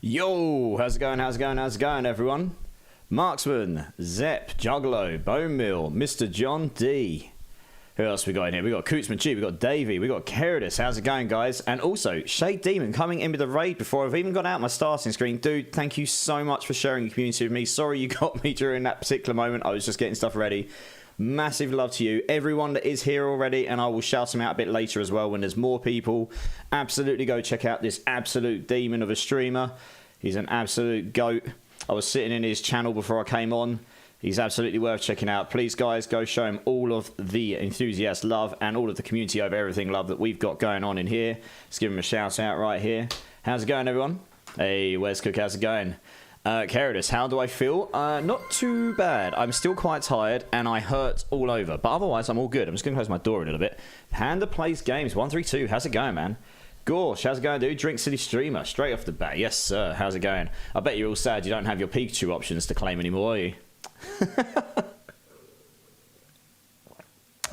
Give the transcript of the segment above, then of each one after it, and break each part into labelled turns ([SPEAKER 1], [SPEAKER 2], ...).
[SPEAKER 1] Yo, how's it going, everyone? Marksman, Zepp, Juggalo, Bone Mill, Mr. John D. Who else we got in here? We got Cootsman G, we got Davey, we got Keridus. How's it going, guys? And also, Shade Demon coming in with the raid before I've even got out my starting screen. Dude, thank you so much for sharing your community with me. Sorry you got me during that particular moment. I was just getting stuff ready. Massive love to you, everyone that is here already, and I will shout them out a bit later as well when there's more people. Absolutely go check out this absolute demon of a streamer. He's an absolute goat. I was sitting in his channel before I came on. He's absolutely worth checking out. Please, guys, go show him all of the enthusiast love and all of the community over everything love that we've got going on in here. Let's give him a shout out right here. How's it going, everyone? Hey, where's Cook? How's it going? Keridus, how do I feel? Not too bad. I'm still quite tired and I hurt all over, but otherwise I'm all good. I'm just going to close my door a little bit. Panda Plays Games 132. How's it going, man? Gorsh, how's it going, dude? Drink City Streamer, straight off the bat. Yes, sir. How's it going? I bet you're all sad you don't have your Pikachu options to claim anymore, are you?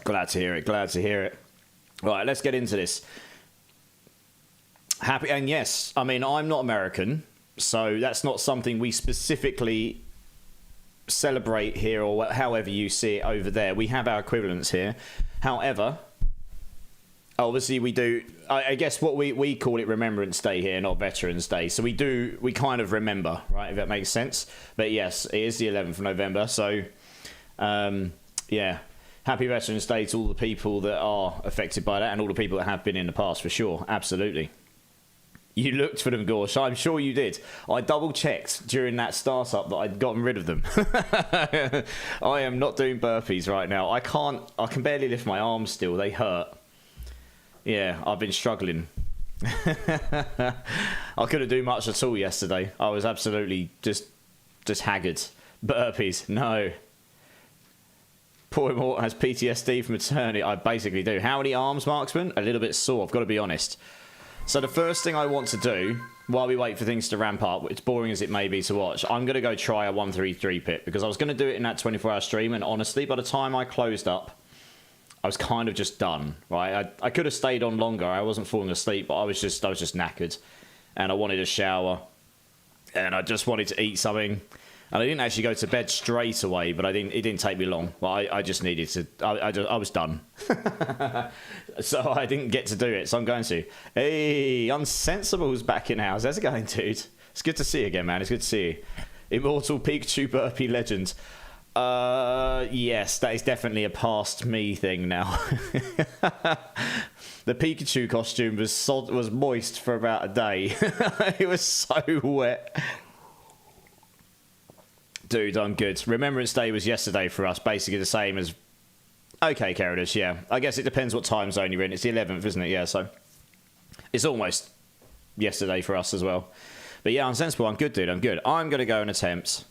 [SPEAKER 1] Glad to hear it. Glad to hear it. Right, let's get into this. Happy, and yes, I mean, I'm not American. So that's not something we specifically celebrate here, or however you see it over there. We have our equivalents here. However, obviously we do, I guess what we call it Remembrance Day here, not Veterans Day. So we kind of remember, right, if that makes sense. But yes, it is the 11th of November. So, yeah, happy Veterans Day to all the people that are affected by that and all the people that have been in the past, for sure. Absolutely. You looked for them, Gorsh. I'm sure you did. I double-checked during that startup that I'd gotten rid of them. I am not doing burpees right now. I can barely lift my arms still. They hurt. Yeah, I've been struggling. I couldn't do much at all yesterday. I was absolutely just haggard. Burpees, no. Poor Immortal has PTSD from eternity. I basically do. How many arms, Marksman? A little bit sore, I've got to be honest. So the first thing I want to do, while we wait for things to ramp up, as boring as it may be to watch, I'm going to go try a 133 pit, because I was going to do it in that 24-hour stream, and honestly, by the time I closed up, I was kind of just done, right? I could have stayed on longer. I wasn't falling asleep, but I was just knackered, and I wanted a shower, and I just wanted to eat something. And I didn't actually go to bed straight away, but it didn't take me long. Well, I just needed to. I was done, so I didn't get to do it. So I'm going to. Hey, Unsensible's back in house. How's it going, dude? It's good to see you again, man. It's good to see you. Immortal Pikachu burpee legend. Yes, that is definitely a past me thing now. The Pikachu costume was moist for about a day. It was so wet. Dude, I'm good. Remembrance Day was yesterday for us, basically the same as... Okay, Keridus, yeah. I guess it depends what time zone you're in. It's the 11th, isn't it? Yeah, so... It's almost yesterday for us as well. But yeah, Unsensible, I'm good, dude. I'm good. I'm going to go and attempt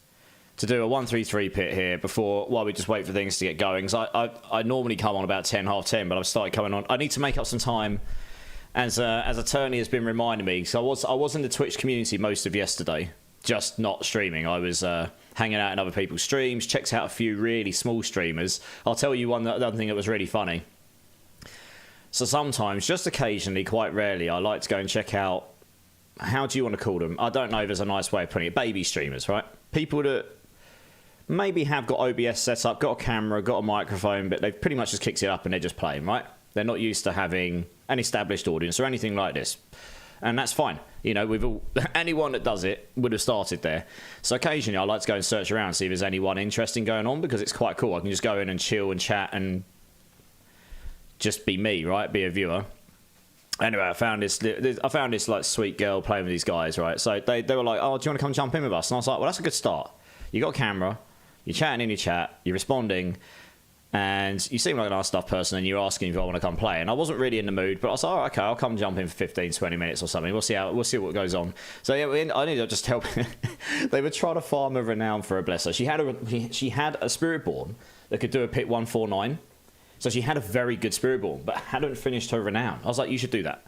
[SPEAKER 1] to do a 133 pit here while we just wait for things to get going. So I normally come on about 10, half 10, but I've started coming on. I need to make up some time, as Attorney has been reminding me. So I was in the Twitch community most of yesterday, just not streaming. I was... hanging out in other people's streams, checked out a few really small streamers. I'll tell you one other thing that was really funny. So sometimes, just occasionally, quite rarely, I like to go and check out, how do you want to call them? I don't know if there's a nice way of putting it. Baby streamers, right? People that maybe have got OBS set up, got a camera, got a microphone, but they've pretty much just kicked it up and they're just playing, right? They're not used to having an established audience or anything like this. And that's fine. You know, anyone that does it would have started there. So occasionally I like to go and search around, see if there's anyone interesting going on, because it's quite cool. I can just go in and chill and chat and just be me, right? Be a viewer. Anyway, I found this like sweet girl playing with these guys, right? So they were like, oh, do you want to come jump in with us? And I was like, well, that's a good start. You got a camera, you're chatting in your chat, you're responding, and you seem like a nice stuff person, and you're asking if I want to come play. And I wasn't really in the mood, but I was like, oh, okay, I'll come jump in for 15, 20 minutes or something. We'll see what goes on. So yeah, I need to just help. They were trying to farm a renown for her, bless her. She had a Spiritborn that could do a pit 149. So she had a very good Spiritborn, but hadn't finished her renown. I was like, you should do that.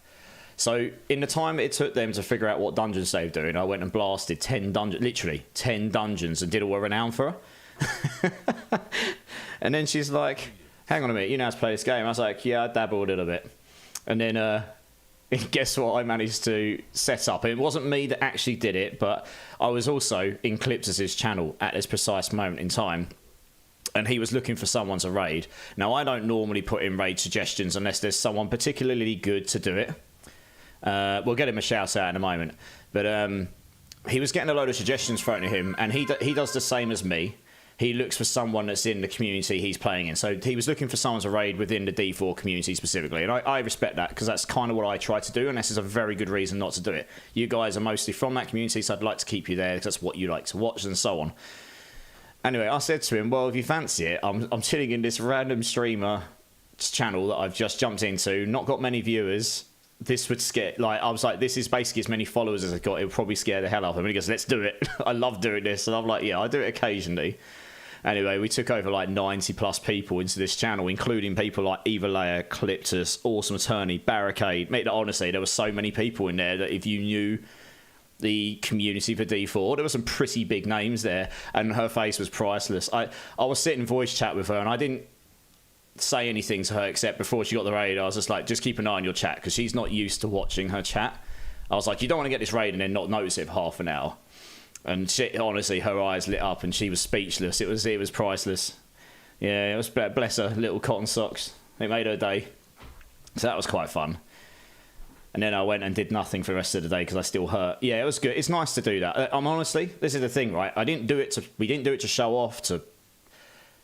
[SPEAKER 1] So in the time it took them to figure out what dungeons they were doing, I went and blasted 10 dungeons, literally 10 dungeons, and did all a renown for her. And then she's like, hang on a minute, you know how to play this game? I was like, yeah, I dabble a little bit. And then guess what I managed to set up? It wasn't me that actually did it, but I was also in Clips's channel at this precise moment in time, and he was looking for someone to raid. Now, I don't normally put in raid suggestions unless there's someone particularly good to do it. We'll get him a shout out in a moment. But he was getting a load of suggestions thrown at him, and he does the same as me. He looks for someone that's in the community he's playing in. So he was looking for someone to raid within the D4 community specifically. And I respect that, because that's kind of what I try to do, and this is a very good reason not to do it. You guys are mostly from that community, so I'd like to keep you there, because that's what you like to watch and so on. Anyway, I said to him, well, if you fancy it, I'm chilling in this random streamer channel that I've just jumped into, not got many viewers. This would scare, like, I was like, this is basically as many followers as I've got. It would probably scare the hell out of him. And he goes, let's do it. I love doing this. And I'm like, yeah, I do it occasionally. Anyway, we took over like 90 plus people into this channel, including people like Evilaya, Cliptus, Awesome Attorney, Barricade. Mate, honestly, there were so many people in there that if you knew the community for D4, there were some pretty big names there, and her face was priceless. I was sitting in voice chat with her, and I didn't say anything to her except before she got the raid. I was just like, just keep an eye on your chat, because she's not used to watching her chat. I was like, you don't want to get this raid and then not notice it for half an hour. And she, honestly, her eyes lit up and she was speechless. It was priceless. Yeah, it was, bless her little cotton socks. It made her day. So that was quite fun. And then I went and did nothing for the rest of the day because I still hurt. Yeah, it was good. It's nice to do that. I'm honestly, this is the thing, right? We didn't do it to show off.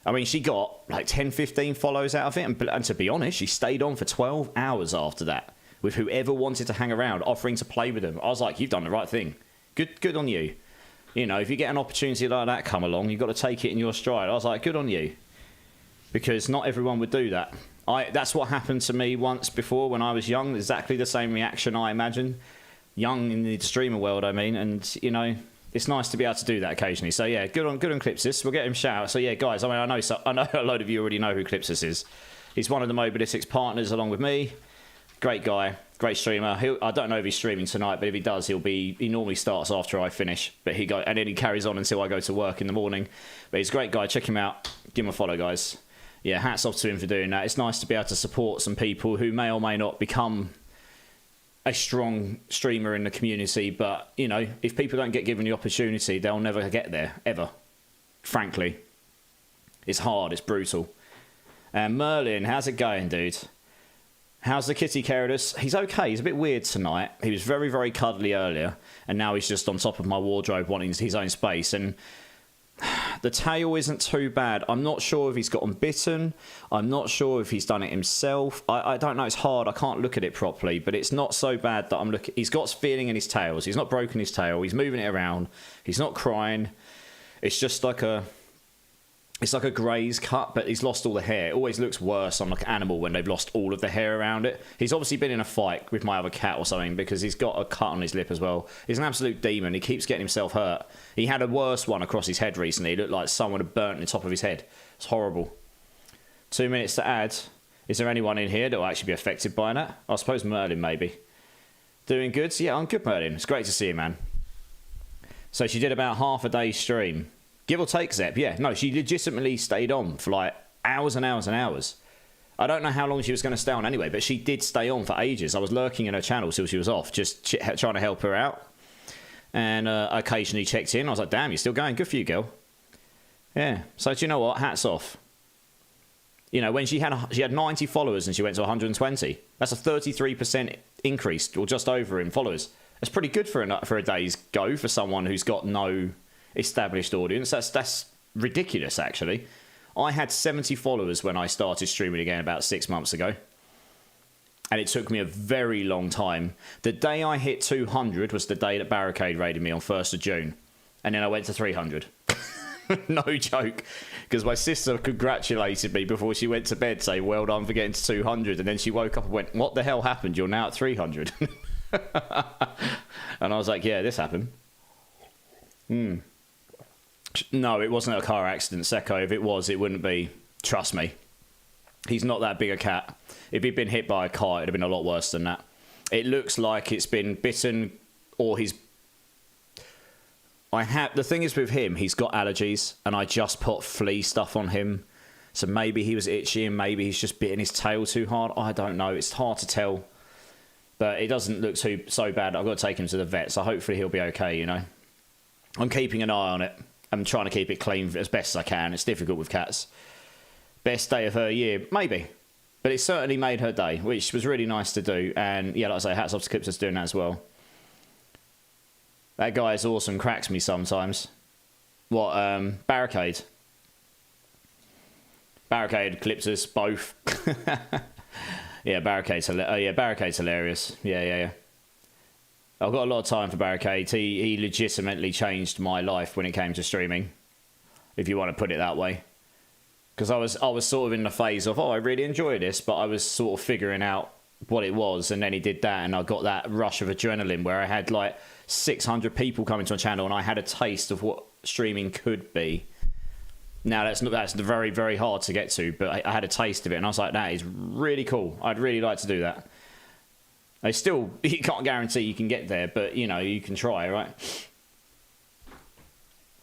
[SPEAKER 1] I mean, she got like 10, 15 follows out of it. And to be honest, she stayed on for 12 hours after that with whoever wanted to hang around, offering to play with them. I was like, you've done the right thing. Good on you. You know, if you get an opportunity like that come along, you've got to take it in your stride. I was like, good on you. Because not everyone would do that. That's what happened to me once before when I was young. Exactly the same reaction, I imagine. Young in the streamer world, I mean. And, you know, it's nice to be able to do that occasionally. So, yeah, good on Clipsis. We'll get him shout out. So, yeah, guys, I mean, I know a load of you already know who Clipsis is. He's one of the Mobilitics partners along with me. Great guy. Great streamer. I don't know if he's streaming tonight, but if he does, he normally starts after I finish. And then he carries on until I go to work in the morning. But he's a great guy. Check him out. Give him a follow, guys. Yeah, hats off to him for doing that. It's nice to be able to support some people who may or may not become a strong streamer in the community. But, you know, if people don't get given the opportunity, they'll never get there, ever. Frankly. It's hard. It's brutal. And Merlin, how's it going, dude? How's the kitty, Keradus? He's okay. He's a bit weird tonight. He was very, very cuddly earlier. And now he's just on top of my wardrobe wanting his own space. And the tail isn't too bad. I'm not sure if he's gotten bitten. I'm not sure if he's done it himself. I don't know. It's hard. I can't look at it properly. But it's not so bad that I'm looking. He's got feeling in his tails. He's not broken his tail. He's moving it around. He's not crying. It's just like a... It's like a graze cut, but he's lost all the hair. It always looks worse on like an animal when they've lost all of the hair around it. He's obviously been in a fight with my other cat or something because he's got a cut on his lip as well. He's an absolute demon. He keeps getting himself hurt. He had a worse one across his head recently. It looked like someone had burnt the top of his head. It's horrible. 2 minutes to add. Is there anyone in here that will actually be affected by that? I suppose Merlin, maybe. Doing good? So yeah, I'm good, Merlin. It's great to see you, man. So she did about half a day's stream. Give or take, Zep, yeah. No, she legitimately stayed on for like hours and hours and hours. I don't know how long she was going to stay on anyway, but she did stay on for ages. I was lurking in her channel till she was off, just trying to help her out. And I occasionally checked in. I was like, damn, you're still going? Good for you, girl. Yeah. So do you know what? Hats off. You know, when she had 90 followers and she went to 120. That's a 33% increase, or just over, in followers. That's pretty good for a day's go for someone who's got no established audience. That's ridiculous, actually. I had 70 followers when I started streaming again about 6 months ago, and it took me a very long time. The day I hit 200 was the day that Barricade raided me on 1st of June, and then I went to 300. No joke, because my sister congratulated me before she went to bed, saying well done for getting to 200, and then she woke up and went, what the hell happened? You're now at 300. And I was like, yeah, this happened. No, it wasn't a car accident, Seko. If it was, it wouldn't be. Trust me. He's not that big a cat. If he'd been hit by a car, it'd have been a lot worse than that. It looks like it's been bitten, or he's... The thing is with him, he's got allergies, and I just put flea stuff on him. So maybe he was itchy, and maybe he's just bitten his tail too hard. I don't know. It's hard to tell. But it doesn't look so bad. I've got to take him to the vet, so hopefully he'll be okay, you know. I'm keeping an eye on it. I'm trying to keep it clean as best as I can. It's difficult with cats. Best day of her year? Maybe. But it certainly made her day, which was really nice to do. And, yeah, like I say, hats off to Clipser's doing that as well. That guy is awesome. Cracks me sometimes. What, Barricade? Barricade, Clipser's, both. Yeah, Barricade's hilarious. Yeah. I've got a lot of time for Barricade. He legitimately changed my life when it came to streaming, if you want to put it that way. Because I was sort of in the phase of, I really enjoy this, but I was sort of figuring out what it was, and then he did that, and I got that rush of adrenaline where I had like 600 people coming to my channel, and I had a taste of what streaming could be. Now that's very, very hard to get to, but I had a taste of it, and I was like, that is really cool. I'd really like to do that. You can't guarantee you can get there, but you know, you can try, right?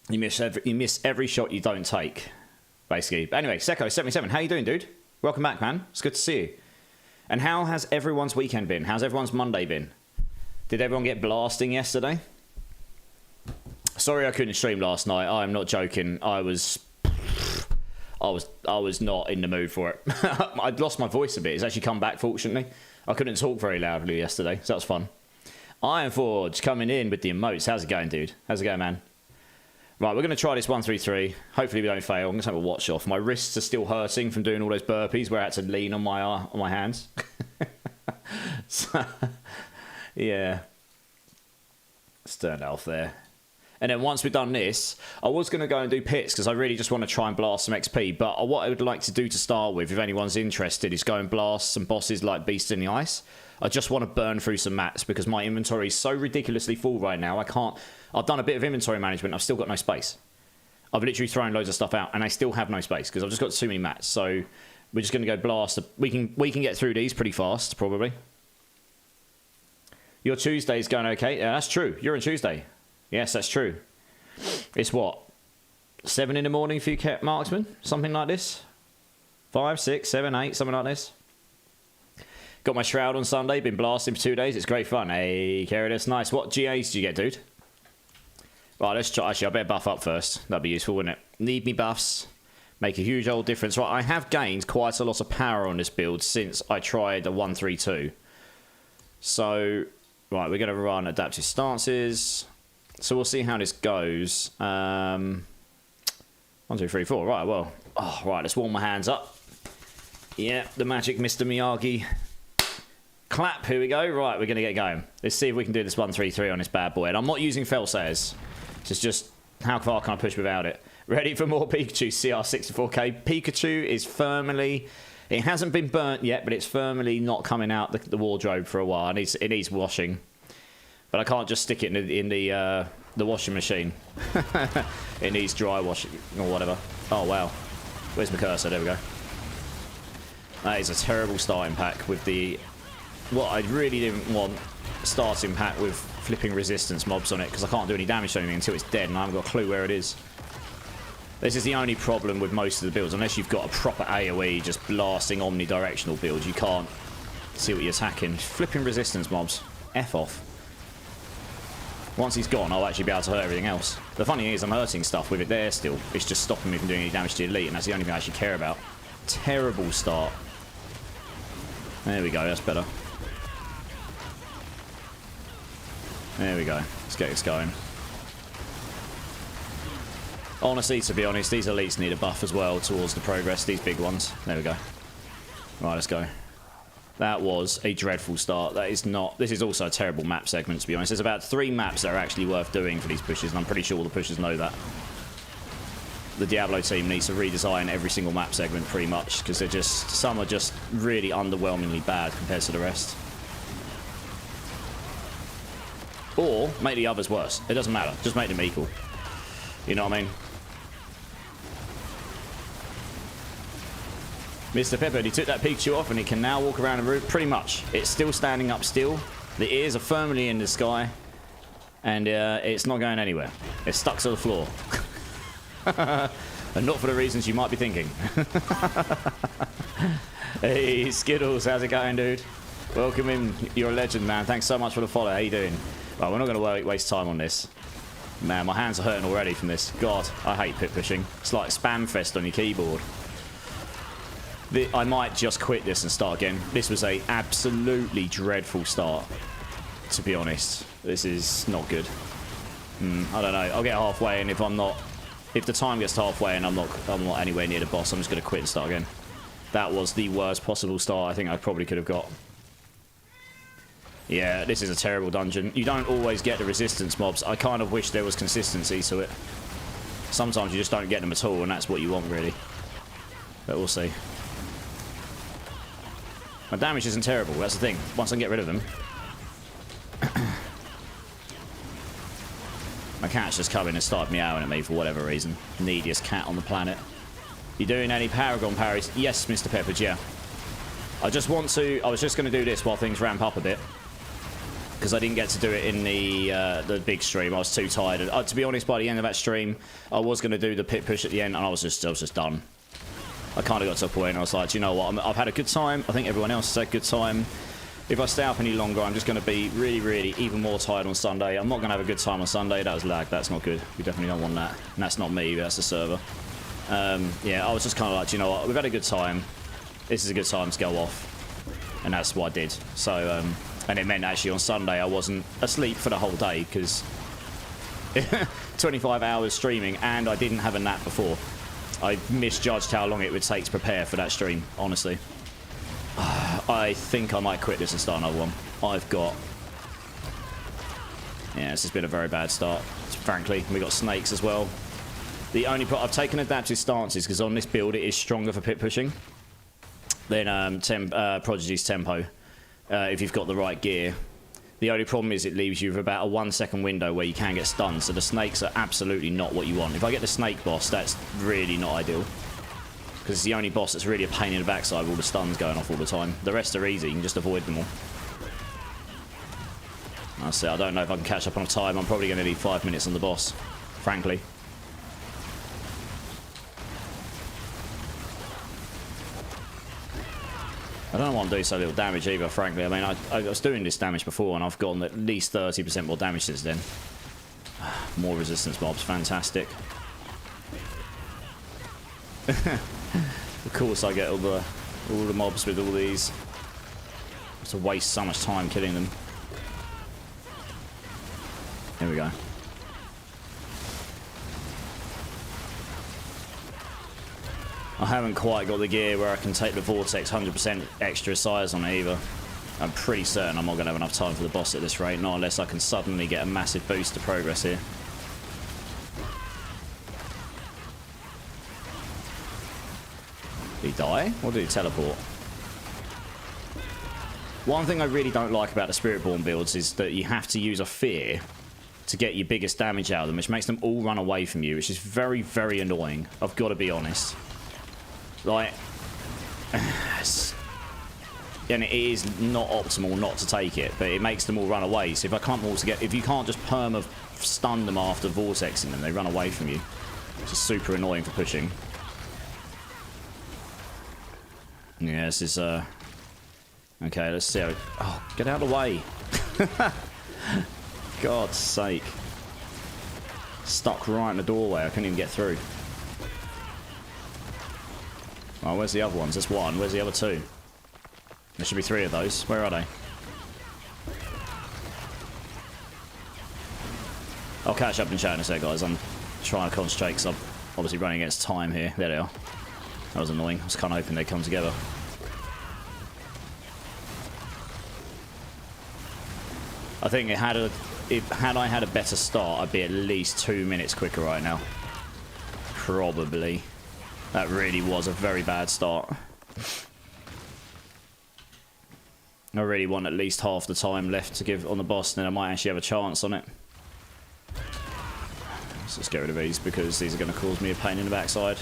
[SPEAKER 1] You miss every shot you don't take, basically. But anyway, Seko77, how you doing, dude? Welcome back, man. It's good to see you. And how has everyone's weekend been? How's everyone's Monday been? Did everyone get blasting yesterday? Sorry I couldn't stream last night. I'm not joking. I was not in the mood for it. I'd lost my voice a bit. It's actually come back, fortunately. I couldn't talk very loudly yesterday, so that was fun. Iron Forge coming in with the emotes. How's it going, dude? How's it going, man? Right, we're going to try this 1-3-3. Hopefully we don't fail. I'm going to have a watch off. My wrists are still hurting from doing all those burpees where I had to lean on my hands. So, yeah. Let's turn that off there. And then once we've done this, I was going to go and do pits because I really just want to try and blast some XP. But what I would like to do to start with, if anyone's interested, is go and blast some bosses like Beast in the Ice. I just want to burn through some mats because my inventory is so ridiculously full right now. I've done a bit of inventory management. I've still got no space. I've literally thrown loads of stuff out and I still have no space because I've just got too many mats. So we're just going to go blast. We can get through these pretty fast, probably. Your Tuesday's going okay? Yeah, that's true. You're on Tuesday. Yes, that's true. It's what? 7 in the morning for you, marksman? Something like this? 5, 6, 7, 8, something like this. Got my Shroud on Sunday. Been blasting for 2 days. It's great fun. Hey, Kerry, that's nice. What GAs did you get, dude? Right, let's try. Actually, I better buff up first. That'd be useful, wouldn't it? Need me buffs. Make a huge old difference. Right, I have gained quite a lot of power on this build since I tried a 1-3-2. So, right, we're going to run adaptive stances. So we'll see how this goes. 1, 2, 3, 4. Right, well. Oh, right, let's warm my hands up. Yeah, the magic Mr. Miyagi. Clap, here we go. Right, we're going to get going. Let's see if we can do this 1-3-3 on this bad boy. And I'm not using Felsayers. It's just, how far can I push without it? Ready for more Pikachu CR64K. Pikachu is firmly... It hasn't been burnt yet, but it's firmly not coming out the wardrobe for a while. It needs washing. But I can't just stick it in the washing machine. It needs dry washing or whatever. Oh, wow. Where's my cursor? There we go. That is a terrible starting pack with the... What I really didn't want, starting pack with flipping resistance mobs on it, because I can't do any damage to anything until it's dead, and I haven't got a clue where it is. This is the only problem with most of the builds. Unless you've got a proper AoE, just blasting omnidirectional build, you can't see what you're attacking. Flipping resistance mobs. F off. Once he's gone, I'll actually be able to hurt everything else. The funny thing is, I'm hurting stuff with it there still. It's just stopping me from doing any damage to the elite, and that's the only thing I actually care about. Terrible start. There we go, that's better. There we go. Let's get this going. Honestly, to be honest, these elites need a buff as well towards the progress, these big ones. There we go. Right, let's go. That was a dreadful start. That is not... This is also a terrible map segment, to be honest. There's about 3 maps that are actually worth doing for these pushes, and I'm pretty sure all the pushers know that. The Diablo team needs to redesign every single map segment, pretty much, because they're just... Some are just really underwhelmingly bad compared to the rest. Or make the others worse. It doesn't matter. Just make them equal. You know what I mean? Mr. Pepper, he took that Pikachu off and he can now walk around the room. Pretty much. It's still standing up still. The ears are firmly in the sky. And it's not going anywhere. It's stuck to the floor. And not for the reasons you might be thinking. Hey, Skittles, how's it going, dude? Welcome in. You're a legend, man. Thanks so much for the follow. How you doing? Well, we're not going to waste time on this. Man, my hands are hurting already from this. God, I hate pit pushing. It's like spam fest on your keyboard. I might just quit this and start again. This was a absolutely dreadful start, to be honest. This is not good. I don't know. I'll get halfway, and if the time gets to halfway and I'm not anywhere near the boss, I'm just going to quit and start again. That was the worst possible start I think I probably could have got. Yeah, this is a terrible dungeon. You don't always get the resistance mobs. I kind of wish there was consistency to it. Sometimes you just don't get them at all, and that's what you want, really. But we'll see. My damage isn't terrible, that's the thing. Once I can get rid of them. My cat's just come in and started meowing at me for whatever reason. Neediest cat on the planet. You doing any Paragon parries? Yes, Mr. Peppers, yeah. I was just going to do this while things ramp up a bit. Because I didn't get to do it in the big stream. I was too tired. To be honest, by the end of that stream, I was going to do the pit push at the end, and I was just done. I kind of got to a point and I was like, you know what, I've had a good time. I think everyone else has had a good time. If I stay up any longer, I'm just going to be really, really even more tired on Sunday. I'm not going to have a good time on Sunday. That was lag. That's not good. We definitely don't want that. And that's not me. That's the server. Yeah, I was just kind of like, you know what, we've had a good time. This is a good time to go off. And that's what I did. So, and it meant actually on Sunday I wasn't asleep for the whole day because 25 hours streaming and I didn't have a nap before. I misjudged how long it would take to prepare for that stream, honestly. I think I might quit this and start another one. Yeah, this has been a very bad start, frankly. We got snakes as well. The only I've taken adaptive stances because on this build it is stronger for pit pushing than Prodigy's tempo. If you've got the right gear. The only problem is it leaves you with about a 1 second window where you can get stunned, so the snakes are absolutely not what you want. If I get the snake boss, that's really not ideal. Because it's the only boss that's really a pain in the backside with all the stuns going off all the time. The rest are easy, you can just avoid them all. I say, I don't know if I can catch up on time. I'm probably going to need 5 minutes on the boss, frankly. I don't know why I'm doing so little damage either, frankly. I mean, I was doing this damage before, and I've gotten at least 30% more damage since then. More resistance mobs, fantastic. Of course I get all the mobs with all these. I have to waste so much time killing them. Here we go. I haven't quite got the gear where I can take the Vortex 100% extra size on it either. I'm pretty certain I'm not going to have enough time for the boss at this rate, not unless I can suddenly get a massive boost to progress here. Did he die? Or did he teleport? One thing I really don't like about the Spiritborn builds is that you have to use a fear to get your biggest damage out of them, which makes them all run away from you, which is very, very annoying. I've got to be honest. Like, and it is not optimal not to take it, but it makes them all run away. So if you can't just perma stun them after vortexing them, they run away from you. It's just super annoying for pushing. Yeah, this is okay. Let's see how. Oh, get out of the way! God's sake! Stuck right in the doorway. I couldn't even get through. Oh, where's the other ones? There's one. Where's the other two? There should be 3 of those. Where are they? I'll catch up in chat in a sec, guys. I'm trying to concentrate because I'm obviously running against time here. There they are. That was annoying. I was kind of hoping they'd come together. I think had I had a better start, I'd be at least 2 minutes quicker right now. Probably. That really was a very bad start. I really want at least half the time left to give on the boss, then I might actually have a chance on it. Let's just get rid of these because these are going to cause me a pain in the backside.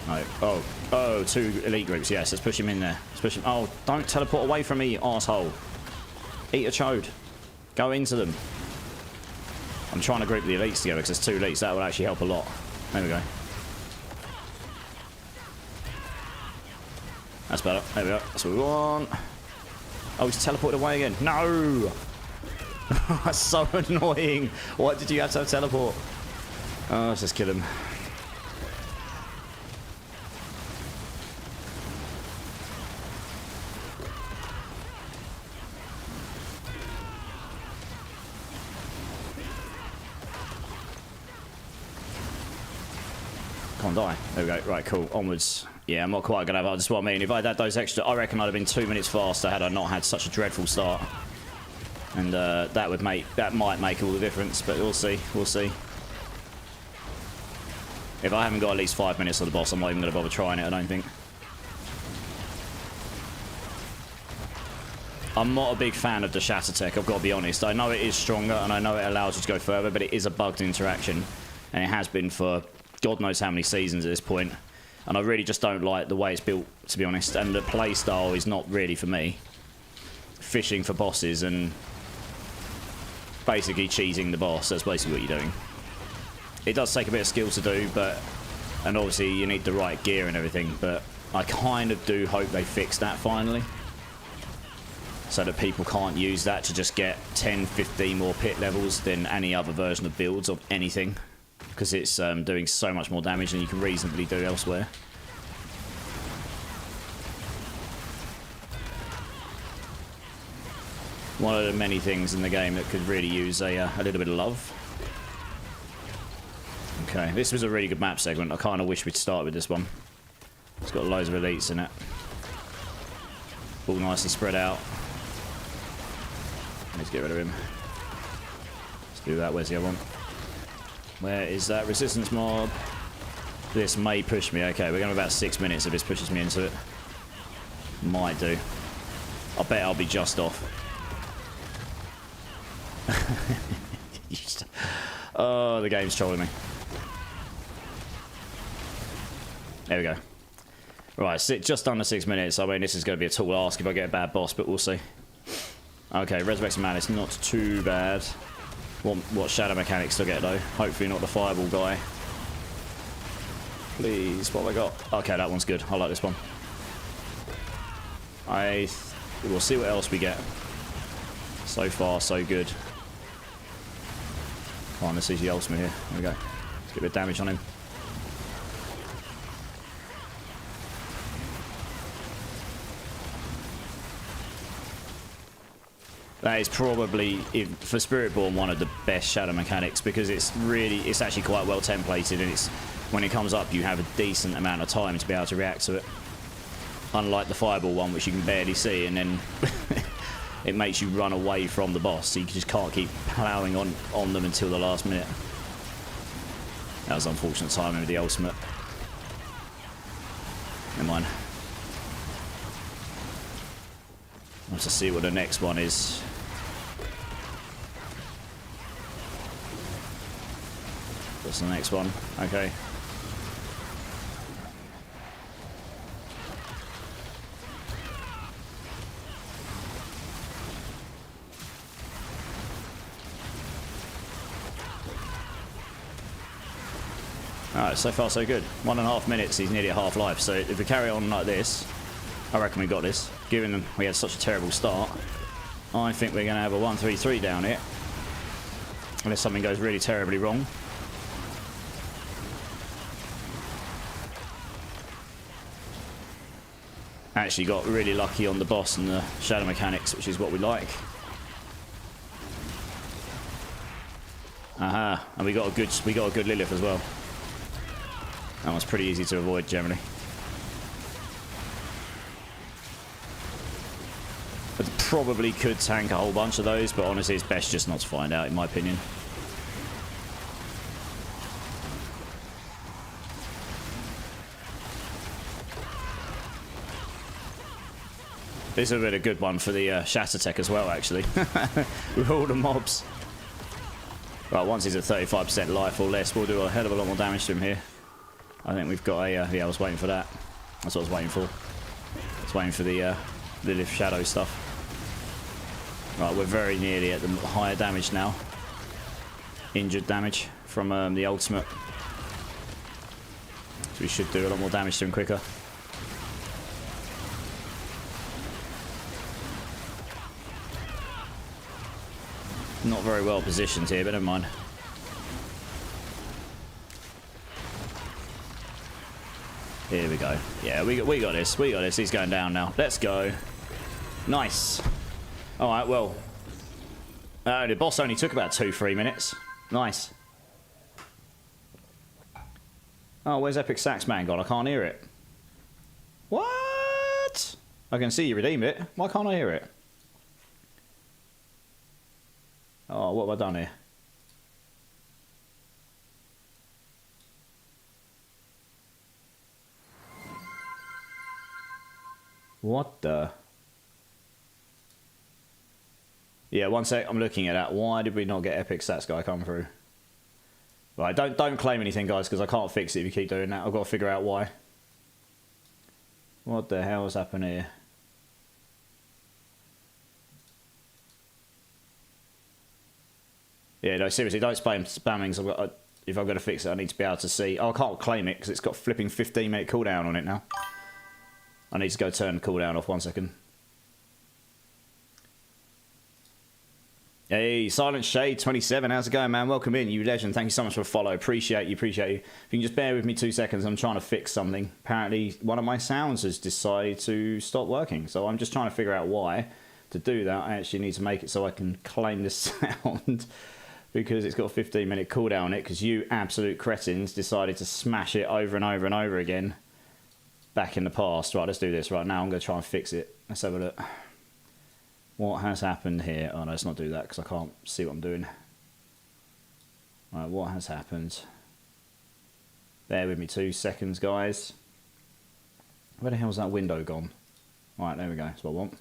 [SPEAKER 1] No. Oh, 2 elite groups. Yes, let's push him in there. Let's push him. Oh, don't teleport away from me, arsehole. Eat a chode. Go into them. I'm trying to group the elites together because there's 2 elites. That will actually help a lot. There we go. That's better. There we go. That's what we want. Oh, he's teleported away again. No! That's so annoying. Why did you have to teleport? Oh, let's just kill him. Can't die. There we go. Right, cool. Onwards. Yeah, I'm not quite going to have... That's what I mean. If I'd had those extra... I reckon I'd have been 2 minutes faster had I not had such a dreadful start. And that would make... That might make all the difference, but we'll see. We'll see. If I haven't got at least 5 minutes of the boss, I'm not even going to bother trying it, I don't think. I'm not a big fan of the shatter tech, I've got to be honest. I know it is stronger, and I know it allows you to go further, but it is a bugged interaction. And it has been for God knows how many seasons at this point. And I really just don't like the way it's built, to be honest. And the play style is not really for me. Fishing for bosses and basically cheesing the boss, that's basically what you're doing. It does take a bit of skill to do, but... And obviously you need the right gear and everything, but I kind of do hope they fix that finally. So that people can't use that to just get 10, 15 more pit levels than any other version of builds of anything. Because it's doing so much more damage than you can reasonably do elsewhere. One of the many things in the game that could really use a little bit of love. Okay, this was a really good map segment. I kind of wish we'd start with this one. It's got loads of elites in it. All nicely spread out. Let's get rid of him. Let's do that. Where's the other one? Where is that resistance mob? This may push me. Okay, we're going to about 6 minutes if this pushes me into it. Might do. I bet I'll be just off. Oh, the game's trolling me. There we go. Right, just under 6 minutes. I mean, this is going to be a tall ask if I get a bad boss, but we'll see. Okay, Resurrection Man, it's not too bad. What shadow mechanics to get though? Hopefully not the fireball guy. Please, what have I got? Okay, that one's good. I like this one. We'll see what else we get. So far, so good. Come on, let's see the ultimate here. There we go. Let's get a bit of damage on him. That is probably, for Spiritborn, one of the best shadow mechanics because it's actually quite well templated, and when it comes up you have a decent amount of time to be able to react to it. Unlike the fireball one, which you can barely see, and then it makes you run away from the boss, so you just can't keep ploughing on them until the last minute. That was unfortunate timing with the ultimate. Never mind. Let's just see what the next one is. What's the next one? Okay. Alright, so far so good. 1.5 minutes, he's nearly at half life, so if we carry on like this, I reckon we got this. Given them we had such a terrible start, I think we're going to have a 1-3-3 down here. Unless something goes really terribly wrong. Actually got really lucky on the boss and the shadow mechanics, which is what we like. Aha, and we got a good Lilith as well. That was pretty easy to avoid generally. I probably could tank a whole bunch of those, but honestly it's best just not to find out, in my opinion. This would have been a good one for the shatter tech as well, actually. With all the mobs. Right, once he's at 35% life or less, we'll do a hell of a lot more damage to him here. I think we've got a... yeah, I was waiting for that. That's what I was waiting for. I was waiting for the Lilith Shadow stuff. Right, we're very nearly at the higher damage now. injured damage from the ultimate. So we should do a lot more damage to him quicker. Not very well positioned here, but never mind. Here we go. Yeah, we got this. We got this. He's going down now. Let's go. Nice. All right, well. The boss only took about 2-3 minutes. Nice. Oh, where's Epic Sax Man gone? I can't hear it. What? I can see you redeemed it. Why can't I hear it? Oh, what have I done here? What the? Yeah, one sec. I'm looking at that. Why did we not get Epic Stats guy come through? Right, don't claim anything, guys, because I can't fix it if you keep doing that. I've got to figure out why. What the hell has happened here? Yeah, no, seriously, don't spam spamming. So if I'm going to fix it, I need to be able to see. Oh, I can't claim it because it's got flipping 15-minute cooldown on it now. I need to go turn the cooldown off. 1 second. Hey, Silent Shade 27, how's it going, man? Welcome in, you legend. Thank you so much for the follow. Appreciate you, appreciate you. If you can just bear with me 2 seconds, I'm trying to fix something. Apparently, one of my sounds has decided to stop working, so I'm just trying to figure out why. To do that, I actually need to make it so I can claim this sound because it's got a 15-minute cooldown on it because you absolute cretins decided to smash it over and over and over again back in the past. Right, let's do this. Right, now I'm going to try and fix it. Let's have a look. What has happened here? Oh, no, let's not do that because I can't see what I'm doing. Right, what has happened? Bear with me 2 seconds, guys. Where the hell's that window gone? Right, there we go. That's what I want.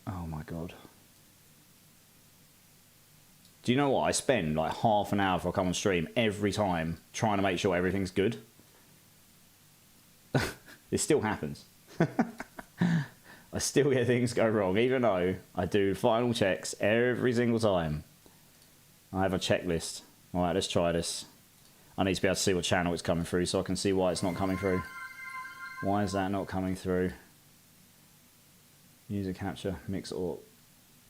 [SPEAKER 1] Oh, my God. Do you know what? I spend like half an hour before I come on stream every time trying to make sure everything's good. It still happens. I still get things go wrong, even though I do final checks every single time. I have a checklist. Alright, let's try this. I need to be able to see what channel it's coming through so I can see why it's not coming through. Why is that not coming through? User capture, mix or...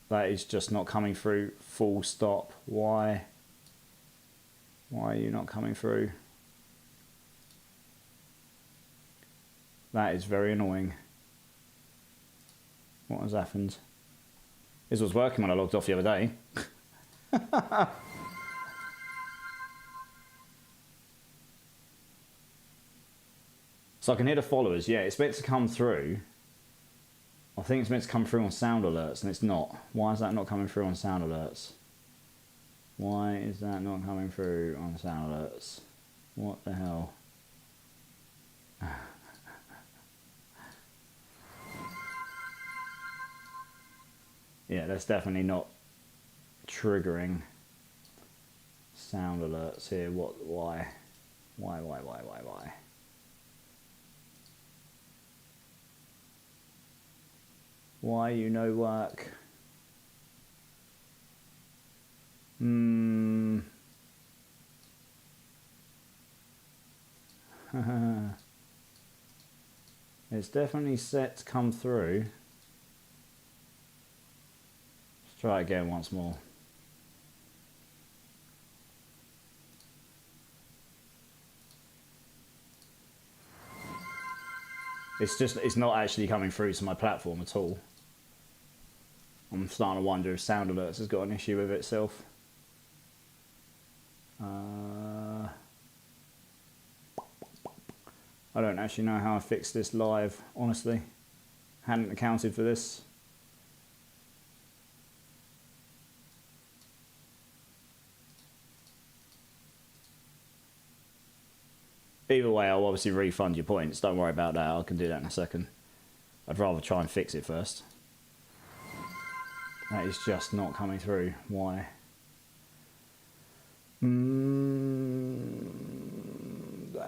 [SPEAKER 1] That is just not coming through. Full stop. Why? Why are you not coming through? That is very annoying. What has happened? This was working when I logged off the other day. So I can hear the followers. Yeah, it's meant to come through. I think it's meant to come through on sound alerts, and it's not. Why is that not coming through on sound alerts? Why is that not coming through on sound alerts? What the hell? Yeah, that's definitely not triggering sound alerts here. What? Why? Why? Why you no work? It's definitely set to come through. Let's try again once more. It's not actually coming through to my platform at all. I'm starting to wonder if sound alerts has got an issue with itself. I don't actually know how I fixed this live, honestly. Hadn't accounted for this. Either way, I'll obviously refund your points. Don't worry about that. I can do that in a second. I'd rather try and fix it first. That is just not coming through. Why? That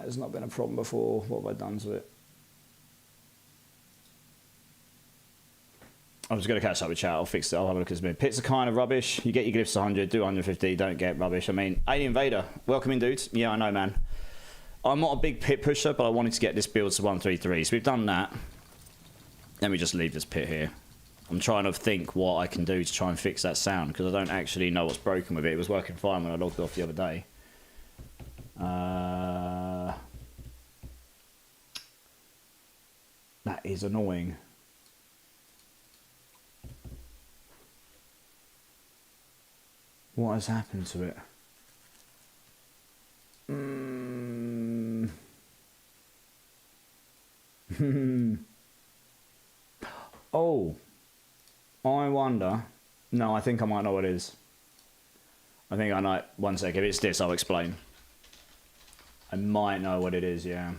[SPEAKER 1] has not been a problem before. What have I done to it? I'm just going to catch up with chat. I'll fix it. I'll have a look at this minute. Pits are kind of rubbish. You get your glyphs 100, do 150, don't get rubbish. I mean, Alien Vader, welcome in, dudes. Yeah, I know, man. I'm not a big pit pusher, but I wanted to get this build to 133. So we've done that. Let me just leave this pit here. I'm trying to think what I can do to try and fix that sound, because I don't actually know what's broken with it. It was working fine when I logged off the other day. That is annoying. What has happened to it? Oh, I wonder. No, I think I might know what it is. I think I know. One sec. If it's this, I'll explain. I might know what it is. Yeah.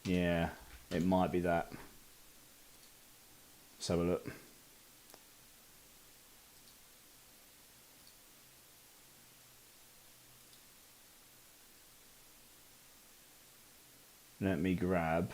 [SPEAKER 1] Yeah, it might be that. Let's have a look. Let me grab.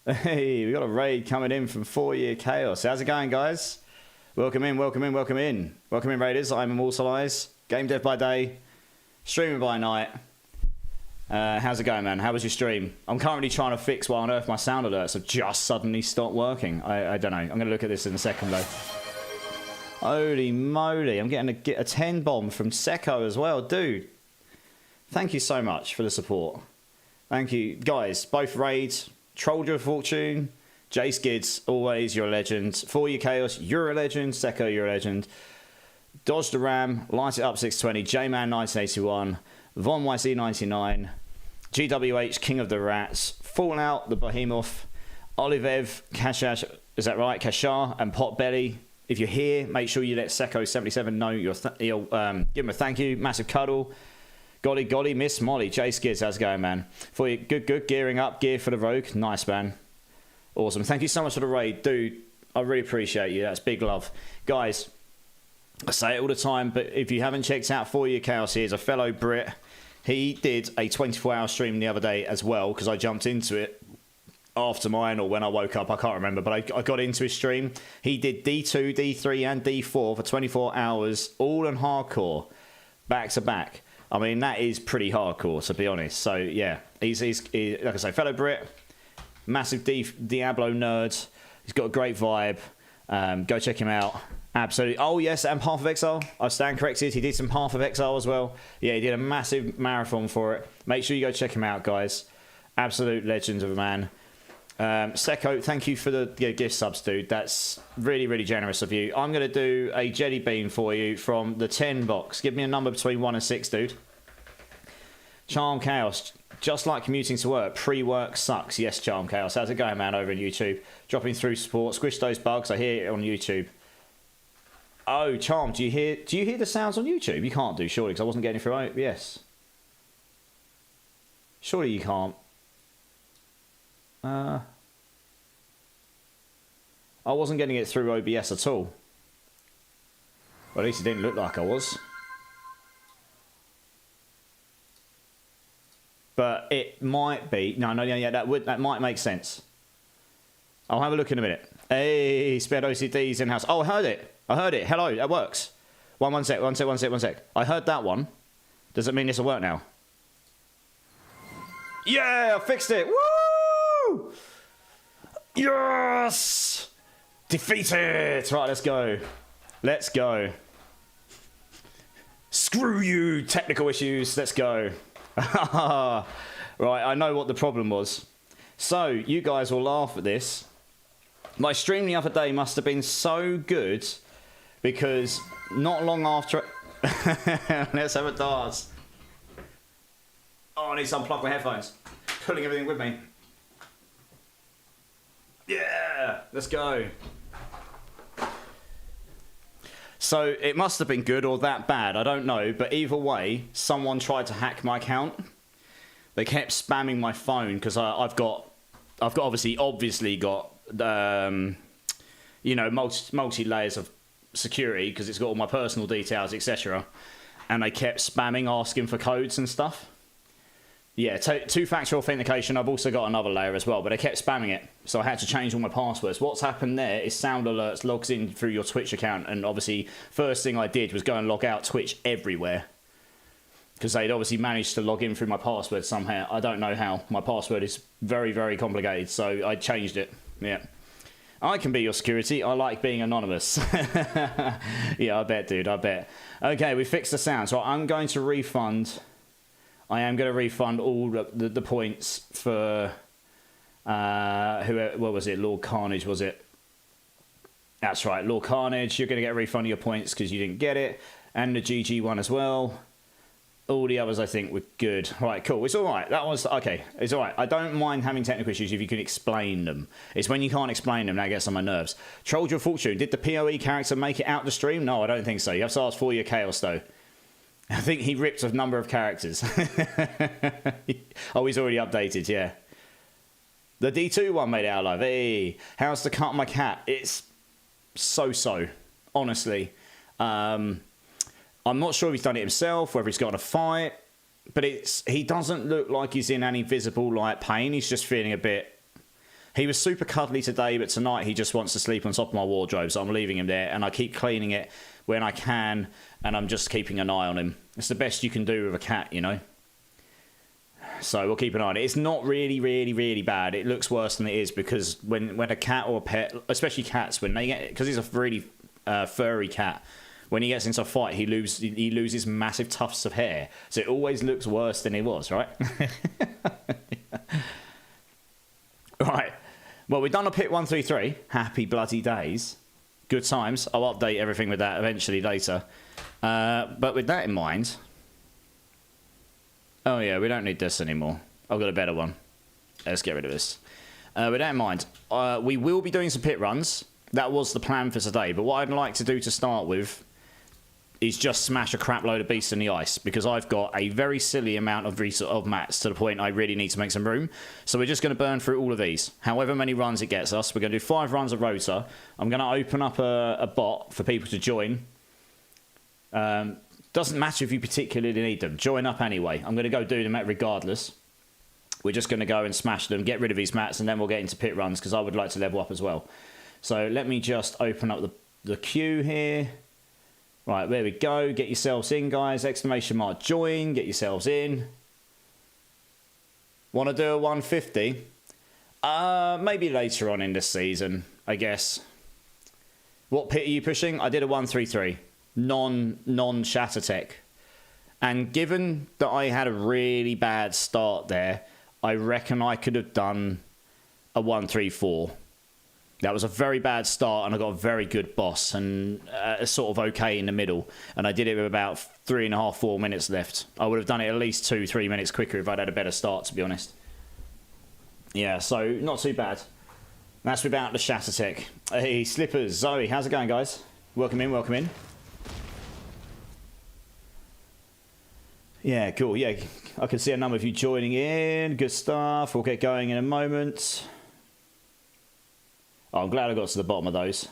[SPEAKER 1] Hey, we got a raid coming in from 4-Year Chaos. How's it going, guys? Welcome in, welcome in, welcome in. Welcome in, Raiders. I'm Immortalized. Game dev by day, streaming by night. How's it going, man? How was your stream? I'm currently trying to fix why on earth my sound alerts have just suddenly stopped working. I don't know. I'm going to look at this in a second, though. Holy moly. I'm getting a 10 bomb from Seko as well. Dude, thank you so much for the support. Thank you. Guys, both raids, Trolled Your Fortune, Jay Skids, always, you're a legend. 4-Year Chaos, you're a legend. Seko, you're a legend. Dodge the Ram, Light It Up 620, J-Man 1981, Von YC 99, GWH King of the Rats, Fallout the Behemoth, Olivev, Kashash, is that right? Kashar and Potbelly. If you're here, make sure you let Seko77 know you'll give him a thank you. Massive cuddle. Golly, Miss Molly, Jay Skids, how's it going, man? For you, good, gearing up, gear for the Rogue. Nice, man. Awesome. Thank you so much for the raid, dude. I really appreciate you. That's big love. Guys, I say it all the time, but if you haven't checked out 4-Year Chaos, here's a fellow Brit. He did a 24-hour stream the other day as well, because I jumped into it after mine or when I woke up. I can't remember, but I got into his stream. He did D2, D3, and D4 for 24 hours, all on hardcore, back to back. I mean, that is pretty hardcore, to be honest. So, yeah, he's like I say, fellow Brit, massive Diablo nerd. He's got a great vibe. Go check him out. Absolutely. Oh, yes, and Path of Exile. I stand corrected. He did some Path of Exile as well. Yeah, he did a massive marathon for it. Make sure you go check him out, guys. Absolute legend of a man. Seko, thank you for the gift subs, dude. That's really, really generous of you. I'm going to do a jelly bean for you from the 10 box. Give me a number between 1 and 6, dude. Charm Chaos. Just like commuting to work, pre-work sucks. Yes, Charm Chaos. How's it going, man, over on YouTube? Dropping through support. Squish those bugs. I hear it on YouTube. Oh, Charm, do you hear the sounds on YouTube? You can't do, surely, because I wasn't getting it through OBS. Surely you can't. I wasn't getting it through OBS at all. Well, at least it didn't look like I was. But it might be. No, yeah, that might make sense. I'll have a look in a minute. Hey, Spared OCD's in house. Oh, I heard it. Hello, that works. One sec. I heard that one. Does it mean this will work now? Yeah, I fixed it. Woo! Yes! Defeated! Right, let's go. Screw you, technical issues. Let's go. Right, I know what the problem was. So, you guys will laugh at this. My stream the other day must have been so good because not long after... Let's have a dance. Oh, I need to unplug my headphones. Pulling everything with me. Yeah, let's go. So it must have been good or that bad, I don't know, but either way, someone tried to hack my account. They kept spamming my phone because I've obviously got you know, multi layers of security because it's got all my personal details, etc. And they kept spamming, asking for codes and stuff. Yeah, two-factor authentication. I've also got another layer as well, but they kept spamming it, so I had to change all my passwords. What's happened there is sound alerts logs in through your Twitch account, and obviously, first thing I did was go and log out Twitch everywhere, because they'd obviously managed to log in through my password somehow. I don't know how. My password is very, very complicated, so I changed it. Yeah. I can be your security. I like being anonymous. Yeah, I bet, dude. I bet. Okay, we fixed the sound, so I'm going to refund... I am going to refund all the points for what was it? Lord Carnage, was it? That's right, Lord Carnage. You're going to get a refund of your points because you didn't get it, and the GG one as well. All the others, I think, were good. Right, cool. It's all right. That was okay. It's all right. I don't mind having technical issues if you can explain them. It's when you can't explain them that gets on my nerves. Trolled your fortune. Did the PoE character make it out the stream? No, I don't think so. You have to ask for your chaos though. I think he ripped a number of characters. Oh, he's already updated, yeah. The D2 one made it out alive. Hey, how's to cut my cat? It's so-so, honestly. I'm not sure if he's done it himself, whether he's got in a fight, but he doesn't look like he's in any visible like pain. He's just feeling a bit... He was super cuddly today, but tonight he just wants to sleep on top of my wardrobe, so I'm leaving him there, and I keep cleaning it when I can, and I'm just keeping an eye on him. It's the best you can do with a cat, you know? So we'll keep an eye on it. It's not really, really, really bad. It looks worse than it is, because when a cat or a pet, especially cats, when they get... Because he's a really furry cat, when he gets into a fight, he loses massive tufts of hair. So it always looks worse than it was, right? Right. Well, we've done a pit 133. Happy bloody days. Good times. I'll update everything with that eventually later. But with that in mind... Oh, yeah, we don't need this anymore. I've got a better one. Let's get rid of this. With that in mind, we will be doing some pit runs. That was the plan for today. But what I'd like to do to start with is just smash a crap load of beasts in the ice, because I've got a very silly amount of mats to the point I really need to make some room. So we're just going to burn through all of these, however many runs it gets us. We're going to do 5 runs of Rota. I'm going to open up a bot for people to join. Doesn't matter if you particularly need them. Join up anyway. I'm going to go do them regardless. We're just going to go and smash them, get rid of these mats, and then we'll get into pit runs, because I would like to level up as well. So let me just open up the queue here. Right, there we go. Get yourselves in, guys. Exclamation mark join. Get yourselves in. Want to do a 150? Maybe later on in this season, I guess. What pit are you pushing? I did a 133. Non-shatter tech. And given that I had a really bad start there, I reckon I could have done a 134. That was a very bad start, and I got a very good boss, and sort of okay in the middle. And I did it with about 3.5, 4 minutes left. I would have done it at least 2-3 minutes quicker if I'd had a better start, to be honest. Yeah, so not too bad. That's without the shatter tech. Hey, Slippers, Zoe, how's it going, guys? Welcome in, welcome in. Yeah, cool. Yeah, I can see a number of you joining in. Good stuff. We'll get going in a moment. Oh, I'm glad I got to the bottom of those.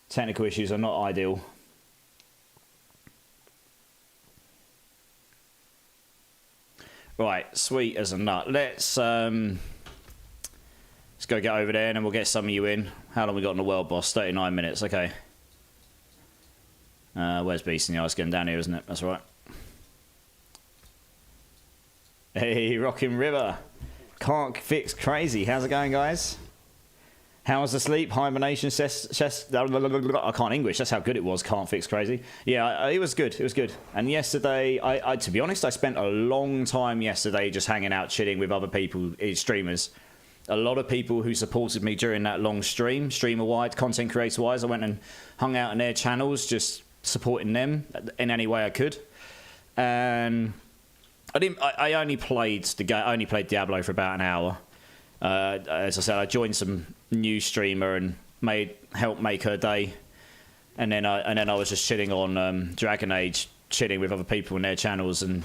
[SPEAKER 1] Technical issues are not ideal. Right, sweet as a nut. Let's go get over there and then we'll get some of you in. How long we got on the world boss? 39 minutes, okay. Where's Beast in the Ice? Getting down here, isn't it? That's right. Hey, Rockin' River. Can't fix crazy. How's it going, guys? How was the sleep? Hibernation, I can't English. That's how good it was. Can't fix crazy. Yeah, it was good. It was good. And yesterday, I to be honest, I spent a long time yesterday just hanging out, chilling with other people, streamers. A lot of people who supported me during that long stream, streamer-wide, content creator-wise. I went and hung out on their channels, just supporting them in any way I could. And I only played Diablo for about an hour. As I said, I joined some new streamer and helped make her day, and then I was just chilling on Dragon Age, chilling with other people in their channels, and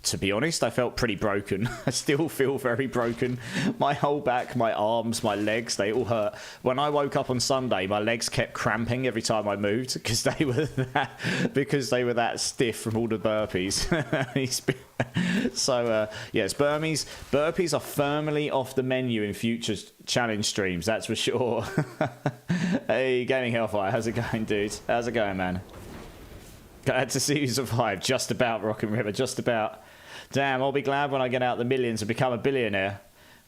[SPEAKER 1] To be honest, I felt pretty broken. I still feel very broken. My whole back, my arms, my legs, they all hurt. When I woke up on Sunday, my legs kept cramping every time I moved because they were that stiff from all the burpees. So, yes, burpees are firmly off the menu in future challenge streams, that's for sure. Hey, Gaming Hellfire, how's it going, dude? How's it going, man? Glad to see you survive. Just about, Rocket River, just about. Damn, I'll be glad when I get out the millions and become a billionaire.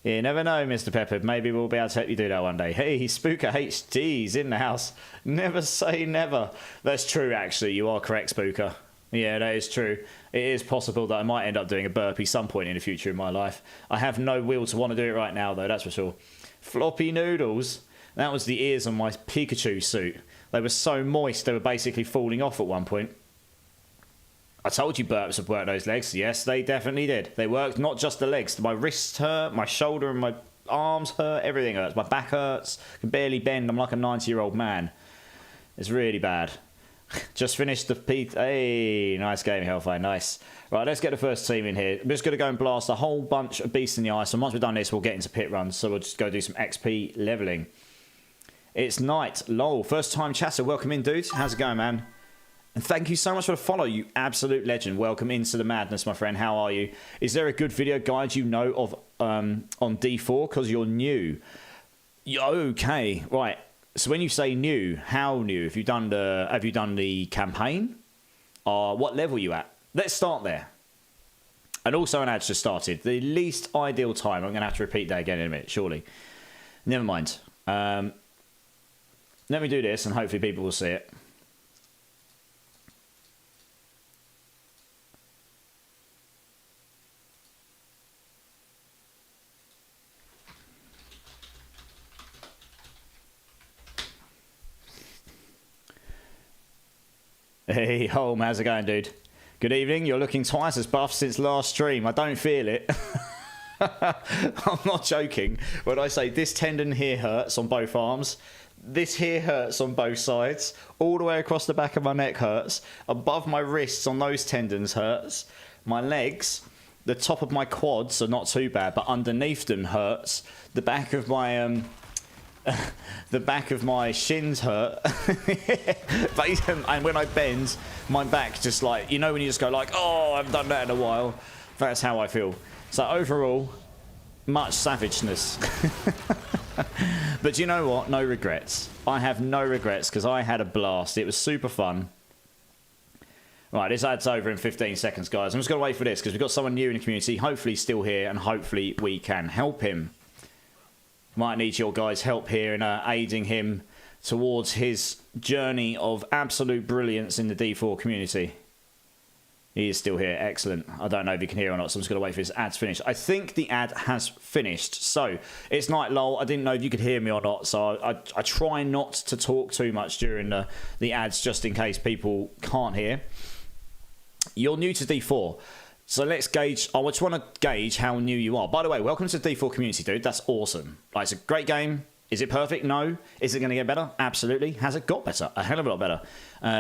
[SPEAKER 1] You never know, Mr. Pepper. Maybe we'll be able to help you do that one day. Hey, Spooker HD's in the house. Never say never. That's true, actually. You are correct, Spooker. Yeah, that is true. It is possible that I might end up doing a burpee some point in the future in my life. I have no will to want to do it right now, though, that's for sure. Floppy noodles. That was the ears on my Pikachu suit. They were so moist, they were basically falling off at one point. I told you burps would work those legs. Yes, they definitely did. They worked, not just the legs. My wrists hurt, my shoulder and my arms hurt, everything hurts. My back hurts. I can barely bend. I'm like a 90-year-old man. It's really bad. Just finished the Hey, nice game, Hellfire. Nice. Right, let's get the first team in here. I'm just going to go and blast a whole bunch of beasts in the ice. And once we've done this, we'll get into pit runs. So we'll just go do some XP leveling. It's night. Lol. First time chatter. Welcome in, dude. How's it going, man? And thank you so much for the follow, you absolute legend. Welcome into the madness, my friend. How are you? Is there a good video guide you know of on D4? Because you're new. Okay, right. So when you say new, how new? Have you done the campaign? What level are you at? Let's start there. And also an ad's just started. The least ideal time. I'm going to have to repeat that again in a minute, surely. Never mind. Let me do this and hopefully people will see it. Hey, Holm, how's it going, dude? Good evening. You're looking twice as buff since last stream. I don't feel it. I'm not joking. When I say this tendon here hurts on both arms, this here hurts on both sides, all the way across the back of my neck hurts, above my wrists on those tendons hurts, my legs, the top of my quads are not too bad, but underneath them hurts, the back of my the back of my shins hurt. And when I bend, my back just like, you know when you just go like, oh, I haven't done that in a while. That's how I feel. So overall, much savageness. But you know what? No regrets. I have no regrets because I had a blast. It was super fun. Right, this ad's over in 15 seconds, guys. I'm just going to wait for this because we've got someone new in the community. Hopefully still here and hopefully we can help him. Might need your guys' help here in aiding him towards his journey of absolute brilliance in the D4 community. He is still here. Excellent. I don't know if you can hear or not, so I'm just going to wait for his ad to finish. I think the ad has finished. So, it's night, lol. I didn't know if you could hear me or not, so I try not to talk too much during the ads just in case people can't hear. You're new to D4. So let's gauge, I just want to gauge how new you are. By the way, welcome to the D4 community, dude. That's awesome. Like, it's a great game. Is it perfect? No. Is it going to get better? Absolutely. Has it got better? A hell of a lot better.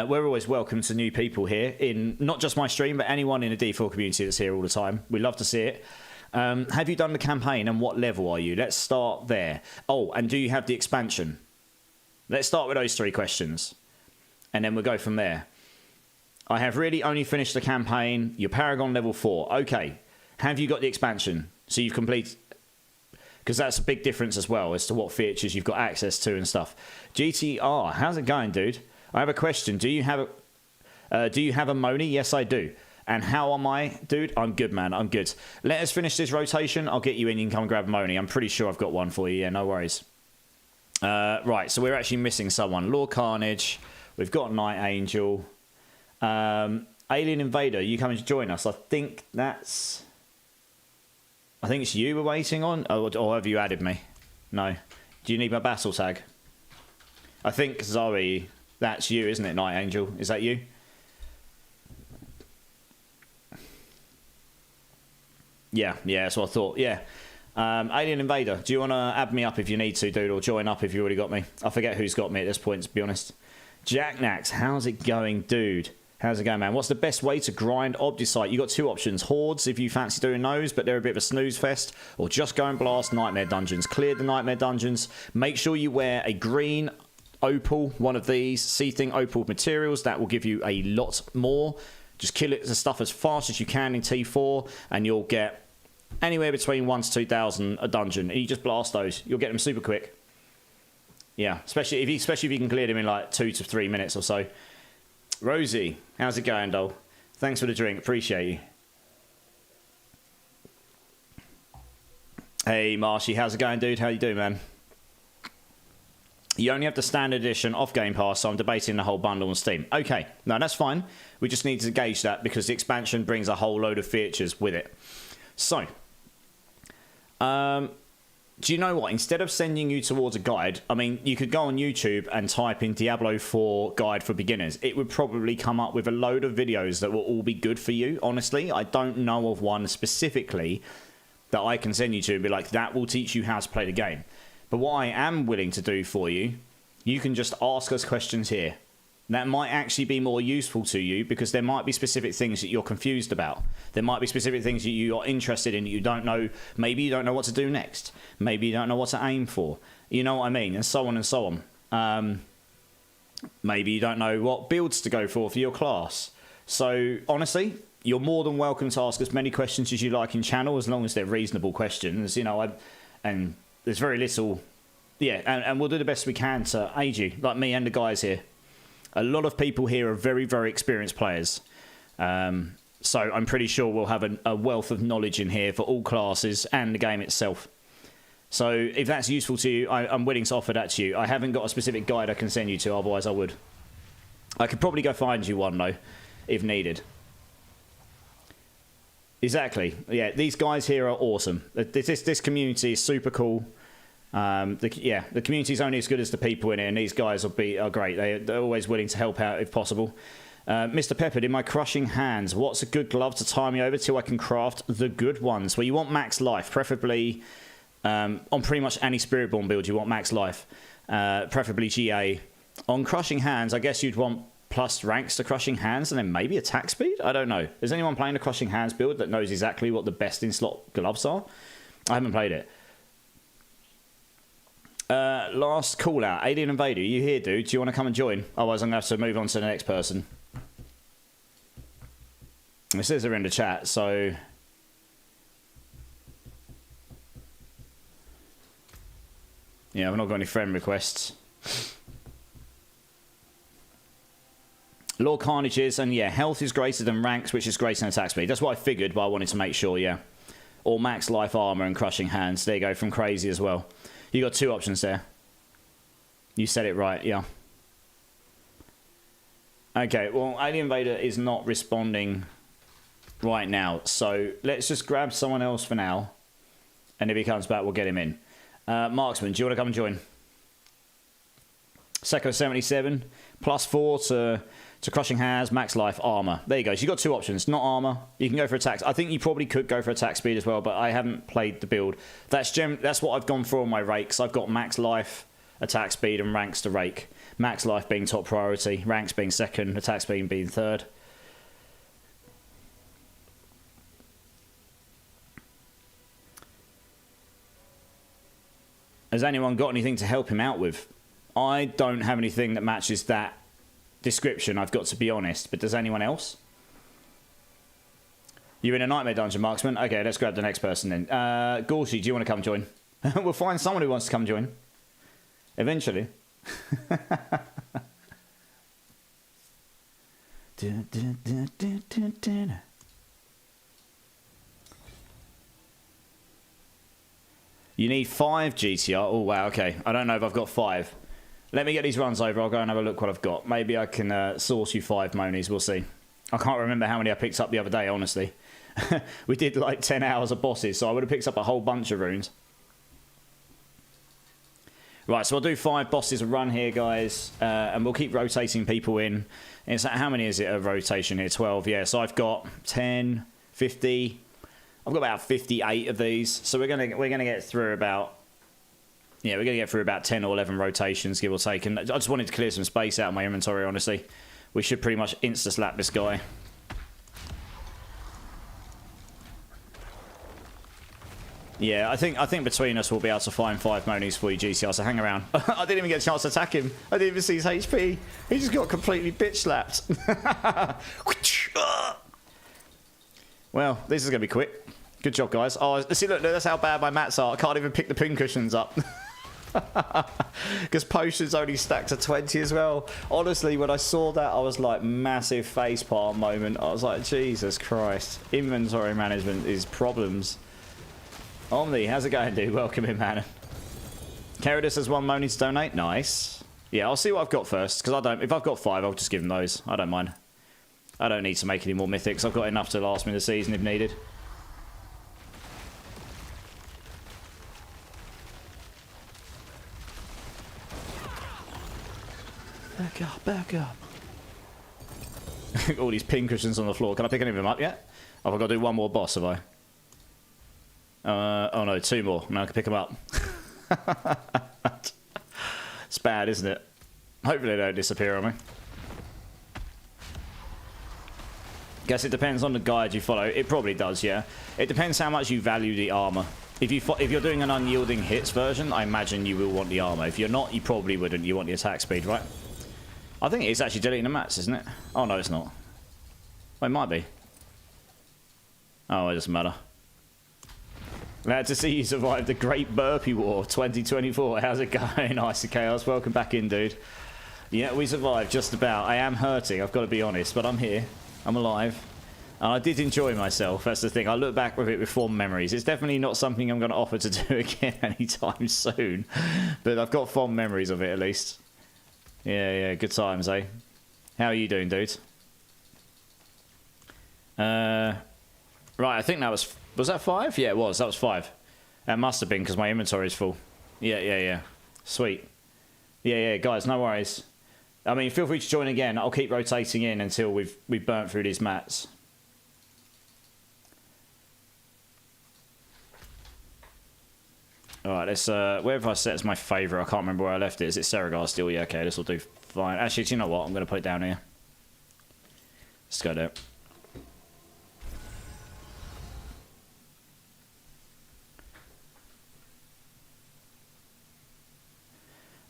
[SPEAKER 1] We're always welcome to new people here in not just my stream, but anyone in the D4 community that's here all the time. We love to see it. Have you done the campaign and what level are you? Let's start there. Oh, and do you have the expansion? Let's start with those three questions. And then we'll go from there. I have really only finished the campaign. You're Paragon level 4. Okay. Have you got the expansion? So you've completed... Because that's a big difference as well as to what features you've got access to and stuff. GTR. How's it going, dude? I have a question. Do you have a Moni? Yes, I do. And how am I? Dude, I'm good, man. I'm good. Let us finish this rotation. I'll get you in. You can come and grab a Moni. I'm pretty sure I've got one for you. Yeah, no worries. Right, so we're actually missing someone. Lord Carnage. We've got Night Angel. Alien Invader, you coming to join us? I think it's you we're waiting on. Or have you added me? No. Do you need my battle tag? I think Zoe, that's you, isn't it, Night Angel? Is that you? Yeah, that's what I thought. Yeah. Alien Invader, do you want to add me up if you need to, dude, or join up if you already got me? I forget who's got me at this point, to be honest. Jack Nax, how's it going, dude? How's it going, man? What's the best way to grind Obdusite? You got two options. Hordes, if you fancy doing those, but they're a bit of a snooze fest. Or just go and blast Nightmare Dungeons. Clear the Nightmare Dungeons. Make sure you wear a green opal, one of these seething opal materials. That will give you a lot more. Just kill it, the stuff as fast as you can in T4, and you'll get anywhere between 1 to 2,000 a dungeon. And you just blast those. You'll get them super quick. Yeah, especially if you can clear them in like 2 to 3 minutes or so. Rosie, how's it going, doll? Thanks for the drink. Appreciate you. Hey, Marshy, how's it going, dude? How you doing, man? You only have the standard edition off Game Pass, so I'm debating the whole bundle on Steam. Okay, no, that's fine. We just need to gauge that because the expansion brings a whole load of features with it. So, do you know what? Instead of sending you towards a guide, I mean, you could go on YouTube and type in Diablo 4 guide for beginners. It would probably come up with a load of videos that will all be good for you. Honestly, I don't know of one specifically that I can send you to and be like, that will teach you how to play the game. But what I am willing to do for you, you can just ask us questions here. That might actually be more useful to you because there might be specific things that you're confused about. There might be specific things that you are interested in that you don't know. Maybe you don't know what to do next. Maybe you don't know what to aim for. You know what I mean? And so on and so on. Maybe you don't know what builds to go for your class. So honestly, you're more than welcome to ask as many questions as you like in channel, as long as they're reasonable questions. You know, and there's very little. Yeah, and we'll do the best we can to aid you, like me and the guys here. A lot of people here are very, very experienced players. So I'm pretty sure we'll have a wealth of knowledge in here for all classes and the game itself. So if that's useful to you, I'm willing to offer that to you. I haven't got a specific guide I can send you to, otherwise I would. I could probably go find you one, though, if needed. Exactly. Yeah, these guys here are awesome. This community is super cool. The community's only as good as the people in it, and these guys are great. They're always willing to help out if possible. Mr. Peppered, in my crushing hands, what's a good glove to tie me over till I can craft the good ones? Well, you want max life, preferably on pretty much any Spiritborn build. You want max life, preferably GA. On crushing hands, I guess you'd want plus ranks to crushing hands, and then maybe attack speed. I don't know. Is anyone playing the crushing hands build that knows exactly what the best in slot gloves are? I haven't played it. Last call out. Alien Invader, are you here, dude? Do you want to come and join? Otherwise, I'm going to have to move on to the next person. It says they're in the chat, so... Yeah, I've not got any friend requests. Law Carnages, and yeah, health is greater than ranks, which is greater than attack speed. That's what I figured, but I wanted to make sure, yeah. Or max life armor and crushing hands. There you go, from Crazy as well. You got two options there. You said it right, yeah. Okay, well, Alien Invader is not responding right now, so let's just grab someone else for now, and if he comes back, we'll get him in. Marksman, do you want to come and join? Secco 77, +4 to crushing hands, max life, armor. There you go. So you got two options, not armor. You can go for attacks. I think you probably could go for attack speed as well, but I haven't played the build. That's what I've gone for on my rakes. I've got max life, attack speed, and ranks to rake. Max life being top priority, ranks being second, attack speed being third. Has anyone got anything to help him out with? I don't have anything that matches that description, I've got to be honest, but does anyone else? You're in a Nightmare Dungeon, Marksman? Okay, let's grab the next person then. Gorshy, do you want to come join? We'll find someone who wants to come join. Eventually. You need 5 GTR. Oh, wow, okay. I don't know if I've got 5. Let me get these runs over. I'll go and have a look what I've got. Maybe I can source you 5 monies. We'll see. I can't remember how many I picked up the other day, honestly. We did like 10 hours of bosses, so I would have picked up a whole bunch of runes. Right, so I'll do 5 bosses a run here, guys. And we'll keep rotating people in. It's, how many is it a rotation here? 12, yeah. So I've got 10, 50... I've got about 58 of these, so we're gonna get through about, we're gonna get through about 10 or 11 rotations, give or take. And I just wanted to clear some space out of my inventory, honestly. we should pretty much insta-slap this guy. Yeah, I think between us we'll be able to find 5 monies for you, GCR, so hang around. I didn't even get a chance to attack him. I didn't even see his HP. He just got completely bitch-slapped. Well, this is going to be quick. Good job, guys. Oh, see, look, that's how bad my mats are. I can't even pick the pin cushions up. Because potions only stack to 20 as well. Honestly, when I saw that, I was like, massive facepalm moment. I was like, Jesus Christ. Inventory management is problems. Omni, how's it going, dude? Welcome in, man. Keridus has 1 money to donate. Nice. Yeah, I'll see what I've got first. Because I don't. If I've got 5, I'll just give them those. I don't mind. I don't need to make any more mythics. I've got enough to last me the season if needed. Back up, back up. All these pin cushions on the floor. Can I pick any of them up yet? Oh, I've got to do 1 more boss, have I? Oh no, 2 more. Now I can pick them up. It's bad, isn't it? Hopefully they don't disappear on me. Guess it depends on the guide you follow. It probably does, yeah. It depends how much you value the armor. If you're doing an unyielding hits version, I imagine you will want the armor. If you're not, you probably wouldn't. You want the attack speed, right? I think it's actually deleting the mats, isn't it? Oh no, it's not. Well, it might be. Oh, it doesn't matter. Glad to see you survived the Great Burpee War 2024. How's it going? Icy Chaos, welcome back in, dude. Yeah, we survived just about. I am hurting, I've got to be honest, but I'm here. I'm alive. And I did enjoy myself, that's the thing. I look back with it with fond memories. It's definitely not something I'm going to offer to do again anytime soon. But I've got fond memories of it, at least. Yeah, good times, eh? How are you doing, dude? Right, I think that was... Was that 5? Yeah, it was. That was 5. That must have been because my inventory is full. Yeah. Sweet. Yeah, guys, no worries. I mean, feel free to join again. I'll keep rotating in until we've burnt through these mats. Alright, let's... where have I set as my favourite? I can't remember where I left it. Is it Seragar still? Yeah, okay, this will do fine. Actually, do you know what? I'm going to put it down here. Let's go there.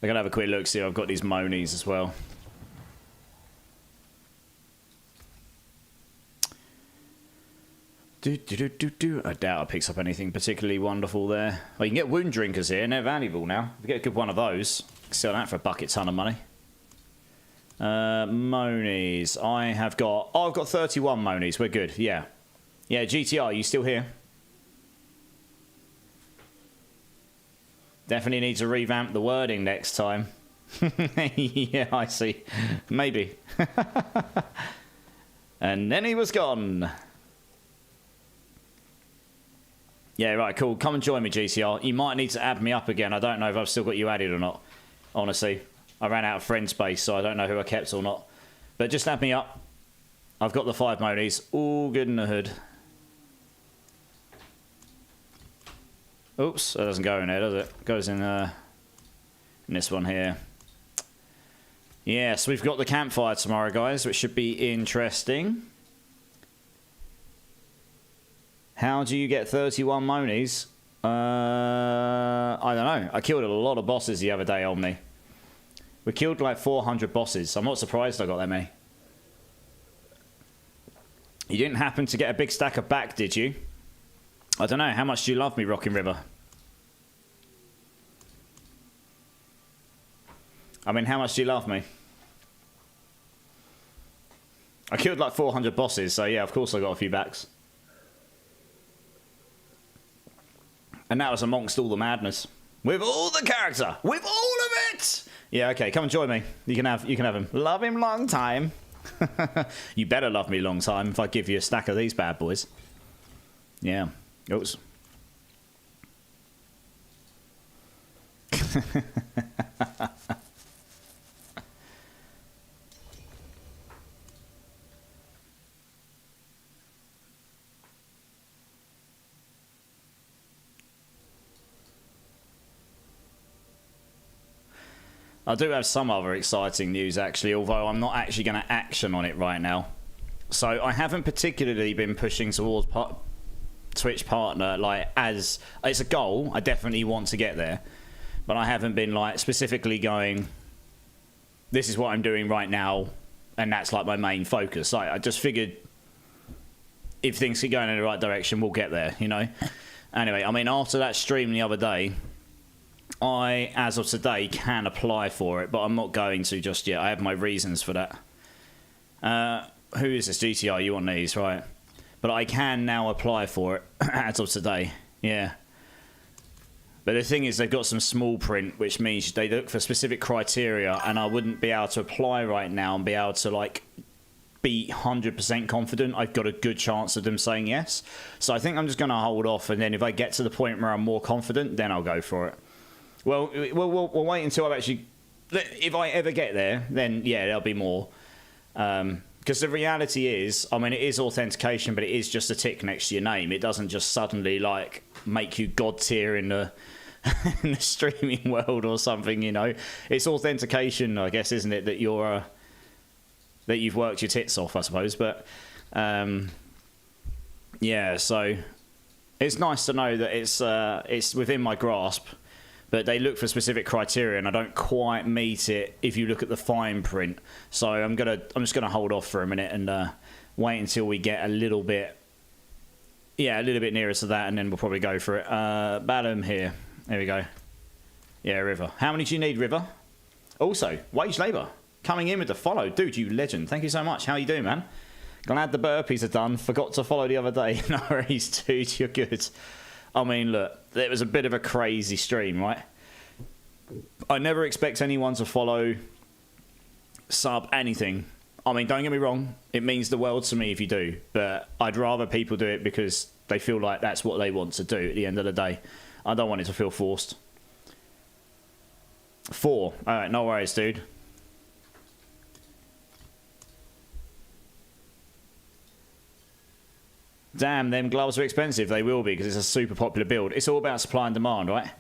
[SPEAKER 1] I'm going to have a quick look, see I've got these monies as well. I doubt I picks up anything particularly wonderful there. Well, you can get wound drinkers here, and they're valuable now. If you get a good one of those, you can sell that for a bucket ton of money. Monies. I have got... Oh, I've got 31 monies. We're good, yeah. Yeah, GTR, you still here? Definitely need to revamp the wording next time. Yeah, I see. Maybe. And then he was gone. Yeah, right, cool. Come and join me, GCR. You might need to add me up again. I don't know if I've still got you added or not. Honestly. I ran out of friend space, so I don't know who I kept or not. But just add me up. I've got the 5 monies. All good in the hood. Oops, that doesn't go in there, does it? It goes in this one here. Yes, we've got the campfire tomorrow, guys, which should be interesting. How do you get 31 monies? I don't know. I killed a lot of bosses the other day, Omni. We killed like 400 bosses. I'm not surprised I got that many. You didn't happen to get a big stack of back, did you? I don't know. How much do you love me, Rocking River? I mean, how much do you love me? I killed like 400 bosses, so yeah, of course I got a few backs. And that was amongst all the madness. With all the character! With all of it! Yeah, okay, come and join me. You can have him. Love him long time. You better love me long time if I give you a stack of these bad boys. Yeah. Oops. I do have some other exciting news, actually, although I'm not actually going to action on it right now. So I haven't particularly been pushing towards Twitch partner, like, as... It's a goal. I definitely want to get there. But I haven't been, like, specifically going, this is what I'm doing right now, and that's, like, my main focus. Like, I just figured if things keep going in the right direction, we'll get there, you know? Anyway, I mean, after that stream the other day, I, as of today, can apply for it, but I'm not going to just yet. I have my reasons for that. Who is this? GTR, you want these, right? But I can now apply for it as of today. Yeah. But the thing is, they've got some small print, which means they look for specific criteria, and I wouldn't be able to apply right now and be able to, like, be 100% confident I've got a good chance of them saying yes. So I think I'm just going to hold off, and then if I get to the point where I'm more confident, then I'll go for it. Well, we'll wait until I've actually... If I ever get there, then, yeah, there'll be more. Because the reality is, I mean, it is authentication, but it is just a tick next to your name. It doesn't just suddenly, like, make you god tier in the, in the streaming world or something, you know. It's authentication, I guess, isn't it, that you're... that you've worked your tits off, I suppose. But, yeah, so... It's nice to know that it's within my grasp. But they look for specific criteria, and I don't quite meet it if you look at the fine print. So I'm just gonna hold off for a minute and wait until we get a little bit nearer to that, and then we'll probably go for it. Badham here. There we go. Yeah, River. How many do you need, River? Also, Wage Labour coming in with the follow. Dude, you legend. Thank you so much. How you doing, man? Glad the burpees are done. Forgot to follow the other day. No worries, dude. You're good. I mean, look, it was a bit of a crazy stream, right? I never expect anyone to follow, sub, anything. I mean, don't get me wrong, it means the world to me if you do, but I'd rather people do it because they feel like that's what they want to do at the end of the day. I don't want it to feel forced. 4. Alright, no worries, dude. Damn, them gloves are expensive. They will be, because it's a super popular build. It's all about supply and demand, right?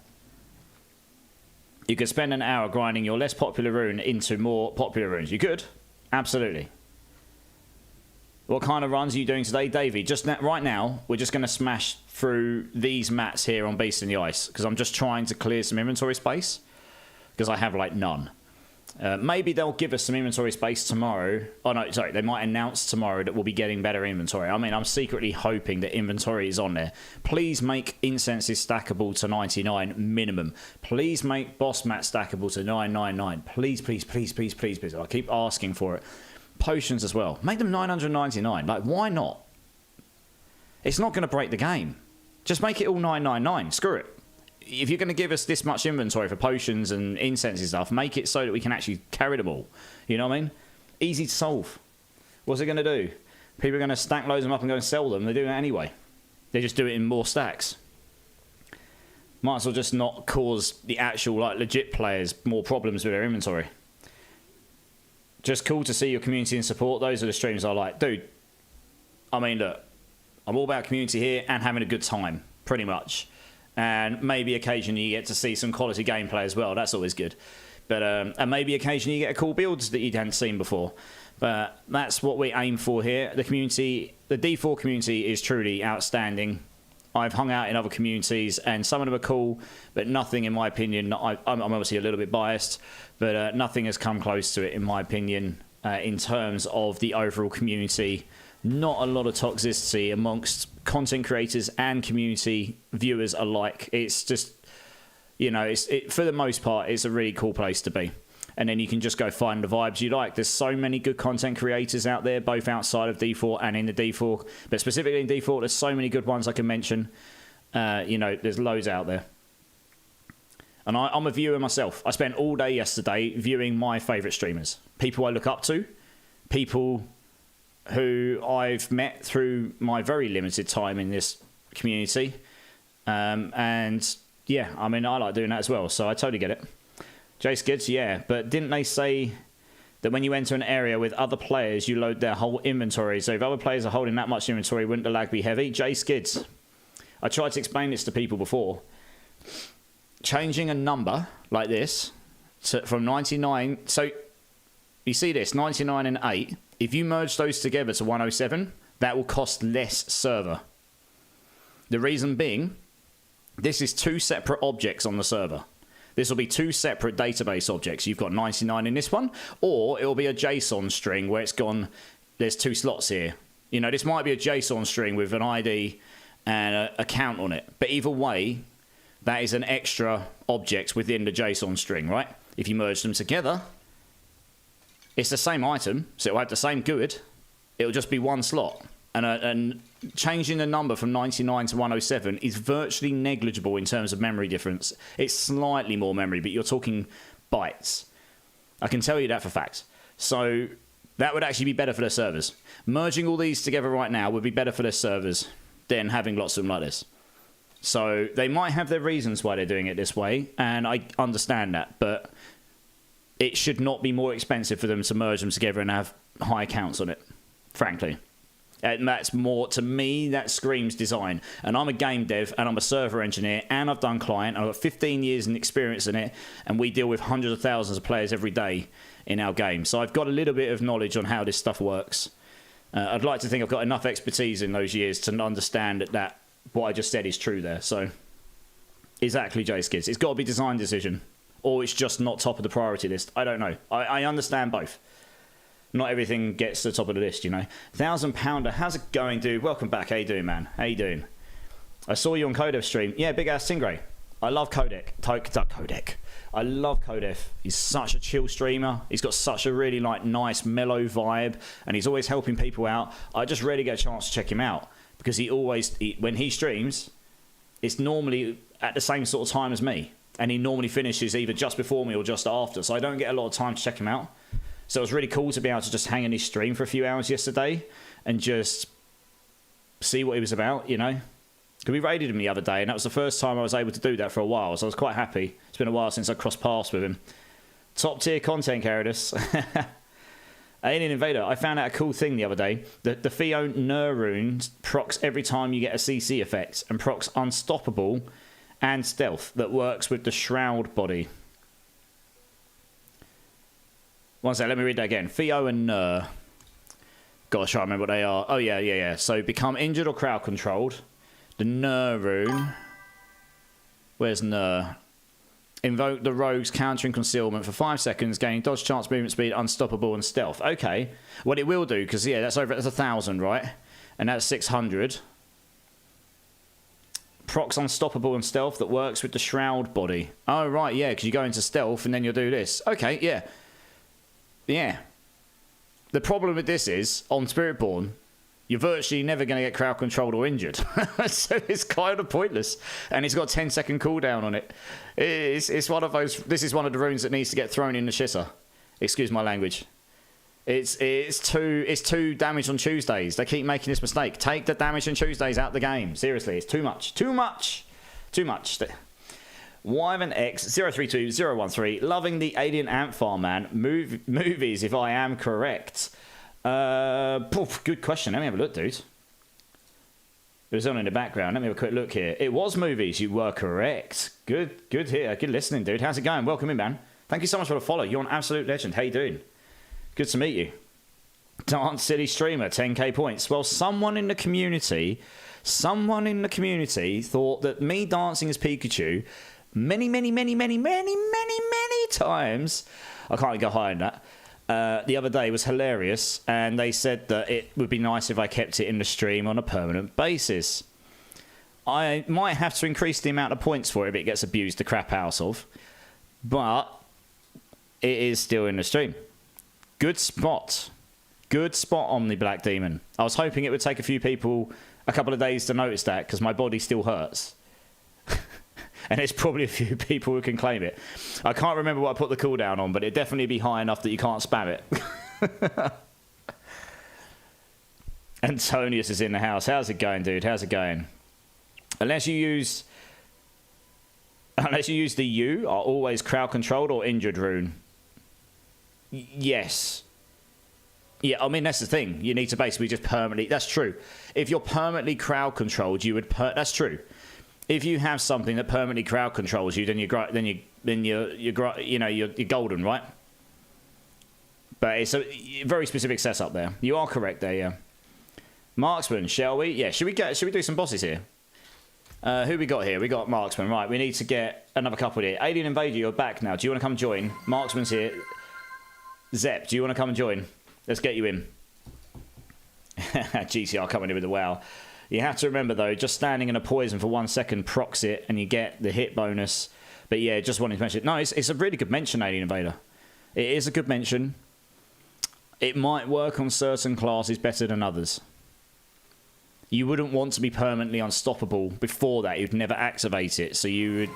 [SPEAKER 1] You could spend an hour grinding your less popular rune into more popular runes. You could. Absolutely. What kind of runs are you doing today, Davey? Just right now, we're just going to smash through these mats here on Beast in the Ice, because I'm just trying to clear some inventory space, because I have, like, none. Maybe they'll give us some inventory space tomorrow. Oh, no, sorry. They might announce tomorrow that we'll be getting better inventory. I mean, I'm secretly hoping that inventory is on there. Please make incenses stackable to 99 minimum. Please make boss mat stackable to 999. Please, please, please, please, please, please. I keep asking for it. Potions as well. Make them 999. Like, why not? It's not going to break the game. Just make it all 999. Screw it. If you're going to give us this much inventory for potions and incense and stuff, make it so that we can actually carry them all. You know what I mean? Easy to solve. What's it going to do? People are going to stack loads of them up and go and sell them. They do it anyway. They just do it in more stacks. Might as well just not cause the actual, like, legit players more problems with their inventory. Just cool to see your community and support. Those are the streams I like. Dude, I mean, look, I'm all about community here and having a good time, pretty much. And maybe occasionally you get to see some quality gameplay as well. That's always good. But and maybe occasionally you get a cool builds that you hadn't seen before. But that's what we aim for here. The community, the D4 community is truly outstanding. I've hung out in other communities and some of them are cool, but nothing, in my opinion, I'm obviously a little bit biased, but nothing has come close to it, in my opinion, in terms of the overall community. Not a lot of toxicity amongst content creators and community viewers alike. It's just, you know, for the most part, it's a really cool place to be. And then you can just go find the vibes you like. There's so many good content creators out there, both outside of D4 and in the D4. But specifically in D4, there's so many good ones I can mention. You know, there's loads out there. And I'm a viewer myself. I spent all day yesterday viewing my favourite streamers. People I look up to. People who I've met through my very limited time in this community. And yeah, I mean, I like doing that as well, so I totally get it. Jace Gids, yeah, but didn't they say that when you enter an area with other players, you load their whole inventory? So if other players are holding that much inventory, wouldn't the lag be heavy? Jace Gids, I tried to explain this to people before. Changing a number like this from 99. So you see this 99 and 8. If you merge those together to 107, that will cost less server. The reason being, this is 2 separate objects on the server. This will be 2 separate database objects. You've got 99 in this one, or it will be a JSON string where it's gone, there's 2 slots here. You know, this might be a JSON string with an ID and a count on it. But either way, that is an extra object within the JSON string, right? If you merge them together, it's the same item, so it'll have the same GUID. It'll just be 1 slot. And changing the number from 99 to 107 is virtually negligible in terms of memory difference. It's slightly more memory, but you're talking bytes. I can tell you that for fact. So that would actually be better for their servers. Merging all these together right now would be better for their servers than having lots of them like this. So they might have their reasons why they're doing it this way, and I understand that, but it should not be more expensive for them to merge them together and have high counts on it, frankly. And that's more, to me, that screams design. And I'm a game dev, and I'm a server engineer, and I've done client. I've got 15 years in experience in it, and we deal with hundreds of thousands of players every day in our game. So I've got a little bit of knowledge on how this stuff works. I'd like to think I've got enough expertise in those years to understand that what I just said is true there. So exactly, J-Skids. It's got to be a design decision, or it's just not top of the priority list. I don't know. I understand both. Not everything gets to the top of the list, you know. 1,000 Pounder, how's it going, dude? Welcome back. How you doing, man? How you doing? I saw you on Codef stream. Yeah, big ass Stingray. I love Codec. Codec. I love Codef. He's such a chill streamer. He's got such a really nice mellow vibe, and he's always helping people out. I just rarely get a chance to check him out because when he streams, it's normally at the same sort of time as me, and he normally finishes either just before me or just after. So I don't get a lot of time to check him out. So it was really cool to be able to just hang in his stream for a few hours yesterday and just see what he was about, you know. Because we raided him the other day, and that was the first time I was able to do that for a while, so I was quite happy. It's been a while since I crossed paths with him. Top tier content, Caradus. Alien Invader, I found out a cool thing the other day. The Theo Nur rune procs every time you get a CC effect, and procs Unstoppable and Stealth that works with the Shroud body. One sec, let me read that again. Theo and Nur. Gotta try to remember what they are. Oh, yeah. So become injured or crowd controlled. The Nur rune. Where's Nur? Invoke the rogue's countering concealment for 5 seconds, gaining dodge, chance, movement speed, unstoppable, and stealth. Okay. What it will do, because, yeah, that's 1,000, right? And that's 600. Procs unstoppable and stealth that works with the Shroud body. Oh, right, yeah, because you go into stealth and then you'll do this. Okay, yeah. Yeah. The problem with this is, on Spiritborn, you're virtually never going to get crowd controlled or injured. So it's kind of pointless. And it's got a 10-second cooldown on it. It's one of those... This is one of the runes that needs to get thrown in the shitter. Excuse my language. It's too damage on Tuesdays. They keep making this mistake. Take the damage on Tuesdays out the game. Seriously, it's too much. Too much. Wyvern-X032013, loving the Alien Ant Farm, man. Movies, if I am correct. Good question. Let me have a look, dude. It was on in the background. Let me have a quick look here. It was movies. You were correct. Good here. Good listening, dude. How's it going? Welcome in, man. Thank you so much for the follow. You're an absolute legend. How you doing? Good to meet you. Dance City Streamer, 10k points. Well, someone in the community thought that me dancing as Pikachu many times, I can't go higher than that, the other day was hilarious, and they said that it would be nice if I kept it in the stream on a permanent basis. I might have to increase the amount of points for it if it gets abused the crap out of, but it is still in the stream. Good spot, Omni Black Demon. I was hoping it would take a couple of days to notice that, because my body still hurts. And there's probably a few people who can claim it. I can't remember what I put the cooldown on, but it'd definitely be high enough that you can't spam it. Antonius is in the house. How's it going, dude? How's it going? Unless you use the U, are always crowd controlled or injured rune. Yes. Yeah, I mean, that's the thing. You need to basically just permanently... That's true. If you're permanently crowd controlled, you would... That's true. if you have something that permanently crowd controls you, then you're golden, right? But it's a very specific setup there. You are correct there, yeah. Marksman, shall we? Yeah, should we do some bosses here? Who we got here? We got Marksman. Right, we need to get another couple here. Alien Invader, you're back now. Do you want to come join? Marksman's here. Zep, do you want to come and join? Let's get you in. GTR coming in with the wow. You have to remember, though, just standing in a poison for 1 second procs it, and you get the hit bonus. But yeah, just wanted to mention it. No, it's a really good mention, Alien Invader. It is a good mention. It might work on certain classes better than others. You wouldn't want to be permanently unstoppable before that. You'd never activate it, so you'd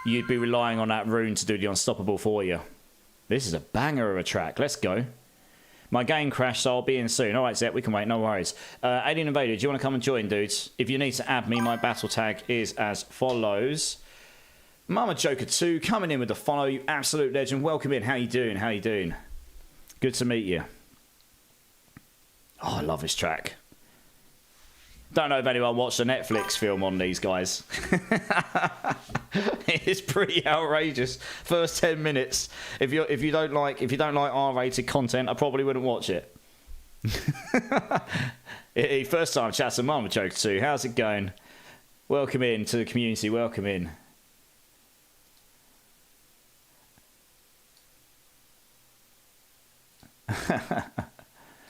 [SPEAKER 1] be relying on that rune to do the unstoppable for you. This is a banger of a track. Let's go. My game crashed, so I'll be in soon. All right, Zep, we can wait. No worries. Alien Invader, do you want to come and join, dudes? If you need to add me, my battle tag is as follows. Mama Joker 2 coming in with the follow. You absolute legend. Welcome in. How you doing? How you doing? Good to meet you. Oh, I love this track. Don't know if anyone watched the Netflix film on these guys. It's pretty outrageous. First 10 minutes. If you don't like R-rated content, I probably wouldn't watch it. First time chatting Mama Joker 2. How's it going? Welcome in to the community. Welcome in.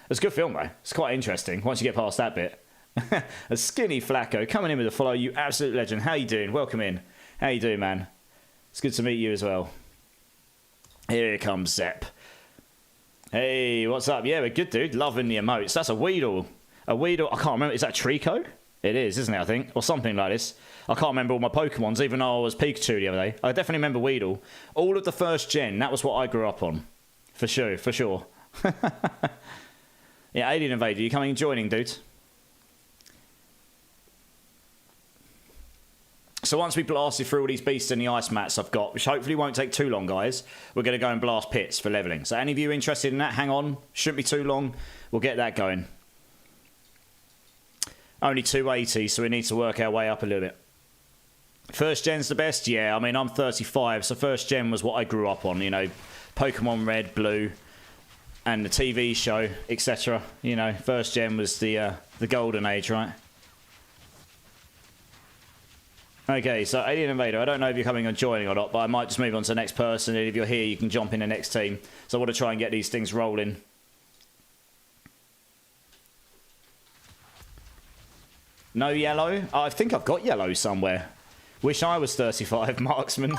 [SPEAKER 1] It's a good film though. It's quite interesting once you get past that bit. A skinny Flacco coming in with a follow. You absolute legend. How you doing? Welcome in. How you doing, man? It's good to meet you as well. Here comes Zep. Hey, what's up? Yeah, we're good, dude. Loving the emotes. That's a Weedle. A Weedle. I can't remember. Is that Trico? It is, isn't it, I think? Or something like this. I can't remember all my Pokemons, even though I was Pikachu the other day. I definitely remember Weedle. All of the first gen, that was what I grew up on. For sure, for sure. Yeah, Alien Invader, you coming and joining, dude? So once we blasted through all these beasts and the ice mats I've got, which hopefully won't take too long, guys, we're going to go and blast pits for leveling. So any of you interested in that, hang on. Shouldn't be too long. We'll get that going. Only 280, so we need to work our way up a little bit. First gen's the best? Yeah, I mean, I'm 35, so first gen was what I grew up on, you know. Pokemon Red, Blue, and the TV show, etc. You know, first gen was the golden age, right? Okay, so Alien Invader, I don't know if you're coming and joining or not, but I might just move on to the next person, and if you're here, you can jump in the next team. So I want to try and get these things rolling. No yellow? I think I've got yellow somewhere. Wish I was 35, Marksman.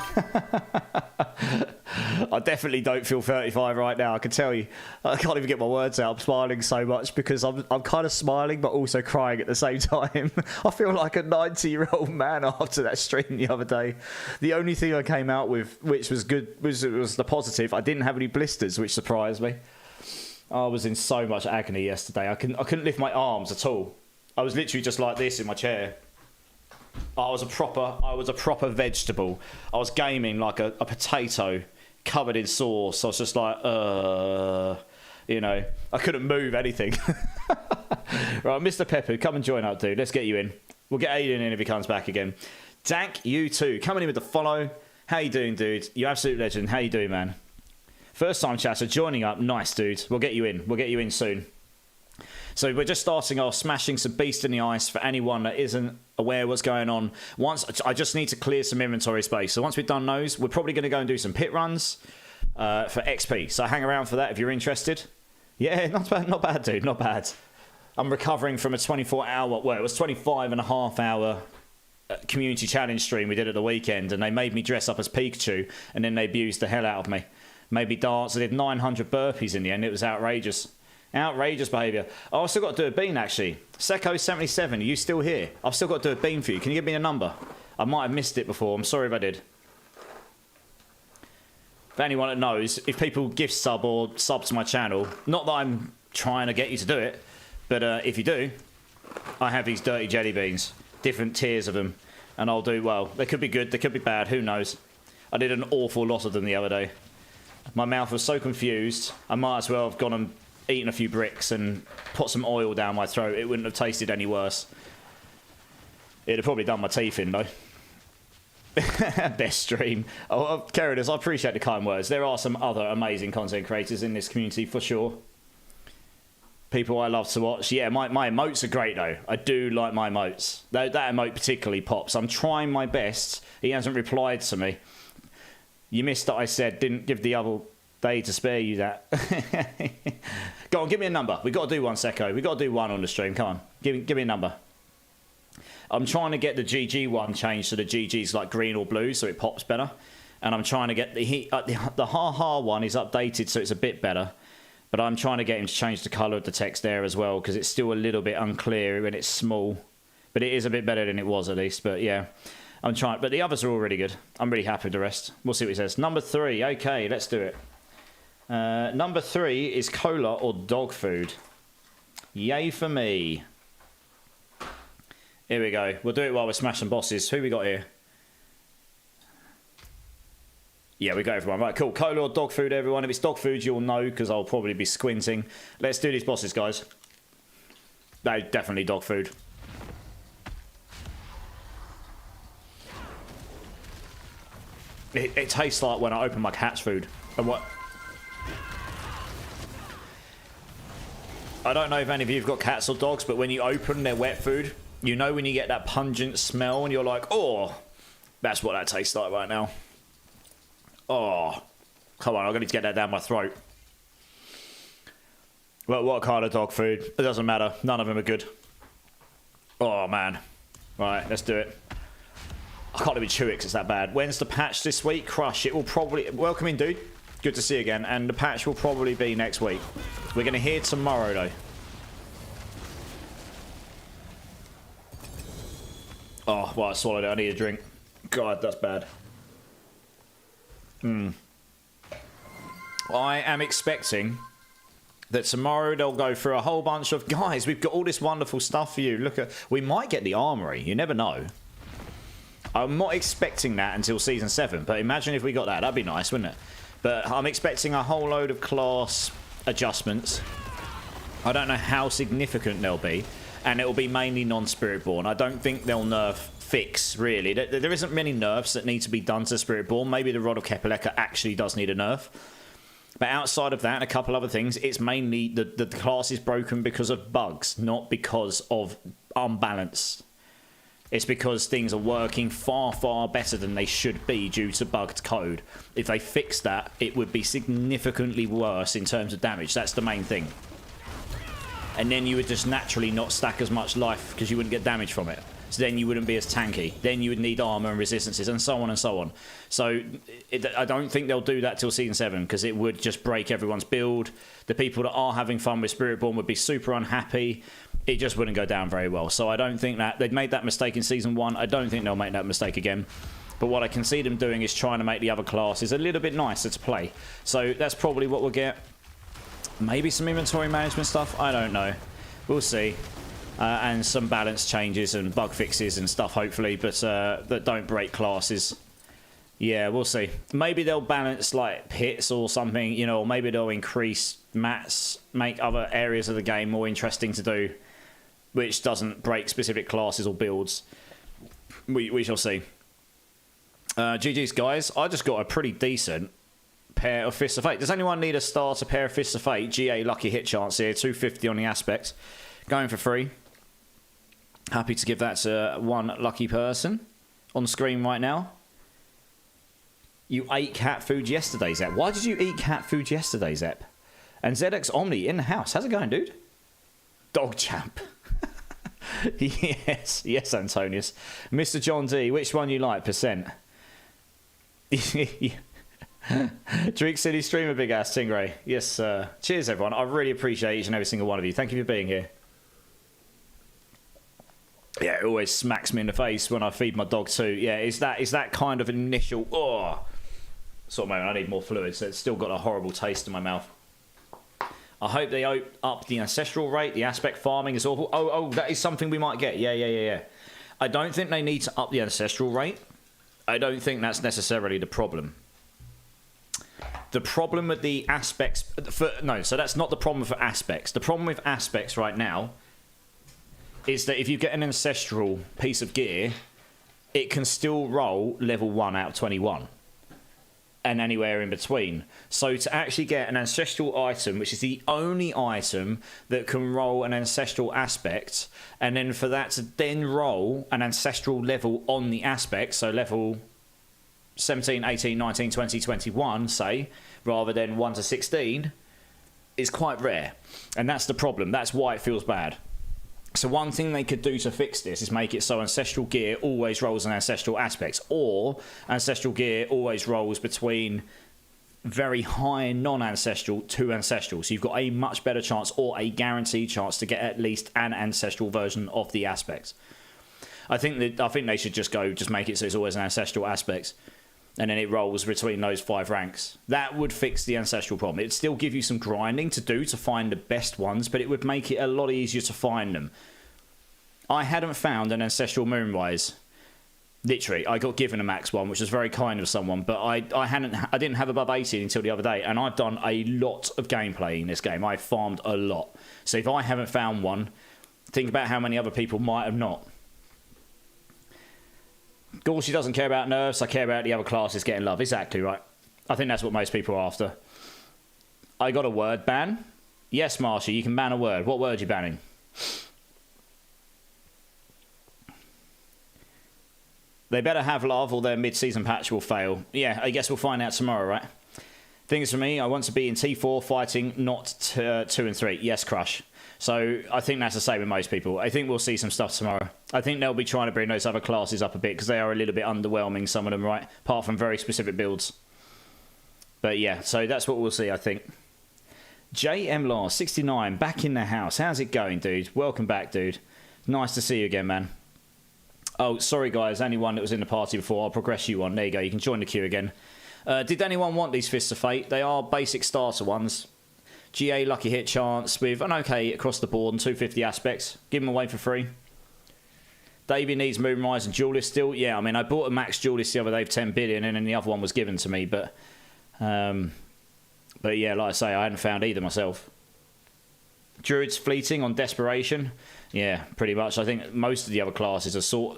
[SPEAKER 1] I definitely don't feel 35 right now, I can tell you. I can't even get my words out. I'm smiling so much because I'm kind of smiling but also crying at the same time. I feel like a 90-year-old man after that stream the other day. The only thing I came out with, which was good, was the positive. I didn't have any blisters, which surprised me. I was in so much agony yesterday. I couldn't lift my arms at all. I was literally just like this in my chair. I was a proper vegetable. I was gaming like a potato covered in sauce. I was just like, you know, I couldn't move anything. Right, Mr. Pepper, come and join up, dude. Let's get you in. We'll get Aiden in if he comes back again. Dank, you too. Coming in with the follow. How you doing, dude? You absolute legend. How you doing, man? First time chatter, joining up. Nice, dude. We'll get you in. We'll get you in soon. So we're just starting off smashing some Beast in the Ice for anyone that isn't aware what's going on. I just need to clear some inventory space. So once we've done those, we're probably going to go and do some pit runs for XP. So hang around for that if you're interested. Yeah, not bad, dude, not bad. I'm recovering from a 24-hour, well, it was 25.5-hour community challenge stream we did at the weekend, and they made me dress up as Pikachu, and then they abused the hell out of me. Made me dance. I did 900 burpees in the end. It was outrageous. Outrageous behaviour. Oh, I've still got to do a bean, actually. Secco77, are you still here? I've still got to do a bean for you. Can you give me a number? I might have missed it before. I'm sorry if I did. For anyone that knows, if people gift sub or sub to my channel, not that I'm trying to get you to do it, but if you do, I have these dirty jelly beans. Different tiers of them. And I'll do, well, they could be good, they could be bad, who knows. I did an awful lot of them the other day. My mouth was so confused, I might as well have gone and eaten a few bricks and put some oil down my throat. It wouldn't have tasted any worse. It'd have probably done my teeth in, though. Best stream. Oh, Carriers, I appreciate the kind words. There are some other amazing content creators in this community, for sure. People I love to watch. Yeah, my emotes are great, though. I do like my emotes. That emote particularly pops. I'm trying my best. He hasn't replied to me. You missed that I said didn't give the other day to spare you that. Go on, give me a number. We've got to do one, Secco. We've got to do one on the stream. Come on, give me a number. I'm trying to get the GG one changed so the GG's like green or blue so it pops better. And I'm trying to get the ha-ha one is updated so it's a bit better. But I'm trying to get him to change the colour of the text there as well because it's still a little bit unclear when it's small. But it is a bit better than it was at least. But yeah, I'm trying. But the others are all really good. I'm really happy with the rest. We'll see what he says. Number 3. Okay, let's do it. Number 3 is cola or dog food. Yay for me. Here we go. We'll do it while we're smashing bosses. Who we got here? Yeah, we got everyone. Right, cool. Cola or dog food, everyone. If it's dog food, you'll know because I'll probably be squinting. Let's do these bosses, guys. No, definitely dog food. It tastes like when I open my cat's food. And what? I don't know if any of you have got cats or dogs, but when you open their wet food, you know when you get that pungent smell and you're like, oh, that's what that tastes like right now. Oh, come on, I'm going to get that down my throat. Well, what kind of dog food? It doesn't matter. None of them are good. Oh, man. Right, let's do it. I can't even chew it because it's that bad. When's the patch this week? Crush. It will probably... Welcome in, dude. Good to see you again. And the patch will probably be next week. We're going to hear tomorrow, though. Oh, well, I swallowed it. I need a drink. God, that's bad. I am expecting that tomorrow they'll go through a whole bunch of... Guys, we've got all this wonderful stuff for you. Look at... We might get the armory. You never know. I'm not expecting that until Season 7. But imagine if we got that. That'd be nice, wouldn't it? But I'm expecting a whole load of class adjustments. I don't know how significant they'll be. And it'll be mainly non-Spiritborn. I don't think they'll nerf fix, really. There isn't many nerfs that need to be done to Spiritborn. Maybe the Rod of Kepeleka actually does need a nerf. But outside of that and a couple other things, it's mainly the class is broken because of bugs, not because of unbalance. It's because things are working far, far better than they should be due to bugged code. If they fix that, it would be significantly worse in terms of damage. That's the main thing. And then you would just naturally not stack as much life because you wouldn't get damage from it. So then you wouldn't be as tanky. Then you would need armor and resistances and so on and so on. So I don't think they'll do that till Season 7 because it would just break everyone's build. The people that are having fun with Spiritborn would be super unhappy. It just wouldn't go down very well. So I don't think that... They'd made that mistake in Season 1. I don't think they'll make that mistake again. But what I can see them doing is trying to make the other classes a little bit nicer to play. So that's probably what we'll get. Maybe some inventory management stuff. I don't know. We'll see. And some balance changes and bug fixes and stuff, hopefully. But that don't break classes. Yeah, we'll see. Maybe they'll balance, like, pits or something. You know, or maybe they'll increase mats. Make other areas of the game more interesting to do. Which doesn't break specific classes or builds. We shall see. GG's, guys. I just got a pretty decent... pair of Fists of Fate. Does anyone need a starter pair of Fists of Fate? GA lucky hit chance here. 250 on the aspect. Going for free. Happy to give that to one lucky person. On screen right now. You ate cat food yesterday, Zep. Why did you eat cat food yesterday, Zep? And ZX Omni in the house. How's it going, dude? Dog champ. Yes, Antonius. Mr. John D, which one you like? Percent. Drink City streamer, big ass Stingray. Yes, cheers everyone. I really appreciate each and every single one of you. Thank you for being here. Yeah, it always smacks me in the face when I feed my dog too. Yeah, is that kind of initial sort of moment. I need more fluid, so it's still got a horrible taste in my mouth. I hope they up the ancestral rate. The aspect farming is awful. Oh, that is something we might get. Yeah. I don't think they need to up the ancestral rate. I don't think that's necessarily the problem. The problem with the aspects... so that's not the problem for aspects. The problem with aspects right now is that if you get an ancestral piece of gear, it can still roll level 1 out of 21. And anywhere in between. So to actually get an ancestral item, which is the only item that can roll an ancestral aspect, and then for that to then roll an ancestral level on the aspect, so level 17, 18, 19, 20, 21, say, rather than 1 to 16, is quite rare. And that's the problem. That's why it feels bad. So one thing they could do to fix this is make it so ancestral gear always rolls an ancestral aspects, or ancestral gear always rolls between very high non-ancestral to ancestral. So you've got a much better chance, or a guaranteed chance, to get at least an ancestral version of the aspects. I think they should just make it so it's always an ancestral aspects, and then it rolls between those 5 ranks. That would fix the ancestral problem. It'd still give you some grinding to do to find the best ones, but it would make it a lot easier to find them. I hadn't found an ancestral Moonrise. Literally, I got given a max one, which was very kind of someone, but I didn't have above 18 until the other day, and I've done a lot of gameplay in this game. I farmed a lot. So if I haven't found one, think about how many other people might have not. Gorsey doesn't care about nerfs. I care about the other classes getting love. Exactly right. I think that's what most people are after. I got a word ban. Yes, Marsha, you can ban a word. What word are you banning? They better have love or their mid-season patch will fail. Yeah, I guess we'll find out tomorrow, right? Thing is, for me, I want to be in T4 fighting, not 2 and 3. Yes, Crush. So I think that's the same with most people. I think we'll see some stuff tomorrow. I think they'll be trying to bring those other classes up a bit because they are a little bit underwhelming, some of them, right? Apart from very specific builds. But yeah, so that's what we'll see, I think. JM Law 69 back in the house. How's it going, dude? Welcome back, dude. Nice to see you again, man. Oh, sorry, guys. Only one that was in the party before. I'll progress you on. There you go. You can join the queue again. Did anyone want these Fists of Fate? They are basic starter ones. GA lucky hit chance with an okay across the board and 250 aspects. Give them away for free. Davey needs Moonrise and Duelist still. Yeah, I mean, I bought a max Duelist the other day for 10 billion and then the other one was given to me. But yeah, like I say, I hadn't found either myself. Druid's fleeting on Desperation. Yeah, pretty much. I think most of the other classes are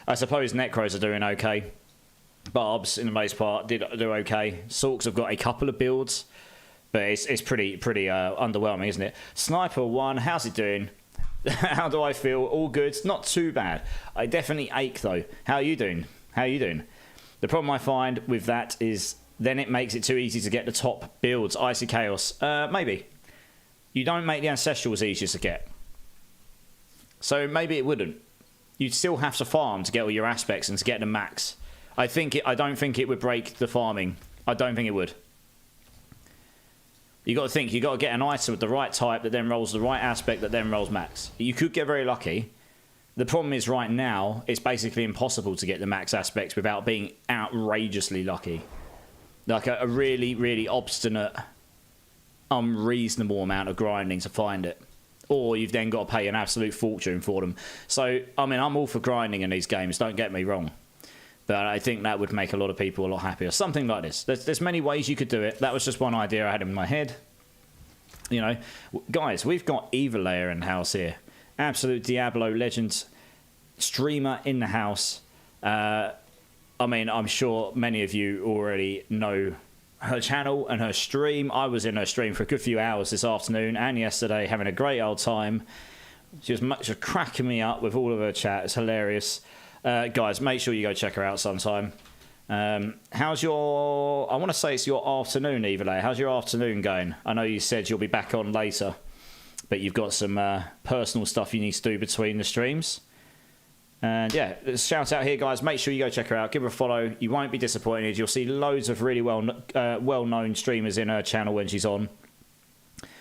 [SPEAKER 1] I suppose Necros are doing okay. Barbs, in the most part, do okay. Sorks have got a couple of builds. But it's pretty underwhelming, isn't it? Sniper 1, how's it doing? How do I feel? All good? Not too bad. I definitely ache, though. How are you doing? How are you doing? The problem I find with that is then it makes it too easy to get the top builds. Icy Chaos. Maybe. You don't make the Ancestrals easier to get. So maybe it wouldn't. You'd still have to farm to get all your aspects and to get the max. I don't think it would break the farming. I don't think it would. You got to think, you got to get an item with the right type that then rolls the right aspect that then rolls max. You could get very lucky. The problem is right now, it's basically impossible to get the max aspects without being outrageously lucky. Like a really, really obstinate, unreasonable amount of grinding to find it. Or you've then got to pay an absolute fortune for them. So, I mean, I'm all for grinding in these games, don't get me wrong. But I think that would make a lot of people a lot happier. Something like this. There's many ways you could do it. That was just one idea I had in my head. You know, guys, we've got Evalayer in the house here. Absolute Diablo legend streamer in the house. I mean, I'm sure many of you already know her channel and her stream. I was in her stream for a good few hours this afternoon and yesterday, having a great old time. She was cracking me up with all of her chat. It's hilarious. Guys, make sure you go check her out sometime. How's your... I want to say it's your afternoon, Evalayer. How's your afternoon going? I know you said you'll be back on later, but you've got some personal stuff you need to do between the streams. And yeah, shout out here, guys. Make sure you go check her out. Give her a follow. You won't be disappointed. You'll see loads of really well-known streamers in her channel when she's on.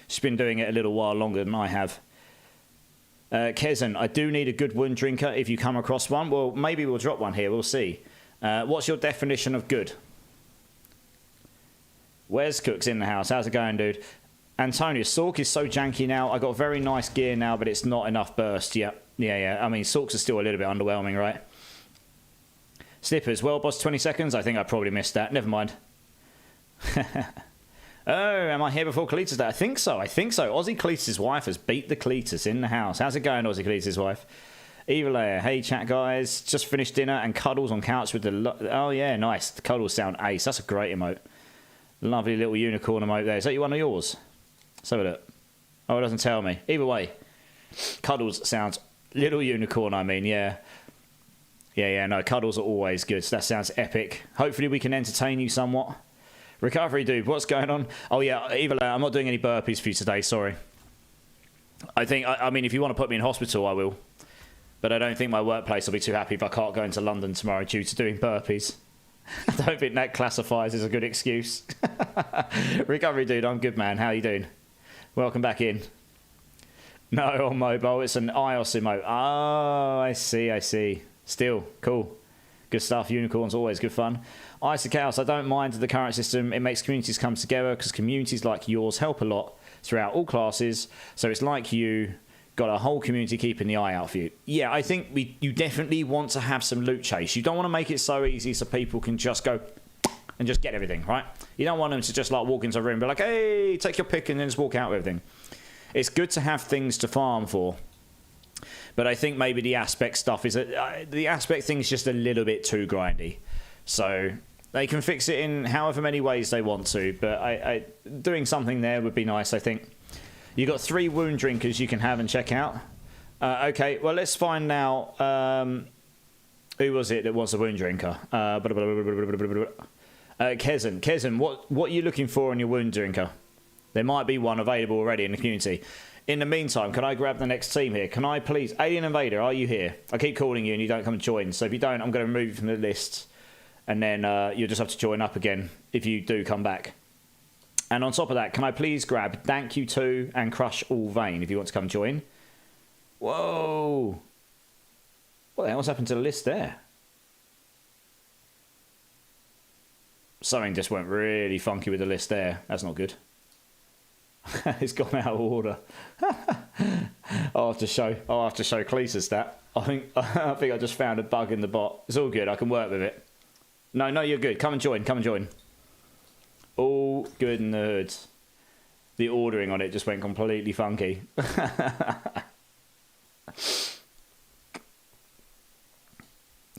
[SPEAKER 1] She's been doing it a little while longer than I have. Kezen, I do need a good wound drinker if you come across one. Well, maybe we'll drop one here. We'll see. What's your definition of good? Where's Cooks in the house? How's it going, dude? Antonio, Sork is so janky now. I got very nice gear now, but it's not enough burst. Yeah. I mean, Sorks are still a little bit underwhelming, right? Slippers, well, boss, 20 seconds. I think I probably missed that. Never mind. Oh, am I here before Cletus Day? I think so. Aussie Cletus' wife has beat the Cletus in the house. How's it going, Aussie Cletus' wife? Evil Air. Hey, chat, guys. Just finished dinner and cuddles on couch with the... Oh, yeah, nice. The cuddles sound ace. That's a great emote. Lovely little unicorn emote there. Is that one of yours? Let's have a look. Oh, it doesn't tell me. Either way, cuddles sounds... Little unicorn, I mean, yeah. Yeah, no, cuddles are always good. So that sounds epic. Hopefully we can entertain you somewhat. Recovery dude, what's going on? Oh yeah, Evil, I'm not doing any burpees for you today, sorry. I mean, if you want to put me in hospital, I will. But I don't think my workplace will be too happy if I can't go into London tomorrow due to doing burpees. I don't think that classifies as a good excuse. Recovery dude, I'm good, man. How you doing? Welcome back in. No, on mobile, it's an iOS emote. Oh, I see. Still, cool. Good stuff. Unicorns, always good fun. Ice of Chaos, I don't mind the current system. It makes communities come together because communities like yours help a lot throughout all classes. So it's like you got a whole community keeping the eye out for you. Yeah, I think you definitely want to have some loot chase. You don't want to make it so easy so people can just go and just get everything, right? You don't want them to just like walk into a room and be like, hey, take your pick and then just walk out with everything. It's good to have things to farm for. But I think maybe the aspect stuff is... the aspect thing is just a little bit too grindy. So they can fix it in however many ways they want to. But doing something there would be nice, I think. You've got 3 wound drinkers you can have and check out. Okay, well, let's find out... who was it that was a wound drinker? Kezen, what are you looking for in your wound drinker? There might be one available already in the community. In the meantime, can I grab the next team here? Can I please... Alien Invader, are you here? I keep calling you and you don't come and join. So if you don't, I'm going to remove you from the list. And then you'll just have to join up again if you do come back. And on top of that, can I please grab Dank You 2 and Crush All Vein if you want to come join? Whoa. What the hell's happened to the list there? Something just went really funky with the list there. That's not good. It's gone out of order. I'll have to show Cletus that. I think I just found a bug in the bot. It's all good. I can work with it. No, you're good. Come and join. All good in the hood. The ordering on it just went completely funky.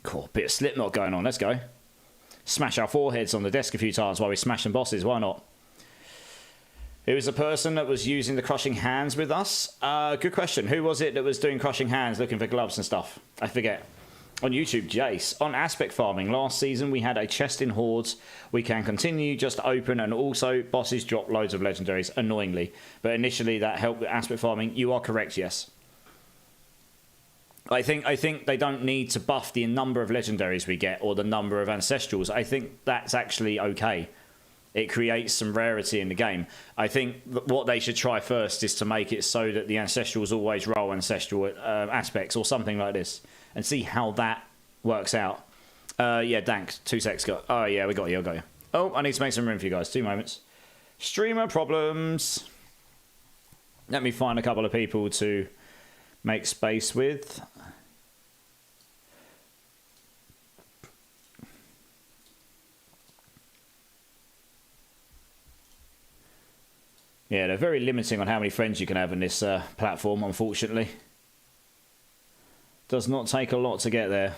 [SPEAKER 1] Cool. Bit of Slipknot going on. Let's go. Smash our foreheads on the desk a few times while we smash some bosses. Why not? It was a person that was using the crushing hands with us. Good question. Who was it that was doing crushing hands looking for gloves and stuff? I forget. On YouTube, Jace. On aspect farming, last season we had a chest in hordes. We can continue just open, and also bosses drop loads of legendaries, annoyingly. But initially that helped with aspect farming. You are correct, yes. I think they don't need to buff the number of legendaries we get or the number of ancestrals. I think that's actually okay. It creates some rarity in the game. I think what they should try first is to make it so that the ancestrals always roll ancestral aspects or something like this, and see how that works out. Yeah, Dank, 2 secs. Oh, yeah, I got you. Oh, I need to make some room for you guys. 2 moments. Streamer problems. Let me find a couple of people to make space with. Yeah, they're very limiting on how many friends you can have in this platform, unfortunately. Does not take a lot to get there.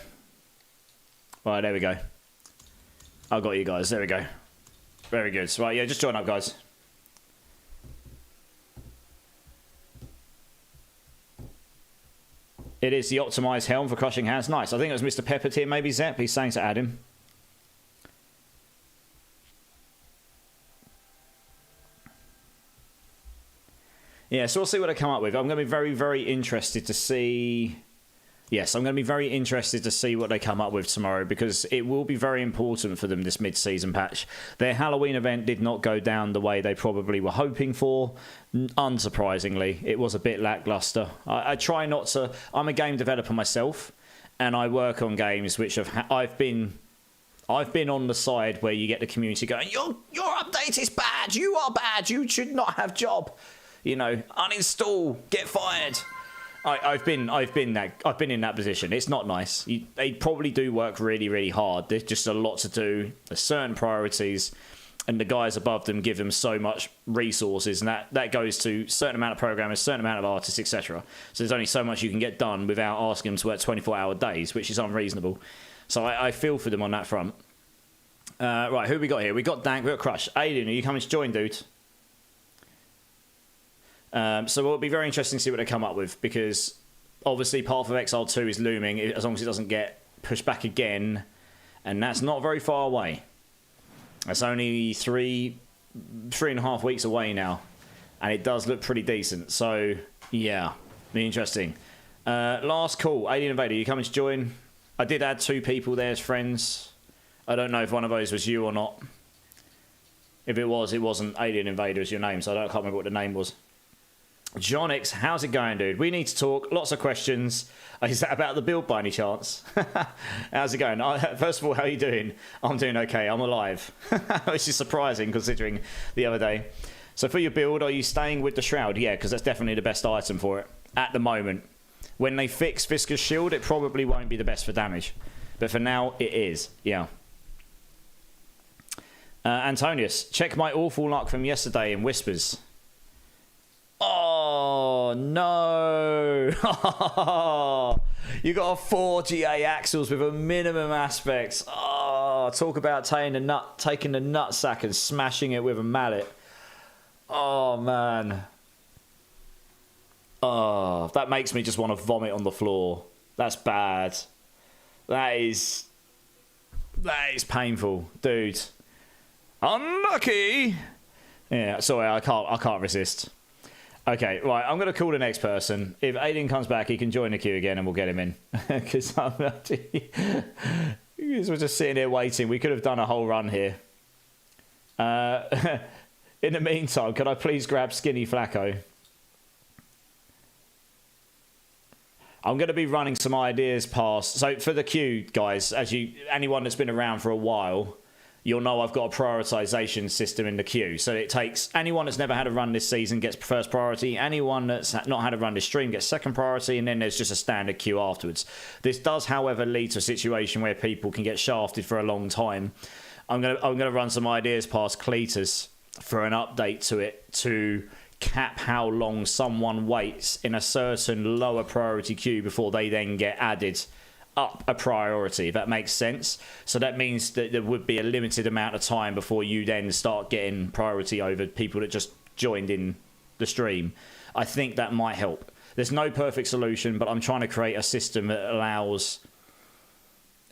[SPEAKER 1] Right, there we go. I got you guys. There we go. Very good. Right, yeah, just join up, guys. It is the optimised helm for crushing hands. Nice. I think it was Mr. Pepper here, maybe Zep. He's saying to add him. Yeah, so we'll see what I come up with. I'm going to be very, very interested to see... Yes, I'm going to be very interested to see what they come up with tomorrow, because it will be very important for them, this mid-season patch. Their Halloween event did not go down the way they probably were hoping for. Unsurprisingly, it was a bit lackluster. I try not to... I'm a game developer myself, and I work on games which have... I've been on the side where you get the community going, your update is bad, you are bad, you should not have job. You know, uninstall, get fired. I've been in that position. It's not nice. They probably do work really, really hard. There's just a lot to do. There's certain priorities, and the guys above them give them so much resources, and that goes to a certain amount of programmers, certain amount of artists, etc. So there's only so much you can get done without asking them to work 24-hour days, which is unreasonable. So I feel for them on that front. Right, who we got here? We got Dank, we got Crush. Aiden, are you coming to join, dude? So it'll be very interesting to see what they come up with, because obviously Path of Exile 2 is looming, as long as it doesn't get pushed back again, and that's not very far away. That's only 3.5 weeks away now, and it does look pretty decent. So yeah, be interesting. Last call, Alien Invader, you coming to join? I did add 2 people there as friends. I don't know if one of those was you or not. If it was, it wasn't Alien Invader as your name, so I can't remember what the name was. Jonix, how's it going, dude? We need to talk. Lots of questions. Is that about the build by any chance? How's it going? First of all, how are you doing? I'm doing okay. I'm alive. Which is surprising considering the other day. So for your build, are you staying with the Shroud? Yeah, because that's definitely the best item for it at the moment. When they fix Visca's shield, it probably won't be the best for damage. But for now, it is. Yeah. Antonius, check my awful luck from yesterday in Whispers. Oh, no. You got a 4 GA axles with a minimum aspects. Oh, talk about taking the nut sack and smashing it with a mallet. Oh, man. Oh, that makes me just want to vomit on the floor. That's bad. That is painful, dude. Unlucky. Yeah, sorry, I can't resist. Okay, right, I'm going to call the next person. If Aiden comes back, he can join the queue again and we'll get him in. Because we're just sitting here waiting. We could have done a whole run here. In the meantime, could I please grab Skinny Flacco? I'm going to be running some ideas past. So for the queue, guys, anyone that's been around for a while, you'll know I've got a prioritization system in the queue. So it takes anyone that's never had a run this season gets first priority. Anyone that's not had a run this stream gets second priority. And then there's just a standard queue afterwards. This does, however, lead to a situation where people can get shafted for a long time. I'm gonna run some ideas past Cletus for an update to it to cap how long someone waits in a certain lower priority queue before they then get added up a priority, if that makes sense. So that means that there would be a limited amount of time before you then start getting priority over people that just joined in the stream. I think that might help. There's no perfect solution, but I'm trying to create a system that allows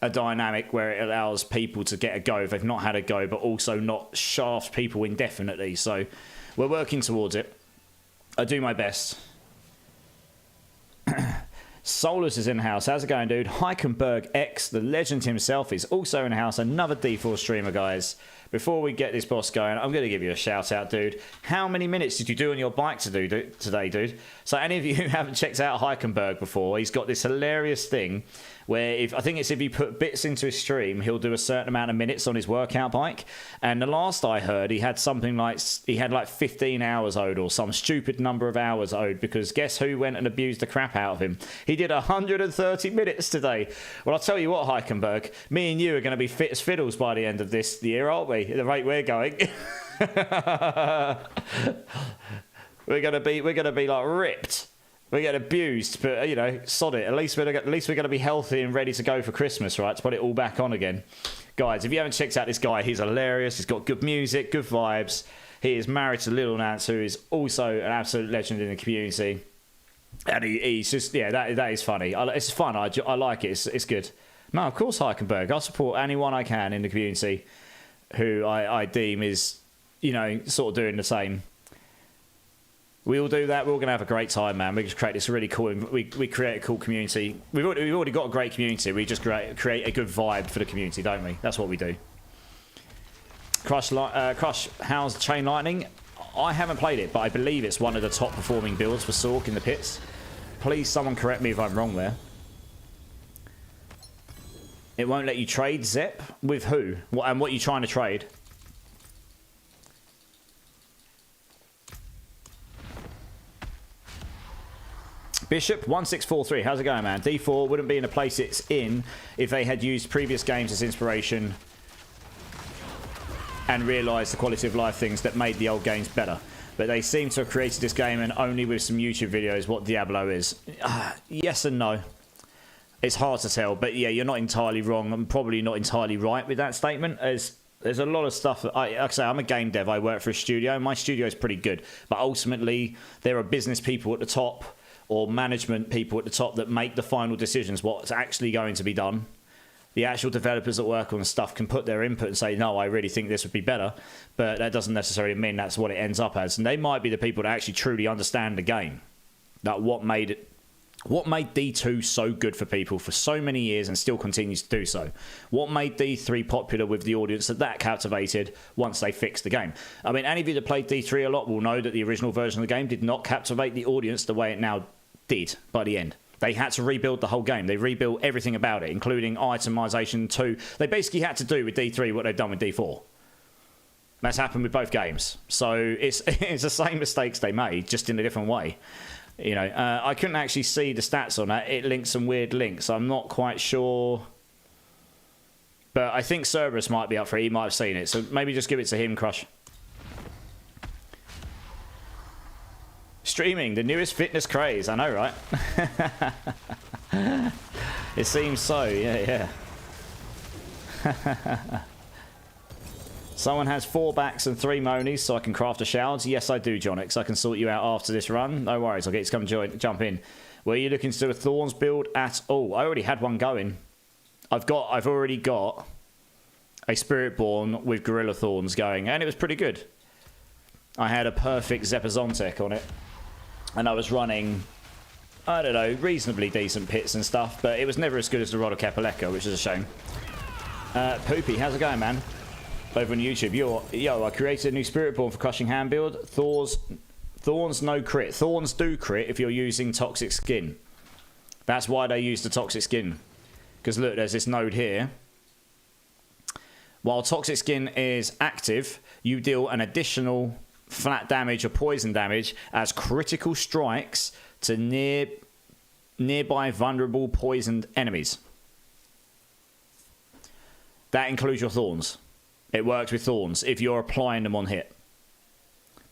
[SPEAKER 1] a dynamic where it allows people to get a go if they've not had a go, but also not shaft people indefinitely. So we're working towards it. I do my best. Solus is in the house. How's it going, dude? Heikenberg X, the legend himself, is also in the house. Another D4 streamer, guys. Before we get this boss going, I'm going to give you a shout out, dude. How many minutes did you do on your bike today, dude? So any of you who haven't checked out Heikenberg before, he's got this hilarious thing where if you put bits into his stream, he'll do a certain amount of minutes on his workout bike. And the last I heard, he had like 15 hours owed or some stupid number of hours owed, because guess who went and abused the crap out of him? He did 130 minutes today. Well, I'll tell you what, Heikenberg, me and you are going to be fit as fiddles by the end of this year, aren't we? At the rate we're going. we're gonna be like ripped. We get abused, but you know, sod it. At least we're going to be healthy and ready to go for Christmas, right? To put it all back on again, guys. If you haven't checked out this guy, he's hilarious. He's got good music, good vibes. He is married to Little Nance, who is also an absolute legend in the community. And he's just that is funny. It's fun. I like it. It's good. No, of course, Heikenberg. I'll support anyone I can in the community who I deem is, you know, sort of doing the same. We all do that. We're all going to have a great time, man. We just create this really cool... We create a cool community. We've already got a great community. We just create a good vibe for the community, don't we? That's what we do. Crush, how's Chain Lightning? I haven't played it, but I believe it's one of the top performing builds for Sork in the pits. Please, someone correct me if I'm wrong there. It won't let you trade Zep? With who? And what are you trying to trade? Bishop 1643, how's it going, man? D4 wouldn't be in the place it's in if they had used previous games as inspiration and realised the quality of life things that made the old games better. But they seem to have created this game and only with some YouTube videos what Diablo is. Yes and no. It's hard to tell, but yeah, you're not entirely wrong. I'm probably not entirely right with that statement. There's a lot of stuff that like I say, I'm a game dev. I work for a studio. My studio is pretty good, but ultimately there are business people at the top or management people at the top that make the final decisions. What's actually going to be done? The actual developers that work on stuff can put their input and say, no, I really think this would be better, but that doesn't necessarily mean that's what it ends up as. And they might be the people that actually truly understand the game. That what made D2 so good for people for so many years and still continues to do so. What made D3 popular with the audience that captivated once they fixed the game. I mean, any of you that played D3 a lot will know that the original version of the game did not captivate the audience the way it now did by the end. They had to rebuild the whole game. They rebuilt everything about it, including itemization too. They basically had to do with D3 what they've done with D4. That's happened with both games. So it's the same mistakes they made, just in a different way. You know, I couldn't actually see the stats on that. It linked some weird links. I'm not quite sure. But I think Cerberus might be up for it. He might have seen it. So maybe just give it to him, Crush. Streaming, the newest fitness craze. I know, right? It seems so. Yeah, yeah. Someone has 4 backs and 3 monies, so I can craft a shouds. Yes, I do, Jonix. I can sort you out after this run. No worries. I'll get you to come jump in. Were you looking to do a Thorns build at all? I already had one going. I've already got a Spiritborn with Gorilla Thorns going, and it was pretty good. I had a perfect Zepazontek on it, and I was running, I don't know, reasonably decent pits and stuff, but it was never as good as the Rod of Capaleka, which is a shame. Poopy, how's it going, man? Over on YouTube. Yo, I created a new Spiritborn for Crushing Hand build. Thorns no crit. Thorns do crit if you're using Toxic Skin. That's why they use the Toxic Skin. Because look, there's this node here. While Toxic Skin is active, you deal an additional flat damage or poison damage as critical strikes to nearby vulnerable poisoned enemies. That includes your Thorns. It works with Thorns if you're applying them on hit.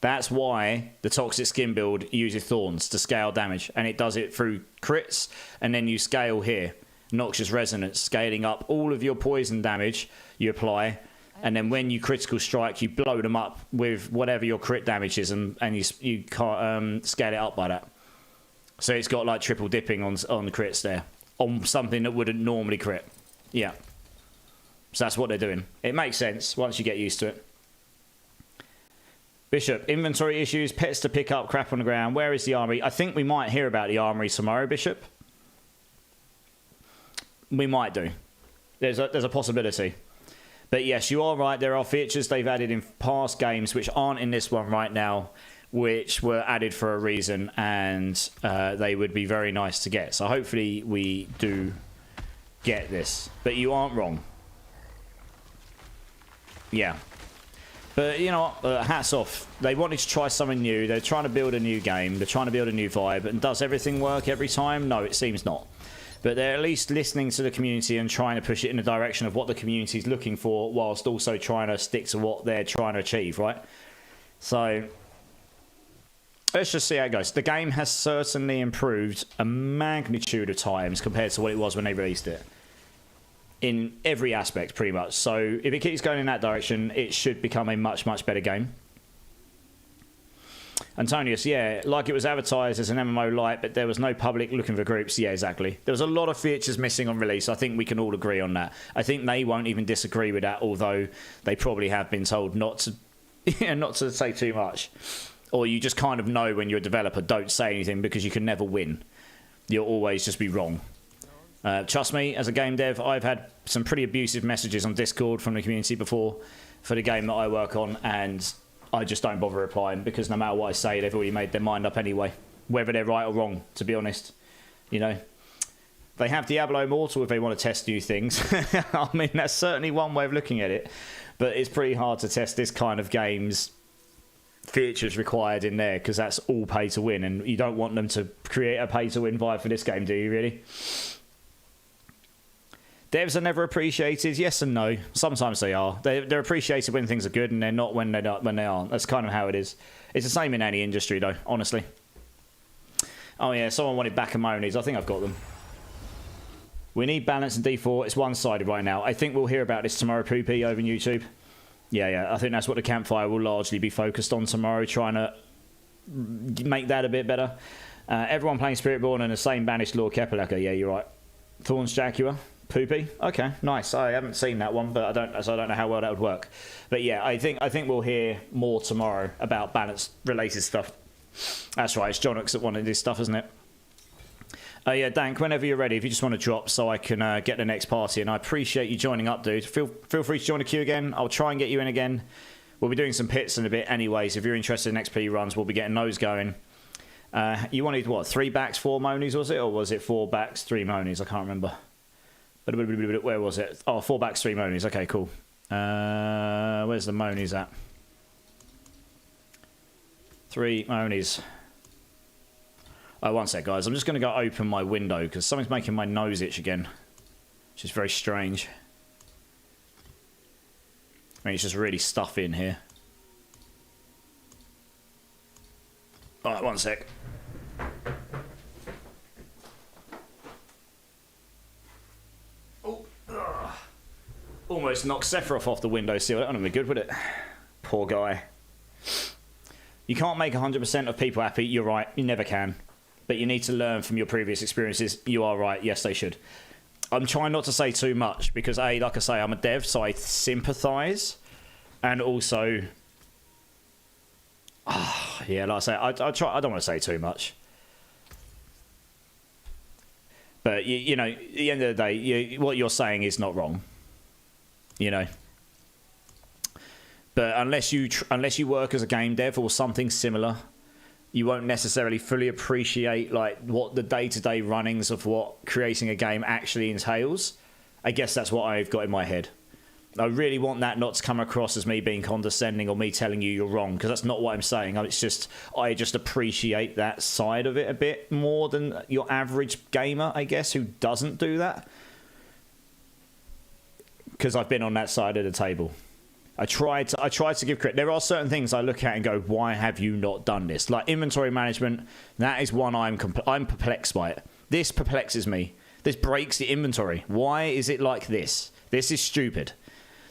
[SPEAKER 1] That's why the Toxic Skin build uses Thorns to scale damage. And it does it through crits. And then you scale here. Noxious Resonance. Scaling up all of your poison damage you apply. And then when you critical strike, you blow them up with whatever your crit damage is. And you can't scale it up by that. So it's got like triple dipping on the crits there. On something that wouldn't normally crit. Yeah. So that's what they're doing. It makes sense once you get used to it. Bishop, inventory issues, pets to pick up, crap on the ground. Where is the armory? I think we might hear about the armory tomorrow, Bishop. We might do. There's a possibility. But yes, you are right. There are features they've added in past games which aren't in this one right now, which were added for a reason, and they would be very nice to get. So hopefully we do get this. But you aren't wrong. Yeah. But, you know, hats off. They wanted to try something new. They're trying to build a new game. They're trying to build a new vibe. And does everything work every time? No, it seems not. But they're at least listening to the community and trying to push it in the direction of what the community is looking for, whilst also trying to stick to what they're trying to achieve, right? So, let's just see how it goes. The game has certainly improved a magnitude of times compared to what it was when they released it. In every aspect, pretty much. So if it keeps going in that direction, it should become a much, much better game. Antonius, yeah, like it was advertised as an MMO light, but there was no public looking for groups. Yeah, exactly. There was a lot of features missing on release. I think we can all agree on that. I think they won't even disagree with that, although they probably have been told not to, not to say too much. Or you just kind of know when you're a developer, don't say anything because you can never win. You'll always just be wrong. Trust me, as a game dev, I've had some pretty abusive messages on Discord from the community before for the game that I work on, and I just don't bother replying because no matter what I say, they've already made their mind up anyway, whether they're right or wrong, to be honest. You know, they have Diablo Immortal if they want to test new things. I mean, that's certainly one way of looking at it, but it's pretty hard to test this kind of game's features required in there because that's all pay to win, and you don't want them to create a pay to win vibe for this game, do you really? Devs are never appreciated. Yes and no. Sometimes they are. They're appreciated when things are good, and they're not when they aren't. That's kind of how it is. It's the same in any industry, though. Honestly. Oh yeah, someone wanted Bacamonies. I think I've got them. We need balance in D4. It's one-sided right now. I think we'll hear about this tomorrow, Poopy, over on YouTube. Yeah. I think that's what the campfire will largely be focused on tomorrow, trying to make that a bit better. Everyone playing Spiritborn and the same banished Lord Kepalaka. Yeah, you're right. Thorns Jaguar. Poopy. Okay, nice. I haven't seen that one, but I don't know how well that would work. But yeah, I think we'll hear more tomorrow about balance related stuff. That's right. It's Jonix that wanted this stuff, isn't it? Yeah, Dank. Whenever you're ready, if you just want to drop, so I can get the next party. And I appreciate you joining up, dude. Feel free to join the queue again. I'll try and get you in again. We'll be doing some pits in a bit, anyways. If you're interested in XP runs, we'll be getting those going. You wanted what? 3 backs, 4 monies, was it, or was it 4 backs, 3 monies? I can't remember. Where was it? Oh, 4 backs, 3 monies. Okay, cool. Where's the monies at? 3 monies. Oh, one sec, guys. I'm just going to go open my window because something's making my nose itch again, which is very strange. I mean, it's just really stuffy in here. All right, one sec. Almost knocked Sephiroth off the windowsill. That wouldn't be good, would it? Poor guy. You can't make 100% of people happy. You're right. You never can. But you need to learn from your previous experiences. You are right. Yes, they should. I'm trying not to say too much because, like I say, I'm a dev, so I sympathise. And also... yeah, like I say, I try. I don't want to say too much. But, you know, at the end of the day, what you're saying is not wrong. You know, but unless you work as a game dev or something similar, you won't necessarily fully appreciate like what the day-to-day runnings of what creating a game actually entails. I guess that's what I've got in my head. I really want that not to come across as me being condescending or me telling you you're wrong, because that's not what I'm saying. It's just I just appreciate that side of it a bit more than your average gamer, I guess, who doesn't do that. Because I've been on that side of the table. I tried to give credit. There are certain things I look at and go, why have you not done this? Like inventory management, that is one I'm perplexed by it. This perplexes me. This breaks the inventory. Why is it like this? This is stupid.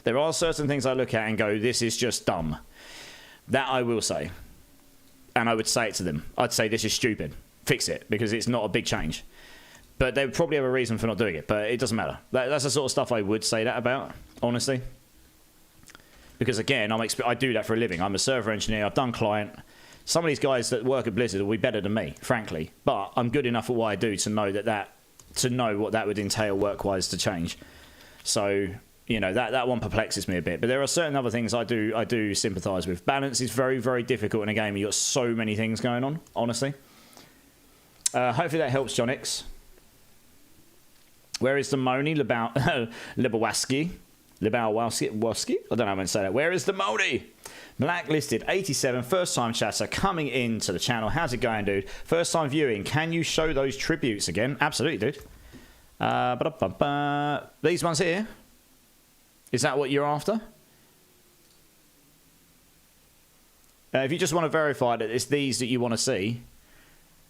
[SPEAKER 1] There are certain things I look at and go, this is just dumb. That I will say. And I would say it to them. I'd say this is stupid. Fix it, because it's not a big change. But they would probably have a reason for not doing it. But it doesn't matter. That's the sort of stuff I would say that about, honestly. Because again, I do that for a living. I'm a server engineer. I've done client. Some of these guys that work at Blizzard will be better than me, frankly. But I'm good enough at what I do to know to know what that would entail work-wise to change. So, you know, that one perplexes me a bit. But there are certain other things I do sympathise with. Balance is very, very difficult in a game. You've got so many things going on, honestly. Hopefully that helps, Jonix. Where is the Moni? Lebowski? Lebowski? I don't know how to say that. Where is the Moni? Blacklisted 87, first time chatter coming into the channel. How's it going, dude? First time viewing. Can you show those tributes again? Absolutely, dude. These ones here. Is that what you're after? If you just want to verify that it's these that you want to see,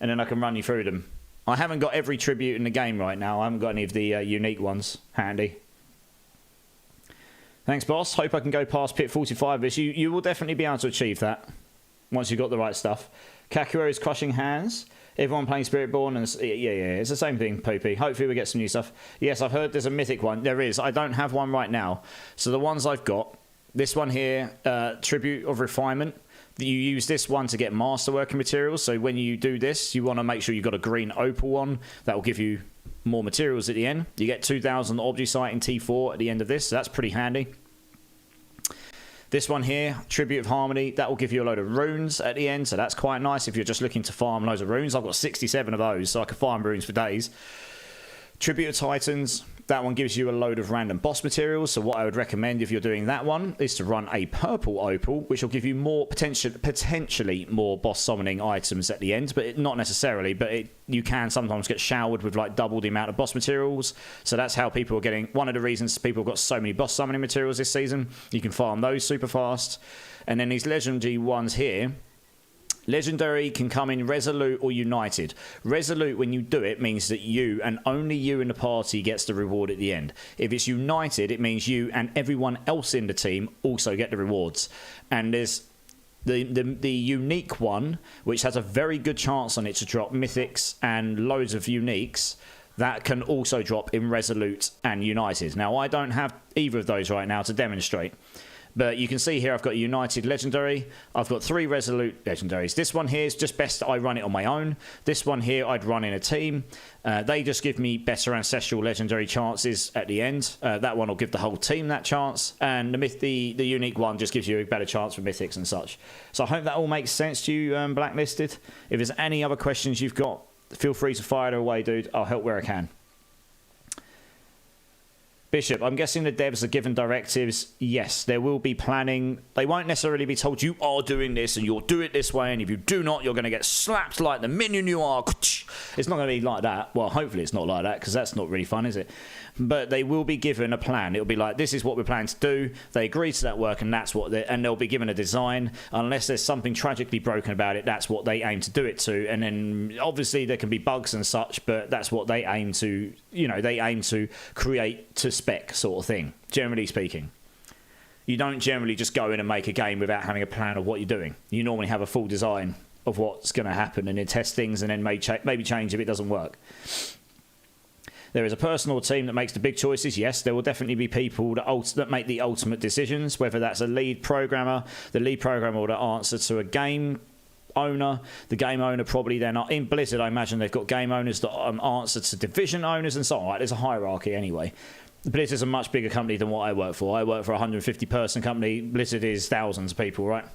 [SPEAKER 1] and then I can run you through them. I haven't got every tribute in the game right now. I haven't got any of the unique ones handy. Thanks, boss. Hope I can go past pit 45 this. You will definitely be able to achieve that once you've got the right stuff. Kakura is crushing hands. Everyone playing Spiritborn. And yeah, it's the same thing, Poopy. Hopefully we get some new stuff. Yes, I've heard there's a mythic one. There is. I don't have one right now. So the ones I've got, this one here, Tribute of Refinement. You use this one to get masterworking materials. So when you do this, you want to make sure you've got a green opal one. That will give you more materials at the end. You get 2,000 Obgisite in T4 at the end of this. So that's pretty handy. This one here, Tribute of Harmony, that will give you a load of runes at the end. So that's quite nice if you're just looking to farm loads of runes. I've got 67 of those, so I can farm runes for days. Tribute of Titans. That one gives you a load of random boss materials. So what I would recommend if you're doing that one is to run a purple opal, which will give you more potentially more boss summoning items at the end, but not necessarily. But you can sometimes get showered with like double the amount of boss materials. So that's how people are getting. One of the reasons people have got so many boss summoning materials this season. You can farm those super fast, and then these legendary ones here. Legendary can come in Resolute or United. Resolute, when you do it, means that you and only you in the party gets the reward at the end. If it's United, it means you and everyone else in the team also get the rewards. And there's the unique one, which has a very good chance on it to drop mythics and loads of uniques. That can also drop in Resolute and United. Now, I don't have either of those right now to demonstrate. But you can see here I've got a United Legendary. I've got 3 Resolute Legendaries. This one here is just best that I run it on my own. This one here I'd run in a team. They just give me better Ancestral Legendary chances at the end. That one will give the whole team that chance. And the unique one just gives you a better chance for Mythics and such. So I hope that all makes sense to you, Blacklisted. If there's any other questions you've got, feel free to fire it away, dude. I'll help where I can. Bishop, I'm guessing the devs are given directives. Yes, there will be planning. They won't necessarily be told you are doing this and you'll do it this way, and if you do not, you're going to get slapped like the minion you are. It's not going to be like that. Well, hopefully it's not like that, because that's not really fun, is it? But they will be given a plan. It'll be like, this is what we're planning to do. They agree to that work, and that's what and they'll be given a design. Unless there's something tragically broken about it, that's what they aim to do it to. And then obviously there can be bugs and such, but that's what they aim to, they aim to create to spec sort of thing, generally speaking. You don't generally just go in and make a game without having a plan of what you're doing. You normally have a full design of what's going to happen, and then test things, and then maybe change if it doesn't work. There is a personal team that makes the big choices. Yes, there will definitely be people that make the ultimate decisions, whether that's a lead programmer. The lead programmer will answer to a game owner. The game owner probably then, in Blizzard, I imagine they've got game owners that answer to division owners and so on. There's a hierarchy anyway. Blizzard's a much bigger company than what I work for. I work for a 150-person company. Blizzard is thousands of people, right?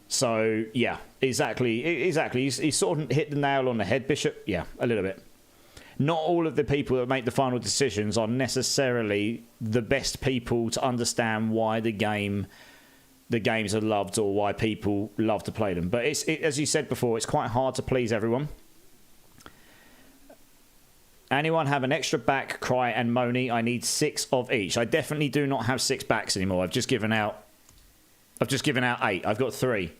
[SPEAKER 1] So, yeah, exactly. You sort of hit the nail on the head, Bishop. Yeah, a little bit. Not all of the people that make the final decisions are necessarily the best people to understand why the games are loved or why people love to play them. But as you said before, it's quite hard to please everyone. Anyone have an extra back, Cry and Moni? I need 6 of each. I definitely do not have 6 backs anymore. I've just given out 8. I've got 3.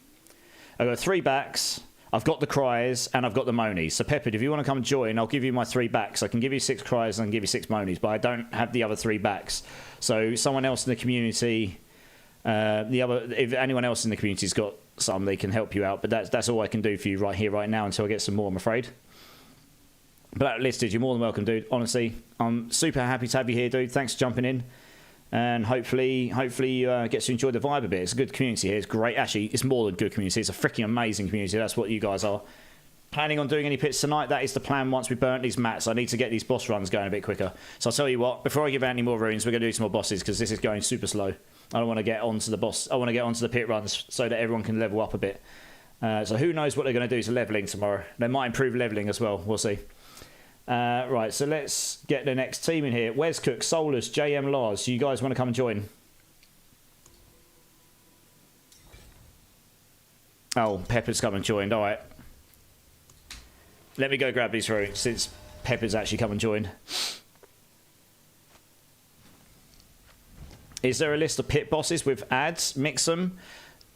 [SPEAKER 1] I've got 3 backs. I've got the Cries and I've got the Monies. So Peppered, if you want to come and join, I'll give you my 3 backs. I can give you 6 Cries and give you 6 Monies, but I don't have the other 3 backs. So someone else in the community, if anyone else in the community's got some, they can help you out. But that's all I can do for you right here, right now, until I get some more, I'm afraid. Blacklisted, you're more than welcome, dude. Honestly, I'm super happy to have you here, dude. Thanks for jumping in. And hopefully you get to enjoy the vibe a bit. It's a good community here. It's great. Actually, it's more than good community. It's a freaking amazing community. That's what you guys are. Planning on doing any pits tonight? That is the plan once we burnt these mats. I need to get these boss runs going a bit quicker. So I'll tell you what, before I give out any more runes, we're going to do some more bosses, because this is going super slow. I don't want to get onto the boss. I want to get onto the pit runs so that everyone can level up a bit. So who knows what they're going to do to leveling tomorrow. They might improve leveling as well. We'll see. Right, so let's get the next team in here. Wes Cook, Solus, JM Lars. You guys want to come and join? Oh, Pepper's come and joined. All right. Let me go grab these runes since Pepper's actually come and joined. Is there a list of pit bosses with ads? Mix them?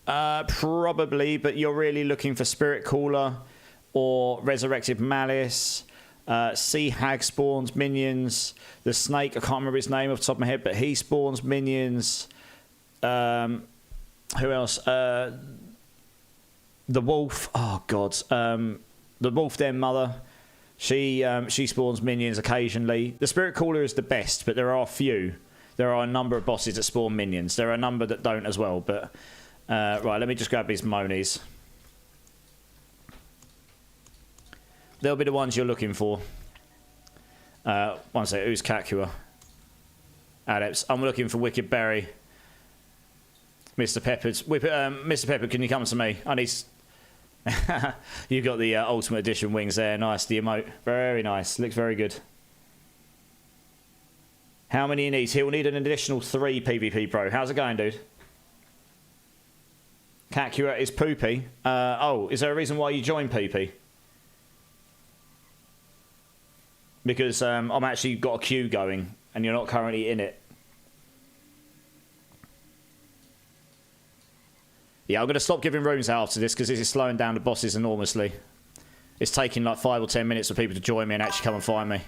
[SPEAKER 1] Probably, but you're really looking for Spirit Cooler or Resurrected Malice. Sea Hag spawns minions. The snake, I can't remember his name off the top of my head, but he spawns minions. Who else? The wolf. Oh god. The wolf, their mother. She spawns minions occasionally. The Spirit Cooler is the best, but there are a few. There are a number of bosses that spawn minions. There are a number that don't as well. But right, let me just grab these Monies. They'll be the ones you're looking for. One second, who's Kakua? Adepts. I'm looking for Wicked Berry. Mr. Peppers. Mr. Pepper, can you come to me? I need... You've got the Ultimate Edition wings there. Nice, the emote. Very nice. Looks very good. How many he needs? He'll need an additional 3 PvP Pro. How's it going, dude? Kakura is poopy. Oh, is there a reason why you joined PP? Because I'm actually got a queue going, and you're not currently in it. Yeah, I'm going to stop giving rooms out after this because this is slowing down the bosses enormously. It's taking like 5 or 10 minutes for people to join me and actually come and find me.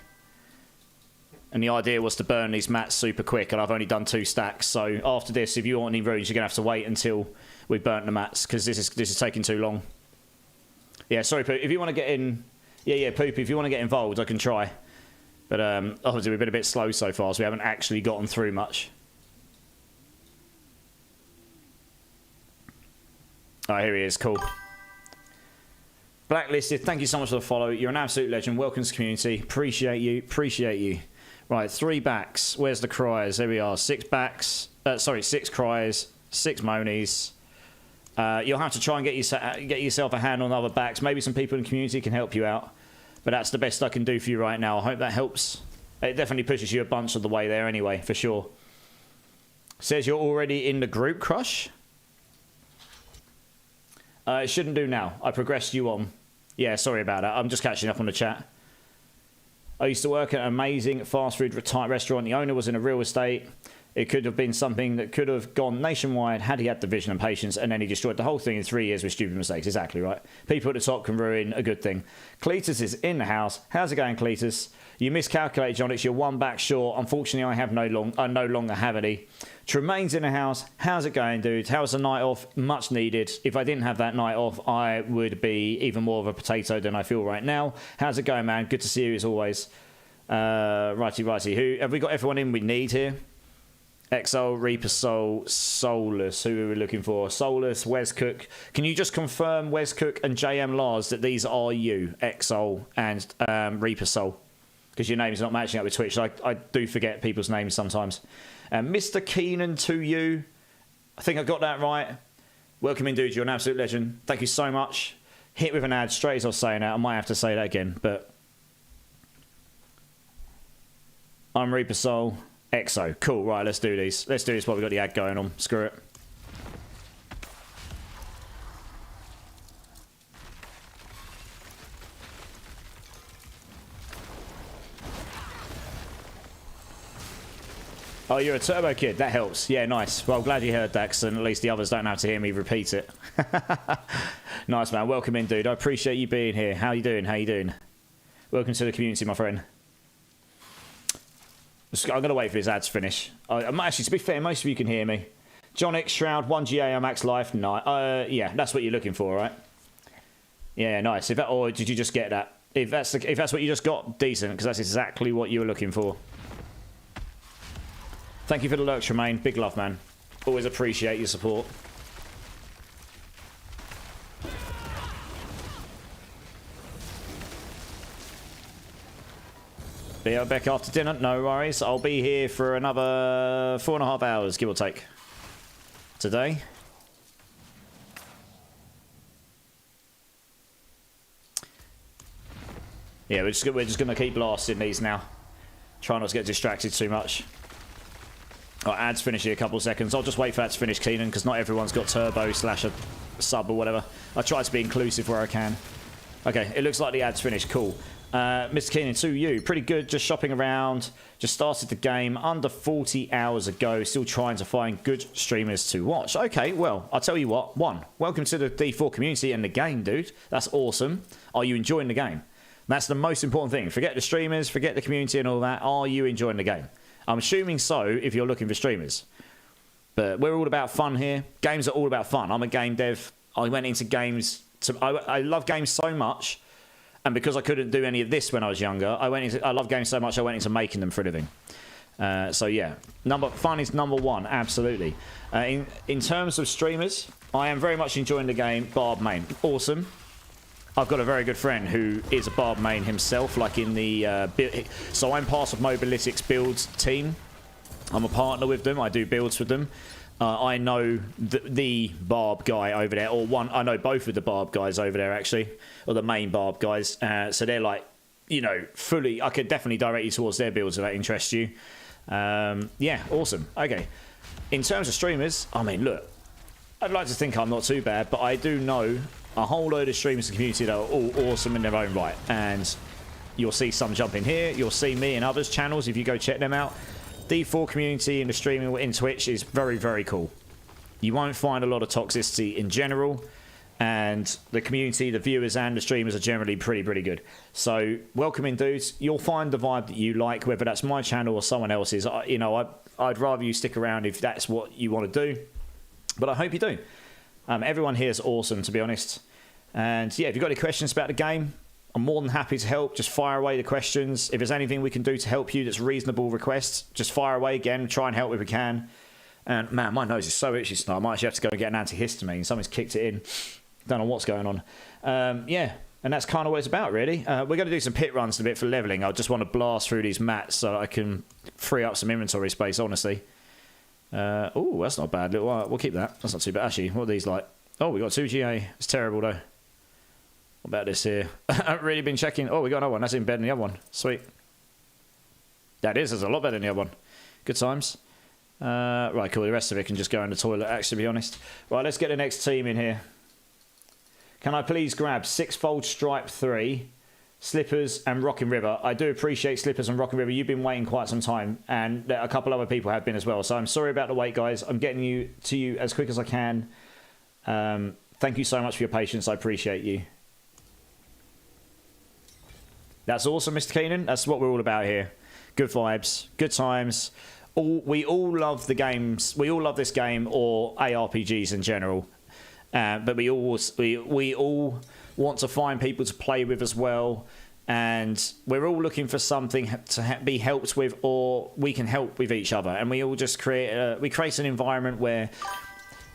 [SPEAKER 1] And the idea was to burn these mats super quick, and I've only done 2 stacks. So after this, if you want any rooms, you're going to have to wait until we've burnt the mats because this is taking too long. Yeah, sorry, Poop. If you want to get in... Yeah, Poop, if you want to get involved, I can try. But obviously we've been a bit slow so far, so we haven't actually gotten through much. Oh, here he is. Cool. Blacklisted, thank you so much for the follow. You're an absolute legend. Welcome to the community. Appreciate you. Appreciate you. Right, 3 backs. Where's the cries? There we are. 6 backs. Sorry, 6 cries. 6 monies. You'll have to try and get yourself a hand on other backs. Maybe some people in the community can help you out. But that's the best I can do for you right now. I hope that helps. It definitely pushes you a bunch of the way there anyway, for sure. Says you're already in the group, Crush. It shouldn't do now. I progressed you on. Yeah, sorry about that. I'm just catching up on the chat. I used to work at an amazing fast food restaurant. The owner was in a real estate. It could have been something that could have gone nationwide had he had the vision and patience, and then he destroyed the whole thing in 3 years with stupid mistakes. Exactly right. People at the top can ruin a good thing. Cletus is in the house. How's it going, Cletus? You miscalculated, Jonix. You're 1 back short. Unfortunately, I no longer have any. Tremaine's in the house. How's it going, dude? How's the night off? Much needed. If I didn't have that night off, I would be even more of a potato than I feel right now. How's it going, man? Good to see you as always. Righty. Who have we got? Everyone in we need here. Exo, Reaper Soul, Solus. Who are we looking for? Solus, Wes Cook. Can you just confirm, Wes Cook and JM Lars, that these are you, Exo and Reaper Soul? Because your name's not matching up with Twitch. I do forget people's names sometimes. Mr. Keenan to you. I think I got that right. Welcome in, dude. You're an absolute legend. Thank you so much. Hit with an ad straight as I was saying that. I might have to say that again, but I'm Reaper Soul. Exo. Cool. Right, let's do these. Let's do this while we've got the ad going on. Screw it. Oh, you're a turbo kid. That helps. Yeah, nice. Well, glad you heard that, and at least the others don't have to hear me repeat it. Nice, man. Welcome in, dude. I appreciate you being here. How you doing? How you doing? Welcome to the community, my friend. I'm going to wait for his ads to finish. Actually, to be fair, most of you can hear me. John X Shroud, 1GA, Max Life. Yeah, that's what you're looking for, right? Yeah, nice. Or did you just get that? If that's what you just got, decent, because that's exactly what you were looking for. Thank you for the lurk, Tremaine. Big love, man. Always appreciate your support. Be back after dinner, no worries. I'll be here for another 4.5 hours, give or take. Today. Yeah, we're just gonna keep blasting these now. Try not to get distracted too much. Right, ads finish in a couple of seconds. I'll just wait for that to finish, Keenan, because not everyone's got turbo / a sub or whatever. I try to be inclusive where I can. Okay, it looks like the ads finished. Cool. Mr. Keenan, to you. Pretty good. Just shopping around. Just started the game under 40 hours ago. Still trying to find good streamers to watch. Okay, well, I'll tell you what. 1, welcome to the D4 community and the game, dude. That's awesome. Are you enjoying the game? That's the most important thing. Forget the streamers, forget the community and all that. Are you enjoying the game? I'm assuming so if you're looking for streamers. But we're all about fun here. Games are all about fun. I'm a game dev. I went into games. I love games so much. And because I couldn't do any of this when I was younger, I love games so much I went into making them for a living. So yeah, fun is number 1, absolutely. In terms of streamers, I am very much enjoying the game. Barb main, awesome. I've got a very good friend who is a Barb main himself, like in the... so I'm part of Mobilytics builds team. I'm a partner with them. I do builds with them. I know the Barb guy over there, or one. I know both of the Barb guys over there, actually, or the main Barb guys. So they're like, you know, fully... I could definitely direct you towards their builds if that interests you. Yeah, awesome. Okay. In terms of streamers, I mean, look, I'd like to think I'm not too bad, but I do know a whole load of streamers in the community that are all awesome in their own right. And you'll see some jump in here. You'll see me and others' channels if you go check them out. D4 community in the streaming in Twitch is very, very cool. You won't find a lot of toxicity in general. And the community, the viewers and the streamers are generally pretty good. So welcome in, dudes. You'll find the vibe that you like, whether that's my channel or someone else's. You know, I'd rather you stick around if that's what you want to do. But I hope you do. Everyone here is awesome, to be honest. And yeah, if you've got any questions about the game, I'm more than happy to help. Just fire away the questions. If there's anything we can do to help you that's reasonable requests, just fire away again. Try and help if we can. And man, my nose is so itchy tonight. I might actually have to go and get an antihistamine. Something's kicked it in. Don't know what's going on. Yeah, and that's kind of what it's about, really. We're going to do some pit runs in a bit for leveling. I just want to blast through these mats so I can free up some inventory space, honestly. Oh, that's not bad. We'll keep that. That's not too bad. Actually, what are these like? Oh, we got 2 GA. It's terrible, though. What about this here? I haven't really been checking. Oh, we got another one. That's even better than the other one. Sweet. That is. That's a lot better than the other one. Good times. Right, cool. The rest of it can just go in the toilet, actually, to be honest. Right, let's get the next team in here. Can I please grab 6-fold Stripe 3, Slippers and Rocking River? I do appreciate Slippers and Rocking River. You've been waiting quite some time, and a couple other people have been as well. So I'm sorry about the wait, guys. I'm getting you to you as quick as I can. Thank you so much for your patience. I appreciate you. That's awesome, Mr. Keenan. That's what we're all about here. Good vibes, good times. We all love the games. We all love this game or ARPGs in general. But we all want to find people to play with as well, and we're all looking for something to be helped with, or we can help with each other, and we all just create an environment where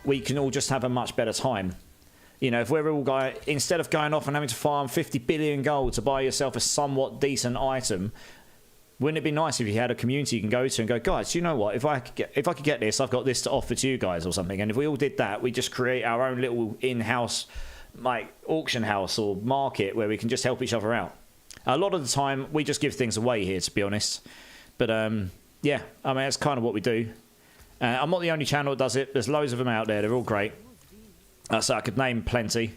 [SPEAKER 1] we can all just have a much better time. You know, if we're all instead of going off and having to farm 50 billion gold to buy yourself a somewhat decent item, wouldn't it be nice if you had a community you can go to and go, guys, you know what? If I could get this, I've got this to offer to you guys or something. And if we all did that, we just create our own little in-house, like, auction house or market where we can just help each other out. A lot of the time, we just give things away here, to be honest. But yeah, I mean, that's kind of what we do. I'm not the only channel that does it. There's loads of them out there. They're all great. So I could name plenty.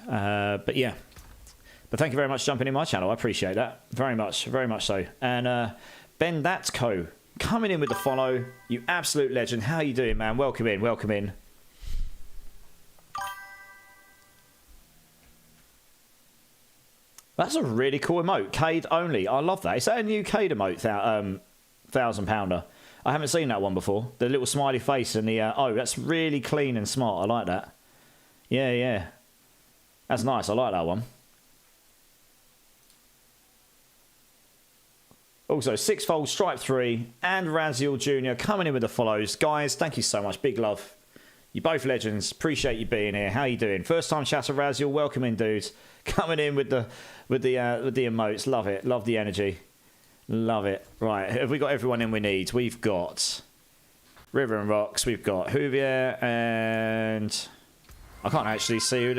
[SPEAKER 1] But yeah. But thank you very much for jumping in my channel. I appreciate that. Very much so. And Ben That's Co. coming in with the follow. You absolute legend. How you doing, man? Welcome in. Welcome in. That's a really cool emote. Cade only. I love that. Is that a new Cade emote? £1,000. I haven't seen that one before. The little smiley face and the... oh, that's really clean and smart. I like that. Yeah, yeah. That's nice. I like that one. Also, 6-fold Stripe 3 and Raziel Jr. coming in with the follows. Guys, thank you so much. Big love. You're both legends. Appreciate you being here. How you doing? First time chatter, Raziel. Welcome in, dudes. Coming in with the emotes. Love it. Love the energy. Love it. Right, have we got everyone in we need? We've got River and Rocks. We've got Juvier and... I can't actually see who...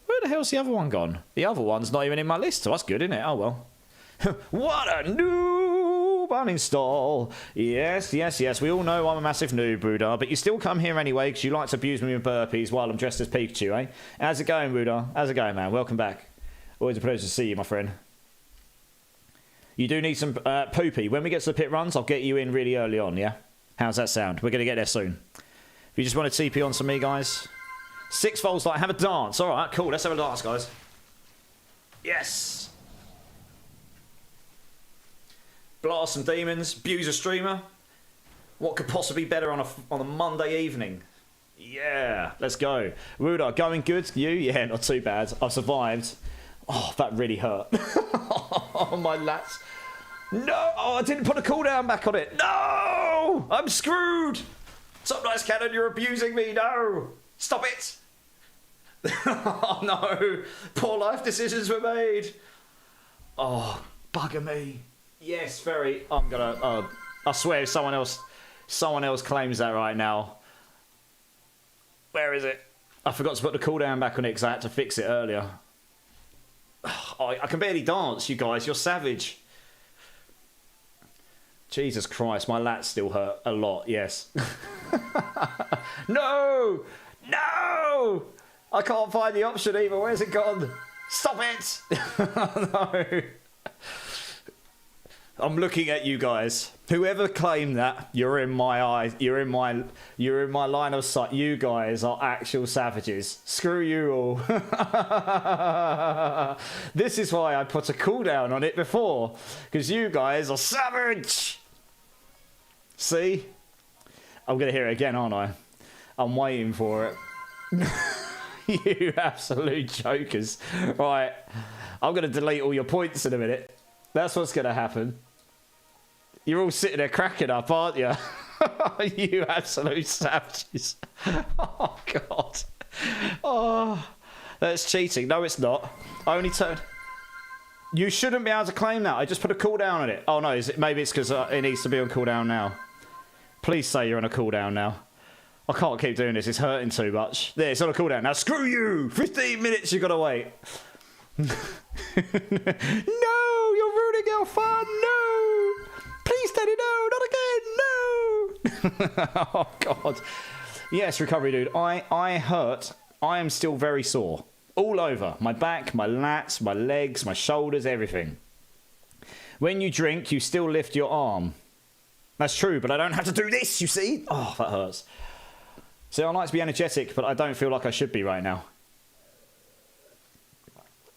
[SPEAKER 1] Where the hell's the other one gone? The other one's not even in my list, so that's good, isn't it? Oh, well. What a noob uninstall. Yes, yes, yes. We all know I'm a massive noob, Buddha, but you still come here anyway because you like to abuse me with burpees while I'm dressed as Pikachu, eh? How's it going, Buddha? How's it going, man? Welcome back. Always a pleasure to see you, my friend. You do need some poopy. When we get to the pit runs, I'll get you in really early on, yeah? How's that sound? We're going to get there soon. If you just want to TP on to me, guys. 6-folds like have a dance. All right, cool. Let's have a dance, guys. Yes. Blast some demons. Abuse a streamer. What could possibly be better on a Monday evening? Yeah, let's go. Ruda, going good? You? Yeah, not too bad. I've survived. Oh, that really hurt. Oh, my lats. No! Oh, I didn't put a cooldown back on it. No! I'm screwed! Stop, nice cannon, you're abusing me. No! Stop it! Oh, no. Poor life decisions were made. Oh, bugger me. Yes, very. I'm gonna... I swear if someone else claims that right now. Where is it? I forgot to put the cooldown back on it because I had to fix it earlier. Oh, I can barely dance, you guys. You're savage. Jesus Christ, my lats still hurt a lot, yes. No! No! I can't find the option either. Where's it gone? Stop it! No. I'm looking at you guys. Whoever claimed that, you're in my eyes. You're in my line of sight. You guys are actual savages. Screw you all. This is why I put a cooldown on it before, because you guys are savage. See? I'm gonna hear it again, aren't I? I'm waiting for it. You absolute jokers. Right. I'm gonna delete all your points in a minute. That's what's gonna happen. You're all sitting there cracking up, aren't you? You absolute savages. Oh, God. Oh, that's cheating. No, it's not. I only turned... You shouldn't be able to claim that. I just put a cooldown on it. Oh, no. Maybe it's because it needs to be on cooldown now. Please say you're on a cooldown now. I can't keep doing this. It's hurting too much. There, it's on a cooldown. Now, screw you. 15 minutes you've got to wait. No, you're ruining our fun. No. Please, Daddy, no, not again, no! Oh, God. Yes, recovery, dude. I hurt. I am still very sore. All over. My back, my lats, my legs, my shoulders, everything. When you drink, you still lift your arm. That's true, but I don't have to do this, you see? Oh, that hurts. See, I like to be energetic, but I don't feel like I should be right now.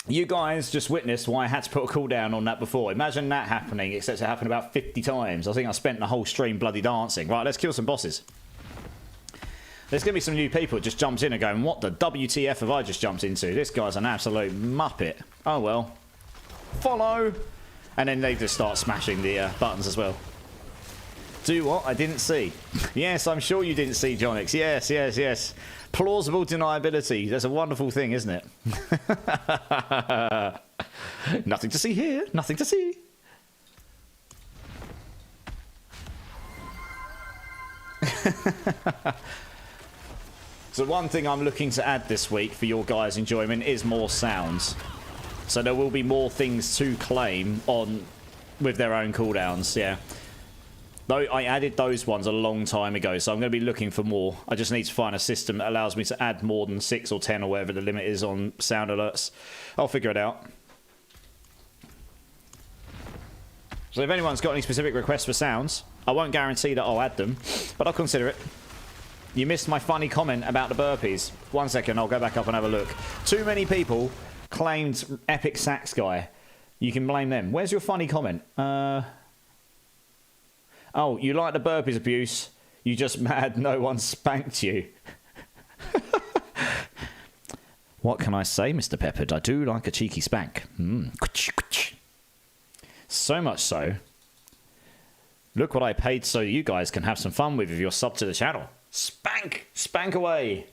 [SPEAKER 1] You guys just witnessed why I had to put a cooldown on that before. Imagine that happening, except it happened about 50 times. I think I spent the whole stream bloody dancing. Right, let's kill some bosses. There's going to be some new people that just jumped in and going, what the WTF have I just jumped into? This guy's an absolute muppet. Oh, well. Follow. And then they just start smashing the buttons as well. Do what? I didn't see. Yes, I'm sure you didn't see, Jonix. Yes, yes, yes. Plausible deniability. That's a wonderful thing, isn't it? Nothing to see here. Nothing to see. So one thing I'm looking to add this week for your guys' enjoyment is more sounds. So there will be more things to claim on with their own cooldowns, yeah. Though I added those ones a long time ago, so I'm going to be looking for more. I just need to find a system that allows me to add more than 6 or 10 or whatever the limit is on sound alerts. I'll figure it out. So if anyone's got any specific requests for sounds, I won't guarantee that I'll add them, but I'll consider it. You missed my funny comment about the burpees. 1 second, I'll go back up and have a look. Too many people claimed Epic Sax Guy. You can blame them. Where's your funny comment? Oh, you like the burpees abuse. You just mad no one spanked you. What can I say, Mr. Peppered? I do like a cheeky spank. So much so. Look what I paid so you guys can have some fun with if you're sub to the channel. Spank! Spank away!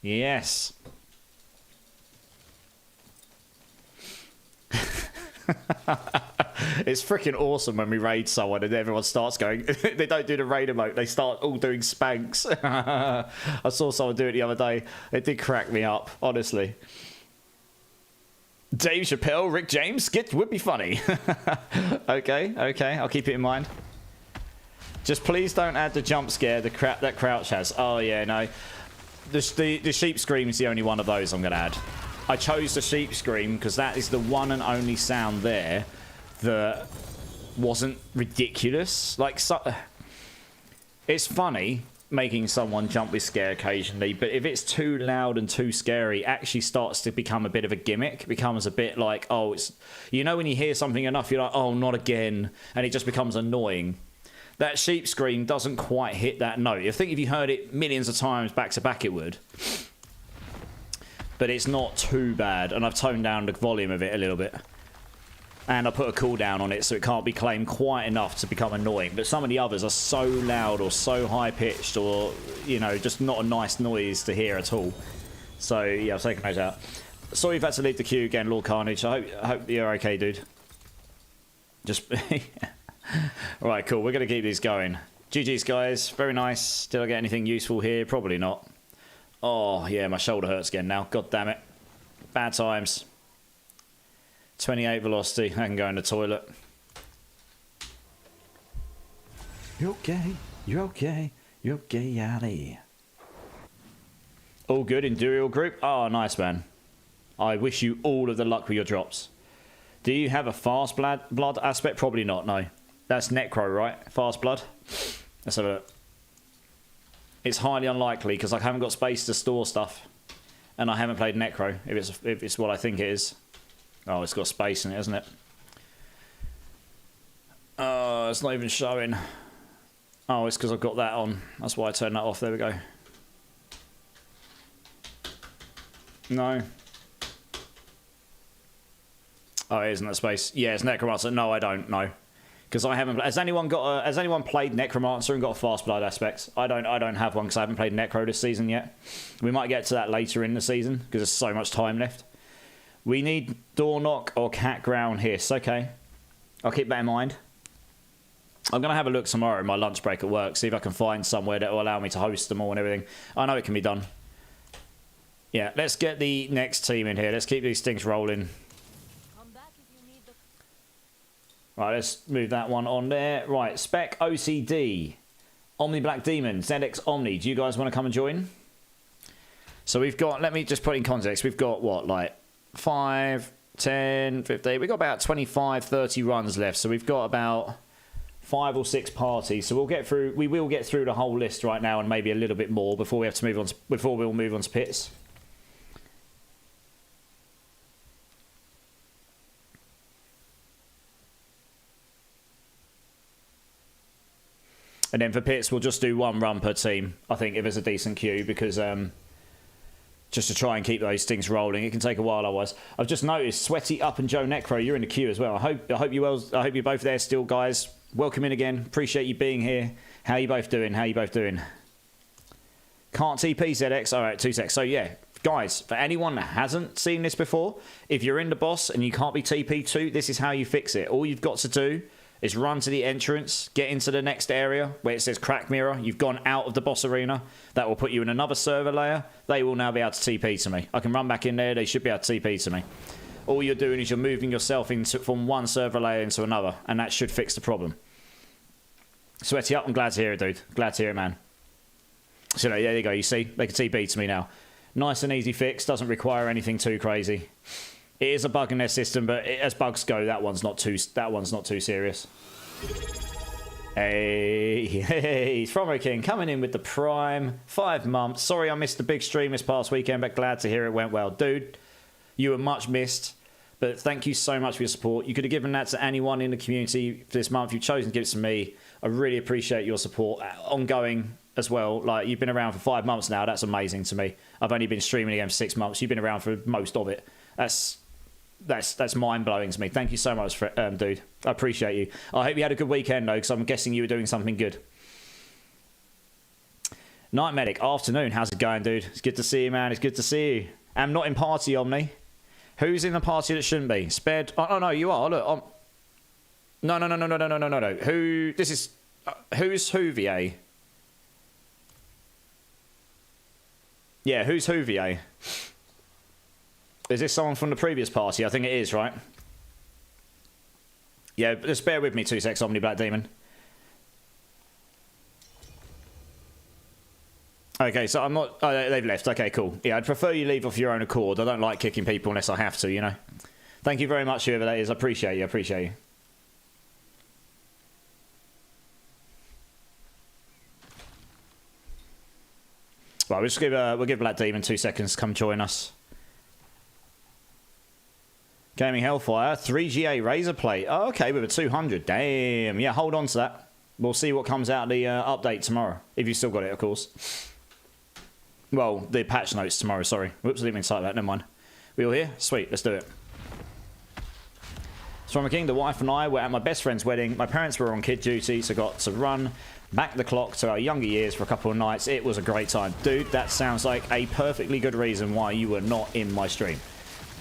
[SPEAKER 1] Yes. It's freaking awesome when we raid someone and everyone starts going. They don't do the raid emote, they start all doing spanks. I saw someone do it the other day. It did crack me up, honestly. Dave Chappelle, Rick James skit would be funny. Okay, I'll keep it in mind. Just please don't add the jump scare the crap that Crouch has. Oh yeah, no. The sheep scream is the only one of those I'm going to add. I chose the sheep scream because that is the one and only sound there that wasn't ridiculous. Like, it's funny making someone jump with scare occasionally, but if it's too loud and too scary, it actually starts to become a bit of a gimmick. It becomes a bit like, oh, it's, you know, when you hear something enough, you're like, oh, not again, and it just becomes annoying. That sheep scream doesn't quite hit that note. I think if you heard it millions of times back to back, it would. But it's not too bad, and I've toned down the volume of it a little bit. And I put a cooldown on it so it can't be claimed quite enough to become annoying. But some of the others are so loud or so high-pitched or, you know, just not a nice noise to hear at all. So, yeah, I've taken those out. Sorry you've had to leave the queue again, Lord Carnage. I hope you're okay, dude. Just... Alright, cool. We're going to keep these going. GG's, guys. Very nice. Did I get anything useful here? Probably not. Oh, yeah, my shoulder hurts again now. God damn it. Bad times. 28 velocity. I can go in the toilet. You're okay. You're okay. You're okay, Yali. All good, Endurial group. Oh, nice, man. I wish you all of the luck with your drops. Do you have a fast blood aspect? Probably not, no. That's Necro, right? Fast blood? Let's have a look. It's highly unlikely because I haven't got space to store stuff. And I haven't played Necro, if it's what I think it is. Oh, it's got space in it, hasn't it? Oh, it's not even showing. Oh, it's because I've got that on. That's why I turned that off. There we go. No. Oh, it isn't that space. Yeah, it's Necromancer. No, I don't. No. Because I haven't. Has anyone played Necromancer and got a fast blood aspect? I don't have one because I haven't played Necro this season yet. We might get to that later in the season because there's so much time left. We need Door Knock or Cat Ground Hiss. Okay, I'll keep that in mind. I'm gonna have a look tomorrow in my lunch break at work, see if I can find somewhere that will allow me to host them all and everything. I know it can be done. Yeah, let's get the next team in here. Let's keep these things rolling. Right, let's move that one on there. Right, Spec OCD, Omni Black Demon, ZX Omni. Do you guys want to come and join? So we've got, let me just put in context. We've got what, like 5, 10, 15. We've got about 25, 30 runs left. So we've got about 5 or 6 parties. So we will get through the whole list right now and maybe a little bit more before we have to move on to, before we'll move on to pits. And then for pits, we'll just do 1 run per team, I think, if there's a decent queue, because just to try and keep those things rolling. It can take a while otherwise. I've just noticed Sweaty Up and Joe Necro, you're in the queue as well. I hope you're both there still, guys. Welcome in again. Appreciate you being here. How you both doing? How you both doing? Can't TP ZX. All right, 2 secs. So yeah, guys, for anyone that hasn't seen this before, if you're in the boss and you can't be TP2, this is how you fix it. All you've got to do is run to the entrance, get into the next area where it says Crack Mirror. You've gone out of the boss arena. That will put you in another server layer. They will now be able to TP to me. I can run back in there. They should be able to TP to me. All you're doing is you're moving yourself from one server layer into another, and that should fix the problem. Sweaty Up, I'm glad to hear it, dude. Glad to hear it, man. So there you go. You see, they can TP to me now. Nice and easy fix. Doesn't require anything too crazy. It is a bug in their system, but as bugs go, that one's not too serious. Hey, Fromo King coming in with the Prime 5 months. Sorry I missed the big stream this past weekend, but glad to hear it went well, dude. You were much missed, but thank you so much for your support. You could have given that to anyone in the community this month. You've chosen to give it to me. I really appreciate your support, ongoing as well. Like, you've been around for 5 months now. That's amazing to me. I've only been streaming again for 6 months. You've been around for most of it. That's mind-blowing to me. Thank you so much, dude. I appreciate you. I hope you had a good weekend, though, because I'm guessing you were doing something good. Night Medic, afternoon. How's it going, dude? It's good to see you, man. It's good to see you. I'm not in party, Omni. Who's in the party that shouldn't be? Spared... Oh, no, you are. Look, No. Who... This is... who's Whovier? Yeah, who's Whovier? Is this someone from the previous party? I think it is, right? Yeah, just bear with me 2 secs, Omni Black Demon. Okay, so I'm not... Oh, they've left. Okay, cool. Yeah, I'd prefer you leave off your own accord. I don't like kicking people unless I have to, you know? Thank you very much, whoever that is. I appreciate you. I appreciate you. Right, we'll give Black Demon 2 seconds to come join us. Gaming Hellfire, 3GA Razor Plate. Oh, okay, with a 200. Damn. Yeah, hold on to that. We'll see what comes out of the update tomorrow. If you still got it, of course. Well, the patch notes tomorrow, sorry. Whoops, I didn't mean to type that. Never mind. We all here? Sweet, let's do it. Stormer King, the wife and I were at my best friend's wedding. My parents were on kid duty, so got to run back the clock to our younger years for a couple of nights. It was a great time. Dude, that sounds like a perfectly good reason why you were not in my stream.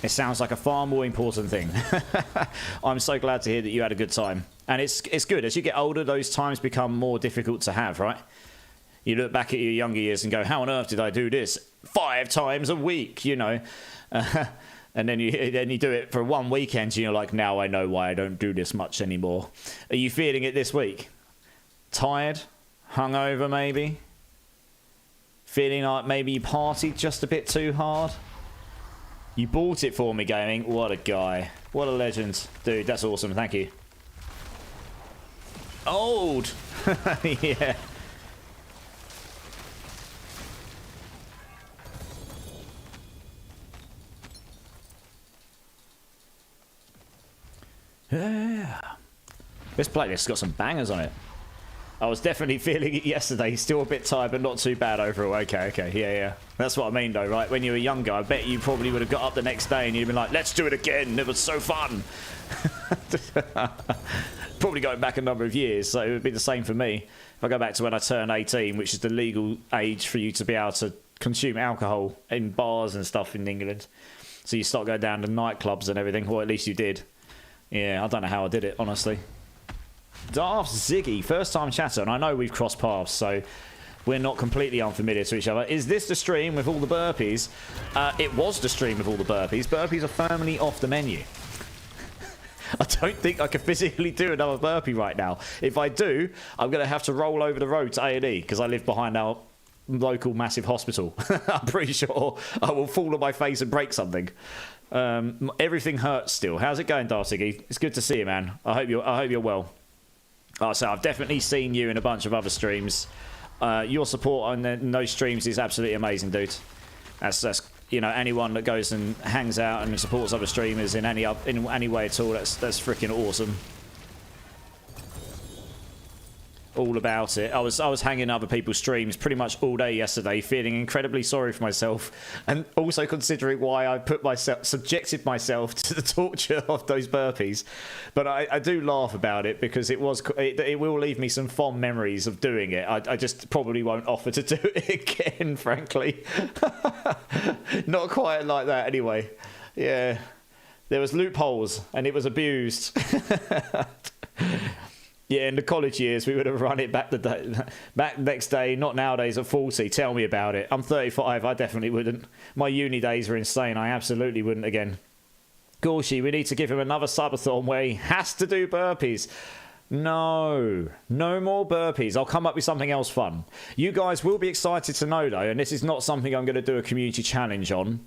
[SPEAKER 1] It sounds like a far more important thing. I'm so glad to hear that you had a good time. And it's good. As you get older, those times become more difficult to have, right? You look back at your younger years and go, how on earth did I do this 5 times a week, you know? And then you do it for one weekend and you're like, now I know why I don't do this much anymore. Are you feeling it this week? Tired? Hungover, maybe? Feeling like maybe you partied just a bit too hard? You bought it for me, gaming. What a guy. What a legend. Dude, that's awesome. Thank you. Old! Yeah. Yeah. This playlist has got some bangers on it. I was definitely feeling it yesterday. Still a bit tired, but not too bad overall. Okay. Yeah. That's what I mean, though, right? When you were younger, I bet you probably would have got up the next day and you'd been like, let's do it again. It was so fun. Probably going back a number of years, so it would be the same for me. If I go back to when I turned 18, which is the legal age for you to be able to consume alcohol in bars and stuff in England. So you start going down to nightclubs and everything, or at least you did. Yeah, I don't know how I did it, honestly. Darth Ziggy, first time chatter, and I know we've crossed paths, so we're not completely unfamiliar to each other. Is this the stream with all the burpees? It was the stream with all the burpees. Burpees are firmly off the menu. I don't think I can physically do another burpee right now. If I do, I'm going to have to roll over the road to A&E, because I live behind our local massive hospital. I'm pretty sure I will fall on my face and break something. Everything hurts still. How's it going, Darth Ziggy? It's good to see you, man. I hope you're well. So I've definitely seen you in a bunch of other streams. Your support on those streams is absolutely amazing, dude. That's you know, anyone that goes and hangs out and supports other streamers in any way at all, that's freaking awesome. All about it. I was hanging other people's streams pretty much all day yesterday, feeling incredibly sorry for myself, and also considering why I subjected myself to the torture of those burpees. But I do laugh about it because it will leave me some fond memories of doing it. I just probably won't offer to do it again, frankly. Not quite like that, anyway. Yeah, there was loopholes and it was abused. Yeah, in the college years, we would have run it back next day, not nowadays at 40. Tell me about it. I'm 35. I definitely wouldn't. My uni days were insane. I absolutely wouldn't again. Gorshi, we need to give him another subathon where he has to do burpees. No more burpees. I'll come up with something else fun. You guys will be excited to know, though, and this is not something I'm going to do a community challenge on,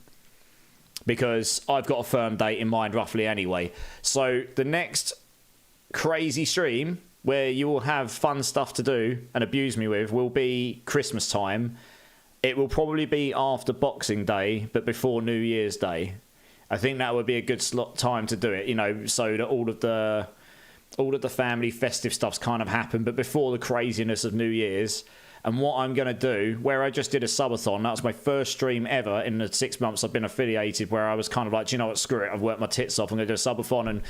[SPEAKER 1] because I've got a firm date in mind roughly anyway. So the next crazy stream where you will have fun stuff to do and abuse me with will be Christmas time. It will probably be after Boxing Day, but before New Year's Day. I think that would be a good time to do it, you know, so that all of the family festive stuff's kind of happened, but before the craziness of New Year's. And what I'm going to do, where I just did a subathon, that was my first stream ever in the 6 months I've been affiliated, where I was kind of like, do you know what, screw it, I've worked my tits off, I'm going to do a subathon and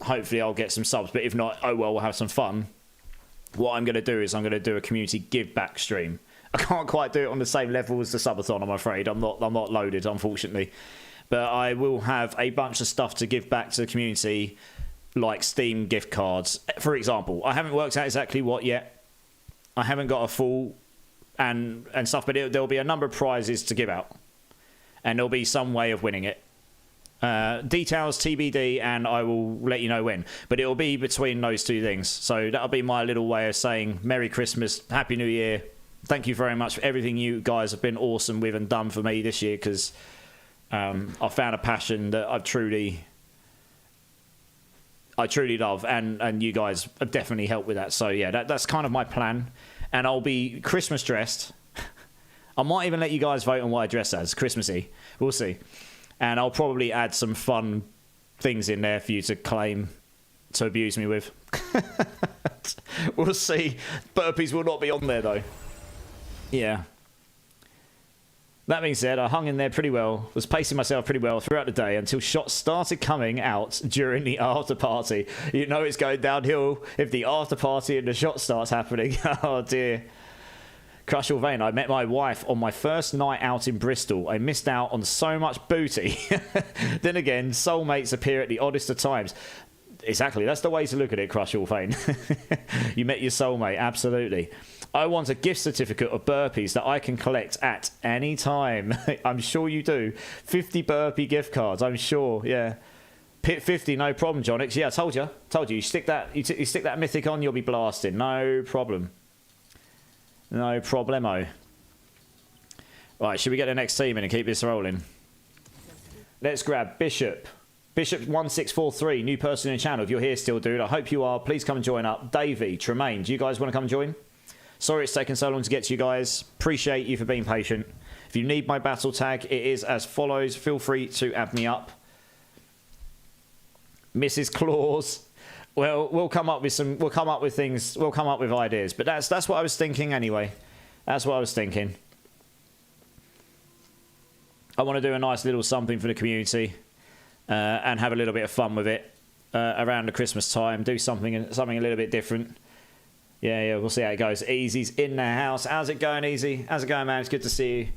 [SPEAKER 1] hopefully I'll get some subs, but if not, oh well, we'll have some fun. What I'm going to do is I'm going to do a community give back stream. I can't quite do it on the same level as the subathon, I'm afraid. I'm not loaded, unfortunately. But I will have a bunch of stuff to give back to the community, like Steam gift cards. For example, I haven't worked out exactly what yet. I haven't got a full and stuff, but there'll be a number of prizes to give out. And there'll be some way of winning it. Details TBD, and I will let you know when, but it'll be between those two things. So that'll be my little way of saying Merry Christmas, Happy New Year. Thank you very much for everything you guys have been awesome with and done for me this year, because I found a passion that I truly love, and you guys have definitely helped with that. So yeah, that's kind of my plan, and I'll be Christmas dressed. I might even let you guys vote on what I dress as Christmassy. We'll see. And I'll probably add some fun things in there for you to claim to abuse me with. We'll see. Burpees will not be on there, though. Yeah. That being said, I hung in there pretty well, was pacing myself pretty well throughout the day until shots started coming out during the after party. You know it's going downhill if the after party and the shot starts happening. Oh, dear. Crush your vein. I met my wife on my first night out in Bristol. I missed out on so much booty. Then again, soulmates appear at the oddest of times. Exactly. That's the way to look at it, Crush your vein. You met your soulmate. Absolutely. I want a gift certificate of burpees that I can collect at any time. I'm sure you do. 50 burpee gift cards. I'm sure. Yeah. Pit 50, no problem, Jonix. Yeah, I told you. You stick that you stick that mythic on, you'll be blasting. No problem. No problemo. Right, should we get the next team in and keep this rolling? Let's grab Bishop. Bishop1643, new person in the channel. If you're here still, dude, I hope you are. Please come and join up. Davey, Tremaine, do you guys want to come and join? Sorry it's taken so long to get to you guys. Appreciate you for being patient. If you need my battle tag, it is as follows. Feel free to add me up. Mrs. Claus. Well, we'll come up with things. We'll come up with ideas. But that's what I was thinking anyway. That's what I was thinking. I want to do a nice little something for the community and have a little bit of fun with it around the Christmas time. Do something a little bit different. Yeah, we'll see how it goes. Easy's in the house. How's it going, Easy? How's it going, man? It's good to see you.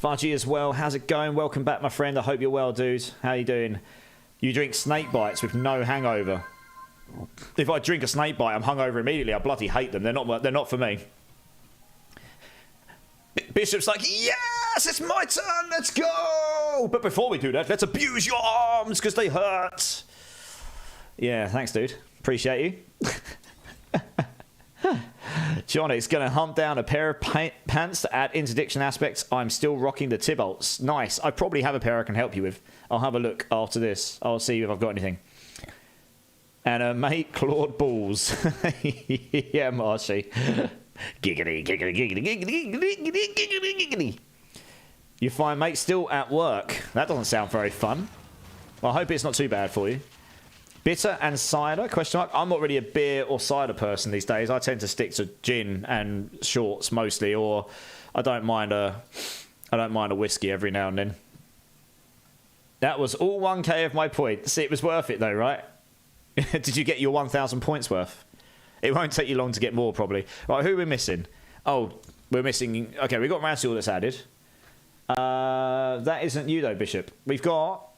[SPEAKER 1] Fudgy as well. How's it going? Welcome back, my friend. I hope you're well, dude. How you doing? You drink snake bites with no hangover. If I drink a snake bite, I'm hungover immediately. I bloody hate them. They're not for me. Bishop's like, yes, it's my turn. Let's go. But before we do that, let's abuse your arms because they hurt. Yeah, thanks, dude. Appreciate you. Johnny's going to hunt down a pair of pants to add interdiction aspects. I'm still rocking the Tybalts. Nice. I probably have a pair I can help you with. I'll have a look after this. I'll see if I've got anything. And mate, clawed balls. Yeah, Marshy. Giggity, giggity, giggity, giggity, giggity, giggity, giggity. You fine, mate? Still at work. That doesn't sound very fun. Well, I hope it's not too bad for you. Bitter and cider? Question mark. I'm not really a beer or cider person these days. I tend to stick to gin and shorts mostly, or I don't mind a whiskey every now and then. That was all 1k of my points. See, it was worth it though, right? Did you get your 1,000 points worth? It won't take you long to get more, probably. Right, who are we missing? Oh, we're missing... Okay, we've got Ransul that's added. That isn't you though, Bishop. We've got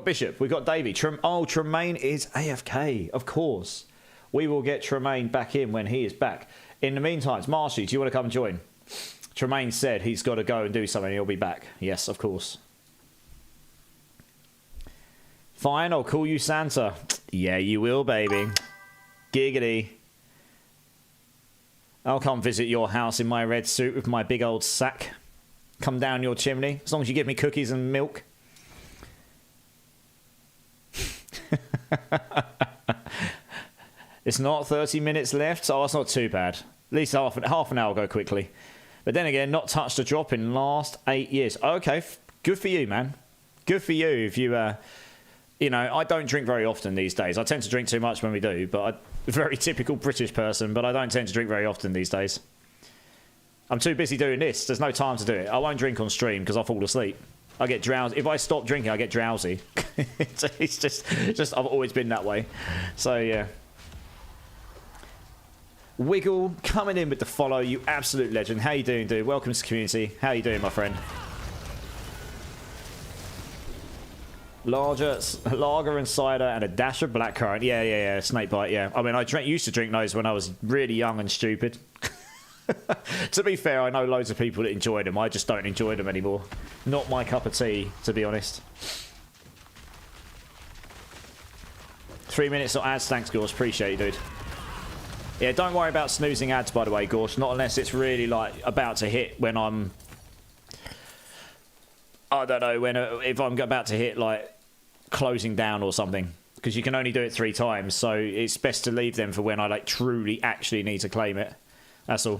[SPEAKER 1] Bishop. We've got Davey. Tremaine is AFK, of course. We will get Tremaine back in when he is back. In the meantime, Marshy, do you want to come and join? Tremaine said he's got to go and do something. He'll be back. Yes, of course. Fine, I'll call you Santa. Yeah, you will, baby. Giggity. I'll come visit your house in my red suit with my big old sack. Come down your chimney, as long as you give me cookies and milk. It's not 30 minutes left. Oh, it's not too bad. At least half an hour will go quickly. But then again, not touched a drop in last 8 years. Okay, good for you, man. Good for you. If you, you know, I don't drink very often these days. I tend to drink too much when we do, but I'm a very typical British person, but I don't tend to drink very often these days. I'm too busy doing this. There's no time to do it. I won't drink on stream because I'll fall asleep. I get drowsy. If I stop drinking, I get drowsy. it's just I've always been that way. So, yeah. Wiggle coming in with the follow. You absolute legend. How you doing, dude? Welcome to the community. How you doing, my friend? Lager and cider and a dash of blackcurrant. Yeah. Snakebite, yeah. I mean, I used to drink those when I was really young and stupid. To be fair, I know loads of people that enjoy them. I just don't enjoy them anymore. Not my cup of tea, to be honest. 3 minutes of ads. Thanks, Gorsh. Appreciate you, dude. Yeah, don't worry about snoozing ads, by the way, Gorsh. Not unless it's really, like, about to hit when I'm... I don't know, if I'm about to hit, like, closing down or something. Because you can only do it 3 times, so it's best to leave them for when I, like, truly actually need to claim it. That's all.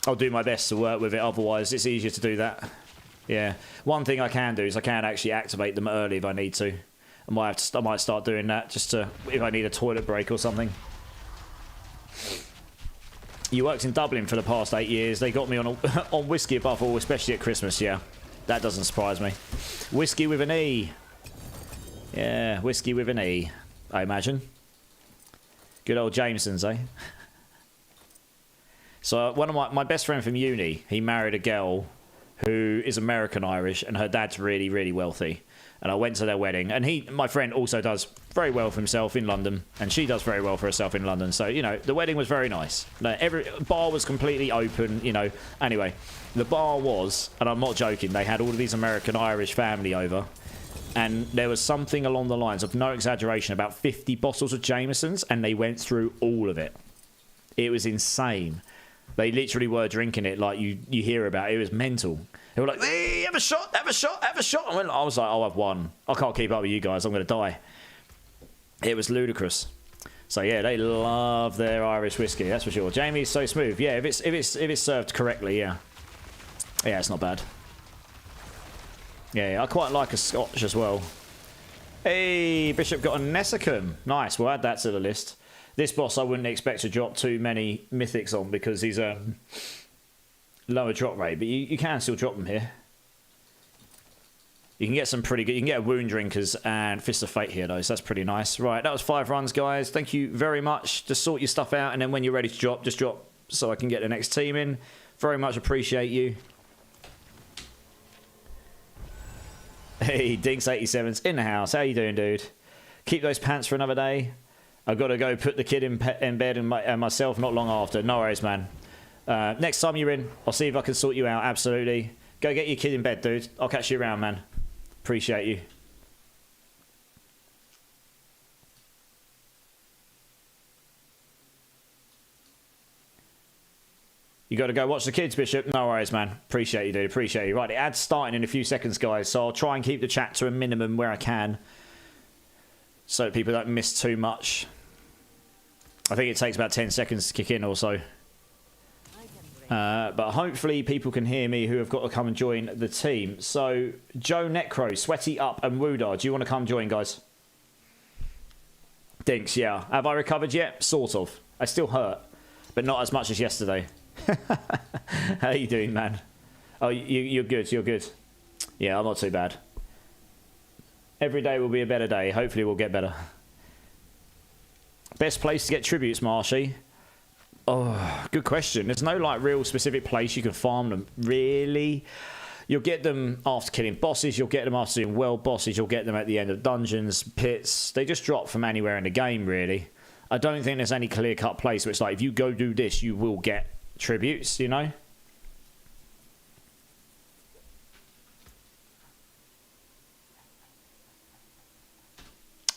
[SPEAKER 1] I'll do my best to work with it, otherwise it's easier to do that. Yeah. One thing I can do is I can actually activate them early if I need to. I might start doing that just to, if I need a toilet break or something. You worked in Dublin for the past 8 years. They got me on on whiskey above all, especially at Christmas, yeah. That doesn't surprise me. Whiskey with an E. Yeah, whiskey with an E, I imagine. Good old Jamesons, eh? So one of my best friend from uni, he married a girl who is American Irish, and her dad's really, really wealthy. And I went to their wedding, and my friend also does very well for himself in London, and she does very well for herself in London. So, you know, the wedding was very nice. Every bar was completely open, you know. Anyway, the bar was, and I'm not joking, they had all of these American Irish family over, And there was something along the lines of, no exaggeration, about 50 bottles of Jameson's, and they went through all of it. It was insane. They literally were drinking it like you hear about it. It was mental. They were like, hey, have a shot, have a shot, have a shot. I was like, I'll have one. I can't keep up with you guys. I'm going to die. It was ludicrous. So yeah, they love their Irish whiskey, that's for sure. Jamie's so smooth. Yeah, if it's served correctly, yeah. Yeah, it's not bad. Yeah, I quite like a Scotch as well. Hey, Bishop got a Nessicum. Nice, we'll add that to the list. This boss I wouldn't expect to drop too many mythics on because he's a lower drop rate, but you can still drop them here. You can get some pretty good... You can get Wound Drinkers and Fist of Fate here, though, so that's pretty nice. Right, that was 5 runs, guys. Thank you very much. Just sort your stuff out, and then when you're ready to drop, just drop so I can get the next team in. Very much appreciate you. Hey, Dinks87's in the house. How you doing, dude? Keep those pants for another day. I've got to go put the kid in bed and myself not long after. No worries, man. Next time you're in, I'll see if I can sort you out. Absolutely. Go get your kid in bed, dude. I'll catch you around, man. Appreciate you. You got to go watch the kids, Bishop. No worries, man. Appreciate you, dude. Appreciate you. Right, the ad's starting in a few seconds, guys. So I'll try and keep the chat to a minimum where I can, so that people don't miss too much. I think it takes about 10 seconds to kick in or so. But hopefully people can hear me who have got to come and join the team. So, Joe Necro, Sweaty Up, and Woodar, do you want to come join, guys? Dinks, yeah. Have I recovered yet? Sort of. I still hurt, but not as much as yesterday. How you doing, man? Oh, you're good, you're good. Yeah, I'm not too bad. Every day will be a better day. Hopefully we'll get better. Best place to get tributes, Marshy? Oh, good question. There's no like real specific place you can farm them, really. You'll get them after killing bosses, you'll get them after doing world bosses, you'll get them at the end of dungeons, pits. They just drop from anywhere in the game, really. I don't think there's any clear-cut place where it's like, if you go do this, you will get tributes, you know?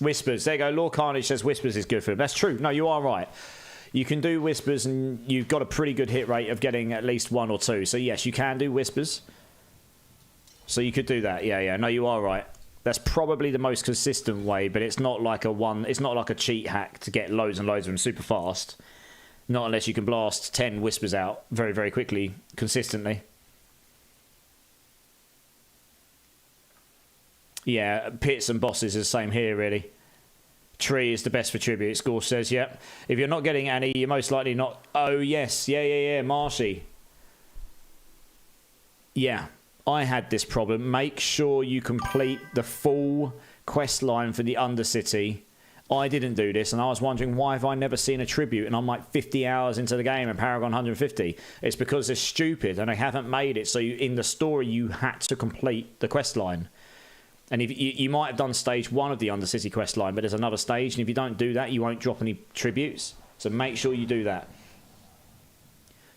[SPEAKER 1] Whispers. There you go. Lord Carnage says Whispers is good for him. That's true. No, you are right. You can do Whispers and you've got a pretty good hit rate of getting at least 1 or 2. So yes, you can do Whispers. So you could do that. Yeah, yeah. No, you are right. That's probably the most consistent way, but it's not like it's not like a cheat hack to get loads and loads of them super fast. Not unless you can blast 10 Whispers out very, very quickly, consistently. Yeah, pits and bosses is the same here, really. Tree is the best for tributes, Gorsh says, yep. If you're not getting any, you're most likely not... Oh, yes. Yeah, Marshy. Yeah, I had this problem. Make sure you complete the full quest line for the Undercity. I didn't do this, and I was wondering, why have I never seen a tribute? And I'm like 50 hours into the game and Paragon 150. It's because they're stupid and they haven't made it. So in the story, you had to complete the quest line. And if you might have done stage 1 of the Undercity quest line, but there's another stage, and if you don't do that, you won't drop any tributes. So make sure you do that.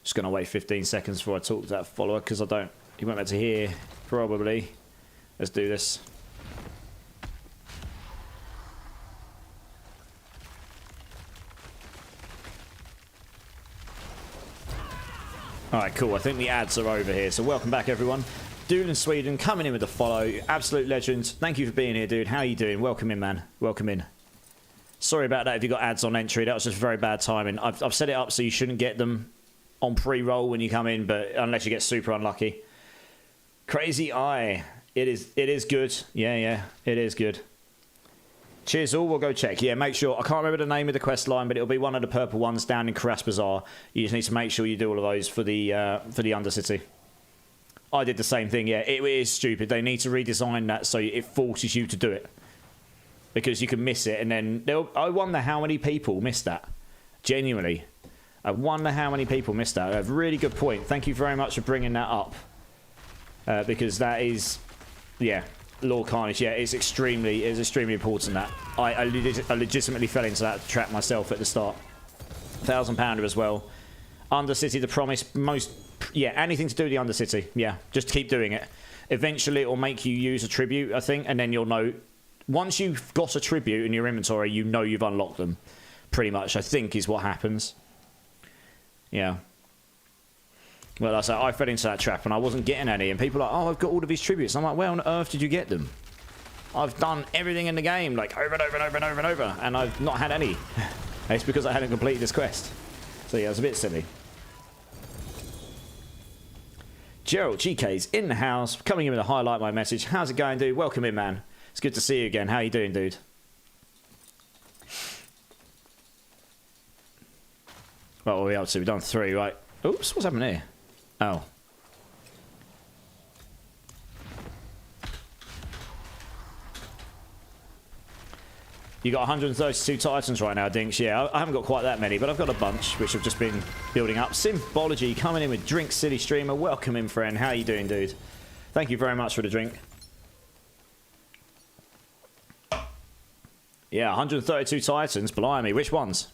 [SPEAKER 1] Just going to wait 15 seconds before I talk to that follower, because he won't be able to hear, probably. Let's do this. Alright, cool. I think the ads are over here. So welcome back, everyone. Dude in Sweden coming in with a follow. Absolute legend. Thank you for being here, dude. How are you doing? Welcome in, man. Welcome in. Sorry about that if you got ads on entry. That was just very bad timing. I've set it up so you shouldn't get them on pre-roll when you come in, but unless you get super unlucky. Crazy Eye. It is good. Yeah, it is good. Cheers all. We'll go check. Yeah, make sure. I can't remember the name of the quest line, but it'll be one of the purple ones down in Karas Bazaar. You just need to make sure you do all of those for the Undercity. I did the same thing, yeah. It is stupid. They need to redesign that so it forces you to do it. Because you can miss it, and then... I wonder how many people missed that. Genuinely. I wonder how many people missed that. A really good point. Thank you very much for bringing that up. Because that is... Yeah. Lord Carnage, yeah. It's extremely important, that. I legitimately fell into that trap myself at the start. £1,000 as well. Undercity, the promise, most... Yeah, anything to do with the Undercity. Yeah, just keep doing it. Eventually, it will make you use a tribute, I think, and then you'll know. Once you've got a tribute in your inventory, you know you've unlocked them. Pretty much, I think, is what happens. Yeah. Well, I fell into that trap and I wasn't getting any. And people are like, oh, I've got all of these tributes. I'm like, where on earth did you get them? I've done everything in the game, like over and over and over and over and over, and I've not had any. It's because I hadn't completed this quest. So yeah, it's a bit silly. Gerald GK's in the house, coming in with a highlight my message. How's it going, dude? Welcome in, man. It's good to see you again. How you doing, dude? What are we up to? We've done 3, right? Oops, what's happened here? Oh. You got 132 titans right now, Dinks. Yeah, I haven't got quite that many, but I've got a bunch, which I've just been building up. Symbology coming in with Drink City Streamer. Welcome in, friend. How you doing, dude? Thank you very much for the drink. Yeah, 132 titans. Blimey, which ones?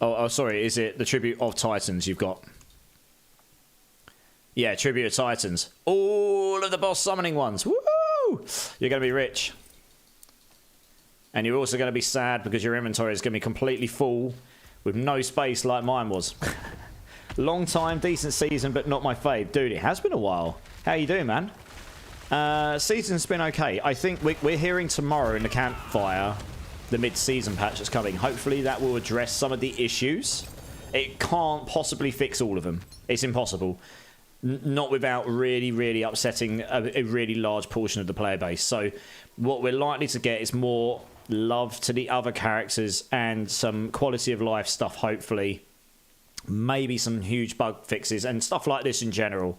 [SPEAKER 1] Oh, sorry, is it the Tribute of Titans you've got? Yeah, Tribute of Titans. All of the boss summoning ones. Woo! You're going to be rich. And you're also going to be sad because your inventory is going to be completely full with no space like mine was. Long time, decent season, but not my fave. Dude, it has been a while. How you doing, man? Season's been okay. I think we're hearing tomorrow in the campfire the mid-season patch that's coming. Hopefully that will address some of the issues. It can't possibly fix all of them. It's impossible. Not without really, really upsetting a really large portion of the player base. So what we're likely to get is more love to the other characters and some quality of life stuff, hopefully. Maybe some huge bug fixes and stuff like this in general.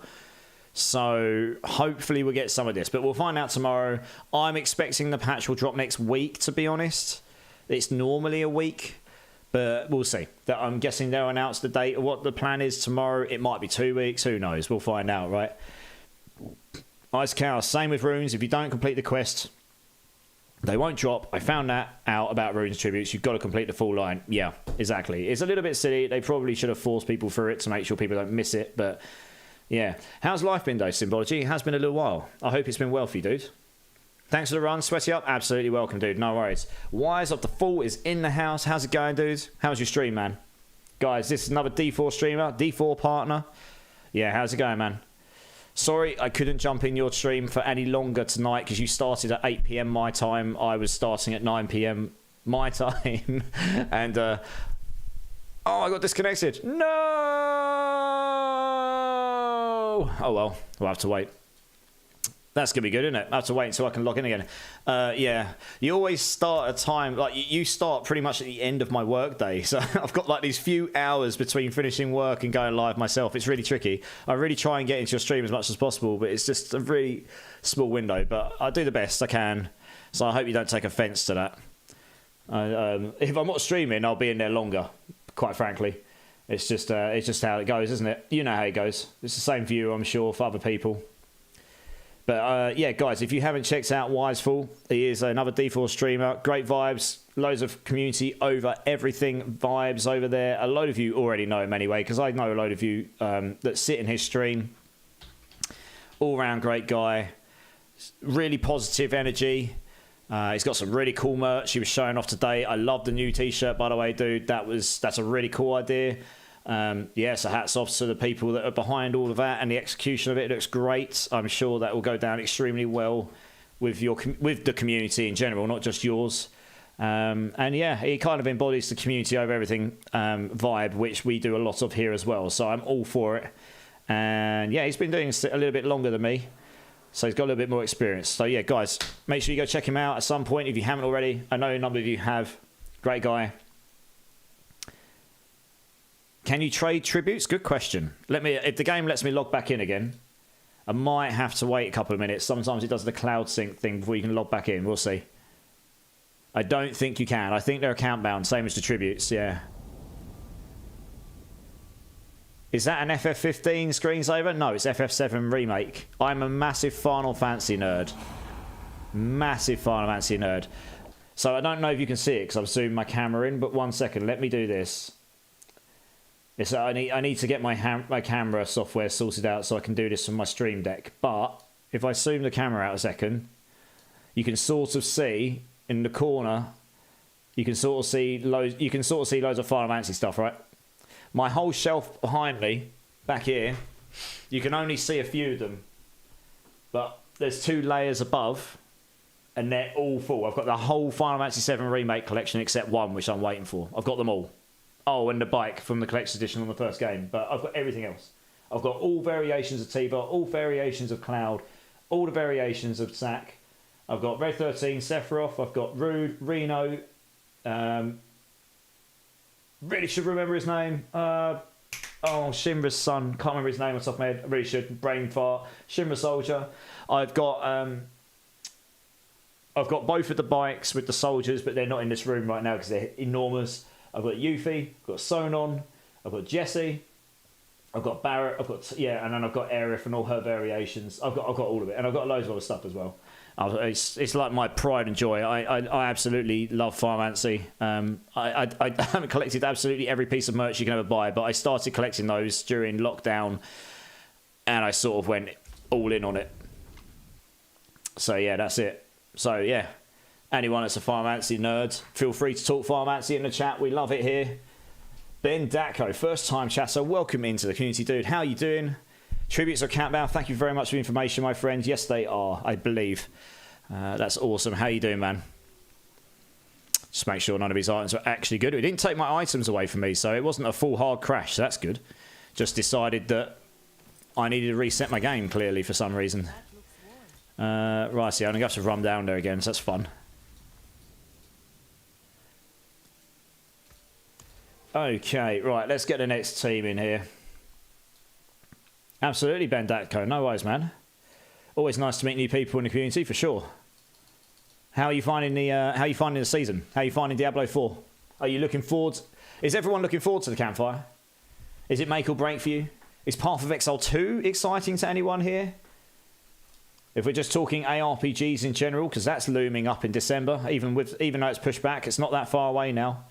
[SPEAKER 1] So hopefully we'll get some of this, but we'll find out tomorrow. I'm expecting the patch will drop next week, to be honest. It's normally a week, but we'll see. I'm guessing they'll announce the date of what the plan is tomorrow. It might be 2 weeks, who knows? We'll find out, right? Ice Cow, same with runes. If you don't complete the quest, they won't drop. I found that out about runes tributes. You've got to complete the full line. Yeah, exactly. It's a little bit silly. They probably should have forced people through it to make sure people don't miss it, but yeah. How's life been, though, Symbology? It has been a little while. I hope it's been well for you, dude. Thanks for the run. Sweaty up. Absolutely welcome, dude. No worries. Wise of the Fall is in the house. How's it going, dude? How's your stream, man? Guys, this is another D4 streamer. D4 partner. Yeah, how's it going, man? Sorry, I couldn't jump in your stream for any longer tonight because you started at 8 PM my time. I was starting at 9 PM my time. And, oh, I got disconnected. No! Oh, well, we'll have to wait. That's going to be good, isn't it? I have to wait until I can log in again. Yeah, you always start at a time, like you start pretty much at the end of my work day. So I've got like these few hours between finishing work and going live myself. It's really tricky. I really try and get into your stream as much as possible, but it's just a really small window. But I do the best I can. So I hope you don't take offense to that. If I'm not streaming, I'll be in there longer, quite frankly. It's just how it goes, isn't it? You know how it goes. It's the same for you, I'm sure, for other people. But yeah, guys, if you haven't checked out Wiseful, he is another D4 streamer. Great vibes, loads of community over everything, vibes over there. A load of you already know him anyway, because I know a load of you that sit in his stream. All round great guy, really positive energy. He's got some really cool merch he was showing off today. I love the new t-shirt, by the way, dude. That's a really cool idea. Yeah, so hats off to the people that are behind all of that, and the execution of it looks great. I'm sure that will go down extremely well with the community in general, not just yours. And yeah, he kind of embodies the community over everything vibe, which we do a lot of here as well. So I'm all for it. And yeah, he's been doing this a little bit longer than me, so he's got a little bit more experience. So yeah, guys, make sure you go check him out at some point if you haven't already. I know a number of you have. Great guy. Can you trade tributes? Good question. If the game lets me log back in again, I might have to wait a couple of minutes. Sometimes it does the cloud sync thing before you can log back in. We'll see. I don't think you can. I think they're account bound, same as the tributes, yeah. Is that an FF15 screensaver? No, it's FF7 remake. I'm a massive Final Fantasy nerd. Massive Final Fantasy nerd. So I don't know if you can see it because I've zoomed my camera in, but 1 second, let me do this. It's I need to get my camera software sorted out so I can do this from my Stream Deck. But if I zoom the camera out a second, you can sort of see in the corner. You can sort of see loads. You can sort of see loads of Final Fantasy stuff, right? My whole shelf behind me, back here, you can only see a few of them, but there's 2 layers above, and they're all full. I've got the whole Final Fantasy VII Remake collection except one, which I'm waiting for. I've got them all. Oh, and the bike from the collector's edition on the first game. But I've got everything else. I've got all variations of Tifa, all variations of Cloud, all the variations of Zack. I've got Red 13, Sephiroth. I've got Rude, Reno. Really should remember his name. Shinra's son. Can't remember his name off the top of my head. I really should. Brain fart. Shinra Soldier. I've got both of the bikes with the soldiers, but they're not in this room right now because they're enormous. I've got Yuffie, I've got Sonon, I've got Jessie, I've got Barrett, and then I've got Aerith and all her variations. I've got all of it, and I've got loads of other stuff as well. It's like my pride and joy. I absolutely love Final Fantasy. I haven't collected absolutely every piece of merch you can ever buy, but I started collecting those during lockdown, and I sort of went all in on it. So yeah, that's it. So yeah. Anyone that's a Final Fantasy nerd, feel free to talk Final Fantasy in the chat. We love it here. Ben Datko, first time chatter. Welcome into the community, dude. How are you doing? Tributes are countdown. Thank you very much for the information, my friend. Yes, they are, I believe. That's awesome. How you doing, man? Just make sure none of these items are actually good. It didn't take my items away from me, so it wasn't a full hard crash. So that's good. Just decided that I needed to reset my game, clearly, for some reason. Right, see, I'm going to have to run down there again, so that's fun. Okay, right, let's get the next team in here. Absolutely, Ben Datko. No worries, man. Always nice to meet new people in the community, for sure. How are you finding the season? How are you finding Diablo 4? Are you looking forward? Is everyone looking forward to the campfire? Is it make or break for you? Is Path of Exile 2 exciting to anyone here? If we're just talking ARPGs in general, because that's looming up in December, even though it's pushed back, it's not that far away now.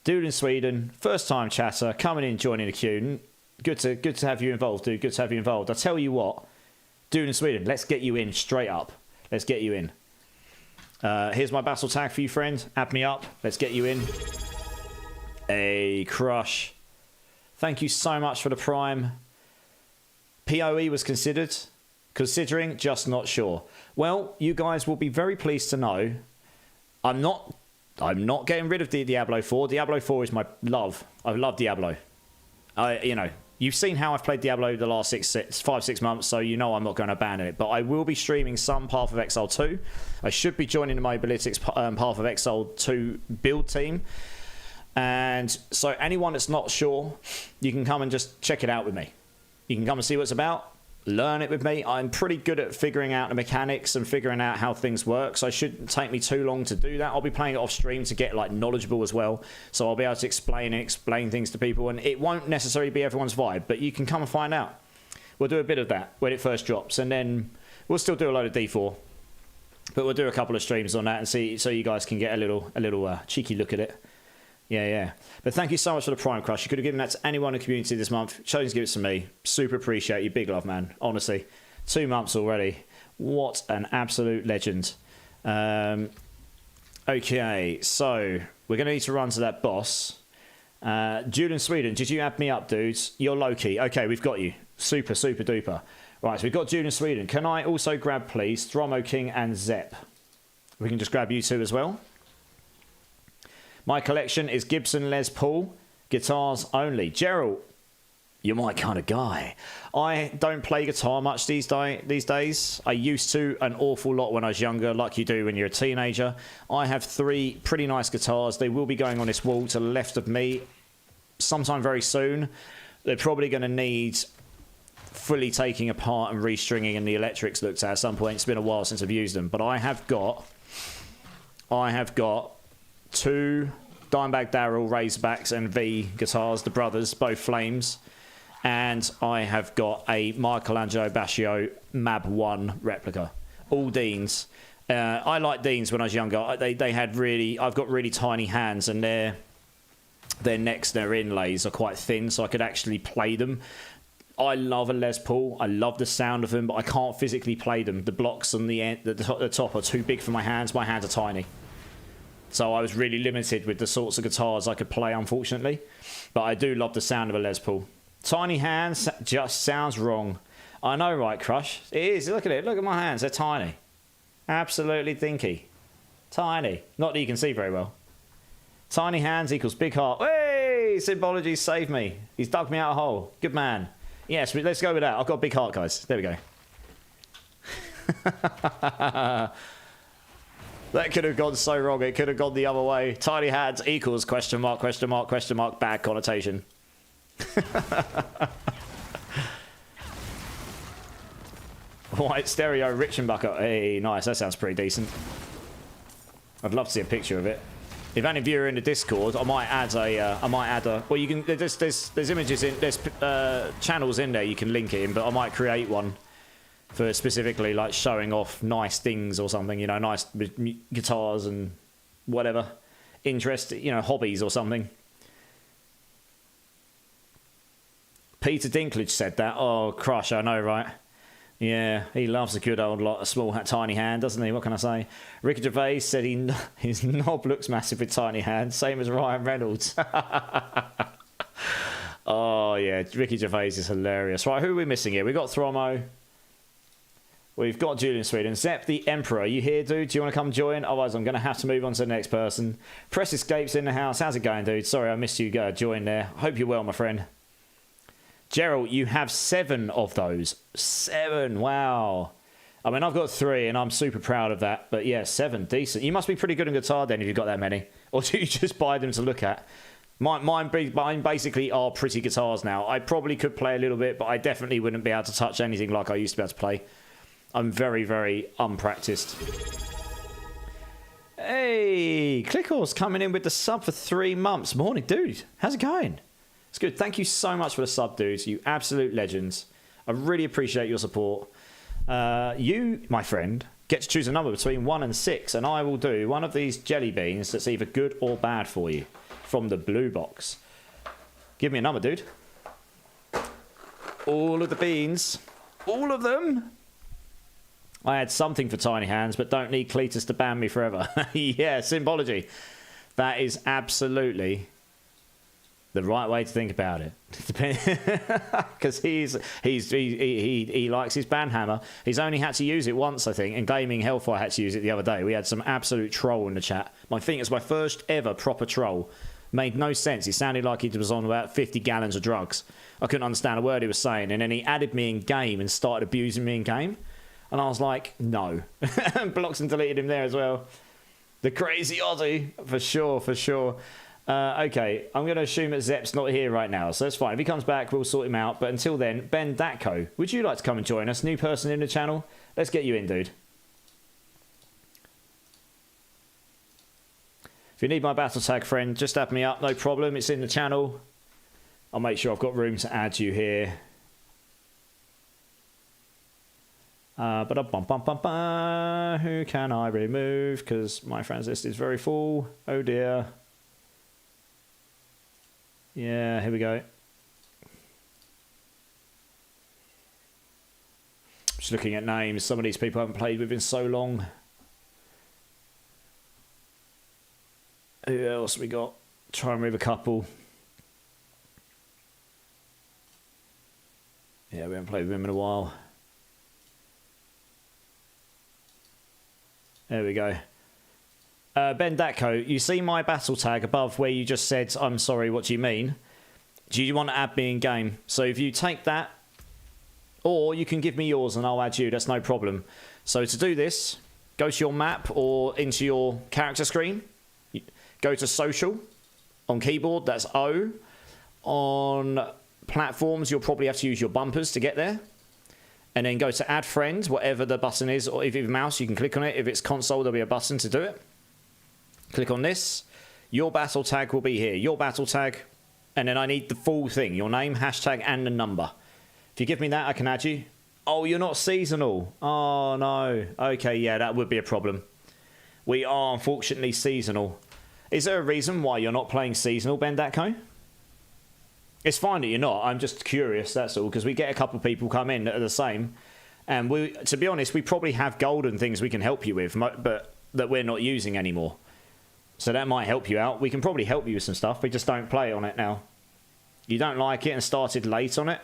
[SPEAKER 1] Dude in Sweden, first time chatter, coming in, joining the queue. Good to have you involved, dude. Good to have you involved. I tell you what, dude in Sweden, let's get you in straight up. Let's get you in. Here's my battle tag for you, friend. Add me up. Let's get you in. A crush. Thank you so much for the prime. PoE was considering, just not sure. Well, you guys will be very pleased to know I'm not getting rid of the Diablo 4. Diablo 4 is my love. I love Diablo. You've seen how I've played Diablo the last 5-6 months, so you know I'm not going to abandon it. But I will be streaming some Path of Exile 2. I should be joining the Mobalytics Path of Exile 2 build team. And so anyone that's not sure, you can come and just check it out with me. You can come and see what it's about. Learn it with me. I'm pretty good at figuring out the mechanics and figuring out how things work, so it shouldn't take me too long to do that. I'll be playing it off stream to get knowledgeable as well, so I'll be able to explain things to people, and it won't necessarily be everyone's vibe, but you can come and find out. We'll do a bit of that when it first drops, and then we'll still do a load of D4, but we'll do a couple of streams on that and see, so you guys can get a little cheeky look at it. Yeah. But thank you so much for the Prime Crush. You could have given that to anyone in the community this month. Chosen to give it to me. Super appreciate you. Big love, man. Honestly. 2 months already. What an absolute legend. Okay, so we're going to need to run to that boss. Julian Sweden, did you add me up, dudes? You're low-key. Okay, we've got you. Super duper. Right, so we've got Julian Sweden. Can I also grab, please, Thromo King and Zep? We can just grab you two as well. My collection is Gibson Les Paul, guitars only. Gerald, you're my kind of guy. I don't play guitar much these days. I used to an awful lot when I was younger, like you do when you're a teenager. I have 3 pretty nice guitars. They will be going on this wall to the left of me sometime very soon. They're probably going to need fully taking apart and restringing and the electrics looked at some point. It's been a while since I've used them, but I have got 2 Dimebag Darrell Razorbacks and V guitars, the brothers, both flames, and I have got a Michelangelo Bascio Mab 1 replica, all Deans. I liked Deans when I was younger. They had I've got really tiny hands, and their necks, their inlays are quite thin, so I could actually play them. I love a Les Paul. I love the sound of them, but I can't physically play them. The blocks on the end, the top are too big for my hands. My hands are tiny. So I was really limited with the sorts of guitars I could play, unfortunately. But I do love the sound of a Les Paul. Tiny hands just sounds wrong. I know, right, Crush? It is. Look at it. Look at my hands. They're tiny. Absolutely dinky. Tiny. Not that you can see very well. Tiny hands equals big heart. Hey! Symbology saved me. He's dug me out a hole. Good man. Yes, let's go with that. I've got a big heart, guys. There we go. That could have gone so wrong. It could have gone the other way. Tiny hands equals question mark, question mark, question mark, bad connotation. White stereo Rickenbacker. Hey, nice. That sounds pretty decent. I'd love to see a picture of it. If any of you are in the Discord, I might add a. Well, you can. There's images in. There's channels in there you can link it in, but I might create one for specifically like showing off nice things or something. You know, nice guitars and whatever interest. You know, hobbies or something. Peter Dinklage said that. Oh, Crush, I know, right? Yeah, he loves a good old a small, tiny hand, doesn't he? What can I say? Ricky Gervais said his knob looks massive with tiny hands, same as Ryan Reynolds. Oh, yeah, Ricky Gervais is hilarious. Right, who are we missing here? We've got Thromo. We've got Julian Sweden. Zep the Emperor, are you here, dude? Do you want to come join? Otherwise, I'm going to have to move on to the next person. Press Escape's in the house. How's it going, dude? Sorry, I missed you join there. Hope you're well, my friend. Gerald, you have 7 of those. 7, wow. I mean, I've got 3, and I'm super proud of that. But yeah, 7, decent. You must be pretty good on guitar then if you've got that many. Or do you just buy them to look at? Mine basically are pretty guitars now. I probably could play a little bit, but I definitely wouldn't be able to touch anything like I used to be able to play. I'm very, very unpracticed. Hey, Clickhorse coming in with the sub for 3 months. Morning, dude. How's it going? It's good. Thank you so much for the sub, dudes. You absolute legends. I really appreciate your support. You, my friend, get to choose a number between 1 and 6, and I will do one of these jelly beans that's either good or bad for you from the blue box. Give me a number, dude. All of the beans. All of them. I had something for tiny hands, but don't need Cletus to ban me forever. Yeah, symbology. That is absolutely the right way to think about it, because he likes his banhammer. He's only had to use it once, I think, and Gaming Hellfire had to use it the other day. We had some absolute troll in the chat. I think it's my first ever proper troll. Made no sense. He sounded like he was on about 50 gallons of drugs. I couldn't understand a word he was saying, and then he added me in game and started abusing me in game, and I was like, no. Blocked and deleted him there as well. The crazy Aussie, for sure, for sure. Okay, I'm going to assume that Zep's not here right now, so that's fine. If he comes back, we'll sort him out. But until then, Ben Datko, would you like to come and join us? New person in the channel? Let's get you in, dude. If you need my battle tag, friend, just add me up. No problem. It's in the channel. I'll make sure I've got room to add you here. Who can I remove? Because my friends list is very full. Oh, dear. Yeah, here we go. Just looking at names. Some of these people I haven't played with in so long. Who else we got? Try and move a couple. Yeah, we haven't played with him in a while. There we go. Ben Datko, you see my battle tag above where you just said, I'm sorry, what do you mean? Do you want to add me in game? So if you take that, or you can give me yours and I'll add you, that's no problem. So to do this, go to your map or into your character screen. Go to social on keyboard, that's O. On platforms, you'll probably have to use your bumpers to get there. And then go to add friend, whatever the button is, or if you have a mouse, you can click on it. If it's console, there'll be a button to do it. Click on this. Your battle tag will be here. Your battle tag. And then I need the full thing. Your name, hashtag, and the number. If you give me that, I can add you. Oh, you're not seasonal. Oh, no. Okay, yeah, that would be a problem. We are, unfortunately, seasonal. Is there a reason why you're not playing seasonal, Ben Datko? It's fine that you're not. I'm just curious, that's all, because we get a couple of people come in that are the same. And we, to be honest, we probably have golden things we can help you with, but that we're not using anymore. So that might help you out. We can probably help you with some stuff. We just don't play on it now. You don't like it and started late on it?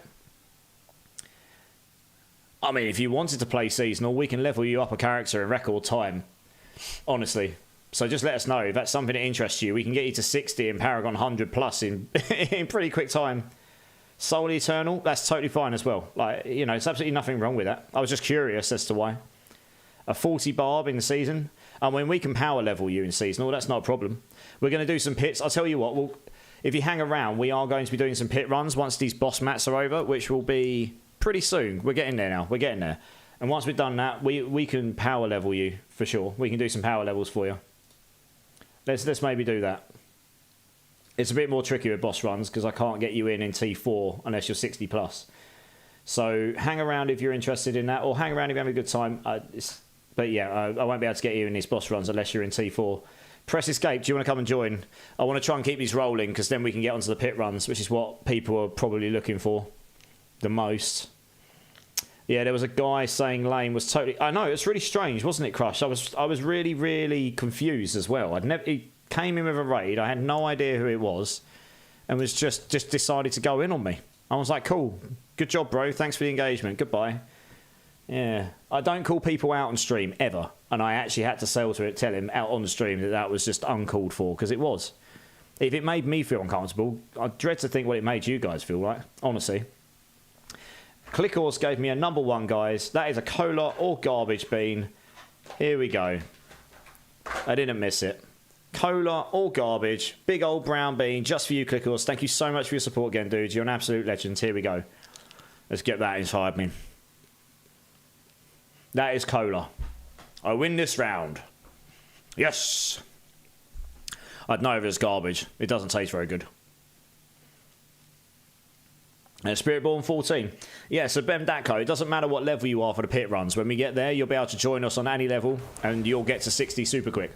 [SPEAKER 1] I mean, if you wanted to play seasonal, we can level you up a character in record time. Honestly. So just let us know if that's something that interests you. We can get you to 60 in Paragon 100 plus in in pretty quick time. Soul Eternal, that's totally fine as well. Like, you know, it's absolutely nothing wrong with that. I was just curious as to why. A 40 barb in the season. I mean, we can power level you in seasonal. That's not a problem. We're going to do some pits. I'll tell you what. If you hang around, we are going to be doing some pit runs once these boss mats are over, which will be pretty soon. We're getting there now. We're getting there. And once we've done that, we can power level you for sure. We can do some power levels for you. Let's maybe do that. It's a bit more tricky with boss runs because I can't get you in T4 unless you're 60 plus. So hang around if you're interested in that, or hang around if you're having a good time. But yeah, I won't be able to get you in these boss runs unless you're in T4. Press escape. Do you want to come and join? I want to try and keep these rolling because then we can get onto the pit runs, which is what people are probably looking for the most. Yeah, there was a guy saying lane was totally... I know, it's really strange, wasn't it, Crush? I was really, really confused as well. He came in with a raid. I had no idea who it was and was just decided to go in on me. I was like, cool. Good job, bro. Thanks for the engagement. Goodbye. Yeah. I don't call people out on stream, ever. And I actually had to tell him out on the stream that was just uncalled for, because it was. If it made me feel uncomfortable, I dread to think what it made you guys feel like, honestly. Clickhorse gave me a number 1, guys. That is a cola or garbage bean. Here we go. I didn't miss it. Cola or garbage. Big old brown bean just for you, Clickhorse. Thank you so much for your support again, dude. You're an absolute legend. Here we go. Let's get that inside me. That is cola. I win this round. Yes. I'd know if it's garbage. It doesn't taste very good. Spiritborn 14. Yeah, so Ben Datko, it doesn't matter what level you are for the pit runs. When we get there, you'll be able to join us on any level, and you'll get to 60 super quick.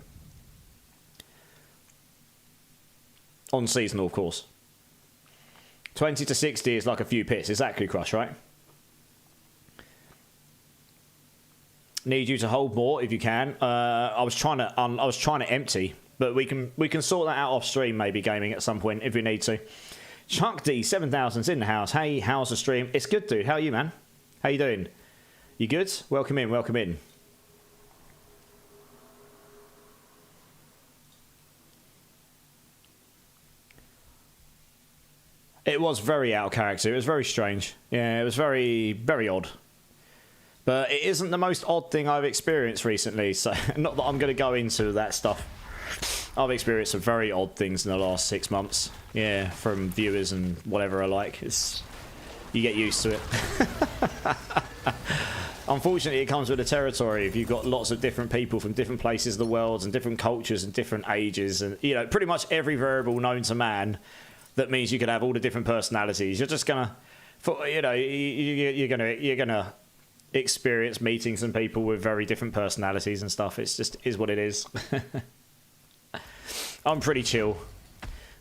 [SPEAKER 1] On seasonal, of course. 20 to 60 is like a few pits. Exactly, Crush, right? Need you to hold more if you can. I was trying to empty, but we can sort that out off stream, maybe gaming at some point if we need to. Chuck D 7000's in the house. Hey, how's the stream? It's good, dude. How are you, man? How you doing? You good? Welcome in. Welcome in. It was very out of character. It was very strange. Yeah, it was very, very odd. But it isn't the most odd thing I've experienced recently. So not that I'm going to go into that stuff. I've experienced some very odd things in the last 6 months. Yeah, from viewers and whatever alike. You get used to it. Unfortunately, it comes with the territory. If you've got lots of different people from different places of the world and different cultures and different ages, and pretty much every variable known to man, that means you can have all the different personalities. You're just gonna, you're gonna experience meeting some people with very different personalities and stuff. It's just is what it is. I'm pretty chill,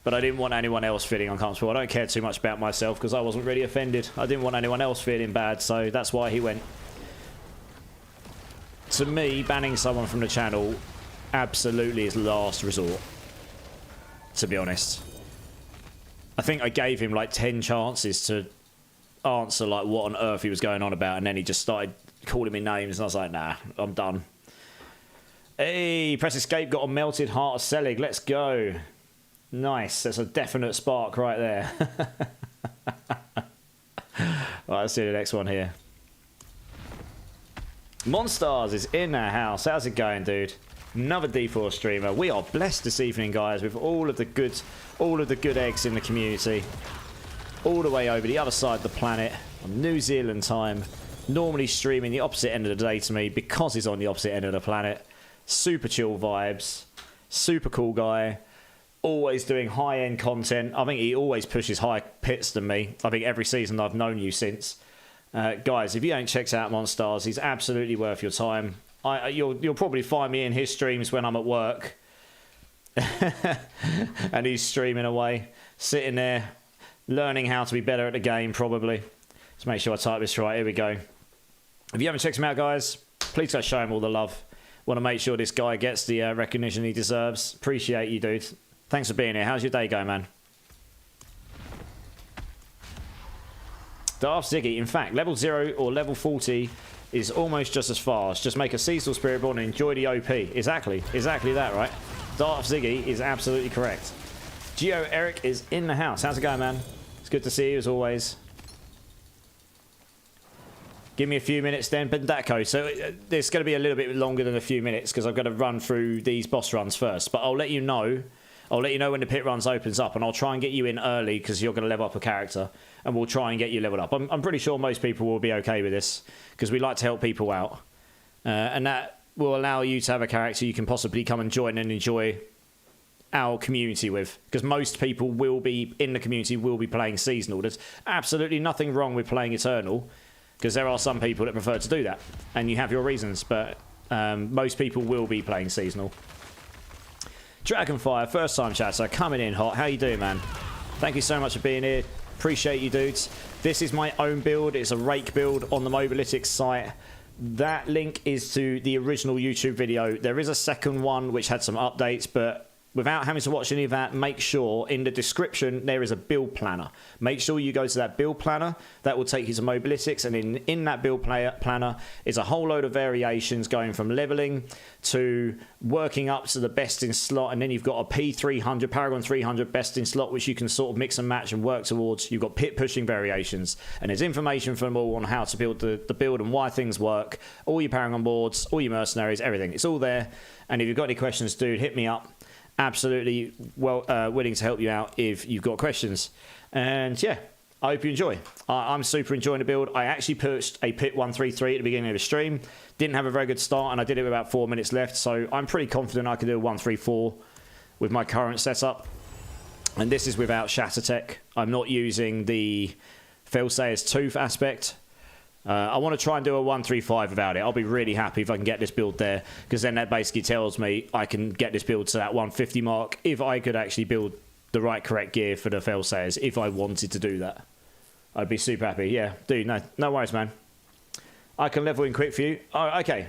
[SPEAKER 1] but I didn't want anyone else feeling uncomfortable. I don't care too much about myself because I wasn't really offended. I didn't want anyone else feeling bad, so that's why he went. To me, banning someone from the channel absolutely is last resort, to be honest. I think I gave him like 10 chances to answer like what on earth he was going on about, and then he just started calling me names, and I was like, nah, I'm done. Hey, press escape, got a melted heart of Selig. Let's go. Nice. That's a definite spark right there. Right, let's do the next one here. Monstars is in our house. How's it going, dude? Another D4 streamer. We are blessed this evening, guys, with all of the good eggs in the community. All the way over the other side of the planet on New Zealand time. Normally streaming the opposite end of the day to me because he's on the opposite end of the planet. Super chill vibes, super cool guy, always doing high-end content. I think he always pushes higher pits than me. I think every season I've known you since. Guys, if you ain't checked out Monstars, he's absolutely worth your time. You'll probably find me in his streams when I'm at work. And he's streaming away, sitting there, learning how to be better at the game, probably. Let's make sure I type this right. Here we go. If you haven't checked him out, guys, please go show him all the love. Want to make sure this guy gets the recognition he deserves. Appreciate you, dude. Thanks for being here. How's your day going, man? Darth Ziggy. In fact, level 0 or level 40 is almost just as fast. Just make a seasonal Spiritborn and enjoy the OP. Exactly that, right? Darth Ziggy is absolutely correct. Geo Eric is in the house. How's it going, man? It's good to see you as always. Give me a few minutes then, Bendako. So it's going to be a little bit longer than a few minutes because I've got to run through these boss runs first. But I'll let you know. I'll let you know when the pit runs opens up, and I'll try and get you in early because you're going to level up a character, and we'll try and get you leveled up. I'm pretty sure most people will be okay with this because we like to help people out, and that will allow you to have a character you can possibly come and join and enjoy our community with, because most people will be in the community will be playing seasonal. There's absolutely nothing wrong with playing Eternal, because there are some people that prefer to do that, and you have your reasons, but most people will be playing seasonal. Dragonfire, first time chatter, coming in hot. How you doing, man? Thank you so much for being here. Appreciate you, dudes. This is my own build. It's a Rake build on the Mobalytics site. That link is to the original YouTube video. There is a second one which had some updates, but without having to watch any of that, make sure in the description there is a build planner. Make sure you go to that build planner. That will take you to Mobalytics, and in that build planner is a whole load of variations going from leveling to working up to the best in slot, and then you've got a P300, Paragon 300 best in slot, which you can sort of mix and match and work towards. You've got pit pushing variations, and there's information from all on how to build the build and why things work. All your Paragon boards, all your mercenaries, everything. It's all there, and if you've got any questions, dude, hit me up. Absolutely willing to help you out if you've got questions. And yeah, I hope you enjoy. I'm super enjoying the build. I actually pushed a pit 133 at the beginning of the stream. Didn't have a very good start, and I did it with about 4 minutes left, so I'm pretty confident I can do a 134 with my current setup. And this is without Shatter Tech. I'm not using the Failsayer's Tooth aspect. I want to try and do a 135 without it. I'll be really happy if I can get this build there, because then that basically tells me I can get this build to that 150 mark if I could actually build the right correct gear for the Failsayers if I wanted to do that. I'd be super happy. Yeah, dude, no worries, man. I can level in quick for you. Oh, okay.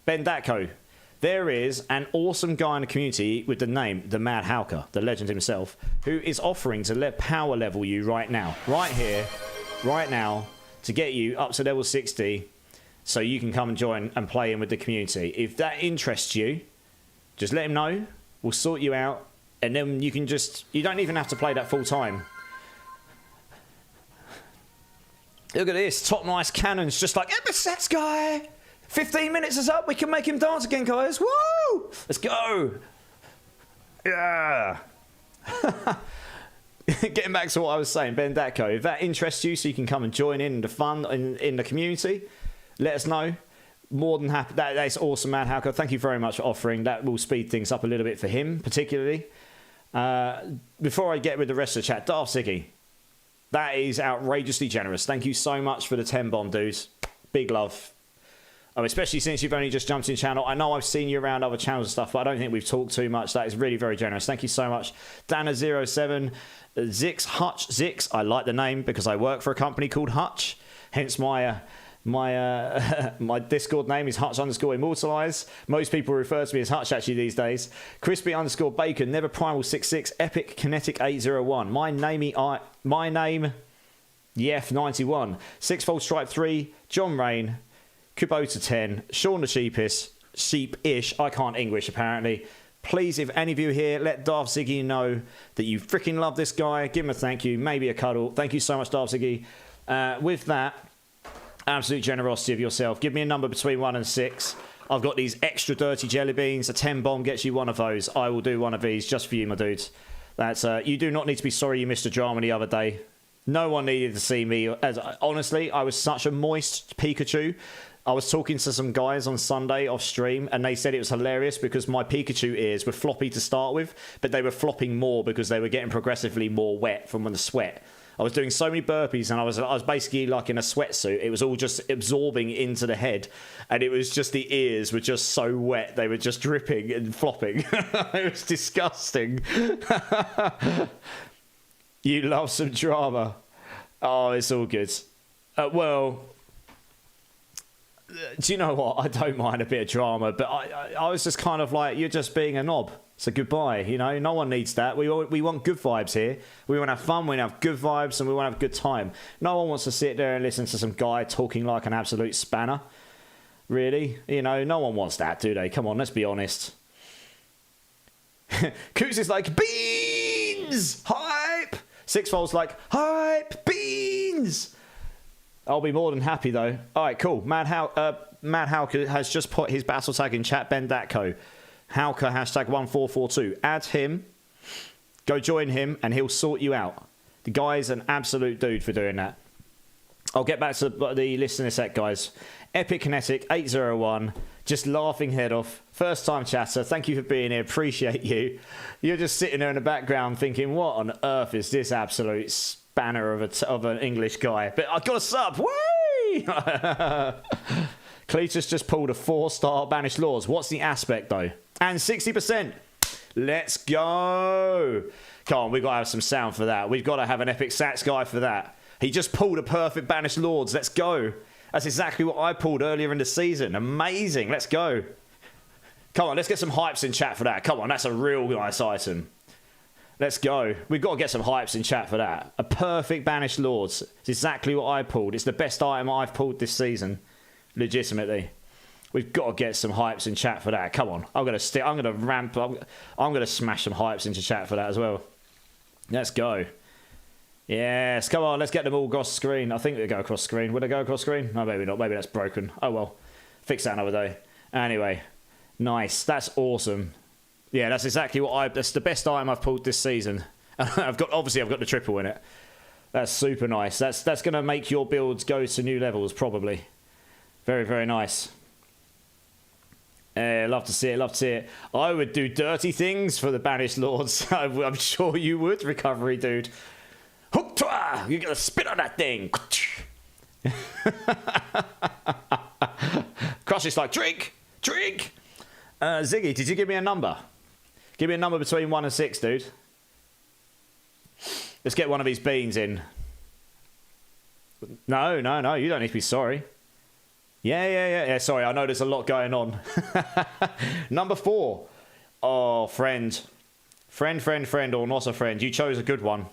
[SPEAKER 1] Bendako. There is an awesome guy in the community with the name, the Mad Howker, the legend himself, who is offering to power level you right now. Right here, right now, to get you up to level 60 so you can come and join and play in with the community. If that interests you, just let him know. We'll sort you out, and then you can you don't even have to play that full time. Look at this, top nice cannons, just like Episets guy. 15 minutes is up, we can make him dance again, guys. Woo! Let's go. Yeah. Getting back to what I was saying, Bendako, if that interests you so you can come and join in the fun in the community, let us know. More than happy. That's awesome, Mad Howker. Thank you very much for offering. That will speed things up a little bit for him, particularly. Before I get with the rest of the chat, Darth Ziggy. That is outrageously generous. Thank you so much for the 10 bomb, dudes. Big love. Especially since you've only just jumped in channel. I know I've seen you around other channels and stuff, but I don't think we've talked too much. That is really very generous. Thank you so much. Dana07, Zix, Hutch, Zix. I like the name because I work for a company called Hutch. Hence my Discord name is Hutch_Immortalize. Most people refer to me as Hutch actually these days. Crispy_Bacon, Never Primal 66, Epic Kinetic 801. My name, Yef91, Sixfold Stripe 3, John Rain, Kubota 10, Sean the Sheepish, I can't English apparently. Please, if any of you here, let Darth Ziggy know that you freaking love this guy. Give him a thank you, maybe a cuddle. Thank you so much, Darth Ziggy. With that, absolute generosity of yourself. Give me a number between 1 and 6. I've got these extra dirty jelly beans. A 10 bomb gets you one of those. I will do one of these just for you, my dudes. That's you do not need to be sorry you missed a drama the other day. No one needed to see me. Honestly, I was such a moist Pikachu. I was talking to some guys on Sunday off stream, and they said it was hilarious because my Pikachu ears were floppy to start with, but they were flopping more because they were getting progressively more wet from the sweat. I was doing so many burpees, and I was basically like in a sweatsuit. It was all just absorbing into the head, and it was just the ears were just so wet. They were just dripping and flopping. It was disgusting. You love some drama. Oh, it's all good. Well, do you know what? I don't mind a bit of drama, but I was just kind of like, you're just being a knob. So goodbye, you know, no one needs that. We want good vibes here. We want to have fun, we want to have good vibes, and we want to have a good time. No one wants to sit there and listen to some guy talking like an absolute spanner. Really? You know, no one wants that, do they? Come on, let's be honest. Coos is like, beans! Hype! Sixfold's like, hype! Beans! I'll be more than happy, though. All right, cool. Mad Hauke has just put his battle tag in chat, Ben Datco. Hauke #1442. Add him, go join him, and he'll sort you out. The guy's an absolute dude for doing that. I'll get back to the list in a sec, guys. Epic Kinetic 801, just laughing head off. First time chatter, thank you for being here, appreciate you. You're just sitting there in the background thinking, what on earth is this absolute spanner of an English guy? But I got a sub, whee! Cletus just pulled a 4-star Banished Lords. What's the aspect, though? And 60%. Let's go. Come on, we've got to have some sound for that. We've got to have an epic sats guy for that. He just pulled a perfect Banished Lords. Let's go. That's exactly what I pulled earlier in the season. Amazing. Let's go. Come on, let's get some hypes in chat for that. Come on, that's a real nice item. Let's go. We've got to get some hypes in chat for that. A perfect Banished Lords. It's exactly what I pulled. It's the best item I've pulled this season. Legitimately. We've got to get some hypes in chat for that. Come on. I'm going to ramp up. I'm going to smash some hypes into chat for that as well. Let's go. Yes. Come on. Let's get them all across screen. I think they go across screen. Would they go across screen? No, maybe not. Maybe that's broken. Oh, well. Fix that another day. Anyway. Nice. That's awesome. Yeah, that's exactly what that's the best item I've pulled this season. I've got the triple in it. That's super nice. That's going to make your builds go to new levels, probably. Very, very nice. Love to see it, love to see it. I would do dirty things for the Banished Lords. I'm sure you would, Recovery Dude. Hook-twa! You gotta spit on that thing. Crush is like, drink! Drink! Ziggy, did you give me a number? Give me a number between 1 and 6, dude. Let's get one of these beans in. No, you don't need to be sorry. Yeah. Sorry, I know there's a lot going on. Number 4. Oh, friend, or not a friend. You chose a good one.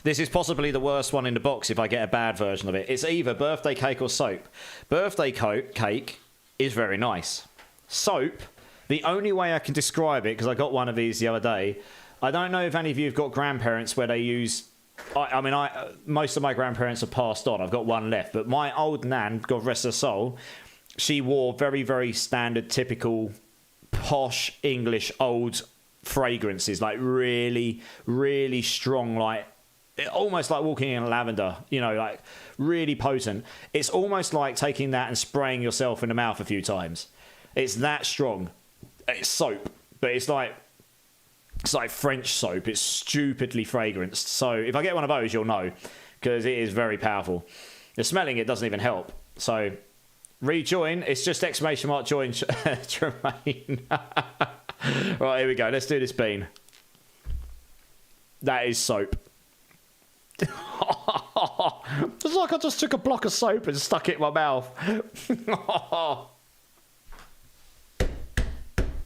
[SPEAKER 1] This is possibly the worst one in the box if I get a bad version of it. It's either birthday cake or soap. Birthday cake is very nice. Soap, the only way I can describe it, because I got one of these the other day, I don't know if any of you have got grandparents where they use... most of my grandparents have passed on. I've got one left. But my old nan, God rest her soul, she wore very, very standard, typical, posh, English, old fragrances. Like really, really strong, like almost like walking in lavender, you know, like really potent. It's almost like taking that and spraying yourself in the mouth a few times. It's that strong. It's soap, but it's like French soap. It's stupidly fragranced. So if I get one of those, you'll know, because it is very powerful. The smelling it doesn't even help. So rejoin. It's just ! Join Tremaine. Right, here we go. Let's do this bean. That is soap. It's like I just took a block of soap and stuck it in my mouth.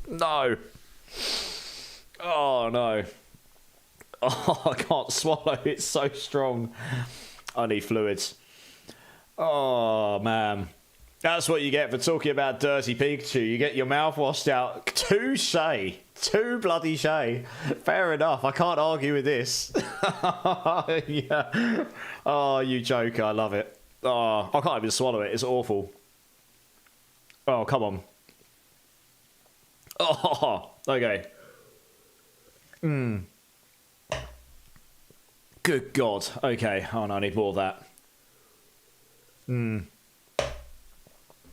[SPEAKER 1] No. Oh, no. Oh, I can't swallow. It's so strong. I need fluids. Oh, man. That's what you get for talking about dirty Pikachu. You get your mouth washed out. Touche. Too bloody shay. Fair enough. I can't argue with this. Yeah. Oh, you joker. I love it. Oh, I can't even swallow it. It's awful. Oh, come on. Oh, okay. Good God. Okay. Oh, no, I need more of that.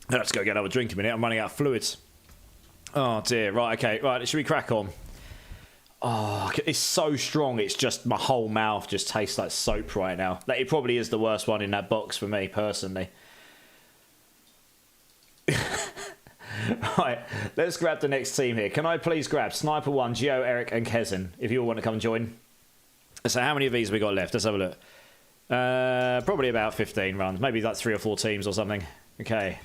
[SPEAKER 1] Let's go get another drink a minute. I'm running out of fluids. Oh, dear. Right, okay. Right, should we crack on? Oh, it's so strong. It's just my whole mouth just tastes like soap right now. Like, it probably is the worst one in that box for me personally. Right, let's grab the next team here. Can I please grab Sniper 1, Gio, Eric, and Kezen, if you all want to come and join? So how many of these have we got left? Let's have a look. Probably about 15 runs. Maybe like 3 or 4 teams or something. Okay.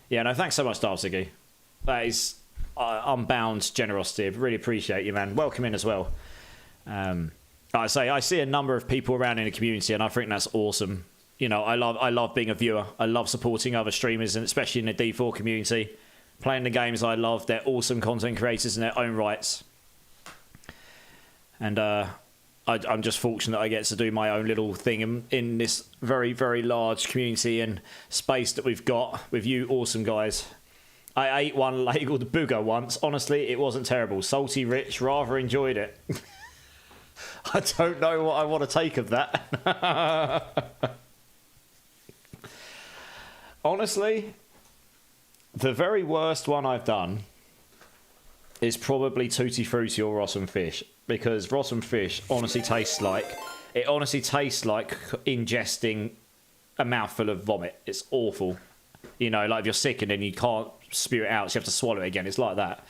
[SPEAKER 1] Yeah, no, thanks so much, Darcy. That is unbound generosity. Really appreciate you, man. Welcome in as well. Like I say, I see a number of people around in the community, and I think that's awesome. You know, I love being a viewer. I love supporting other streamers, and especially in the D4 community. Playing the games I love. They're awesome content creators in their own rights. And I'm just fortunate I get to do my own little thing in this very, very large community and space that we've got with you awesome guys. I ate one labelled Booger once. Honestly, it wasn't terrible. Salty rich, rather enjoyed it. I don't know what I want to take of that. Honestly, the very worst one I've done is probably Tutti Frutti or Rotten Fish, because Rotten Fish honestly tastes like ingesting a mouthful of vomit. It's awful. You know, like if you're sick and then you can't spew it out, so you have to swallow it again. It's like that.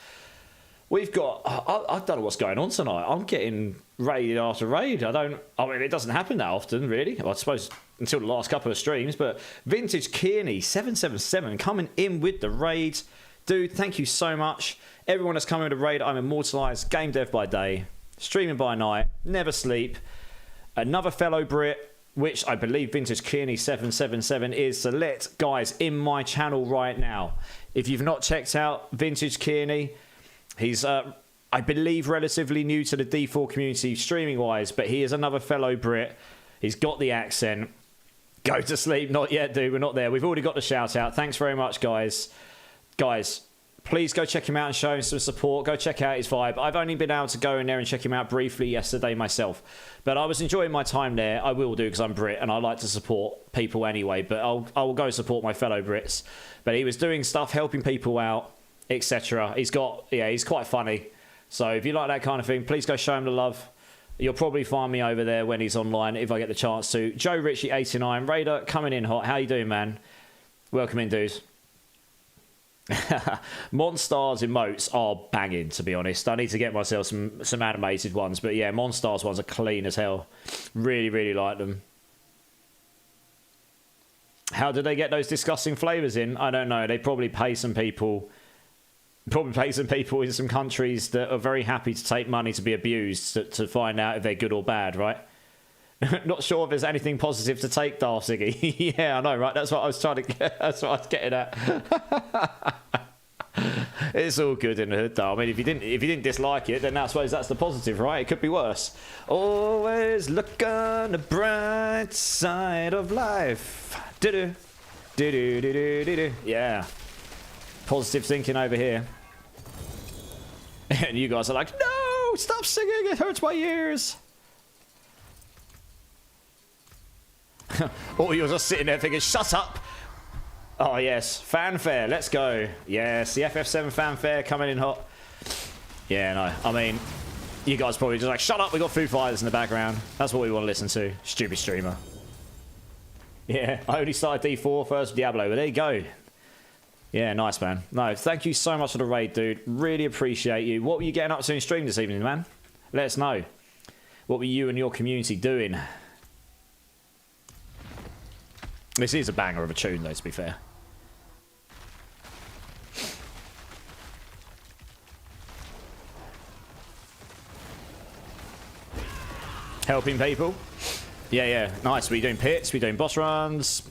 [SPEAKER 1] We've got... I don't know what's going on tonight. I'm getting raid after raid. I mean, it doesn't happen that often, really. I suppose until the last couple of streams. But Vintage Kearney, 777, coming in with the raid. Dude, thank you so much. Everyone that's coming with the raid, I'm immortalised. Game dev by day. Streaming by night. Never sleep. Another fellow Brit, which I believe Vintage Kearney 777 is. So let guys in my channel right now. If you've not checked out Vintage Kearney, he's I believe relatively new to the D4 community streaming wise, but he is another fellow Brit. He's got the accent. Go to sleep. Not yet, dude. We're not there. We've already got the shout out. Thanks very much, guys. Guys, please go check him out and show him some support. Go check out his vibe. I've only been able to go in there and check him out briefly yesterday myself, but I was enjoying my time there. I will do because I'm Brit and I like to support people anyway, but I will go support my fellow Brits. But he was doing stuff, helping people out, etc. He's quite funny. So if you like that kind of thing, please go show him the love. You'll probably find me over there when he's online if I get the chance to. Joe Ritchie 89, Raider coming in hot. How you doing, man? Welcome in, dudes. Monstars emotes are banging, to be honest. I need to get myself some animated ones, but yeah, Monstars ones are clean as hell. Really, really like them. How did they get those disgusting flavours in? I don't know. They probably pay some people in some countries that are very happy to take money to be abused to find out if they're good or bad, right? Not sure if there's anything positive to take, Darth Ziggy. Yeah, I know, right? That's what I was trying to get. That's what I was getting at. It's all good in the hood, though. I mean, if you didn't dislike it, then I suppose that's the positive, right? It could be worse. Always look on the bright side of life. Do-do. Do-do, do-do, do-do. Yeah. Positive thinking over here. And you guys are like, no, stop singing. It hurts my ears. Or you're just sitting there thinking, shut up. Oh, yes. Fanfare. Let's go. Yes, the FF7 fanfare coming in hot. Yeah, no. I mean, you guys probably just like, shut up. We got Foo Fighters in the background. That's what we want to listen to. Stupid streamer. Yeah, I only started D4 first Diablo, but there you go. Yeah, nice, man. No, thank you so much for the raid, dude. Really appreciate you. What were you getting up to in stream this evening, man? Let us know. What were you and your community doing? This is a banger of a tune, though, to be fair. Helping people. Yeah, nice. We're doing pits, we're doing boss runs.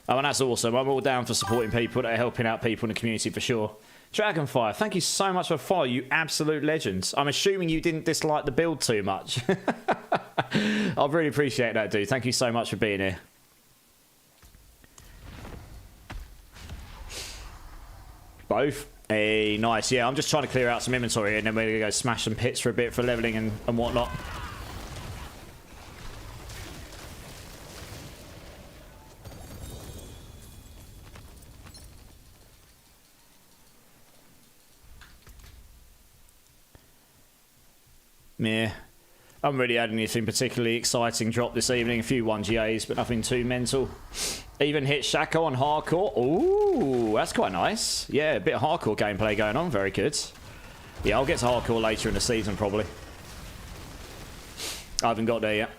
[SPEAKER 1] Oh, and that's awesome. I'm all down for supporting people that are helping out people in the community for sure. Dragonfire, thank you so much for following, you absolute legends. I'm assuming you didn't dislike the build too much. I really appreciate that, dude. Thank you so much for being here. Both? Hey, nice. Yeah, I'm just trying to clear out some inventory and then we're going to go smash some pits for a bit for leveling and whatnot. Meh. I haven't really had anything particularly exciting drop this evening. A few 1GAs, but nothing too mental. Even hit Shaco on hardcore. Ooh, that's quite nice. Yeah, a bit of hardcore gameplay going on. Very good. Yeah, I'll get to hardcore later in the season, probably. I haven't got there yet.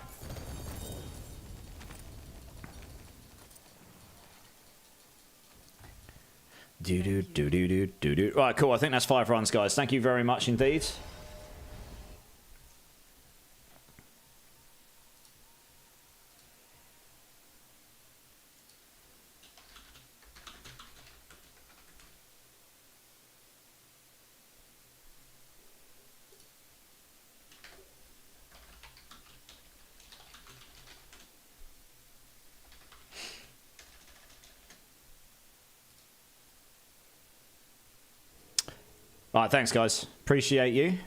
[SPEAKER 1] Do. Right, cool. I think that's 5 runs, guys. Thank you very much indeed. All right, thanks, guys. Appreciate you.
[SPEAKER 2] I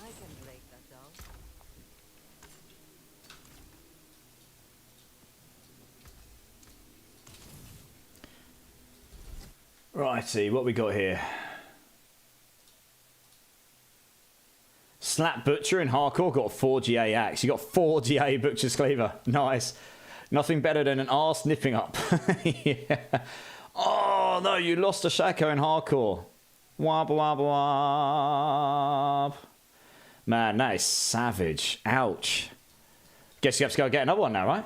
[SPEAKER 2] can break that down.
[SPEAKER 1] Righty, what we got here? Slap Butcher in hardcore got a 4GA axe. You got 4GA Butcher's Cleaver. Nice. Nothing better than an arse nipping up. Yeah. Oh, no, you lost a Shaco in hardcore. Wab, wab, wab. Man, that is savage. Ouch. Guess you have to go get another one now, right?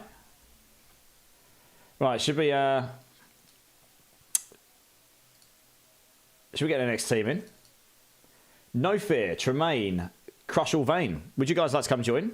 [SPEAKER 1] Right, should we get the next team in? No Fear, Tremaine, Crushall Vane. Would you guys like to come join?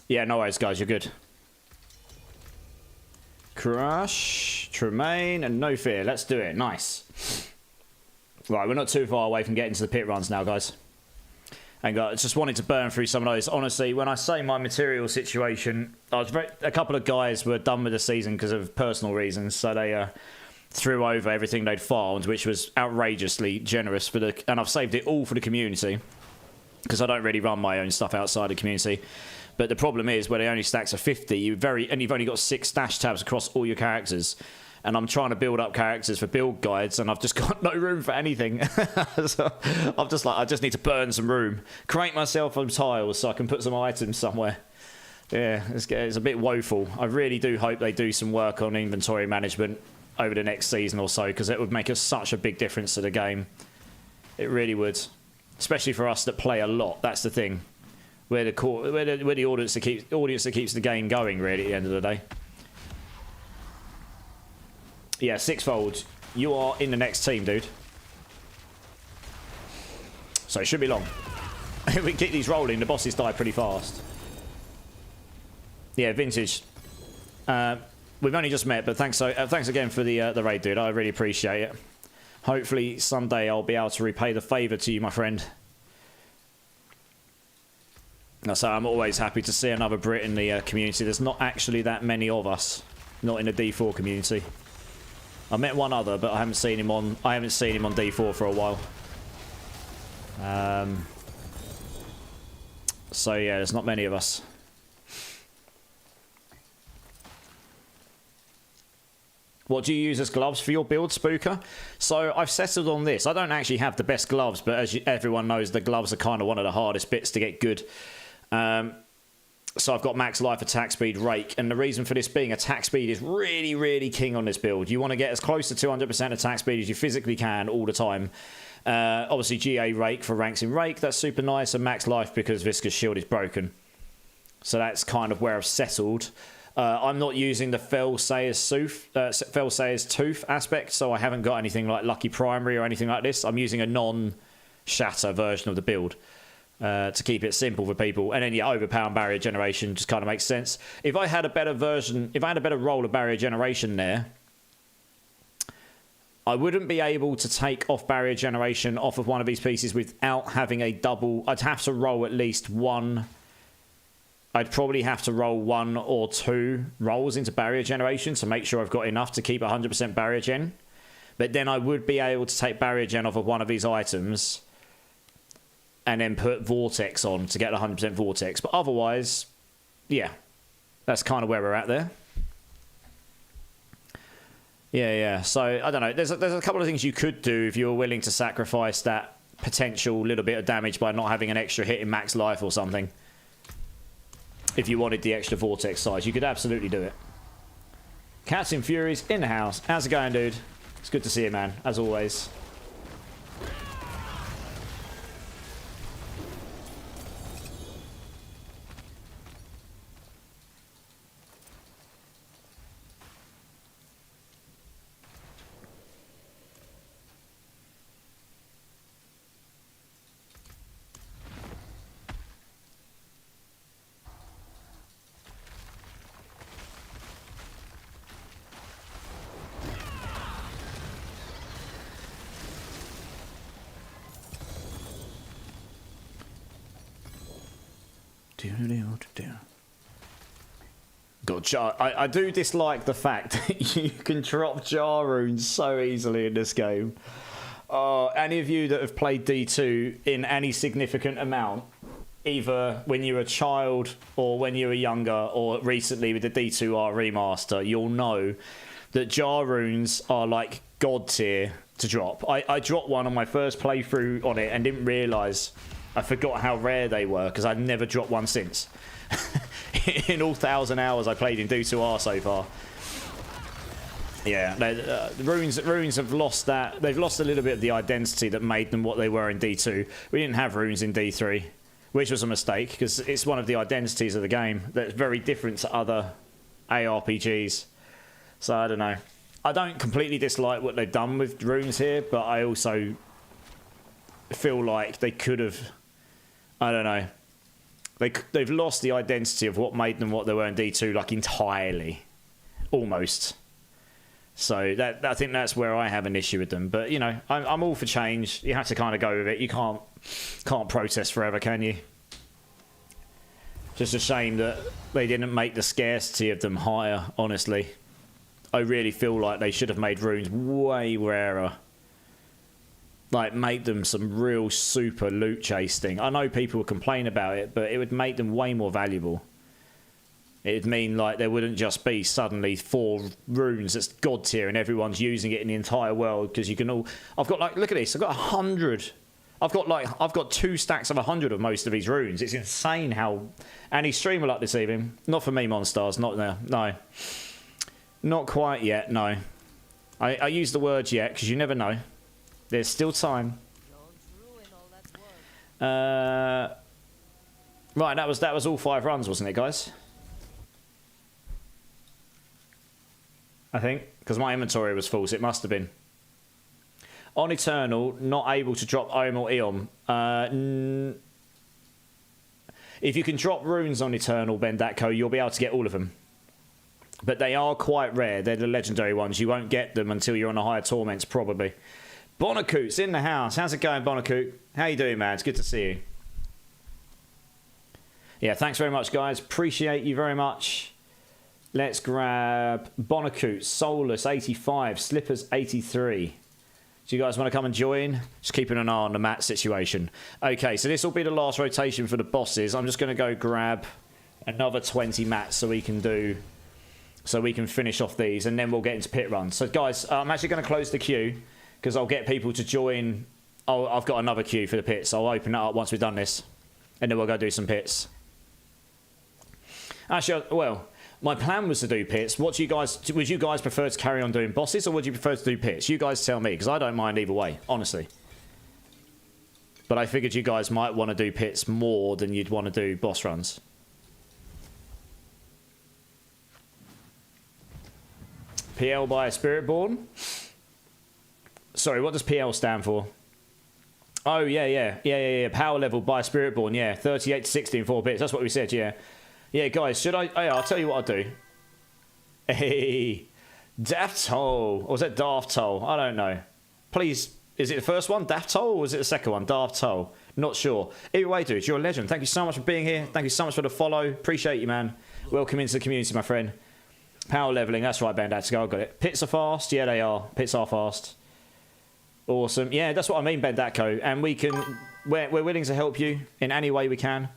[SPEAKER 1] Yeah, no worries, guys. You're good. Crush, Tremaine, and No Fear. Let's do it. Nice. Right, we're not too far away from getting to the pit runs now, guys. And I just wanted to burn through some of those. Honestly, when I say my material situation, a couple of guys were done with the season because of personal reasons, so they threw over everything they'd farmed, which was outrageously generous for and I've saved it all for the community because I don't really run my own stuff outside the community. But the problem is, where they only stacks are 50, and you've only got 6 stash tabs across all your characters. And I'm trying to build up characters for build guides, and I've just got no room for anything. So I'm just like, I just need to burn some room. Create myself some tiles so I can put some items somewhere. Yeah, it's a bit woeful. I really do hope they do some work on inventory management over the next season or so, because it would make such a big difference to the game. It really would. Especially for us that play a lot, that's the thing. We're the audience that keeps the game going, really, at the end of the day. Yeah, sixfold. You are in the next team, dude. So it should be long. If we keep these rolling, the bosses die pretty fast. Yeah, Vintage. We've only just met, but thanks again for the raid, dude. I really appreciate it. Hopefully someday I'll be able to repay the favour to you, my friend. So I'm always happy to see another Brit in the community. There's not actually that many of us, not in the D4 community. I met one other, but I haven't seen him on D4 for a while. So yeah, there's not many of us. What do you use as gloves for your build, Spooker? So I've settled on this. I don't actually have the best gloves, but as everyone knows, the gloves are kind of one of the hardest bits to get good. So I've got max life, attack speed, Rake, and the reason for this being attack speed is really, really king on this build. You want to get as close to 200% attack speed as you physically can all the time. Obviously GA Rake for ranks in Rake, that's super nice, and max life because Visca's shield is broken. So that's kind of where I've settled. I'm not using the Fellsayer's Tooth aspect, so I haven't got anything like Lucky Primary or anything like this. I'm using a non-shatter version of the build. to keep it simple for people. And then, yeah, overpower barrier generation just kind of makes sense. If I had a better version, if I had a better role of barrier generation there, I wouldn't be able to take off barrier generation off of one of these pieces without having a double. I'd have to roll at least one. I'd probably have to roll 1 or 2 rolls into barrier generation to make sure I've got enough to keep 100% barrier gen. But then I would be able to take barrier gen off of one of these items and then put vortex on to get 100% vortex. But otherwise, yeah, that's kind of where we're at there. Yeah. So, I don't know. There's a couple of things you could do if you were willing to sacrifice that potential little bit of damage by not having an extra hit in max life or something. If you wanted the extra vortex size, you could absolutely do it. Cats and Furies in the house. How's it going, dude? It's good to see you, man, as always. God, jar. I do dislike the fact that you can drop jar runes so easily in this game. Any of you that have played D2 in any significant amount, either when you were a child or when you were younger or recently with the D2R remaster, you'll know that jar runes are like god tier to drop. I dropped one on my first playthrough on it and didn't realise. I forgot how rare they were because I've never dropped one since. In all 1,000 hours I played in D2R so far. Yeah, the runes have lost that. They've lost a little bit of the identity that made them what they were in D2. We didn't have runes in D3, which was a mistake because it's one of the identities of the game that's very different to other ARPGs. So I don't know. I don't completely dislike what they've done with runes here, but I also feel like they could have. I don't know. They've lost the identity of what made them what they were in D2, like entirely, almost. So I think that's where I have an issue with them. But you know, I'm all for change. You have to kind of go with it. You can't protest forever, can you? Just a shame that they didn't make the scarcity of them higher. Honestly, I really feel like they should have made runes way rarer. Like, make them some real super loot chase thing. I know people would complain about it, but it would make them way more valuable. It'd mean, like, there wouldn't just be suddenly 4 runes that's god tier and everyone's using it in the entire world because you can all... I've got, like, look at this. I've got 100. I've got 2 stacks of 100 of most of these runes. It's insane how... Any streamer like this evening? Not for me, Monstars. Not there. No. Not quite yet, no. I use the word yet because you never know. There's still time. Right, that was all 5 runs, wasn't it, guys? I think, because my inventory was full, so it must have been. On Eternal, not able to drop Ohm or Eon. If you can drop runes on Eternal, Bendatco, you'll be able to get all of them. But they are quite rare. They're the legendary ones. You won't get them until you're on the higher torments, probably. Bonacoot's in the house. How's it going, Bonacoot? How you doing, man? It's good to see you. Yeah, thanks very much, guys. Appreciate you very much. Let's grab Bonacoot, Soulless 85, Slippers 83. Do you guys want to come and join? Just keeping an eye on the mat situation. Okay, so this will be the last rotation for the bosses. I'm just going to go grab another 20 mats so we can finish off these, and then we'll get into pit runs. So, guys, I'm actually going to close the queue because I'll get people to join. I've got another queue for the pits. I'll open it up once we've done this, and then we'll go do some pits. Actually, well, my plan was to do pits. Would you guys prefer to carry on doing bosses, or would you prefer to do pits? You guys tell me, because I don't mind either way, honestly. But I figured you guys might want to do pits more than you'd want to do boss runs. PL by Spiritborn. Sorry, what does PL stand for? Oh, yeah. Power level by Spiritborn, yeah. 38 to 60 in 4 bits. That's what we said, yeah. Yeah, guys, should I... Hey, I'll tell you what I'll do. Hey, Daft Toll. Or was that Daft Toll? I don't know. Please, is it the first one, Daft Toll, or was it the second one, Daft Toll? Not sure. Either way, dude, you're a legend. Thank you so much for being here. Thank you so much for the follow. Appreciate you, man. Welcome into the community, my friend. Power leveling. That's right, Bandatico. I got it. Pits are fast. Yeah, they are. Pits are fast. Awesome. Yeah, that's what I mean, Bendatco. And we're willing to help you in any way we can.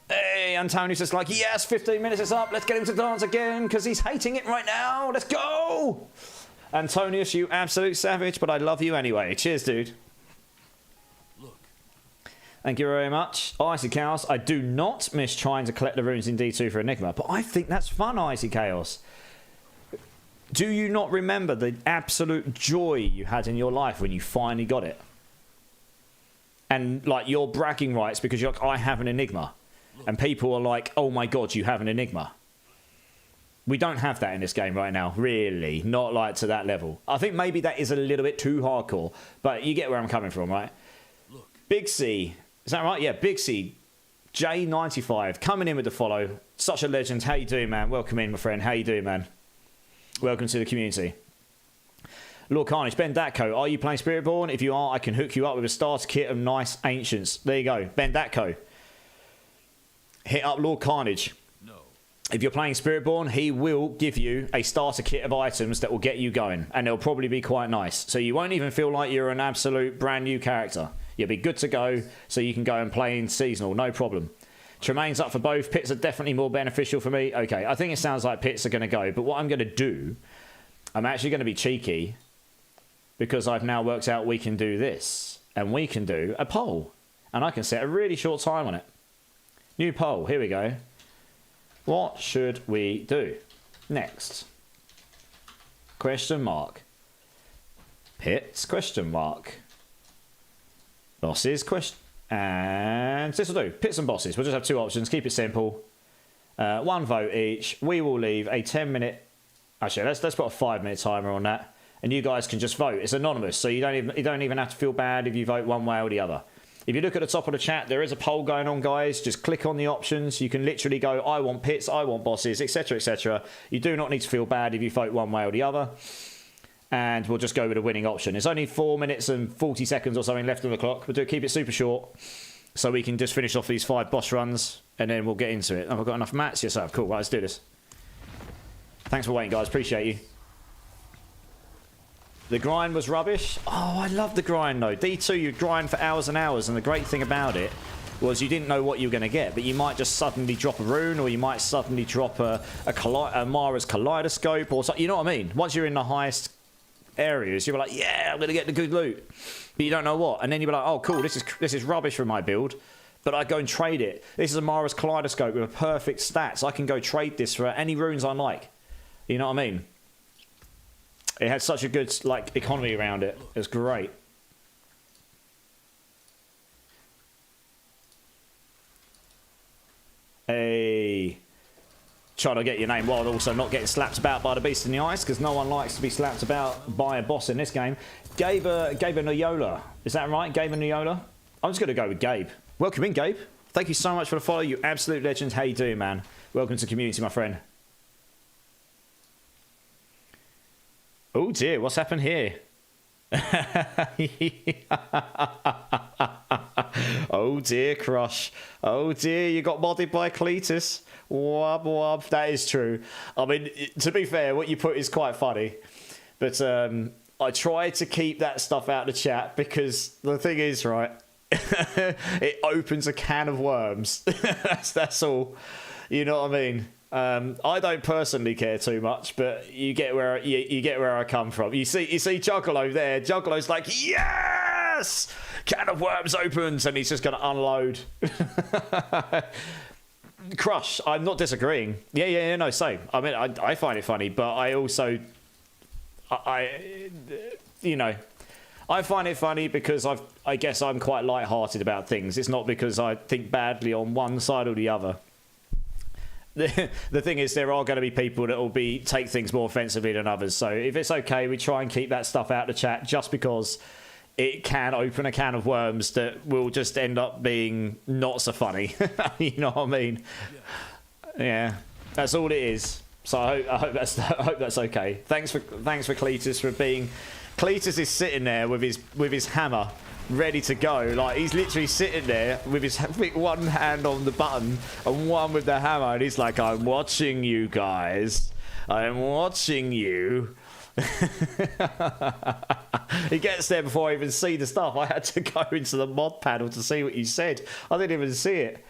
[SPEAKER 1] Hey, Antonius just like, yes, 15 minutes is up. Let's get him to dance again because he's hating it right now. Let's go. Antonius, you absolute savage, but I love you anyway. Cheers, dude.
[SPEAKER 3] Look.
[SPEAKER 1] Thank you very much. Icy Chaos, I do not miss trying to collect the runes in D2 for Enigma, but I think that's fun, Icy Chaos. Do you not remember the absolute joy you had in your life when you finally got it? And, like, your bragging rights because you're like, I have an Enigma. And people are like, oh my god, you have an Enigma. We don't have that in this game right now, really. Not, like, to that level. I think maybe that is a little bit too hardcore, but you get where I'm coming from, right?
[SPEAKER 3] Look.
[SPEAKER 1] Big C. Is that right? Yeah, Big C. J95, coming in with the follow. Such a legend. How you doing, man? Welcome in, my friend. How you doing, man? Welcome to the community. Lord Carnage, Ben Datco, are you playing Spiritborn? If you are, I can hook you up with a starter kit of nice ancients. There you go, Ben Datco. Hit up Lord Carnage.
[SPEAKER 3] No.
[SPEAKER 1] If you're playing Spiritborn, he will give you a starter kit of items that will get you going, and they'll probably be quite nice. So you won't even feel like you're an absolute brand new character. You'll be good to go, so you can go and play in seasonal, no problem. Tremaine's up for both. Pits are definitely more beneficial for me. Okay, I think it sounds like pits are going to go. But what I'm going to do, I'm actually going to be cheeky because I've now worked out we can do this. And we can do a poll. And I can set a really short time on it. New poll. Here we go. What should we do next? Question mark. Pits? Question mark. Bosses? Question. And this will do. Pits and bosses. We'll just have 2 options. Keep it simple. 1 vote each. We will leave a 10-minute... Actually, let's put a 5-minute timer on that. And you guys can just vote. It's anonymous, so you don't even have to feel bad if you vote one way or the other. If you look at the top of the chat, there is a poll going on, guys. Just click on the options. You can literally go, I want pits, I want bosses, etc., etc. You do not need to feel bad if you vote one way or the other. And we'll just go with a winning option. It's only 4 minutes and 40 seconds or something left on the clock. We'll keep it super short so we can just finish off these 5 boss runs and then we'll get into it. Have I got enough mats? Yes, I have. Cool. Right, let's do this. Thanks for waiting, guys. Appreciate you. The grind was rubbish. Oh, I love the grind, though. D2, you'd grind for hours and hours, and the great thing about it was you didn't know what you were going to get, but you might just suddenly drop a rune, or you might suddenly drop a Mara's Kaleidoscope, or something. You know what I mean? Once you're in the highest areas, you're like, yeah, I'm going to get the good loot. But you don't know what. And then you're like, oh, cool, this is rubbish for my build. But I go and trade it. This is a Mara's Kaleidoscope with a perfect stats. I can go trade this for any runes I like. You know what I mean? It had such a good like economy around it. It was great. Hey, trying to get your name while also not getting slapped about by the beast in the ice, because no one likes to be slapped about by a boss in this game. Gabe Noyola. Is that right? Gabe Noyola? I'm just going to go with Gabe. Welcome in, Gabe. Thank you so much for the follow, you absolute legend. How you doing, man? Welcome to the community, my friend. Oh dear, what's happened here? Oh dear, Crush. Oh dear, you got modded by Cletus. Wub wub. That is true. I mean, to be fair, what you put is quite funny. But I try to keep that stuff out of the chat because the thing is, right, it opens a can of worms. that's all. You know what I mean? I don't personally care too much, but you get where you get where I come from. You see Juggalo there. Juggalo's like, yes, can of worms opens, and he's just going to unload. Crush, I'm not disagreeing. Yeah, no, same. I mean, I find it funny, but I also, you know, I find it funny because I guess I'm quite light-hearted about things. It's not because I think badly on one side or the other. The thing is, there are going to be people that will take things more offensively than others. So if it's okay, we try and keep that stuff out of the chat just because it can open a can of worms that will just end up being not so funny. You know what I mean? Yeah, that's all it is. So I hope that's okay. Thanks for Cletus for being. Cletus is sitting there with his hammer, ready to go. Like, he's literally sitting there with his one hand on the button and one with the hammer, and he's like, "I'm watching you guys. I'm watching you." He gets there before I even see the stuff. I had to go into the mod panel to see what you said. I didn't even see it.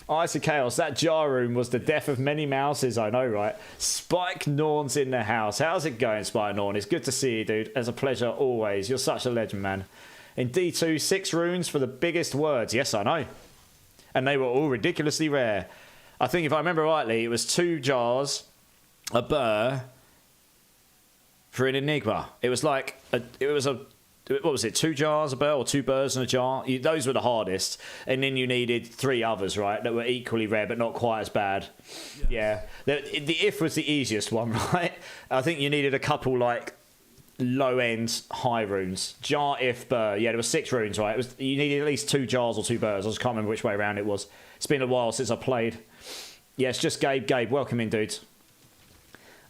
[SPEAKER 1] Ice of Chaos, that jar room was the death of many mouses, I know, right? Spike Norn's in the house. How's it going, Spike Norn? It's good to see you, dude. It's a pleasure always. You're such a legend, man. In D2, 6 runes for the biggest words. Yes, I know. And they were all ridiculously rare. I think if I remember rightly, it was 2 jars, a burr, for an enigma. It was like what was it, 2 jars a burr or 2 burrs in a jar? Those were the hardest, and then you needed 3 others, right, that were equally rare but not quite as bad. Yes. Yeah, the if was the easiest one, right? I think you needed a couple like low end high runes. Jar, if, burr. Yeah, there were 6 runes, right? You needed at least 2 jars or 2 burrs. I just can't remember which way around it was. It's been a while since I played. Yes, just Gabe, welcome in, dudes.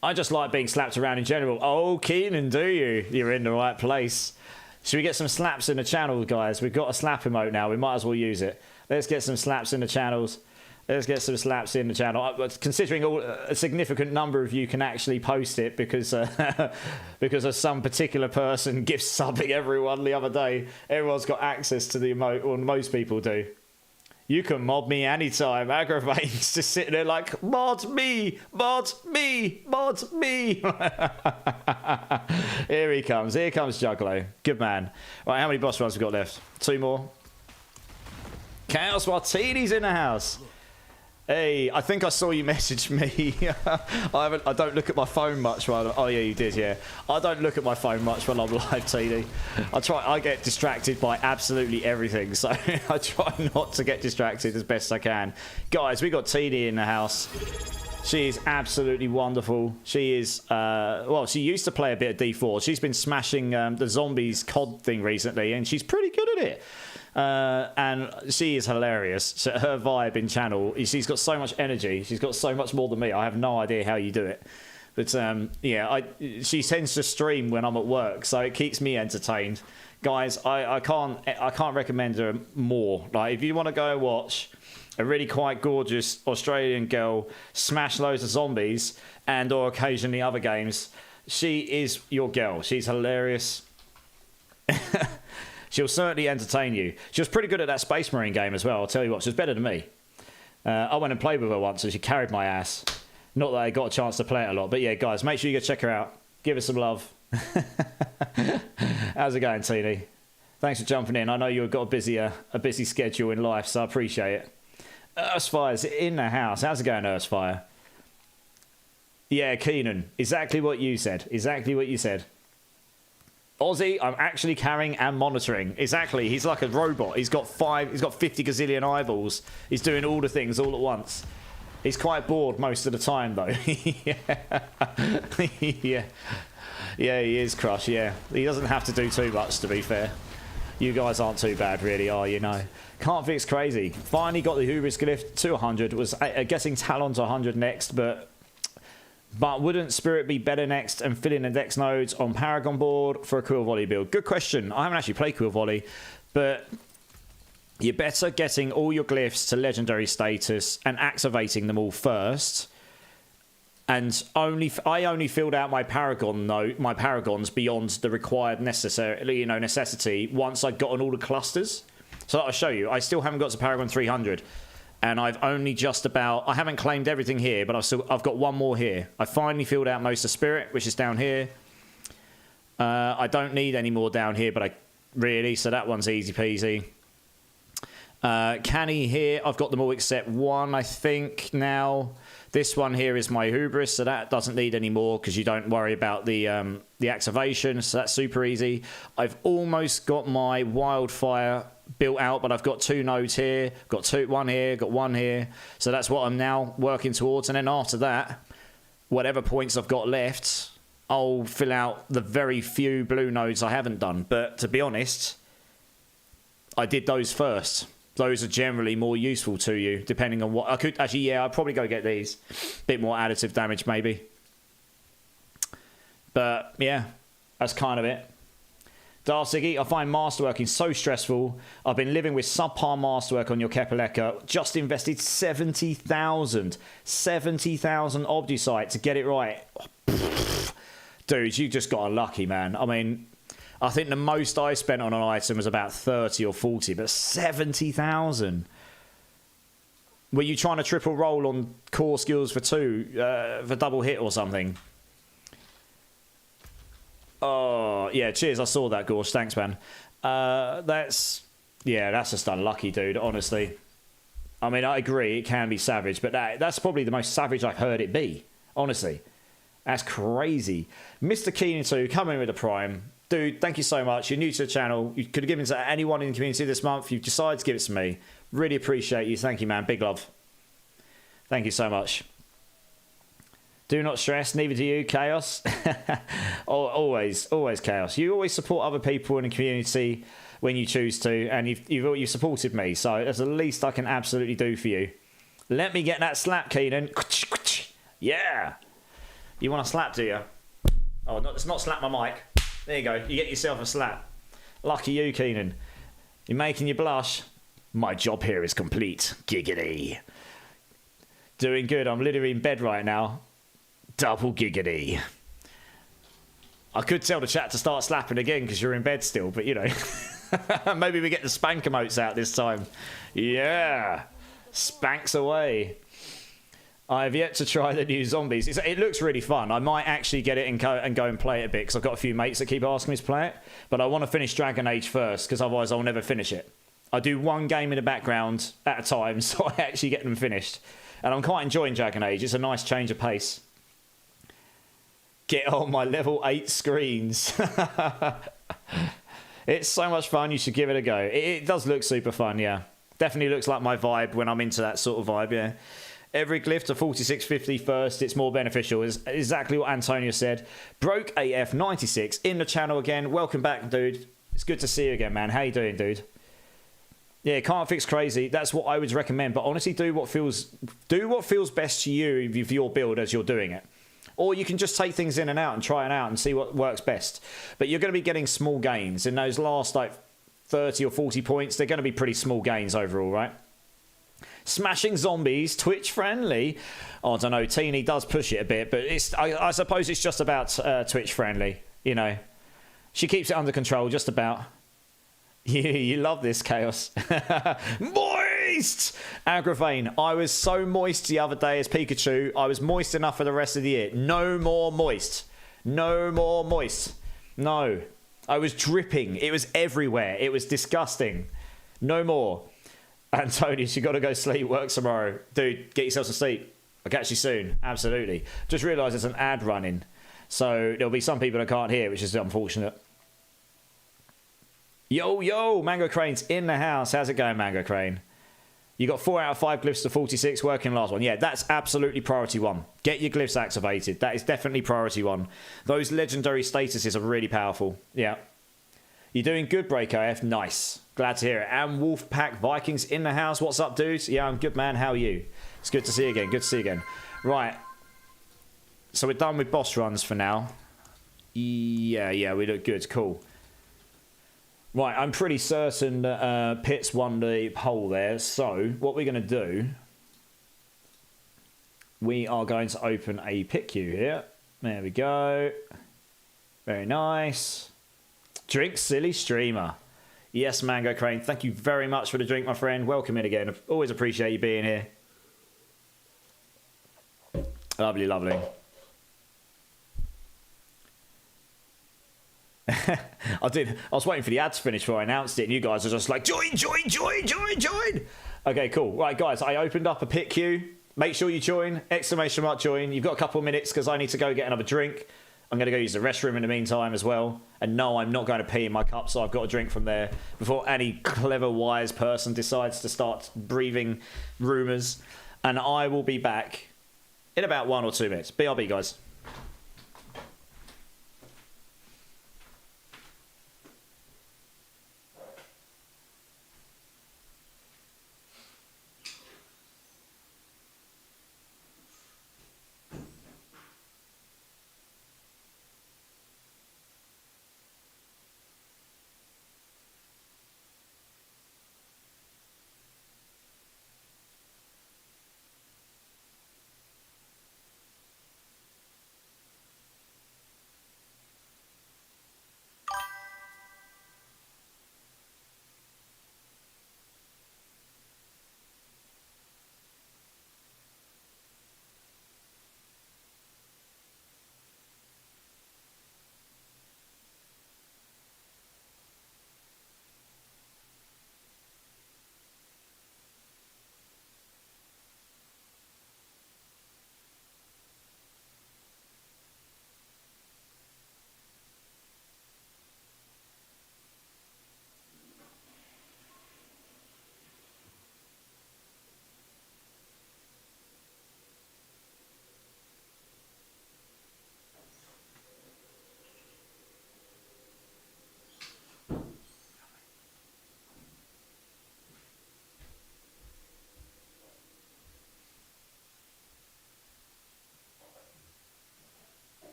[SPEAKER 1] I just like being slapped around in general. Oh, Keenan, do you? You're in the right place. Should we get some slaps in the channel, guys? We've got a slap emote now. We might as well use it. Let's get some slaps in the channels. Let's get some slaps in the channel. Considering a significant number of you can actually post it because of some particular person gift subbing everyone the other day. Everyone's got access to the emote, or most people do. You can mod me anytime. Aggravating's just sitting there like, mod me, mod me, mod me. Here he comes. Here comes Juggalo. Good man. Right, how many boss runs we got left? 2 more. Chaos Martini's in the house. Hey, I think I saw you message me. I don't look at my phone much while. Oh yeah, you did. Yeah, I don't look at my phone much when I'm live, TD. I get distracted by absolutely everything, so I try not to get distracted as best I can. Guys, we got TD in the house. She is absolutely wonderful. She is, well, she used to play a bit of D4. She's been smashing the zombies COD thing recently, and she's pretty good at it. And she is hilarious. So her vibe in channel, she's got so much energy. She's got so much more than me. I have no idea how you do it. But yeah, she tends to stream when I'm at work, so it keeps me entertained. Guys, I can't recommend her more. Like, if you want to go watch a really quite gorgeous Australian girl smash loads of zombies and or occasionally other games, she is your girl. She's hilarious. She'll certainly entertain you. She was pretty good at that Space Marine game as well. I'll tell you what, she was better than me. I went and played with her once and she carried my ass. Not that I got a chance to play it a lot, but yeah, guys, make sure you go check her out. Give her some love. How's it going, TD? Thanks for jumping in. I know you've got a busy schedule in life, so I appreciate it. Earthfire's in the house. How's it going, Earthfire? Yeah, Keenan. Exactly what you said. Exactly what you said. Aussie, I'm actually carrying and monitoring. Exactly. He's like a robot. He's got 50 gazillion eyeballs. He's doing all the things all at once. He's quite bored most of the time, though. Yeah. Yeah, he is, Crush, yeah. He doesn't have to do too much, to be fair. You guys aren't too bad, really, are you? No. Can't fix crazy. Finally got the Hubris Glyph to 100. Was guessing Talon to 100 next, but wouldn't Spirit be better next and fill in the Dex nodes on Paragon board for a Quill Volley build? Good question. I haven't actually played Quill Volley, but you're better getting all your glyphs to legendary status and activating them all first. And I only filled out my paragons beyond the required necessity once I'd gotten all the clusters. So I'll show you. I still haven't got to Paragon 300. And I've only just about... I haven't claimed everything here, but I've got one more here. I finally filled out most of Spirit, which is down here. I don't need any more down here, but so that one's easy peasy. Canny here, I've got them all except one, I think, now. This one here is my Hubris, so that doesn't need any more because you don't worry about the activation, so that's super easy. I've almost got my Wildfire built out, but I've got 2 nodes here, one here, got one here, so that's what I'm now working towards. And then after that, whatever points I've got left, I'll fill out the very few blue nodes I haven't done. But to be honest, I did those first. Those are generally more useful to you, depending on what... I could actually, yeah, I'd probably go get these. Bit more additive damage, maybe. But, yeah, that's kind of it. Darsiggy, I find masterworking so stressful. I've been living with subpar masterwork on your Kepaleka. Just invested 70,000. 70,000 Obdusite to get it right. Dude, you just got unlucky, man. I mean... I think the most I spent on an item was about 30 or 40, but 70,000. Were you trying to triple roll on core skills for 2, for double hit or something? Oh, yeah, cheers. I saw that, Gorsh. Thanks, man. That's just unlucky, dude, honestly. I mean, I agree, it can be savage, but that's probably the most savage I've heard it be, honestly. That's crazy. Mr. Keenan, too, coming with a prime. Dude, thank you so much. You're new to the channel. You could have given it to anyone in the community this month. You've decided to give it to me. Really appreciate you. Thank you, man. Big love. Thank you so much. Do not stress. Neither do you, Chaos. always Chaos. You always support other people in the community when you choose to, and you've supported me. So that's the least I can absolutely do for you. Let me get that slap, Keenan. Yeah. You want a slap, do you? Oh, let's not slap my mic. There you go. You get yourself a slap. Lucky you, Keenan. You're making you blush. My job here is complete. Giggity. Doing good. I'm literally in bed right now. Double giggity. I could tell the chat to start slapping again because you're in bed still, but you know. Maybe we get the spank emotes out this time. Yeah. Spanks away. I've yet to try the new zombies. It looks really fun. I might actually get it and go and play it a bit because I've got a few mates that keep asking me to play it. But I want to finish Dragon Age first because otherwise I'll never finish it. I do one game in the background at a time so I actually get them finished. And I'm quite enjoying Dragon Age. It's a nice change of pace. Get on my level 8 screens. It's so much fun. You should give it a go. It does look super fun, yeah. Definitely looks like my vibe when I'm into that sort of vibe, yeah. Every glyph to 4650 first, it's more beneficial. Is exactly what Antonio said. Broke AF 96 in the channel again. Welcome back, dude. It's good to see you again, man. How you doing, dude? Yeah, can't fix crazy. That's what I would recommend. But honestly, do what feels best to you with your build as you're doing it. Or you can just take things in and out and try it out and see what works best. But you're going to be getting small gains in those last like 30 or 40 points. They're going to be pretty small gains overall, right? Smashing zombies, Twitch friendly. Oh, I don't know. Teeny does push it a bit, but I suppose it's just about Twitch friendly. You know, she keeps it under control, just about. You love this, Chaos. Moist! Agravane. I was so moist the other day as Pikachu. I was moist enough for the rest of the year. No more moist. No more moist. No. I was dripping. It was everywhere. It was disgusting. No more. Antonius, you got to go sleep. Work tomorrow. Dude, get yourself some sleep. I'll catch you soon. Absolutely. Just realised there's an ad running. So there'll be some people that can't hear, which is unfortunate. Yo, Mango Crane's in the house. How's it going, Mango Crane? You got 4 out of 5 glyphs to 46. Working last one. Yeah, that's absolutely priority 1. Get your glyphs activated. That is definitely priority 1. Those legendary statuses are really powerful. Yeah. You're doing good, Break AF. Nice. Glad to hear it. And Wolfpack Vikings in the house. What's up, dudes? Yeah, I'm good, man. How are you? It's good to see you again. Good to see you again. Right. So we're done with boss runs for now. Yeah, we look good. Cool. Right, I'm pretty certain that Pitts won the poll there. So what we're going to do, we are going to open a pick queue here. There we go. Very nice. Drink Silly Streamer. Yes, Mango Crane. Thank you very much for the drink, my friend. Welcome in again. Always appreciate you being here. Lovely, lovely. I was waiting for the ads to finish before I announced it, and you guys are just like, join. Okay, cool. Right, guys, I opened up a pit queue. Make sure you join. Exclamation mark join. You've got a couple of minutes because I need to go get another drink. I'm going to go use the restroom in the meantime as well. And no, I'm not going to pee in my cup, so I've got a drink from there before any clever, wise person decides to start breathing rumours. And I will be back in about 1 or 2 minutes. BRB, guys.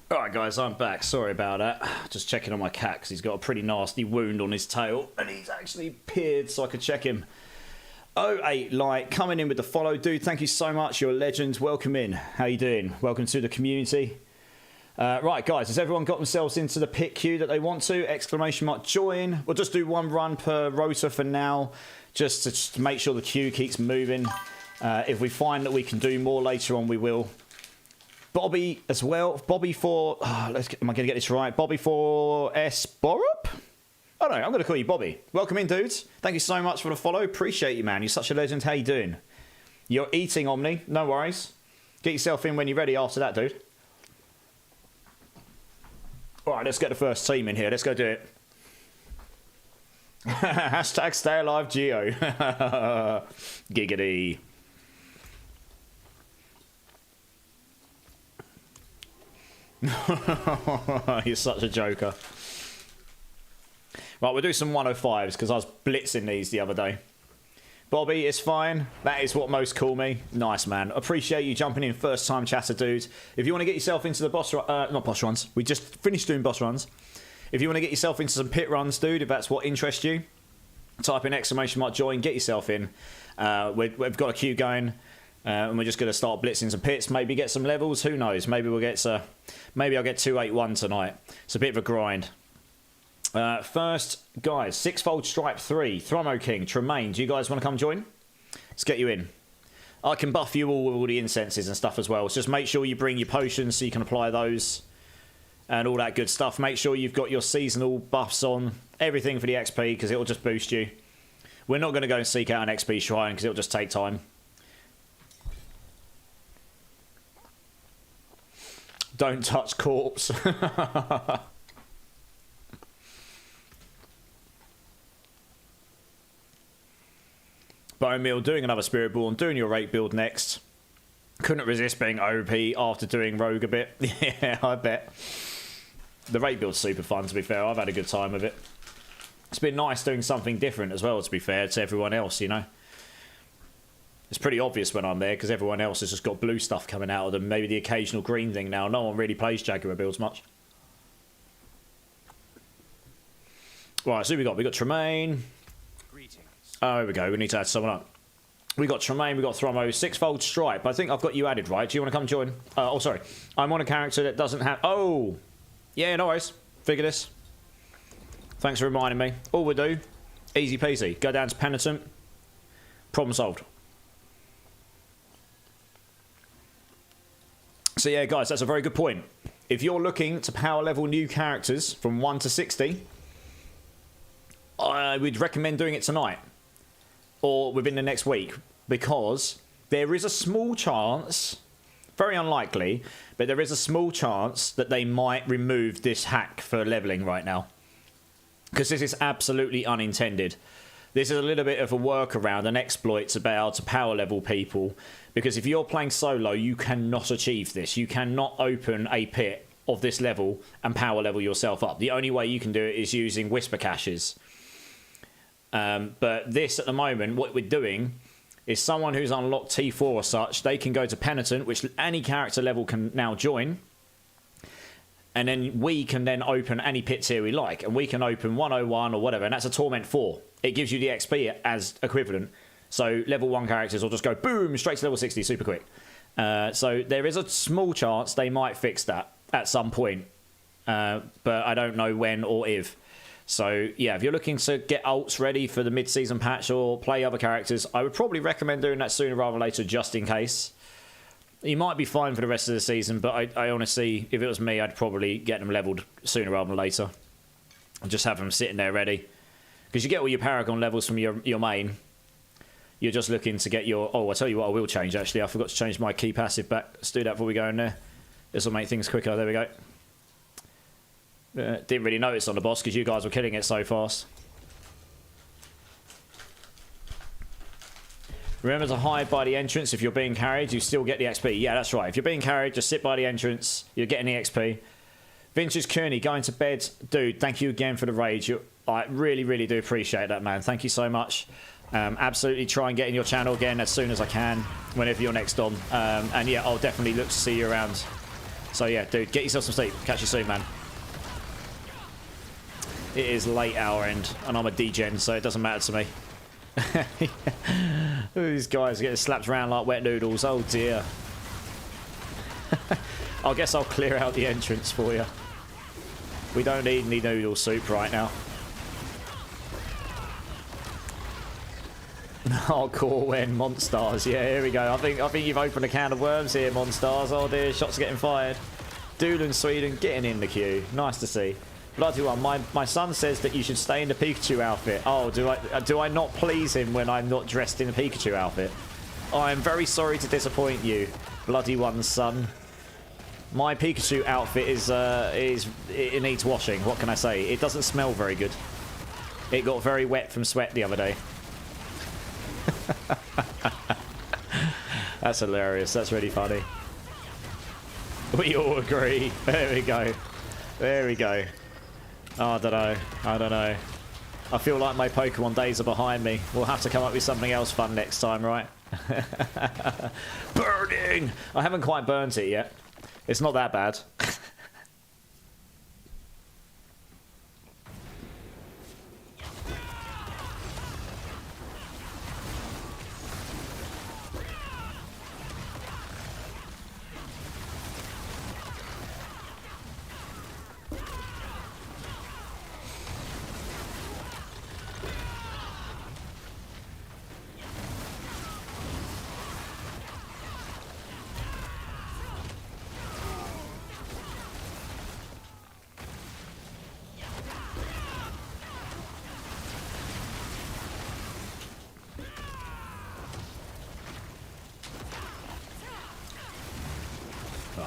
[SPEAKER 1] Alright guys, I'm back. Sorry about that. Just checking on my cat because he's got a pretty nasty wound on his tail and he's actually peered so I could check him. 08 Light coming in with the follow. Dude, thank you so much. You're a legend. Welcome in. How you doing? Welcome to the community. Right guys, has everyone got themselves into the pit queue that they want to? Exclamation mark join. We'll just do one run per rotor for now just to make sure the queue keeps moving. If we find that we can do more later on, we will. Bobby as well. Bobby for... am I going to get this right? Bobby for S. Borup? Oh no, I'm going to call you Bobby. Welcome in, dudes. Thank you so much for the follow. Appreciate you, man. You're such a legend. How you doing? You're eating, Omni. No worries. Get yourself in when you're ready after that, dude. Alright, let's get the first team in here. Let's go do it. Hashtag stay alive, Geo. Giggity. You're such a joker. Right, we'll do some 105s because I was blitzing these the other day. Bobby, it's fine. That is what most call me. Nice, man. Appreciate you jumping in first time chatter, dude. If you want to get yourself into the boss not boss runs. We just finished doing boss runs. If you want to get yourself into some pit runs, dude, if that's what interests you, type in exclamation mark join, get yourself in. We've got a queue going. And we're just going to start blitzing some pits, maybe get some levels, who knows, maybe we'll get maybe I'll get 281 tonight. It's a bit of a grind. First, guys, Sixfold Stripe 3, Thromo King, Tremaine, do you guys want to come join? Let's get you in. I can buff you all with all the incenses and stuff as well, so just make sure you bring your potions so you can apply those and all that good stuff. Make sure you've got your seasonal buffs on, everything for the XP, because it'll just boost you. We're not going to go and seek out an XP shrine because it'll just take time. Don't touch corpse. Bone Meal, doing another Spiritborn, doing your Rake build next. Couldn't resist being OP after doing Rogue a bit. Yeah, I bet. The Rake build's super fun, to be fair. I've had a good time with it. It's been nice doing something different as well, to be fair, to everyone else, you know. It's pretty obvious when I'm there because everyone else has just got blue stuff coming out of them. Maybe the occasional green thing now. No one really plays Jaguar builds much. Right, so who we got? We got Tremaine.
[SPEAKER 3] Greetings.
[SPEAKER 1] Oh, here we go. We need to add someone up. We got Tremaine, we got Thromo, Sixfold Stripe. I think I've got you added, right? Do you want to come join? Oh, sorry. I'm on a character that doesn't have... Oh! Yeah, no worries. Figure this. Thanks for reminding me. All we do, easy peasy. Go down to Penitent. Problem solved. So yeah, guys, that's a very good point. If you're looking to power level new characters from 1 to 60, I would recommend doing it tonight or within the next week, because there is a small chance, very unlikely, but there is a small chance that they might remove this hack for leveling right now, because this is absolutely unintended. This is a little bit of a workaround, an exploit to be able to power level people. Because if you're playing solo, you cannot achieve this. You cannot open a pit of this level and power level yourself up. The only way you can do it is using whisper caches. But this, at the moment, what we're doing is someone who's unlocked T4 or such, they can go to Penitent, which any character level can now join. And then we can then open any pit tier we like. And we can open 101 or whatever, and that's a Torment 4. It gives you the XP as equivalent. So level 1 characters will just go boom straight to level 60 super quick. So there is a small chance they might fix that at some point, but I don't know when or if. So yeah, if you're looking to get ults ready for the mid-season patch or play other characters, I would probably recommend doing that sooner rather than later, just in case. You might be fine for the rest of the season, but I honestly, if it was me, I'd probably get them leveled sooner rather than later and just have them sitting there ready, because you get all your Paragon levels from your main. You're just looking to get your... Oh, I'll tell you what I will change, actually. I forgot to change my key passive back. Let's do that before we go in there. This will make things quicker. There we go. Didn't really notice on the boss because you guys were killing it so fast. Remember to hide by the entrance. If you're being carried, you still get the XP. Yeah, that's right. If you're being carried, just sit by the entrance. You're getting the XP. Vintage Kearney, going to bed. Dude, thank you again for the rage. I really, really do appreciate that, man. Thank you so much. Absolutely try and get in your channel again as soon as I can, whenever you're next on. And yeah, I'll definitely look to see you around So yeah, dude, get yourself some sleep. Catch you soon, man. It is late our end, and I'm a degen, so it doesn't matter to me. These guys are getting slapped around like wet noodles. Oh dear. I guess I'll clear out the entrance for you. We don't need any noodle soup right now. Hardcore when Monstars. Yeah, here we go. I think you've opened a can of worms here, Monstars. Oh dear, shots are getting fired. Doolin, Sweden getting in the queue. Nice to see. Bloody one, my son says that you should stay in the Pikachu outfit. Oh, do I not please him when I'm not dressed in a Pikachu outfit? I am very sorry to disappoint you, bloody one, son. My Pikachu outfit it needs washing. What can I say? It doesn't smell very good. It got very wet from sweat the other day. That's hilarious. That's really funny. We all agree. There we go. There we go. Oh, I don't know. I don't know. I feel like my Pokemon days are behind me. We'll have to come up with something else fun next time, right? Burning! I haven't quite burnt it yet. It's not that bad.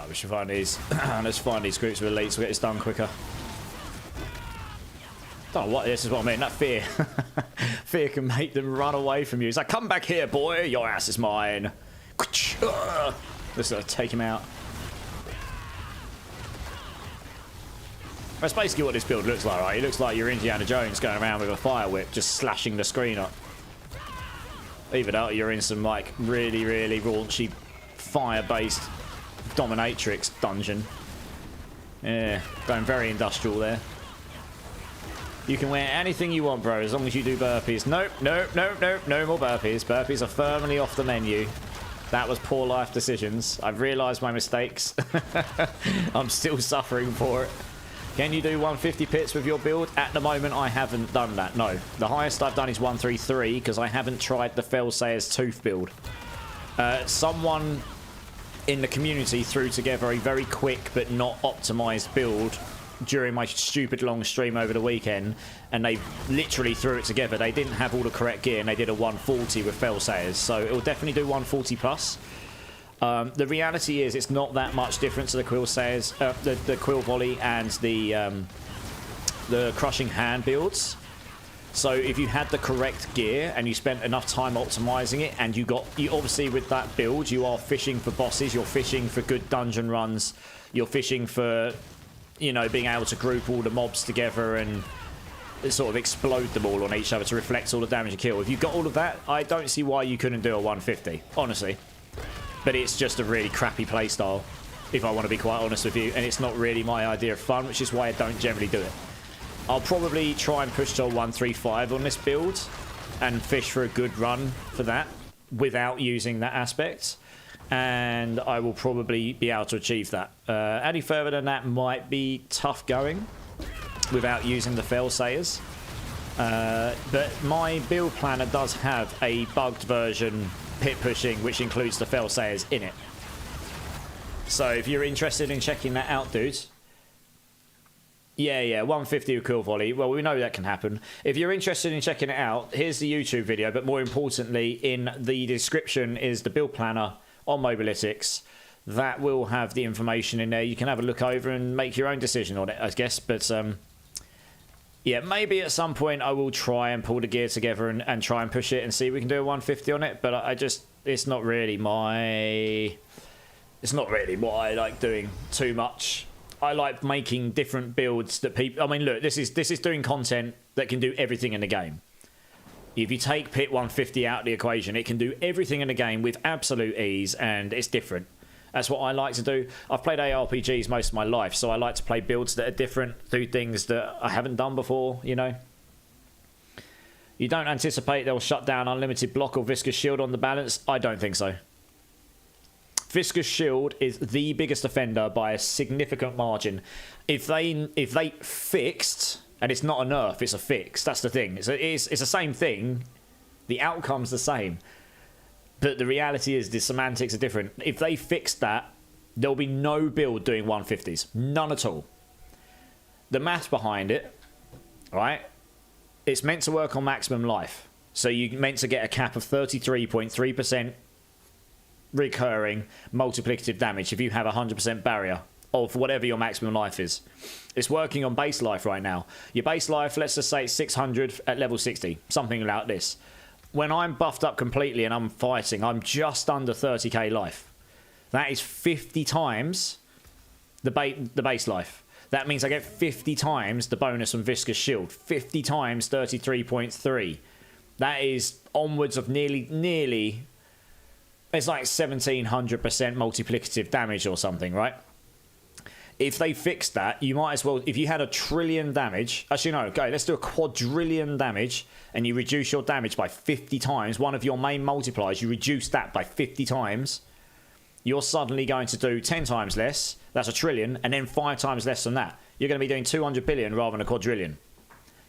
[SPEAKER 1] We should find these. Let's find these groups of elites. We'll get this done quicker. Oh, what? This is what I mean. That fear. Fear can make them run away from you. It's like, come back here, boy. Your ass is mine. Let's take him out. That's basically what this build looks like, right? It looks like you're Indiana Jones going around with a fire whip, just slashing the screen up. Either that or you're in some, like, really, really raunchy fire-based dominatrix dungeon. Yeah, going very industrial there. You can wear anything you want, bro, as long as you do burpees. Nope, nope, nope, nope, no more burpees. Burpees are firmly off the menu. That was poor life decisions. I've realised my mistakes. I'm still suffering for it. Can you do 150 pits with your build? At the moment, I haven't done that, no. The highest I've done is 133 because I haven't tried the Fellsayer's Tooth build. Someone in the community threw together a very quick but not optimized build during my stupid long stream over the weekend, and they literally threw it together. They didn't have all the correct gear, and they did a 140 with Fellsayers, so it'll definitely do 140 plus. The reality is it's not that much different to the Quillsayers, the Quill Volley and the Crushing Hand builds. So if you had the correct gear and you spent enough time optimizing it, and you obviously with that build, you are fishing for bosses, you're fishing for good dungeon runs, you're fishing for, you know, being able to group all the mobs together and sort of explode them all on each other to reflect all the damage you kill. If you've got all of that, I don't see why you couldn't do a 150, honestly. But it's just a really crappy playstyle, if I want to be quite honest with you, and it's not really my idea of fun, which is why I don't generally do it. I'll probably try and push to a 135 on this build and fish for a good run for that without using that aspect, and I will probably be able to achieve that. Any further than that might be tough going without using the Fellsayers. But my build planner does have a bugged version pit pushing which includes the Fellsayers in it. So if you're interested in checking that out, dudes. Yeah, 150 with Quill Volley. Well, we know that can happen. If you're interested in checking it out, here's the YouTube video, but more importantly, in the description is the build planner on Mobalytics. That will have the information in there. You can have a look over and make your own decision on it, I guess. But yeah, maybe at some point I will try and pull the gear together and try and push it and see if we can do a 150 on it. But I just, it's not really what I like doing too much. I like making different builds that people... I mean, look, this is doing content that can do everything in the game. If you take Pit 150 out of the equation, it can do everything in the game with absolute ease, and it's different. That's what I like to do. I've played ARPGs most of my life, so I like to play builds that are different, do things that I haven't done before, you know. You don't anticipate they'll shut down Unlimited Block or Viscous Shield on the balance? I don't think so. Viscous Shield is the biggest offender by a significant margin. If they fixed, and it's not a nerf, it's a fix, that's the thing. It's the same thing. The outcome's the same. But the reality is the semantics are different. If they fixed that, there'll be no build doing 150s. None at all. The math behind it, right? It's meant to work on maximum life. So you're meant to get a cap of 33.3% recurring multiplicative damage if you have 100% barrier of whatever your maximum life is. It's working on base life right now. Your base life, let's just say it's 600 at level 60. Something like this. When I'm buffed up completely and I'm fighting, I'm just under 30k life. That is 50 times the base life. That means I get 50 times the bonus from Viscous Shield. 50 times 33.3. That is onwards of nearly... It's like 1700% multiplicative damage or something, right? If they fixed that, you might as well... If you had a trillion damage... Actually, no, go. Let's do a quadrillion damage, and you reduce your damage by 50 times. One of your main multipliers, you reduce that by 50 times. You're suddenly going to do 10 times less. That's a trillion, and then 5 times less than that. You're going to be doing 200 billion rather than a quadrillion.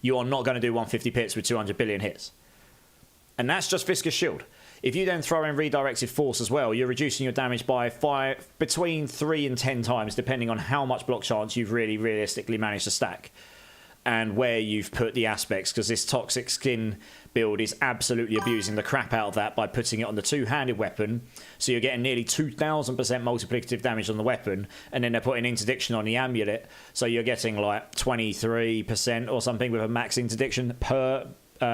[SPEAKER 1] You are not going to do 150 hits with 200 billion hits. And that's just Viscous Shield. If you then throw in redirected force as well, you're reducing your damage by between 3 and 10 times, depending on how much block chance you've really realistically managed to stack and where you've put the aspects, because this toxic skin build is absolutely abusing the crap out of that by putting it on the two-handed weapon. So you're getting nearly 2,000% multiplicative damage on the weapon, and then they're putting interdiction on the amulet, so you're getting like 23% or something with a max interdiction per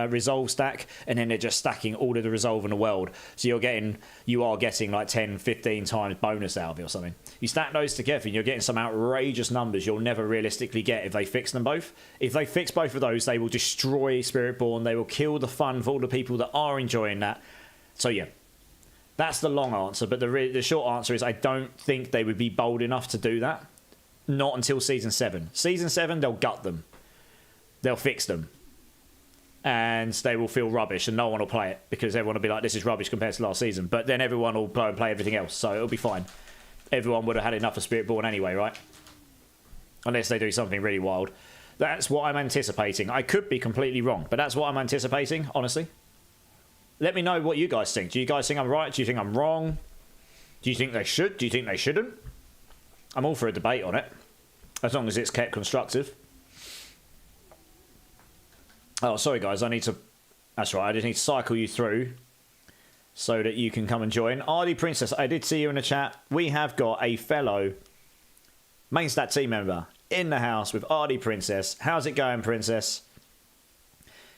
[SPEAKER 1] resolve stack, and then they're just stacking all of the resolve in the world, so you are getting like 10-15 times bonus out of it or something. You stack those together and you're getting some outrageous numbers you'll never realistically get if they fix them both. If they fix both of those, they will destroy Spiritborn. They will kill the fun for all the people that are enjoying that. So yeah, that's the long answer, but the short answer is I don't think they would be bold enough to do that. Not until Season 7. Season 7, they'll gut them. They'll fix them. And they will feel rubbish and no one will play it because everyone will be like, this is rubbish compared to last season. But then everyone will go and play everything else, so it'll be fine. Everyone would have had enough of Spiritborn anyway, right? Unless they do something really wild. That's what I'm anticipating. I could be completely wrong, but that's what I'm anticipating, honestly. Let me know what you guys think. Do you guys think I'm right? Do you think I'm wrong? Do you think they should? Do you think they shouldn't? I'm all for a debate on it, as long as it's kept constructive. Oh, sorry, guys. That's right. I just need to cycle you through so that you can come and join. Ardy Princess, I did see you in the chat. We have got a fellow main stat team member in the house with Ardy Princess. How's it going, Princess?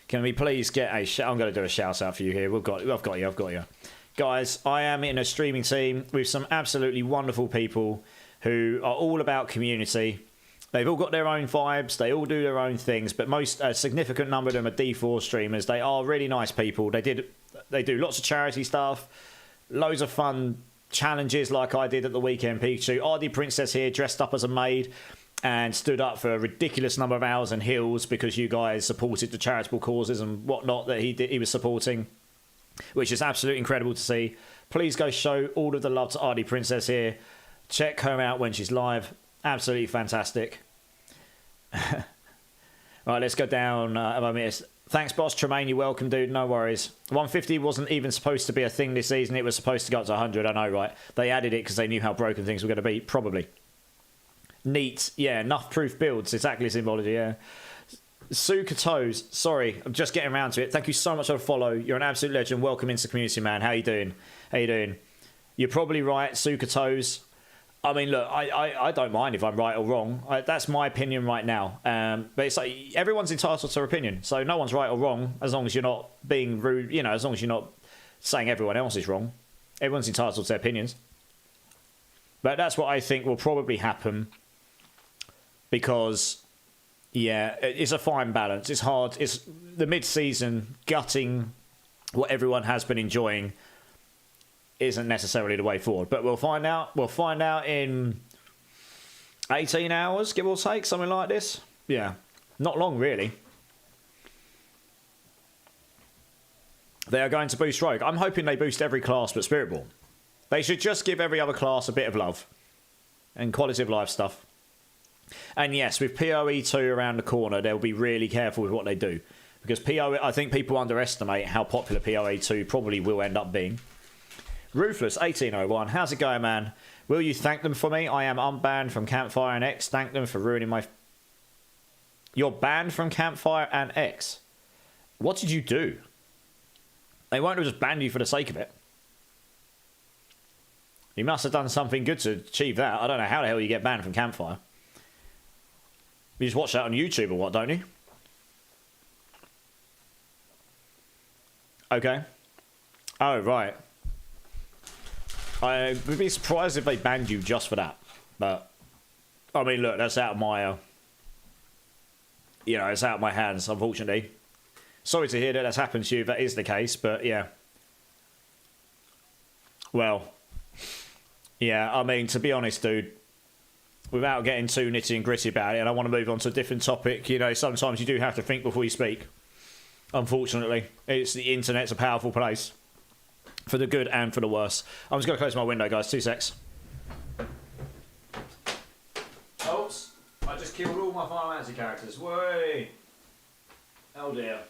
[SPEAKER 1] Can we please get a shout? I'm going to do a shout out for you here. I've got you. Guys, I am in a streaming team with some absolutely wonderful people who are all about community. They've all got their own vibes, they all do their own things, but a significant number of them are D4 streamers. They are really nice people. They do lots of charity stuff, loads of fun challenges like I did at the weekend. Pikachu, Ardy Princess here, dressed up as a maid and stood up for a ridiculous number of hours and hills because you guys supported the charitable causes and whatnot that he was supporting, which is absolutely incredible to see. Please go show all of the love to Ardy Princess here. Check her out when she's live. Absolutely fantastic. Right, let's go down. Thanks, boss. Tremaine, you're welcome, dude. No worries. 150 wasn't even supposed to be a thing this season. It was supposed to go up to 100. I know, right? They added it because they knew how broken things were going to be. Probably. Neat. Yeah, enough proof builds. Exactly symbology, yeah. Suka Toes. Sorry, I'm just getting around to it. Thank you so much for the follow. You're an absolute legend. Welcome into the community, man. How you doing? You're probably right, Suka Toes. I mean, look, I don't mind if I'm right or wrong. That's my opinion right now. But it's like everyone's entitled to their opinion, so no one's right or wrong as long as you're not being rude. You know, as long as you're not saying everyone else is wrong. Everyone's entitled to their opinions. But that's what I think will probably happen because, yeah, it's a fine balance. It's hard. It's the mid-season gutting what everyone has been enjoying. isn't necessarily the way forward. But we'll find out. We'll find out in 18 hours, give or take, something like this. Yeah, not long really. They are going to boost Rogue. I'm hoping they boost every class but Spiritborn. They should just give every other class a bit of love and quality of life stuff. And yes, with PoE 2 around the corner, they'll be really careful with what they do. Because PoE, I think people underestimate how popular PoE 2 probably will end up being. Ruthless 1801, how's it going, man? Will you thank them for me? I am unbanned from Campfire and X. Thank them for ruining my... You're banned from Campfire and X? What did you do? They won't have just banned you for the sake of it. You must have done something good to achieve that. I don't know how the hell you get banned from Campfire. You just watch that on YouTube or what, don't you? Okay. Oh, right. I would be surprised if they banned you just for that. But, I mean, look, that's out of my... it's out of my hands, unfortunately. Sorry to hear that that's happened to you if that is the case, but yeah. Well, yeah, I mean, to be honest, dude, without getting too nitty and gritty about it, and I want to move on to a different topic, sometimes you do have to think before you speak. Unfortunately, the internet's a powerful place. For the good and for the worse. I'm just going to close my window, guys. 2 secs. Oops. I just killed all my Final Fantasy characters. Way. Oh dear.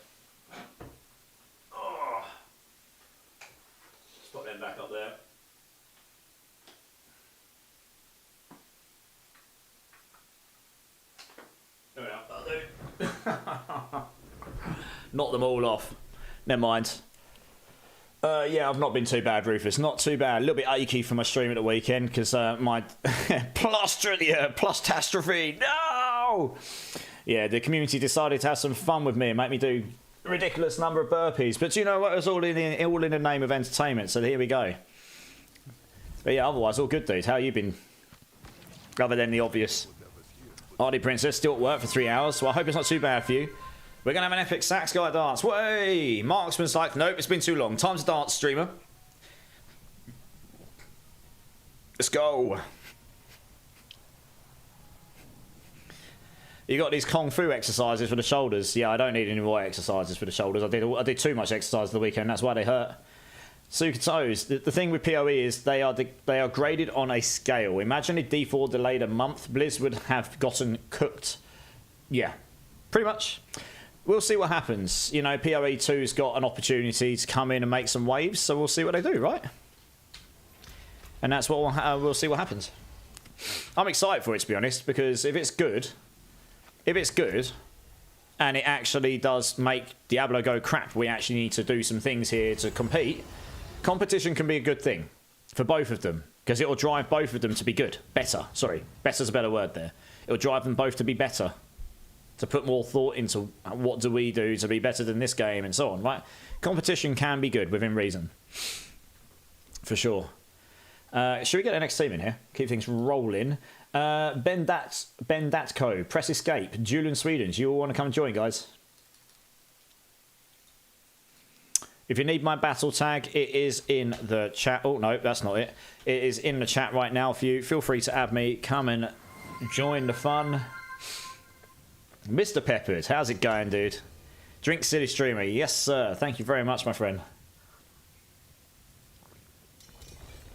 [SPEAKER 1] Oh. Just put them back up there. There we are. That'll do. Knock them all off. Never mind. Yeah, I've not been too bad, Rufus. Not too bad. A little bit achy from my stream at the weekend because my plus-tastrophe. No! Yeah, the community decided to have some fun with me and make me do a ridiculous number of burpees. But you know what? It was all in the name of entertainment, so here we go. But yeah, otherwise, all good, dude. How you been? Other than the obvious. Hardy Princess still at work for 3 hours, so I hope it's not too bad for you. We're going to have an epic sax guy dance. Way! Marksman's like, nope, it's been too long. Time to dance, streamer. Let's go. You got these Kung Fu exercises for the shoulders. Yeah, I don't need any more exercises for the shoulders. I did too much exercise the weekend. That's why they hurt. Suka toes. The thing with PoE is they are graded on a scale. Imagine if D4 delayed a month. Blizz would have gotten cooked. Yeah, pretty much. We'll see what happens. PoE 2's got an opportunity to come in and make some waves, so we'll see what they do, right? And that's what we'll see what happens. I'm excited for it, to be honest, because if it's good, and it actually does make Diablo go crap, we actually need to do some things here to compete. Competition can be a good thing for both of them, because it will drive both of them to be good. Better, sorry. Better's a better word there. It will drive them both to be better. To put more thought into what do we do to be better than this game and so on, right? Competition can be good within reason. For sure. Should we get the next team in here? Keep things rolling. Ben Datco, press escape. Julian Sweden, do you all want to come and join, guys? If you need my battle tag, it is in the chat. Oh, no, that's not it. It is in the chat right now for you. Feel free to add me. Come and join the fun. Mr. Peppers, how's it going, dude? Drink City Streamer, yes, sir. Thank you very much, my friend.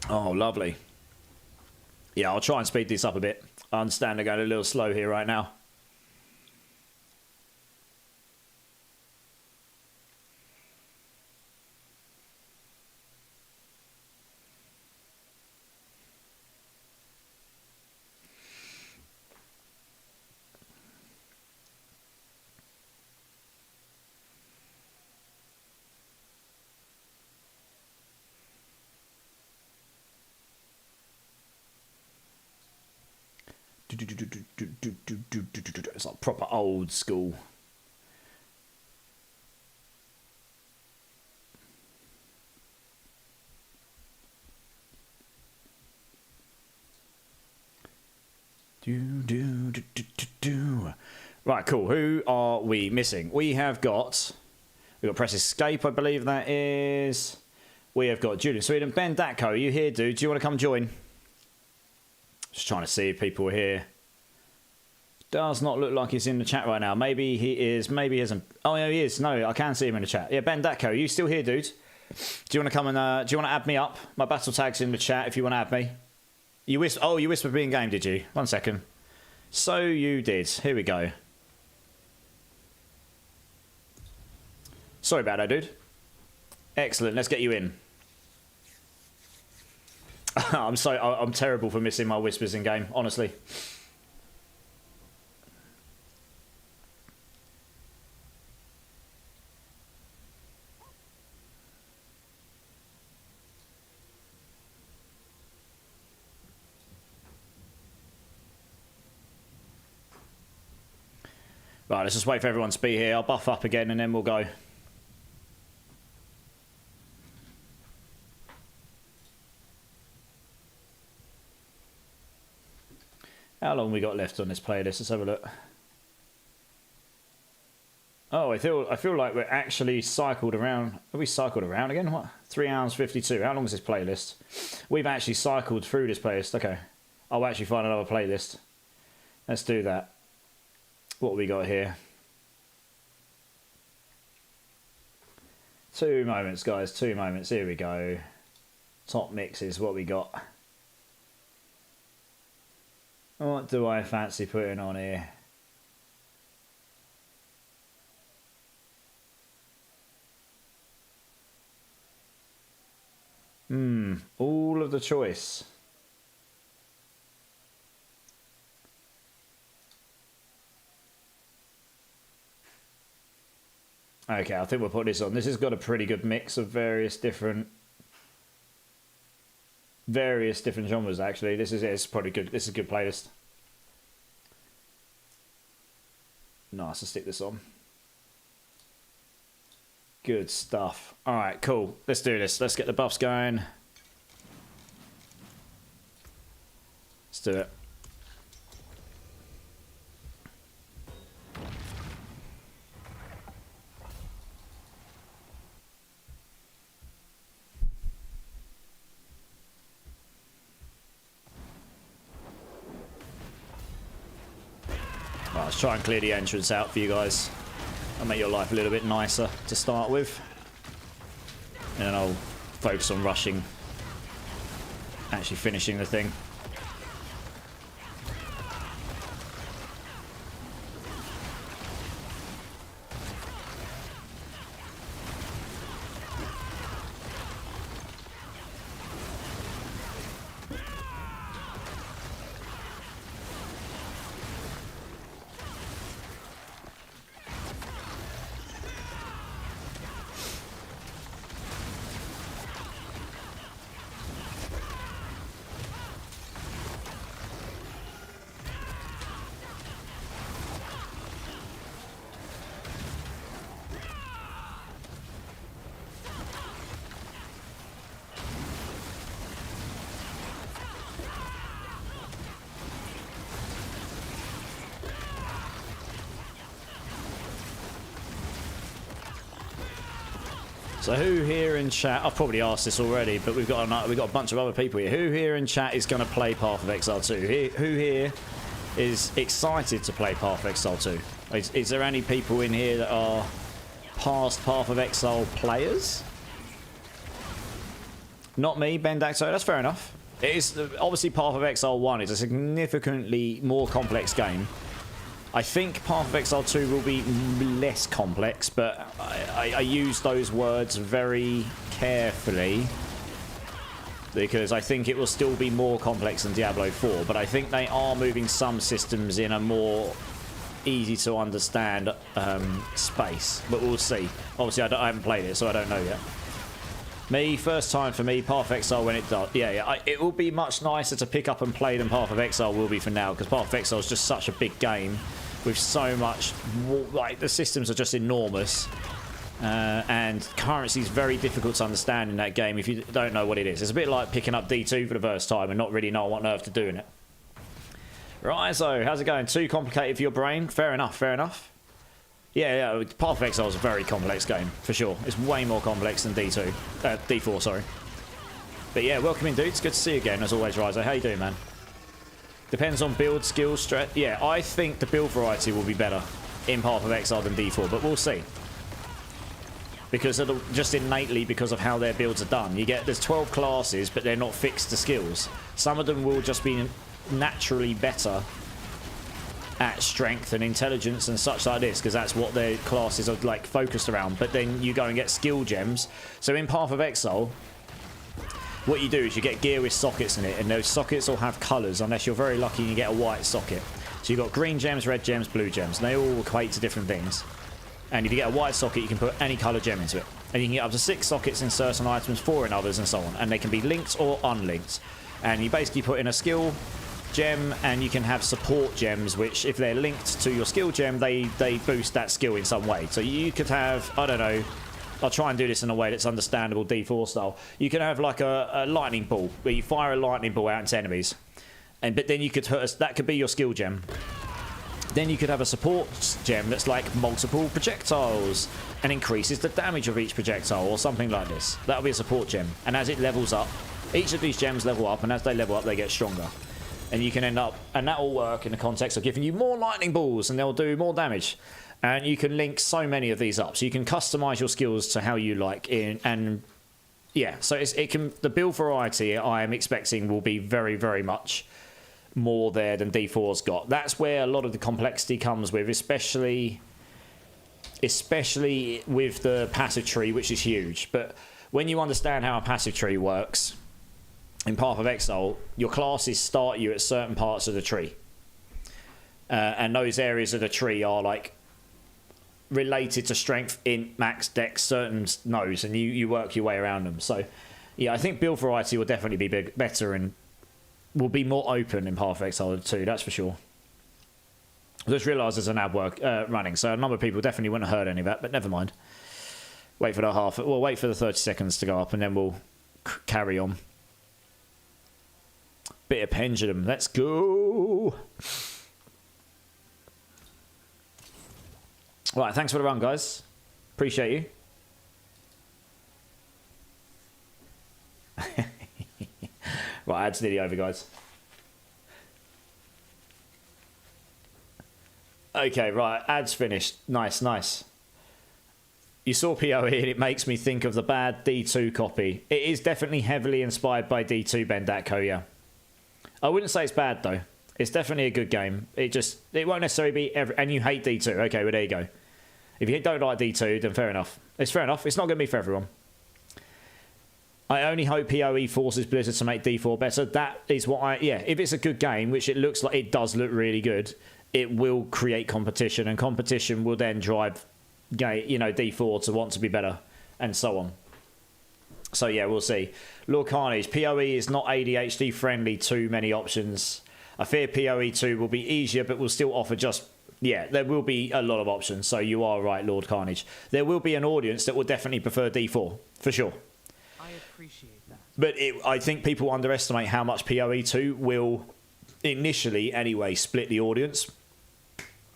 [SPEAKER 1] Oh, lovely. Yeah, I'll try and speed this up a bit. I understand they're going a little slow here right now. It's like proper old school. Right, cool. Who are we missing? We've got press escape, I believe that is. We have got Julian Sweden. Ben Datko, are you here, dude? Do you want to come join? Just trying to see if people are here. Does not look like he's in the chat right now. Maybe he is, maybe he isn't. Oh, no, he is. No, I can see him in the chat. Yeah, Ben Datko, are you still here, dude? Do you want to come and, do you want to add me up? My battle tag's in the chat if you want to add me. You whispered me in game, did you? 1 second. So you did. Here we go. Sorry about that, dude. Excellent. Let's get you in. I'm terrible for missing my whispers in game, honestly. Right, let's just wait for everyone to be here. I'll buff up again and then we'll go. How long we got left on this playlist? Let's have a look. Oh, I feel like we're actually cycled around. Have we cycled around again? What? 3 hours 52. How long is this playlist? We've actually cycled through this playlist. Okay. I'll actually find another playlist. Let's do that. What have we got here? 2 moments, guys. 2 moments. Here we go. Top mixes. What we got? What do I fancy putting on here? All of the choice. Okay, I think we'll put this on. This has got a pretty good mix of various different genres, actually. It's probably good. This is a good playlist. Nice to stick this on. Good stuff. All right, cool. Let's do this. Let's get the buffs going. Let's do it. Right, let's try and clear the entrance out for you guys. I'll make your life a little bit nicer to start with. And then I'll focus on rushing. Actually finishing the thing. So who here in chat? I've probably asked this already, but we've got a bunch of other people here. Who here in chat is going to play Path of Exile 2? Who here is excited to play Path of Exile 2? Is there any people in here that are past Path of Exile players? Not me, Ben Daxo. That's fair enough. It is obviously Path of Exile 1 is a significantly more complex game. I think Path of Exile 2 will be less complex, but I use those words very carefully because I think it will still be more complex than Diablo 4, but I think they are moving some systems in a more easy to understand space, but we'll see. Obviously, I haven't played it, so I don't know yet. Me, first time for me, Path of Exile when it does. Yeah, it will be much nicer to pick up and play than Path of Exile will be for now, because Path of Exile is just such a big game with so much, like, the systems are just enormous. And currency is very difficult to understand in that game if you don't know what it is. It's a bit like picking up D2 for the first time and not really know what on earth to do in it. Right, so how's it going? Too complicated for your brain? Fair enough, fair enough. Yeah, yeah, Path of Exile is a very complex game, for sure. It's way more complex than D4, sorry. But yeah, welcome in, dudes. Good to see you again, as always, Rizo. How you doing, man? Depends on build, skill, strat. Yeah, I think the build variety will be better in Path of Exile than D4, but we'll see. Because just innately, because of how their builds are done. There's 12 classes, but they're not fixed to skills. Some of them will just be naturally better at strength and intelligence and such like this, because that's what their classes are like focused around. But then you go and get skill gems. So in Path of Exile, what you do is you get gear with sockets in it, and those sockets will have colours, unless you're very lucky and you get a white socket. So you've got green gems, red gems, blue gems, and they all equate to different things. And if you get a white socket, you can put any colour gem into it. And you can get up to 6 sockets in certain items, 4 in others, and so on. And they can be linked or unlinked. And you basically put in a skill gem, and you can have support gems, which if they're linked to your skill gem, they boost that skill in some way. So you could have, I don't know, I'll try and do this in a way that's understandable D4 style. You can have like a lightning ball, where you fire a lightning ball out into enemies. But then you could put that could be your skill gem. Then you could have a support gem that's like multiple projectiles and increases the damage of each projectile or something like this. That'll be a support gem. And as it levels up, each of these gems level up, and as they level up, they get stronger. And you can end up, and that will work in the context of giving you more lightning balls, and they'll do more damage. And you can link so many of these up, so you can customize your skills to how you like. And yeah, so the build variety I am expecting will be very, very much more there than D4's got. That's where a lot of the complexity comes with, especially with the passive tree, which is huge. But when you understand how a passive tree works in Path of Exile, your classes start you at certain parts of the tree, and those areas of the tree are like related to strength, int, max, dex, certain nodes, and you work your way around them. So yeah, I think build variety will definitely be better and will be more open in Path of Exile 2, that's for sure. I just realised there's an ad work running, so a number of people definitely wouldn't have heard any of that, but never mind. Wait for the 30 seconds to go up, and then we'll carry on. Bit of pendulum, let's go! Right, thanks for the run, guys. Appreciate you. Right, ad's nearly over, guys. Okay, right, ad's finished. Nice, nice. You saw PoE and it makes me think of the bad D2 copy. It is definitely heavily inspired by D2 Bendatko, yeah. I wouldn't say it's bad, though. It's definitely a good game. It won't necessarily be and you hate D2. Okay, well, there you go. If you don't like D2, then fair enough. It's fair enough. It's not going to be for everyone. I only hope PoE forces Blizzard to make D4 better. That is what if it's a good game, which it looks like it does look really good, it will create competition, and competition will then drive, D4 to want to be better, and so on. So yeah, we'll see. Lord Carnage, PoE is not ADHD friendly, too many options. I fear PoE 2 will be easier, but will still offer there will be a lot of options. So you are right, Lord Carnage. There will be an audience that will definitely prefer D4, for sure.
[SPEAKER 4] I appreciate that.
[SPEAKER 1] But I think people underestimate how much PoE 2 will, initially anyway, split the audience.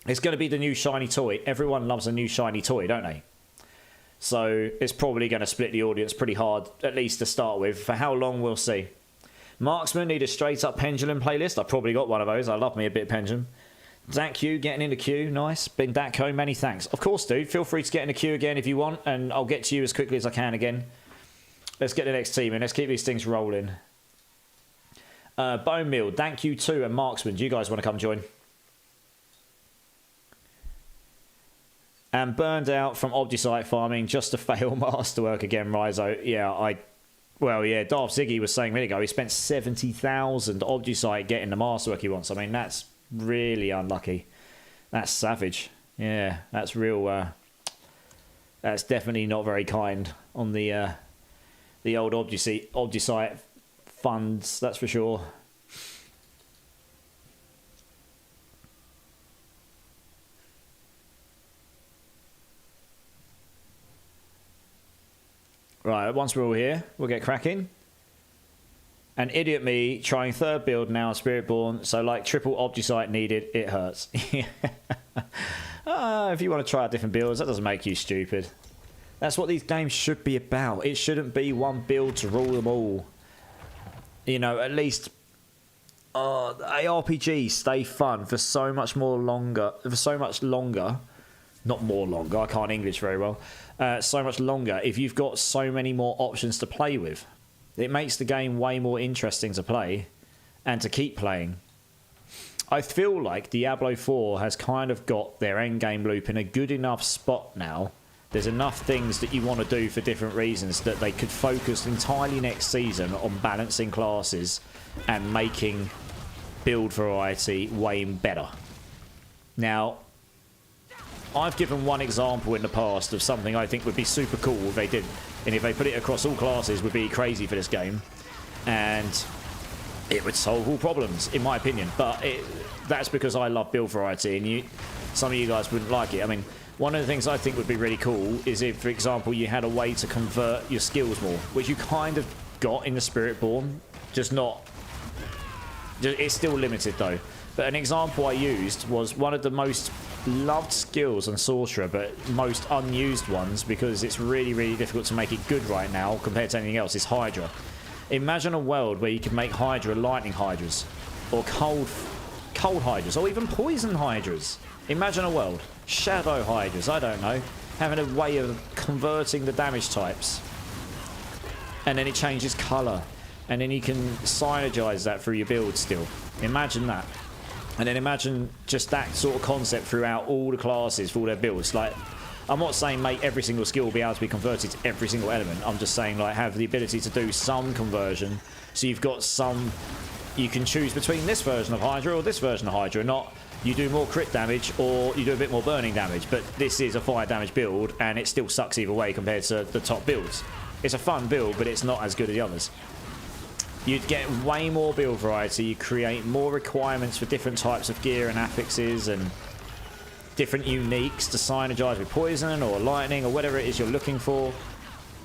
[SPEAKER 1] It's going to be the new shiny toy. Everyone loves a new shiny toy, don't they? So it's probably going to split the audience pretty hard, at least to start with. For how long, we'll see. Marksman need a straight-up Pendulum playlist. I've probably got one of those. I love me a bit of Pendulum. Zach Q getting in the queue. Nice. Ben Datko, many thanks. Of course, dude. Feel free to get in the queue again if you want, and I'll get to you as quickly as I can again. Let's get the next team in. Let's keep these things rolling. Bone Meal, thank you too, and Marksman. Do you guys want to come join? And burned out from Obdusite farming just to fail masterwork again, Rizo. Yeah, Darth Ziggy was saying a minute ago he spent 70,000 Obdusite getting the masterwork he wants. I mean, that's really unlucky. That's savage. Yeah, that's real. That's definitely not very kind on the old Obdusite funds. That's for sure. Right, once we're all here, we'll get cracking. And idiot me trying third build now, Spiritborn. So like triple Obdusite needed, it hurts. If you want to try out different builds, that doesn't make you stupid. That's what these games should be about. It shouldn't be one build to rule them all. You know, at least ARPGs stay fun for so much longer. Not more longer, I can't English very well. So much longer if you've got so many more options to play with. It makes the game way more interesting to play and to keep playing. I feel like Diablo 4 has kind of got their endgame loop in a good enough spot now. There's enough things that you want to do for different reasons that they could focus entirely next season on balancing classes and making build variety way better. Now, I've given one example in the past of something I think would be super cool if they did, and if they put it across all classes would be crazy for this game, and it would solve all problems, in my opinion. But that's because I love build variety, and some of you guys wouldn't like it. I mean, one of the things I think would be really cool is if, for example, you had a way to convert your skills more, which you kind of got in the Spiritborn, just not... It's still limited, though. But an example I used was one of the most loved skills on Sorcerer, but most unused ones, because it's really, really difficult to make it good right now compared to anything else, is Hydra. Imagine a world where you can make Hydra lightning Hydras, or cold Hydras, or even poison Hydras. Imagine a world. Shadow Hydras, I don't know. Having a way of converting the damage types. And then it changes colour. And then you can synergize that through your build still. Imagine that. And then imagine just that sort of concept throughout all the classes for all their builds. Like, I'm not saying make every single skill be able to be converted to every single element. I'm just saying, like, have the ability to do some conversion. So you've got some... You can choose between this version of Hydra or this version of Hydra. Not you do more crit damage or you do a bit more burning damage. But this is a fire damage build and it still sucks either way compared to the top builds. It's a fun build, but it's not as good as the others. You'd get way more build variety. You create more requirements for different types of gear and affixes and different uniques to synergize with poison or lightning or whatever it is you're looking for.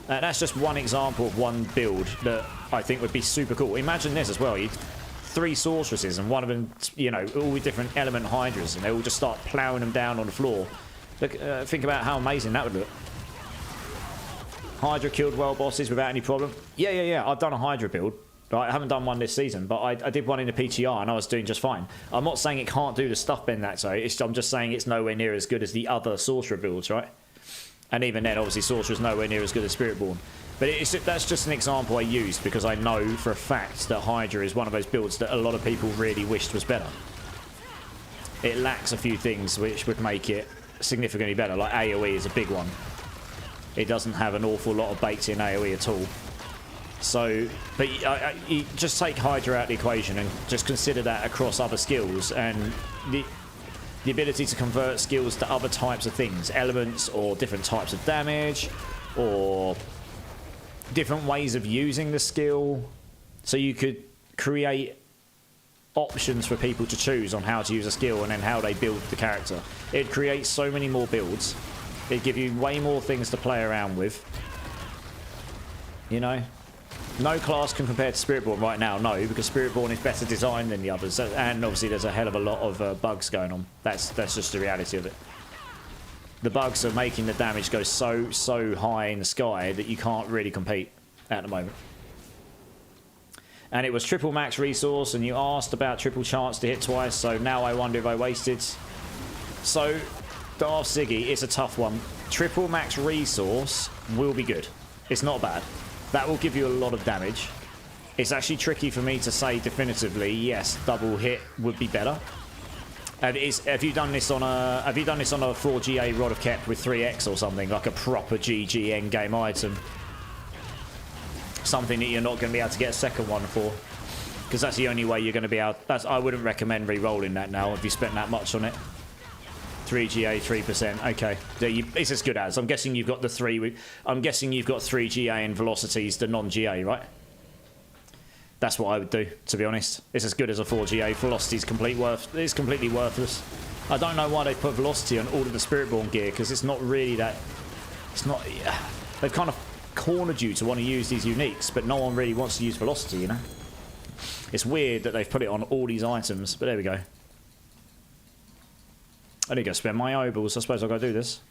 [SPEAKER 1] That's just one example of one build that I think would be super cool. Imagine this as well. You'd 3 sorceresses and one of them, you know, all with different element hydras, and they all just start plowing them down on the floor. Look, think about how amazing that would look. Hydra killed world bosses without any problem. Yeah. I've done a Hydra build. Right? I haven't done one this season, but I did one in the PTR and I was doing just fine. I'm not saying it can't do the stuff Ben that way. I'm just saying it's nowhere near as good as the other Sorcerer builds, right? And even then, obviously, Sorcerer's nowhere near as good as Spiritborn. But that's just an example I used because I know for a fact that Hydra is one of those builds that a lot of people really wished was better. It lacks a few things which would make it significantly better, like AoE is a big one. It doesn't have an awful lot of baked-in AoE at all. So, but you just take Hydra out of the equation and just consider that across other skills, and the ability to convert skills to other types of things, elements or different types of damage, or different ways of using the skill. So you could create options for people to choose on how to use a skill and then how they build the character. It'd create so many more builds. It'd give you way more things to play around with. You know? No class can compare to Spiritborn right now, no, because Spiritborn is better designed than the others, and obviously there's a hell of a lot of bugs going on. That's just the reality of it. The bugs are making the damage go so high in the sky that you can't really compete at the moment. And it was triple max resource, and you asked about triple chance to hit twice, so now I wonder if I wasted. So, Darth Ziggy, it's a tough one. Triple max resource will be good. It's not bad. That will give you a lot of damage. It's actually tricky for me to say definitively, yes, double hit would be better. And have you done this on a 4GA Rod of Kep with 3x or something, like a proper GG endgame item? Something that you're not going to be able to get a second one for, because that's the only way you're going to be able. I wouldn't recommend re-rolling that now if you spent that much on it. 3GA, 3%. Okay, it's as good as. I'm guessing you've got the 3. I'm guessing you've got 3GA and velocities, the non-GA, right? That's what I would do, to be honest. It's as good as a 4GA. Velocity's it's completely worthless. I don't know why they put velocity on all of the Spiritborn gear, because it's not really that. It's not. They've kind of cornered you to want to use these uniques, but no one really wants to use velocity, you know? It's weird that they've put it on all these items, but there we go. I need to go spend my obols. I suppose I'll go do this.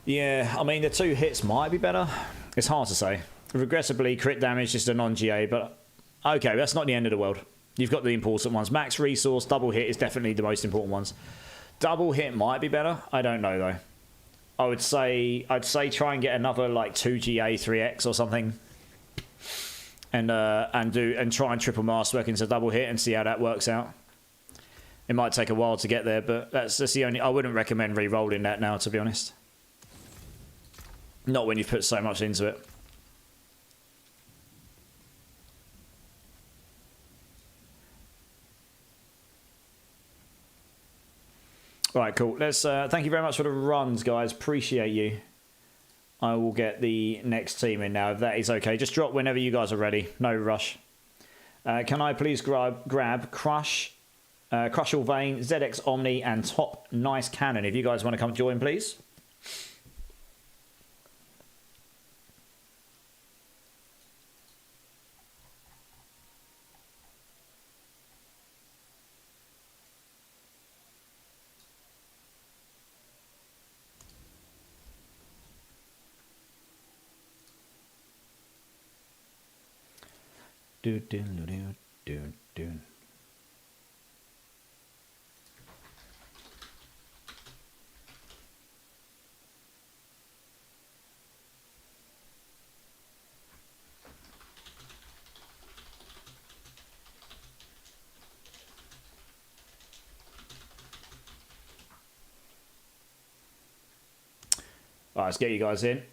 [SPEAKER 1] Yeah, I mean, the 2 hits might be better. It's hard to say. Regressively, crit damage is a non-GA, but okay, that's not the end of the world. You've got the important ones. Max resource, double hit is definitely the most important ones. Double hit might be better. I don't know, though. I'd say try and get another, like, 2 GA 3X or something. And try and triple masterwork into double hit and see how that works out. It might take a while to get there, but that's the only... I wouldn't recommend re-rolling that now, to be honest. Not when you've put so much into it. Right, cool. Let's thank you very much for the runs, guys. Appreciate you. I will get the next team in now, if that is okay. Just drop whenever you guys are ready. No rush. Can I please grab Crush, Crushal Vein, ZX Omni, and Top Nice Cannon? If you guys want to come join, please. Do. All right, let's get you guys in.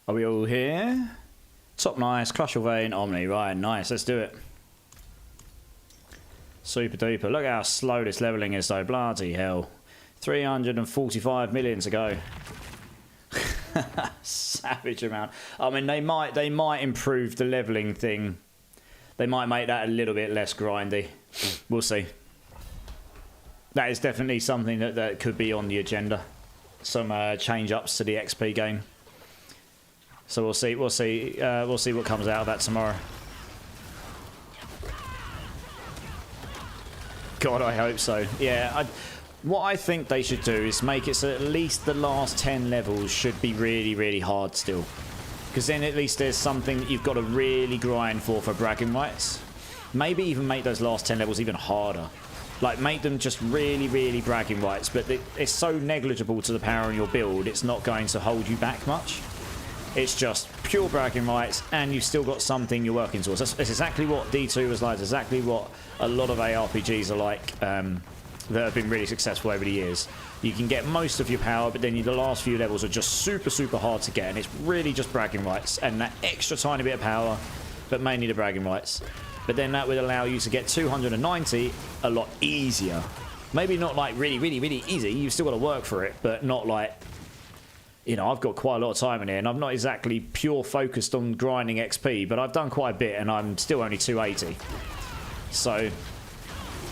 [SPEAKER 1] Are we all here? Top Nice, Crushal Vein, Omni. Right, nice. Let's do it. Super duper. Look how slow this leveling is, though. Bloody hell. 345 million to go. Savage amount. I mean, they might improve the leveling thing. They might make that a little bit less grindy. We'll see. That is definitely something that could be on the agenda. Some change-ups to the XP game. So we'll see what comes out of that tomorrow. God, I hope so. Yeah, what I think they should do is make it so at least the last 10 levels should be really, really hard still. Because then at least there's something that you've got to really grind for bragging rights. Maybe even make those last 10 levels even harder. Like, make them just really, really bragging rights. But it's so negligible to the power in your build, it's not going to hold you back much. It's just pure bragging rights, and you've still got something you're working towards. That's exactly what D2 was like. It's exactly what a lot of ARPGs are like that have been really successful over the years. You can get most of your power, but then the last few levels are just super, super hard to get, and it's really just bragging rights and that extra tiny bit of power, but mainly the bragging rights. But then that would allow you to get 290 a lot easier. Maybe not like really, really, really easy. You've still got to work for it, but not like... You know, I've got quite a lot of time in here, and I'm not exactly pure focused on grinding XP, but I've done quite a bit, and I'm still only 280. So,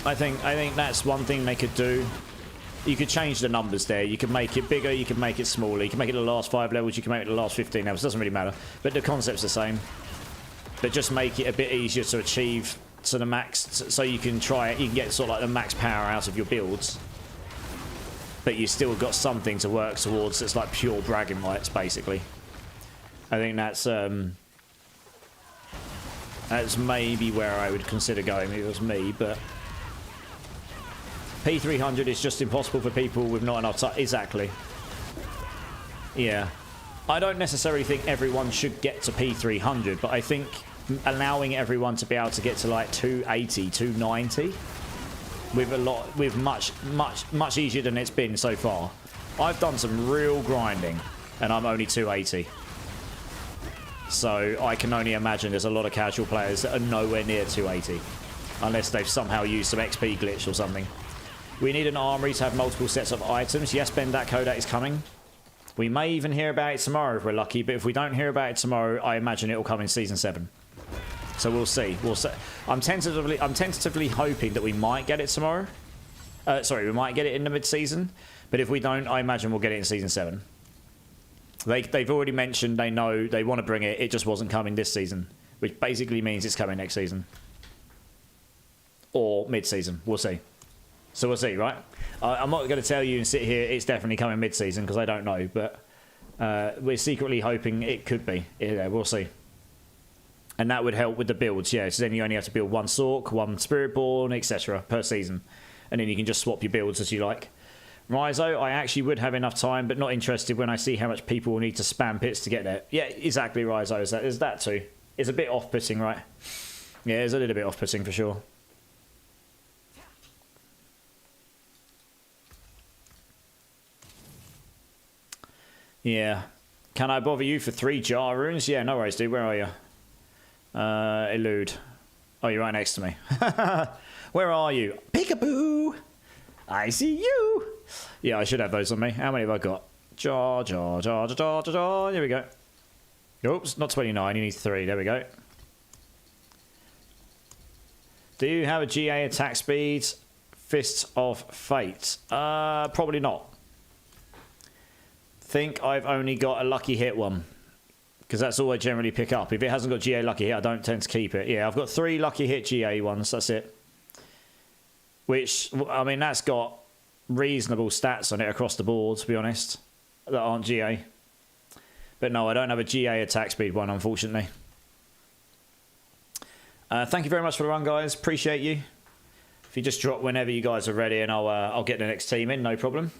[SPEAKER 1] I think that's one thing they could do. You could change the numbers there. You could make it bigger, you could make it smaller. You can make it the last 5 levels, you can make it the last 15 levels. It doesn't really matter. But the concept's the same. But just make it a bit easier to achieve to the max, so you can try it. You can get sort of like the max power out of your builds. But you still got something to work towards that's like pure bragging rights, basically. I think that's maybe where I would consider going if it was me, but P300 is just impossible for people with not enough time. Exactly. Yeah. I don't necessarily think everyone should get to P300, but I think allowing everyone to be able to get to like 280, 290 with much easier than it's been so far. I've done some real grinding, and I'm only 280. So I can only imagine there's a lot of casual players that are nowhere near 280. Unless they've somehow used some XP glitch or something. We need an armory to have multiple sets of items. Yes, Ben, that Kodak is coming. We may even hear about it tomorrow if we're lucky, but if we don't hear about it tomorrow, I imagine it will come in Season 7. So we'll see. We'll see. I'm tentatively hoping that we might get it tomorrow. Sorry, we might get it in the mid-season. But if we don't, I imagine we'll get it in Season 7. They've already mentioned they know they want to bring it. It just wasn't coming this season, which basically means it's coming next season. Or mid-season. We'll see. So we'll see, right? I'm not going to tell you and sit here it's definitely coming mid-season because I don't know. But we're secretly hoping it could be. Yeah, we'll see. And that would help with the builds, yeah. So then you only have to build one Sork, one Spiritborn, etc. per season. And then you can just swap your builds as you like. Rizo, I actually would have enough time, but not interested when I see how much people will need to spam pits to get there. Yeah, exactly, Rizo. Is that too. It's a bit off-putting, right? Yeah, it's a little bit off-putting for sure. Yeah. Can I bother you for 3 jar runes? Yeah, no worries, dude. Where are you? Elude. Oh, you're right next to me. Where are you? Peekaboo! I see you! Yeah, I should have those on me. How many have I got? Jar. Here we go. Oops, not 29. You need 3. There we go. Do you have a GA attack speed? Fist of Fate? Probably not. Think I've only got a lucky hit one. Because that's all I generally pick up. If it hasn't got GA lucky hit, I don't tend to keep it. Yeah, I've got 3 lucky hit GA ones. That's it. Which, I mean, that's got reasonable stats on it across the board, to be honest, that aren't GA. But no, I don't have a GA attack speed one, unfortunately. Thank you very much for the run, guys. Appreciate you. If you just drop whenever you guys are ready, and I'll get the next team in, no problem.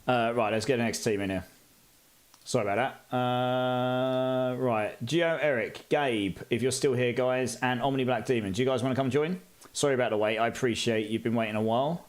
[SPEAKER 1] Right, let's get the next team in here. Sorry about that. Right, Geo, Eric, Gabe, if you're still here, guys, and Omni Black Demon. Do you guys want to come join? Sorry about the wait. I appreciate you've been waiting a while.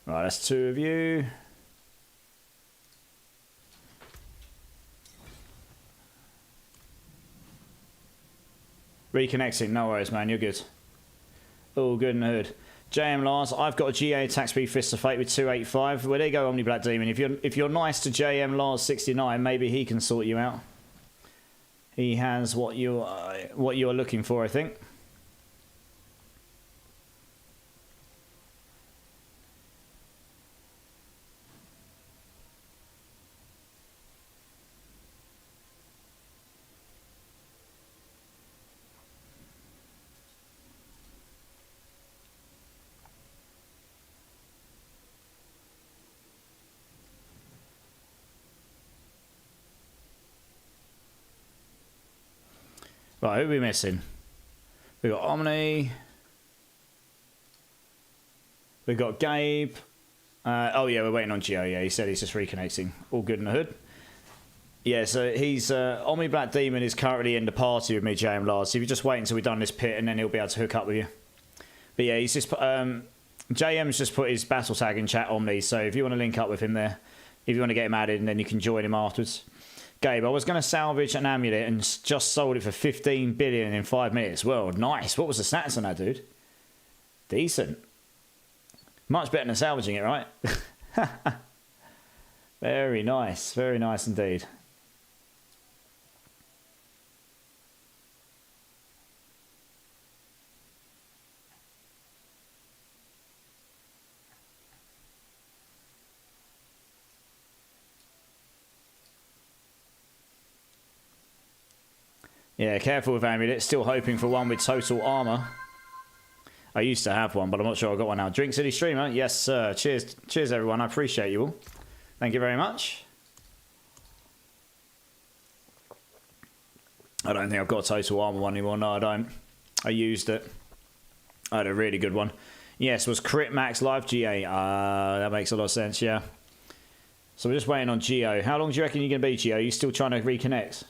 [SPEAKER 1] Right, that's 2 of you. Reconnecting, no worries, man. You're good. All good in the hood. JM Lars, I've got a GA attack speed Fist of Fate with 285. Well, there you go, Omni Black Demon. If you're nice to JM Lars 69, maybe he can sort you out. He has what you are looking for, I think. Right, who are we missing? We've got Omni. We've got Gabe. Oh, yeah, we're waiting on Gio. Yeah, he said he's just reconnecting. All good in the hood. Yeah, so he's Omni Black Demon is currently in the party with me, JM Lars. So if you just wait until we've done this pit, and then he'll be able to hook up with you. But yeah, he's just JM's just put his battle tag in chat Omni. So if you want to link up with him there, if you want to get him added, and then you can join him afterwards. Gabe, I was going to salvage an amulet and just sold it for 15 billion in 5 minutes. Well, nice. What was the stats on that, dude? Decent. Much better than salvaging it, right? Very nice. Very nice indeed. Yeah, careful with amulet. Still hoping for one with total armor. I used to have one, but I'm not sure I got one now. Drink City Streamer? Yes, sir. Cheers. Cheers, everyone. I appreciate you all. Thank you very much. I don't think I've got a total armor one anymore. No, I don't. I used it. I had a really good one. Yes, was Crit Max Live GA? That makes a lot of sense, yeah. So we're just waiting on Geo. How long do you reckon you're going to be, Geo? Are you still trying to reconnect?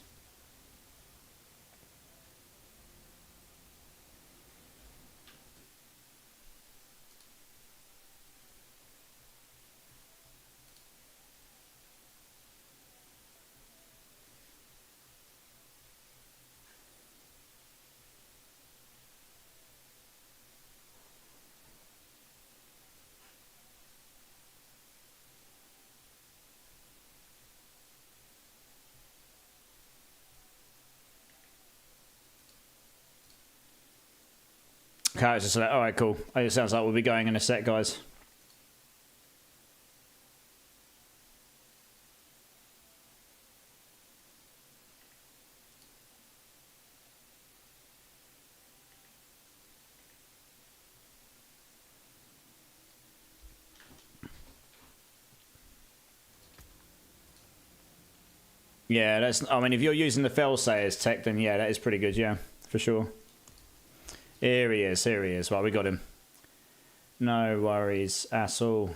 [SPEAKER 1] Character select. All right, cool. It sounds like we'll be going in a sec, guys. Yeah, that's. I mean, if you're using the Fellsayer's tech, then yeah, that is pretty good. Yeah, for sure. Here he is. Here he is. Well, we got him. No worries at all.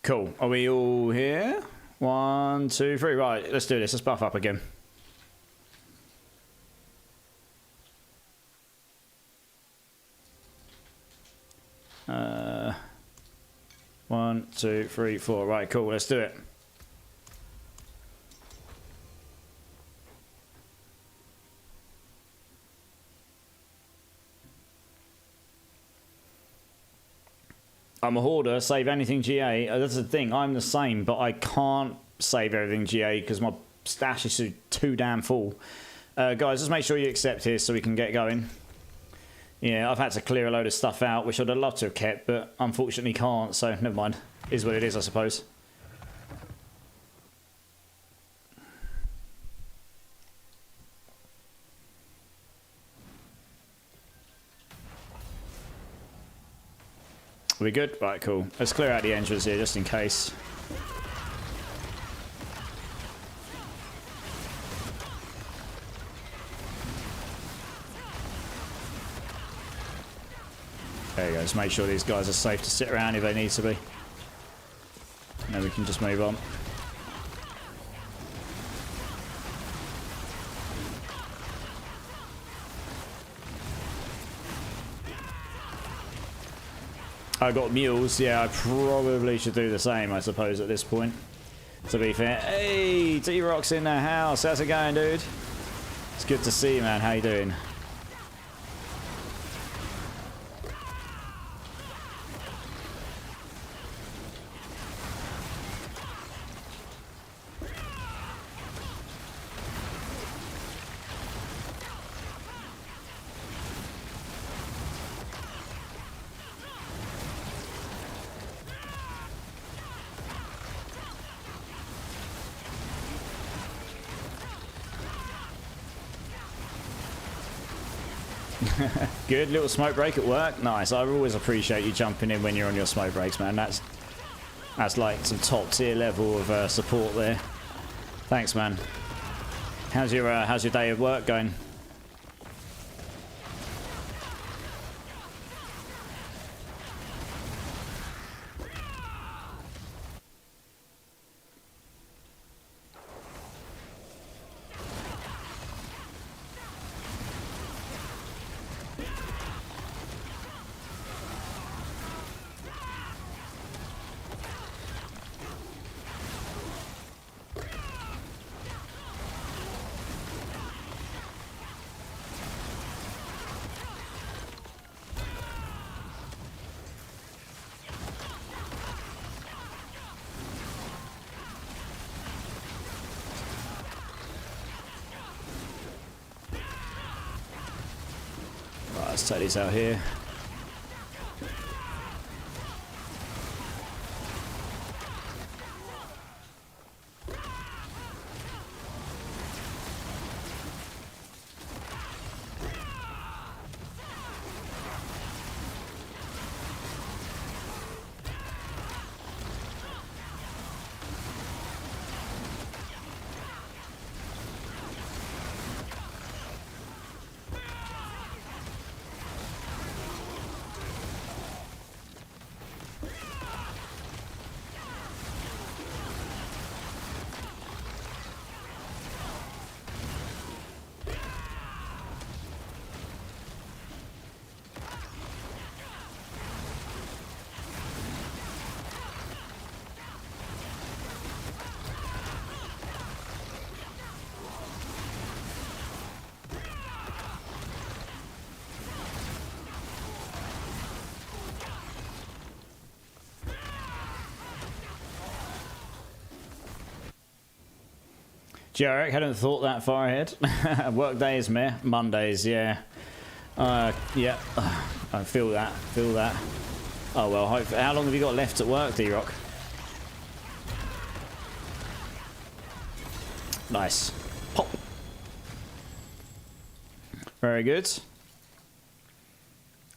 [SPEAKER 1] Cool. Are we all here? 1, 2, 3. Right, let's do this. Let's buff up again. Uh, 1, 2, 3, 4. Right, cool. Let's do it. I'm a hoarder, save anything GA. That's the thing, I'm the same, but I can't save everything GA because my stash is too damn full. Guys, just make sure you accept here so we can get going. Yeah, I've had to clear a load of stuff out, which I'd have loved to have kept, but unfortunately can't, so never mind. Is what it is, I suppose. Are we good? Right, cool. Let's clear out the entrance here just in case. There you go. Just make sure these guys are safe to sit around if they need to be. And then we can just move on. I got mules. Yeah, I probably should do the same, I suppose, at this point. To be fair. Hey, T-Rock's in the house. How's it going, dude? It's good to see you, man. How you doing? Good little smoke break at work. Nice. I always appreciate you jumping in when you're on your smoke breaks, man. That's like some top tier level of support there. Thanks, man. How's your day of work going? Let's take these out here. Jarek, hadn't thought that far ahead. Work days, meh. Mondays, yeah. Yeah. I feel that. Feel that. Oh, well, how long have you got left at work, D-Rock? Nice. Pop. Very good.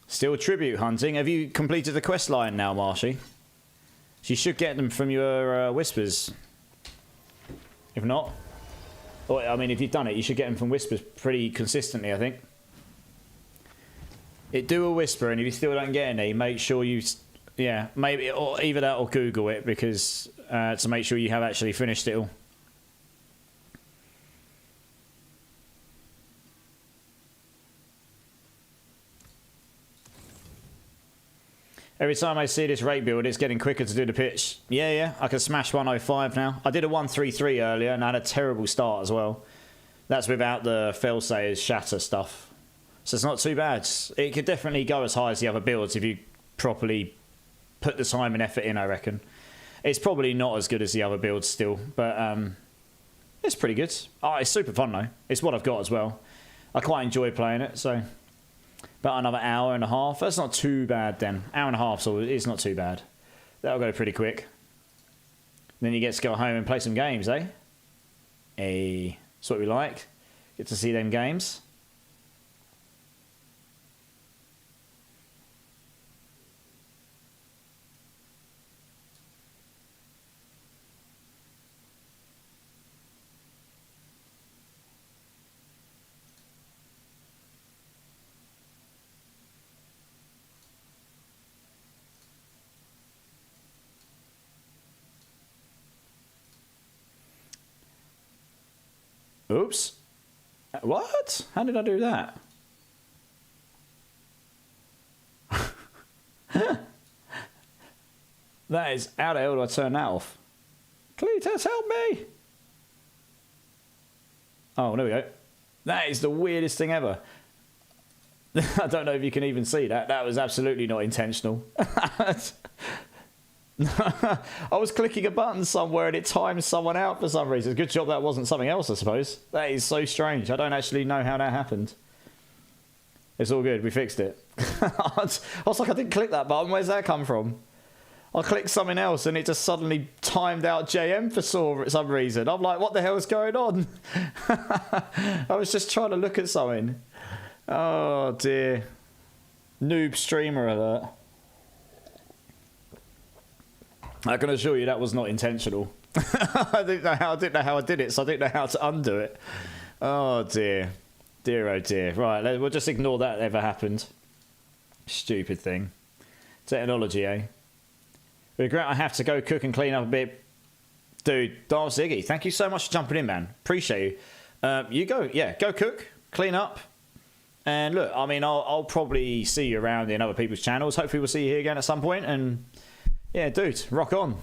[SPEAKER 1] Still tribute hunting. Have you completed the quest line now, Marshy? So you should get them from your whispers. If not... Or, I mean, if you've done it, you should get them from whispers pretty consistently, I think. Do a whisper, and if you still don't get any, make sure you... Yeah, maybe or either that or Google it, because to make sure you have actually finished it all. Every time I see this rate build, it's getting quicker to do the pitch. Yeah, I can smash 105 now. I did a 133 earlier, and I had a terrible start as well. That's without the failsayers shatter stuff. So it's not too bad. It could definitely go as high as the other builds if you properly put the time and effort in, I reckon. It's probably not as good as the other builds still, but it's pretty good. Oh, it's super fun though. It's what I've got as well. I quite enjoy playing it, so... About another hour and a half. That's not too bad then. Hour and a half, so it's not too bad. That'll go pretty quick. Then you get to go home and play some games, eh? Hey, that's what we like. Get to see them games. Oops. What? How did I do that? That is... How the hell do I turn that off? Cletus, help me! Oh, there we go. That is the weirdest thing ever. I don't know if you can even see that. That was absolutely not intentional. I was clicking a button somewhere and it timed someone out for some reason. Good job that wasn't something else, I suppose. That is so strange. I don't actually know how that happened. It's all good. We fixed it. I was like, I didn't click that button. Where's that come from? I clicked something else and it just suddenly timed out JM for some reason. I'm like, what the hell is going on? I was just trying to look at something. Oh, Oh dear. Noob streamer alert. I can assure you that was not intentional. I didn't know how I did it, so I didn't know how to undo it. Oh dear. Dear oh dear. Right, we'll just ignore that ever happened. Stupid thing. Technology, eh? Regret I have to go cook and clean up a bit. Dude, Darth Ziggy, thank you so much for jumping in, man. Appreciate you. You go, yeah, go cook, clean up. And look, I mean, I'll probably see you around in other people's channels. Hopefully we'll see you here again at some point. And yeah, dude, rock on.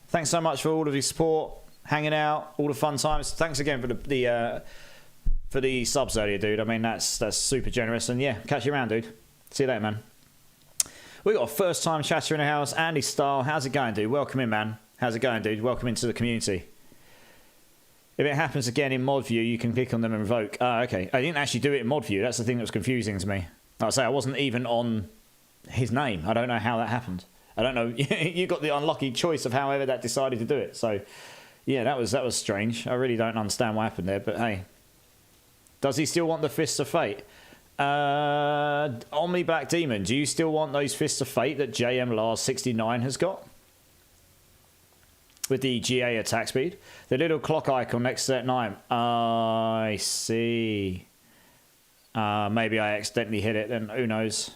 [SPEAKER 1] Thanks so much for all of your support, hanging out, all the fun times. Thanks again for the subs earlier, dude. I mean, that's super generous. And yeah, catch you around, dude. See you later, man. We got a first time chatter in the house, Andy Style. How's it going, dude? Welcome in, man. How's it going, dude? Welcome into the community. If it happens again in mod view, you can click on them and revoke. Ah, okay. I didn't actually do it in mod view. That's the thing that was confusing to me. Like I say, I wasn't even on his name. I don't know how that happened. I don't know. You got the unlucky choice of however that decided to do it. So, yeah, that was strange. I really don't understand what happened there. But hey, does he still want the Fists of Fate? Omni Black Demon, do you still want those Fists of Fate that JM Lars 69 has got? With the GA attack speed. The little clock icon next to that name. I see. Maybe I accidentally hit it, then who knows.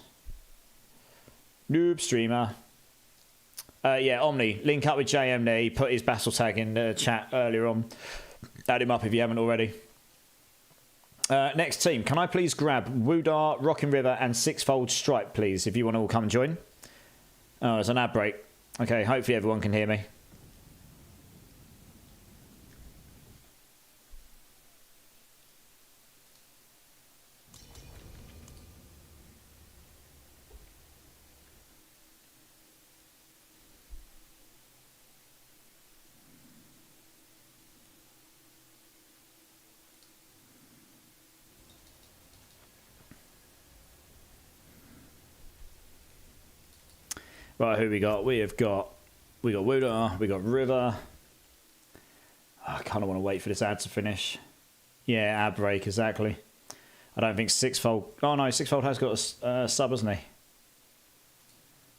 [SPEAKER 1] Noob streamer. Yeah, Omni, link up with JM there. He put his battle tag in the chat earlier on. Add him up if you haven't already. Next team, can I please grab Woodar, Rockin' River, and Sixfold Stripe, please, if you want to all come and join? Oh, there's an ad break. Okay, hopefully everyone can hear me. Right, who we got? We got Woodar, we got River. Oh, I kind of want to wait for this ad to finish. Yeah, ad break, exactly. I don't think Sixfold... Oh, no, Sixfold has got a sub, hasn't he?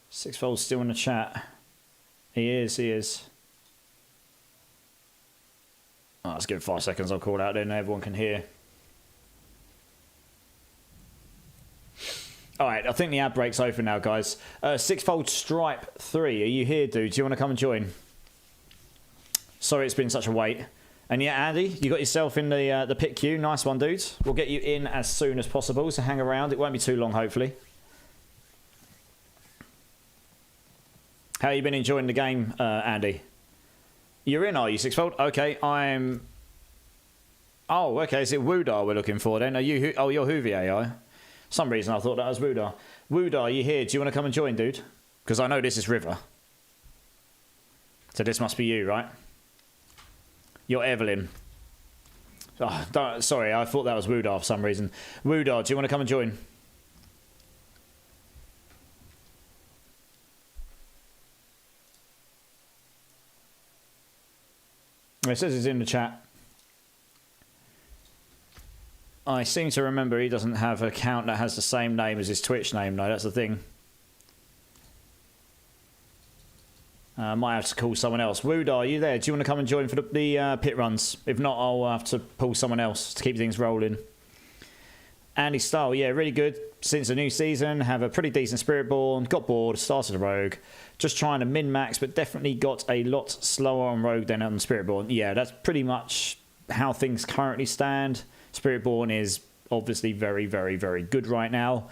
[SPEAKER 1] Sixfold's still in the chat. He is. Oh, let's give it 5 seconds. I'll call out then everyone can hear. All right, I think the ad break's open now, guys. Sixfold Stripe 3, are you here, dude? Do you want to come and join? Sorry it's been such a wait. And yeah, Andy, you got yourself in the pit queue. Nice one, dude. We'll get you in as soon as possible, so hang around. It won't be too long, hopefully. How you been enjoying the game, Andy? You're in, are you, Sixfold? Okay, I'm... Oh, okay, is it Woodar we're looking for then? Are you... Oh, you're Hoovy AI. Some reason I thought that was Woodar. Woodar, you here? Do you want to come and join, dude? Because I know this is River. So this must be you, right? You're Evelyn. Oh, sorry, I thought that was Woodar for some reason. Woodar, do you want to come and join? It says it's in the chat. I seem to remember he doesn't have an account that has the same name as his Twitch name, though. That's the thing. Might have to call someone else. Woodar, are you there? Do you want to come and join for the pit runs? If not, I'll have to pull someone else to keep things rolling. Andy Style, yeah, really good. Since the new season, have a pretty decent Spiritborn. Got bored, started a Rogue. Just trying to min-max, but definitely got a lot slower on Rogue than on Spiritborn. Yeah, that's pretty much how things currently stand. Spiritborn is obviously very, very, very good right now.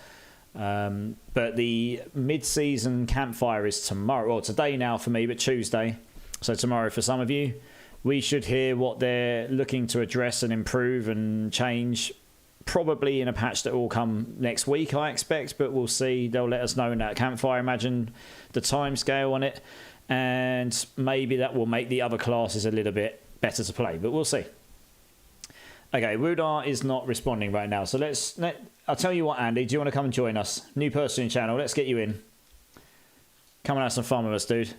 [SPEAKER 1] But the mid-season campfire is tomorrow. Well, today now for me, but Tuesday. So tomorrow for some of you. We should hear what they're looking to address and improve and change. Probably in a patch that will come next week, I expect. But we'll see. They'll let us know in that campfire. Imagine the time scale on it. And maybe that will make the other classes a little bit better to play. But we'll see. Okay, Woodar is not responding right now. So I'll tell you what, Andy. Do you want to come and join us? New person in channel. Let's get you in. Come and have some fun with us, dude.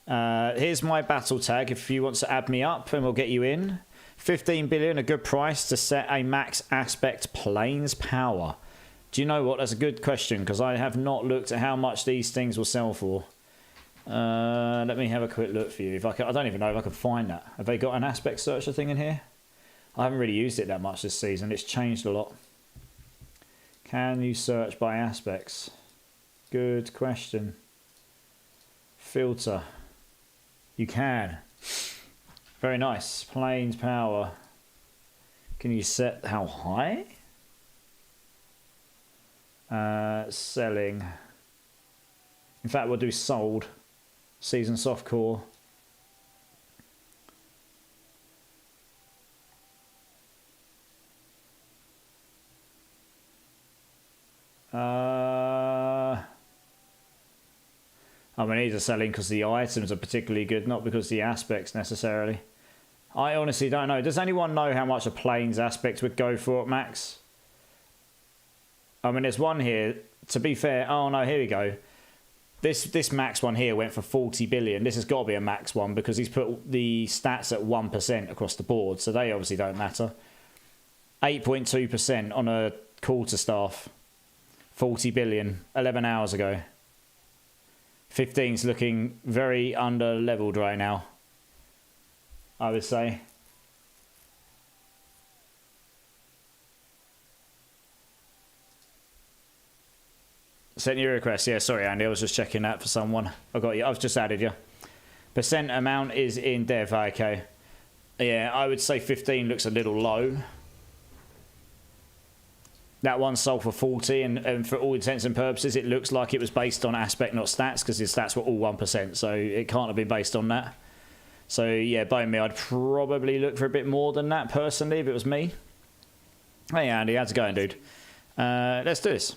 [SPEAKER 1] Here's my battle tag if you want to add me up, and we'll get you in. 15 billion, a good price to set a max aspect planes power. Do you know what? That's a good question, because I have not looked at how much these things will sell for. Let me have a quick look for you. If I don't even know if I can find that. Have they got an aspect searcher thing in here? I haven't really used it that much this season. It's changed a lot. Can you search by aspects? Good question. Filter. You can. Very nice. Planes power. Can you set how high? Selling. In fact, we'll do sold. Season softcore. I mean, these are selling because the items are particularly good, not because the aspects necessarily. I honestly don't know. Does anyone know how much a plane's aspect would go for at max? I mean, there's one here. To be fair, oh no, here we go. This max one here went for 40 billion. This has got to be a max one because he's put the stats at 1% across the board, so they obviously don't matter. 8.2% on a quarterstaff. 40 billion, 11 hours ago. 15's looking very under-leveled right now, I would say. Sent you a request. Yeah, sorry, Andy. I was just checking that for someone. I got you. I've just added you. Percent amount is in dev. Okay. Yeah, I would say 15 looks a little low. That one sold for 40, and for all intents and purposes, it looks like it was based on aspect, not stats, because his stats were all 1%, so it can't have been based on that. So, yeah, by me, I'd probably look for a bit more than that, personally, if it was me. Hey, Andy, how's it going, dude? Let's do this.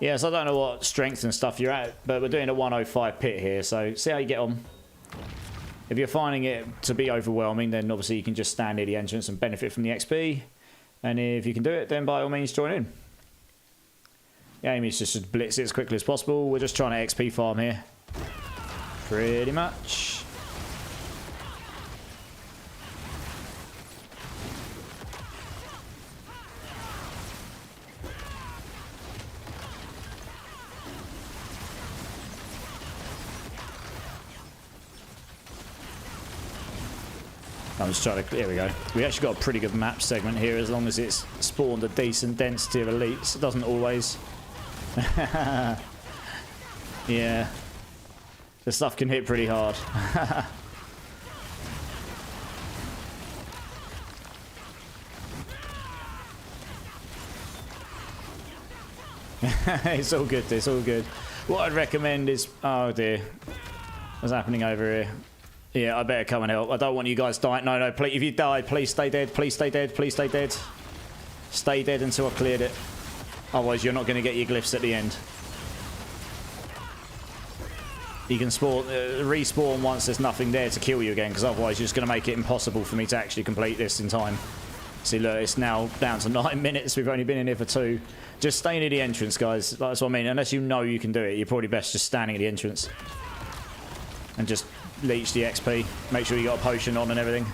[SPEAKER 1] Yes, I don't know what strength and stuff you're at, but we're doing a 105 pit here, so see how you get on. If you're finding it to be overwhelming, then obviously you can just stand near the entrance and benefit from the XP. And if you can do it, then by all means join in. The aim is just to blitz it as quickly as possible. We're just trying to XP farm here. Pretty much. I'm just trying to... Here we go. We actually got a pretty good map segment here as long as it's spawned a decent density of elites. It doesn't always. Yeah. The stuff can hit pretty hard. It's all good. It's all good. What I'd recommend is... Oh, dear. What's happening over here? Yeah, I better come and help. I don't want you guys dying. No, no, please, if you die, please stay dead. Please stay dead. Please stay dead. Stay dead until I cleared it. Otherwise, you're not going to get your glyphs at the end. You can spawn, respawn once there's nothing there to kill you again, because otherwise you're just going to make it impossible for me to actually complete this in time. See, look, it's now down to 9 minutes. We've only been in here for 2. Just stay near the entrance, guys. That's what I mean. Unless you know you can do it, you're probably best just standing at the entrance. And just... leech the XP. Make sure you got a potion on and everything.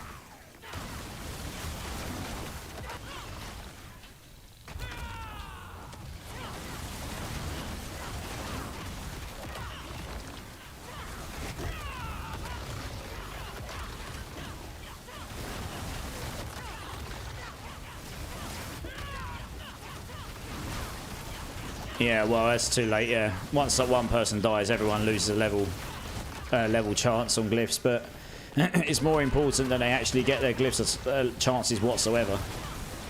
[SPEAKER 1] Yeah, well, that's too late, yeah. Once that one person dies, everyone loses a level chance on glyphs, but it's more important that they actually get their glyphs chances whatsoever.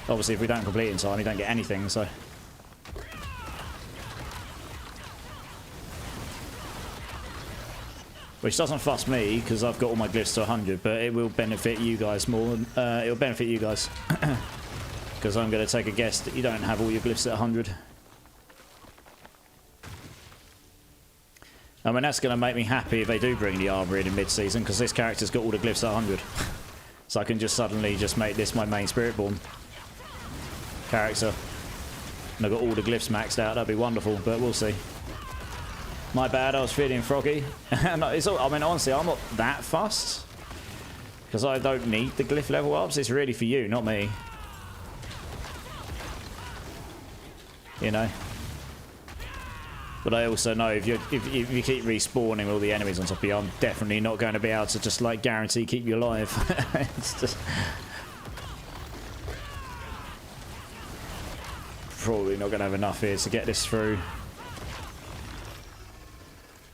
[SPEAKER 1] Obviously, if we don't complete in time, you don't get anything, so... Which doesn't fuss me, because I've got all my glyphs to 100, but it will benefit you guys more. It'll benefit you guys. Because I'm going to take a guess that you don't have all your glyphs at 100. I mean, that's going to make me happy if they do bring the armor in mid-season, because this character's got all the glyphs at 100. So I can just suddenly just make this my main Spiritborn character. And I've got all the glyphs maxed out. That'd be wonderful, but we'll see. My bad, I was feeling froggy. No, it's all, I mean, honestly, I'm not that fussed. Because I don't need the glyph level ups. It's really for you, not me. you know. But I also know if you keep respawning all the enemies on top of you, I'm definitely not going to be able to just like guarantee keep you alive. It's just probably not going to have enough here to get this through.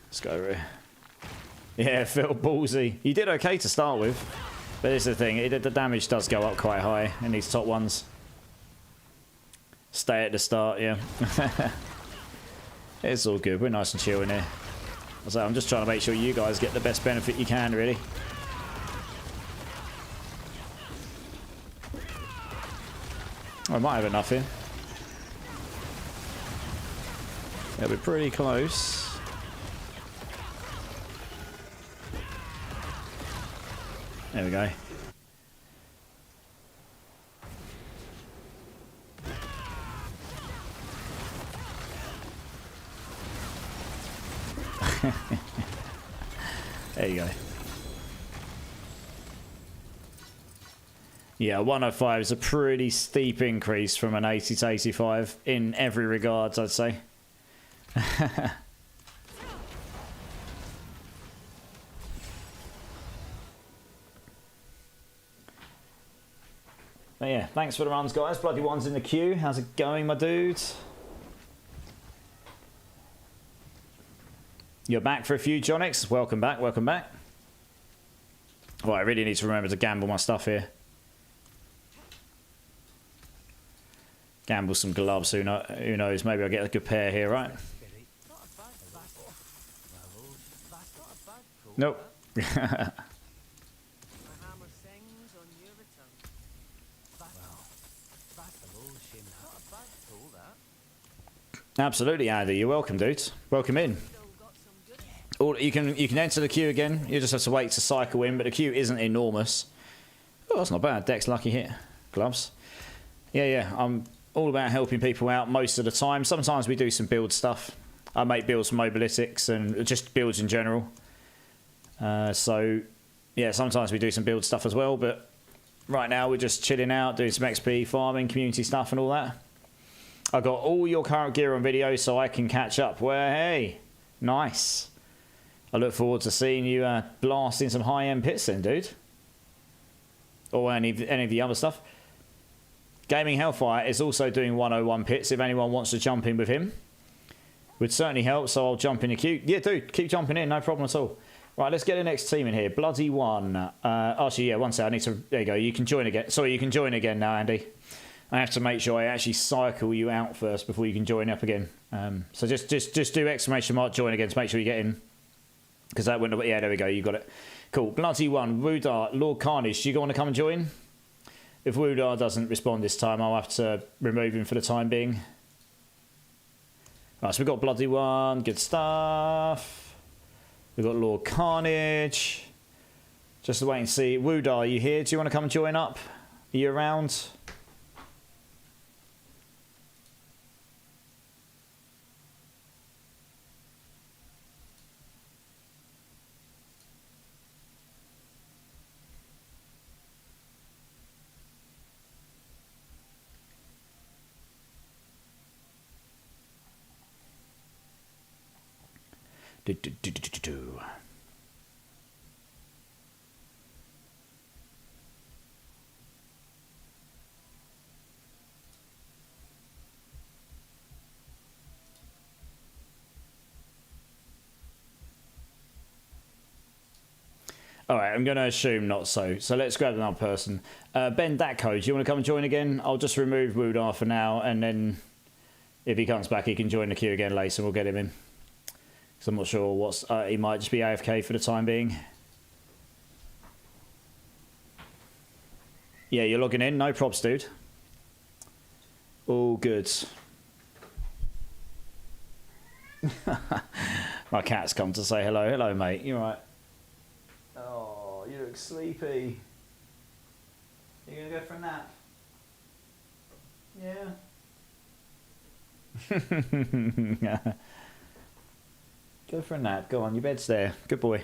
[SPEAKER 1] Let's go here. Yeah, Phil ballsy. You did okay to start with, but this is the thing. The damage does go up quite high in these top ones. Stay at the start, yeah. It's all good. We're nice and chill in here. So I'm just trying to make sure you guys get the best benefit you can, really. I might have enough here. Yeah, we're pretty close. There we go. There you go. Yeah, 105 is a pretty steep increase from an 80 to 85 in every regard, I'd say. But yeah, thanks for the runs, guys. Bloody one's in the queue. How's it going, my dudes? You're back for a few, Jonix. Welcome back, welcome back. Oh, I really need to remember to gamble my stuff here. Gamble some gloves, who knows? Maybe I'll get a good pair here, right? Nope. Absolutely, Andy. You're welcome, dudes. Welcome in. Or you can enter the queue again. You just have to wait to cycle in, but the queue isn't enormous. Oh, that's not bad. Dex lucky hit. Gloves. Yeah. I'm all about helping people out most of the time. Sometimes we do some build stuff. I make builds for Mobalytics and just builds in general. So, yeah, sometimes we do some build stuff as well, but right now we're just chilling out, doing some XP, farming, community stuff and all that. I got all your current gear on video so I can catch up. Well, hey, nice. I look forward to seeing you blasting some high-end pits then, dude. Or any of the other stuff. Gaming Hellfire is also doing 101 pits if anyone wants to jump in with him. Would certainly help, so I'll jump in the queue. Yeah, dude, keep jumping in, no problem at all. Right, let's get the next team in here. Bloody one. Actually, yeah, one sec. I need to... There you go. You can join again. Sorry, you can join again now, Andy. I have to make sure I actually cycle you out first before you can join up again. So just do exclamation mark join again to make sure you get in. Because that wouldn't... Yeah, there we go. You got it. Cool. Bloody one. Woodar, Lord Carnage, do you want to come and join? If Woodar doesn't respond this time, I'll have to remove him for the time being. Right, so we've got Bloody one. Good stuff. We've got Lord Carnage. Just to wait and see. Woodar, are you here? Do you want to come and join up? Are you around? All right, I'm going to assume not so. So let's grab another person. Ben Datco, do you want to come and join again? I'll just remove Woodar for now, and then if he comes back, he can join the queue again later, and we'll get him in. Because I'm not sure what's... he might just be AFK for the time being. Yeah, you're logging in. No props, dude. All good. My cat's come to say hello. Hello, mate. You all right? Oh, you look sleepy. You going to go for a nap? Yeah. Go for a nap. Go on, your bed's there. Good boy.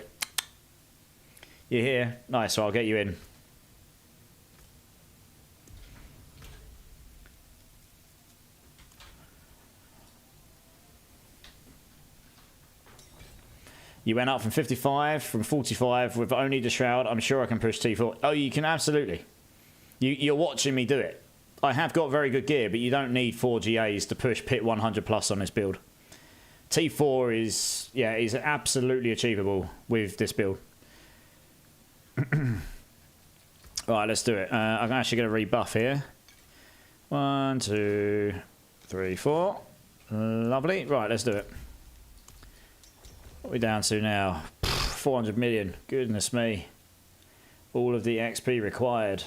[SPEAKER 1] You're here. Nice, so I'll get you in. You went up from 55, from 45 with only the Shroud. I'm sure I can push T4. Oh, you can absolutely. You're watching me do it. I have got very good gear, but you don't need 4 GAs to push pit 100 plus on this build. T4 is absolutely achievable with this build. Right, let's do it. I'm actually going to rebuff here. 1, 2, 3, 4. Lovely. Right, let's do it. What are we down to now? 400 million. Goodness me. All of the XP required.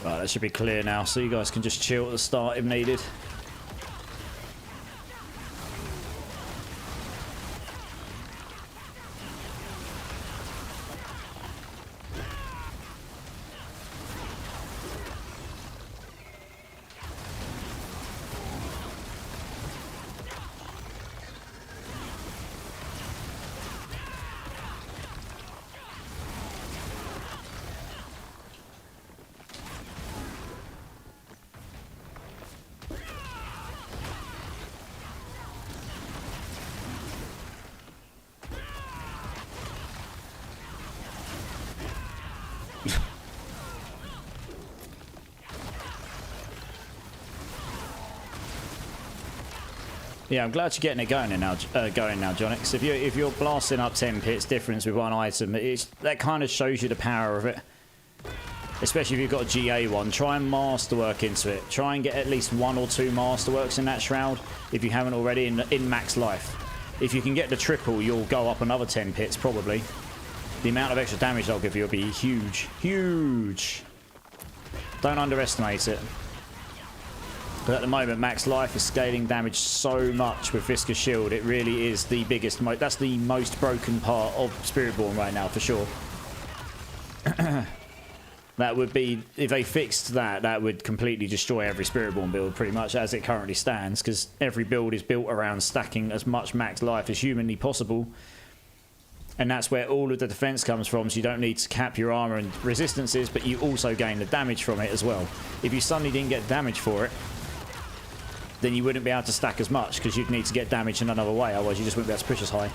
[SPEAKER 1] Right, that should be clear now, so you guys can just chill at the start if needed. Yeah, I'm glad you're getting it going now, Jonix. If you're blasting up 10 pits difference with one item, that kind of shows you the power of it. Especially if you've got a GA one, try and masterwork into it. Try and get at least 1 or 2 masterworks in that Shroud if you haven't already in max life. If you can get the triple, you'll go up another 10 pits probably. The amount of extra damage they'll give you will be huge, huge. Don't underestimate it. But at the moment, max life is scaling damage so much with Viscous Shield. It really is the biggest, that's the most broken part of Spiritborn right now, for sure. That would be, if they fixed that, that would completely destroy every Spiritborn build, pretty much, as it currently stands, because every build is built around stacking as much max life as humanly possible. And that's where all of the defense comes from, so you don't need to cap your armor and resistances, but you also gain the damage from it as well. If you suddenly didn't get damage for it, then you wouldn't be able to stack as much because you'd need to get damage in another way, otherwise you just wouldn't be able to push as high,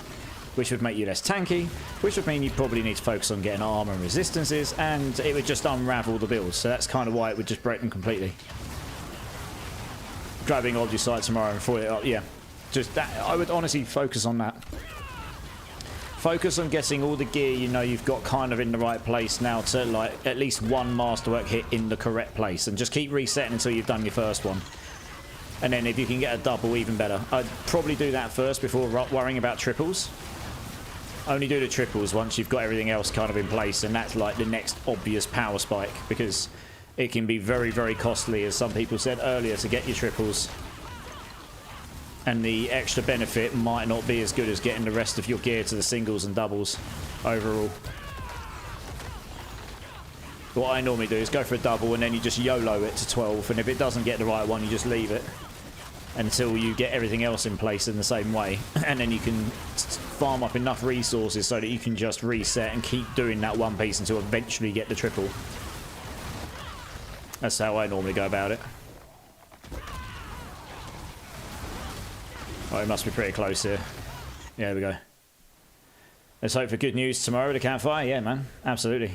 [SPEAKER 1] which would make you less tanky, which would mean you probably need to focus on getting armor and resistances, and it would just unravel the builds. So that's kind of why it would just break them completely. Grabbing Object Sight tomorrow and foil it up, yeah, just that. I would honestly focus on that. Focus on getting all the gear you know you've got kind of in the right place now to like at least 1 masterwork hit in the correct place, and just keep resetting until you've done your first one. And then if you can get a double, even better. I'd probably do that first before worrying about triples. Only do the triples once you've got everything else kind of in place, and that's like the next obvious power spike, because it can be very, very costly, as some people said earlier, to get your triples. And the extra benefit might not be as good as getting the rest of your gear to the singles and doubles overall. What I normally do is go for a double and then you just YOLO it to 12, and if it doesn't get the right one, you just leave it until you get everything else in place in the same way, and then you can farm up enough resources so that you can just reset and keep doing that one piece until eventually get the triple. That's how I normally go about it. Oh, it must be pretty close here. Yeah, there we go. Let's hope for good news tomorrow with the campfire. Yeah, man, absolutely.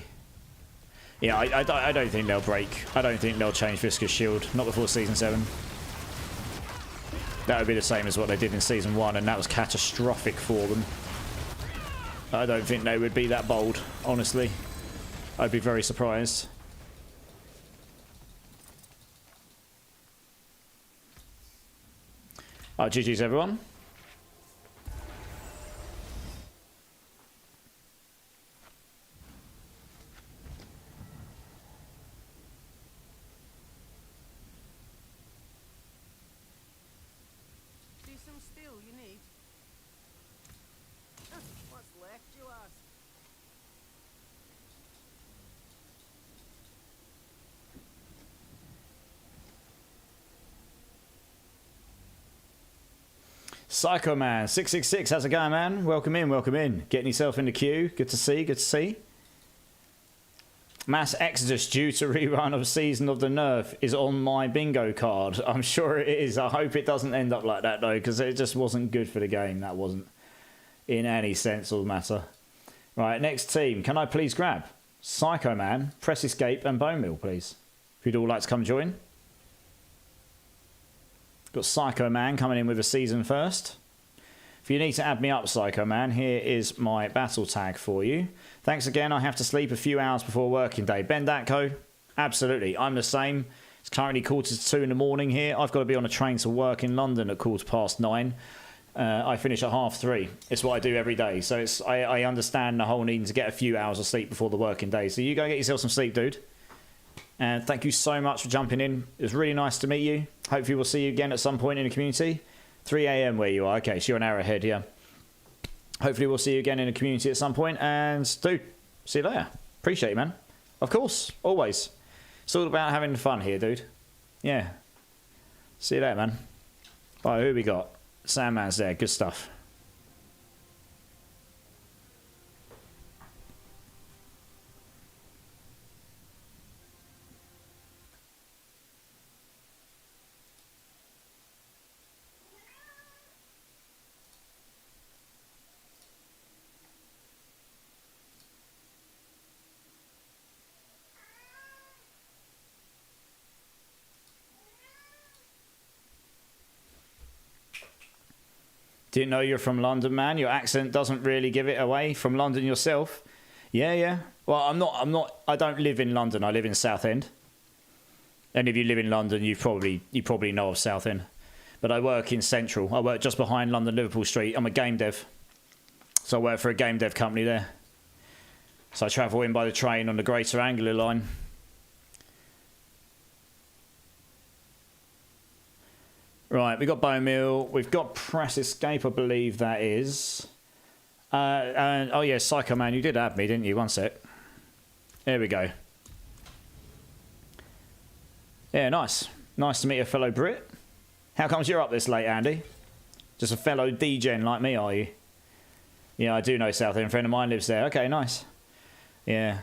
[SPEAKER 1] Yeah, I don't think they'll break. I don't think they'll change Viscous Shield. Not before Season 7. That would be the same as what they did in Season 1, and that was catastrophic for them. I don't think they would be that bold, honestly. I'd be very surprised. GG's everyone. Psycho Man 666, how's it going, man? Welcome in, welcome in. Getting yourself in the queue. Good to see, good to see. Mass Exodus due to rerun of Season of the Nerf is on my bingo card. I'm sure it is. I hope it doesn't end up like that though, because it just wasn't good for the game. That wasn't in any sense of the matter. Right, next team. Can I please grab Psycho Man, Press Escape, and Bone Meal, please? If you'd all like to come join. Got Psycho Man coming in with a season first. If you need to add me up, Psycho Man, here is my battle tag for you. Thanks again. I have to sleep a few hours before working day. Ben Datco, absolutely. I'm the same. It's currently 1:45 in the morning here. I've got to be on a train to work in London at 9:15. I finish at 3:30. It's what I do every day. So I understand the whole needing to get a few hours of sleep before the working day. So you go get yourself some sleep, dude. And thank you so much for jumping in. It was really nice to meet you. Hopefully we'll see you again at some point in the community. 3 a.m. where you are. Okay, so you're an hour ahead, yeah. Hopefully we'll see you again in the community at some point. And, dude, see you later. Appreciate you, man. Of course, always. It's all about having fun here, dude. Yeah. See you later, man. Right, who we got? Sandman's there. Good stuff. Didn't know you're from London, man. Your accent doesn't really give it away. From London yourself? Yeah, yeah. Well, I'm not. I don't live in London. I live in Southend. And if you live in London, you probably know of Southend. But I work in Central. I work just behind London Liverpool Street. I'm a game dev, so I work for a game dev company there. So I travel in by the train on the Greater Anglia line. Right, we've got Bone Meal. We've got Press Escape, I believe that is. And oh, yeah, Psycho Man, you did add me, didn't you? One sec. There we go. Yeah, nice. Nice to meet a fellow Brit. How comes you're up this late, Andy? Just a fellow D-gen like me, are you? Yeah, I do know Southend. A friend of mine lives there. Okay, nice. Yeah.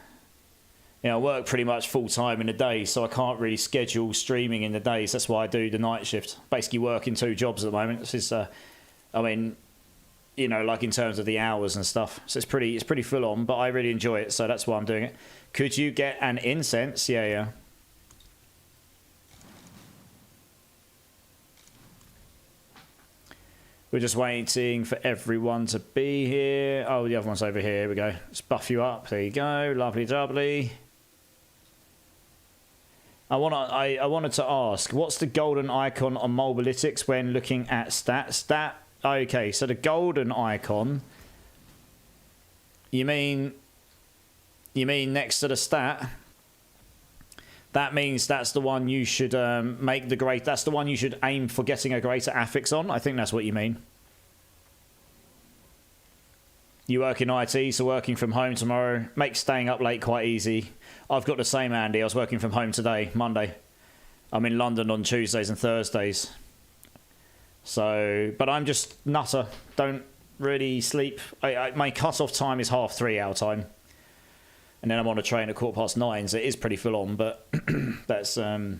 [SPEAKER 1] Yeah, I work pretty much full-time in the day, so I can't really schedule streaming in the days. That's why I do the night shift. Basically working 2 jobs at the moment. This is, I mean, you know, like in terms of the hours and stuff. So it's pretty full-on, but I really enjoy it, so that's why I'm doing it. Could you get an incense? Yeah, yeah. We're just waiting for everyone to be here. Oh, the other one's over here. Here we go. Let's buff you up. There you go. Lovely jubbly. I wanted to ask, what's the golden icon on Mobilytics when looking at stats? Okay, so the golden icon. You mean next to the stat? That means that's the one you should make the great. That's the one you should aim for getting a greater affix on. I think that's what you mean. You work in IT, so working from home tomorrow makes staying up late quite easy. I've got the same, Andy. I was working from home today, Monday. I'm in London on Tuesdays and Thursdays. So, but I'm just nutter. Don't really sleep. My cut-off time is 3:30 our time. And then I'm on a train at 9:15, so it is pretty full on, but that's, like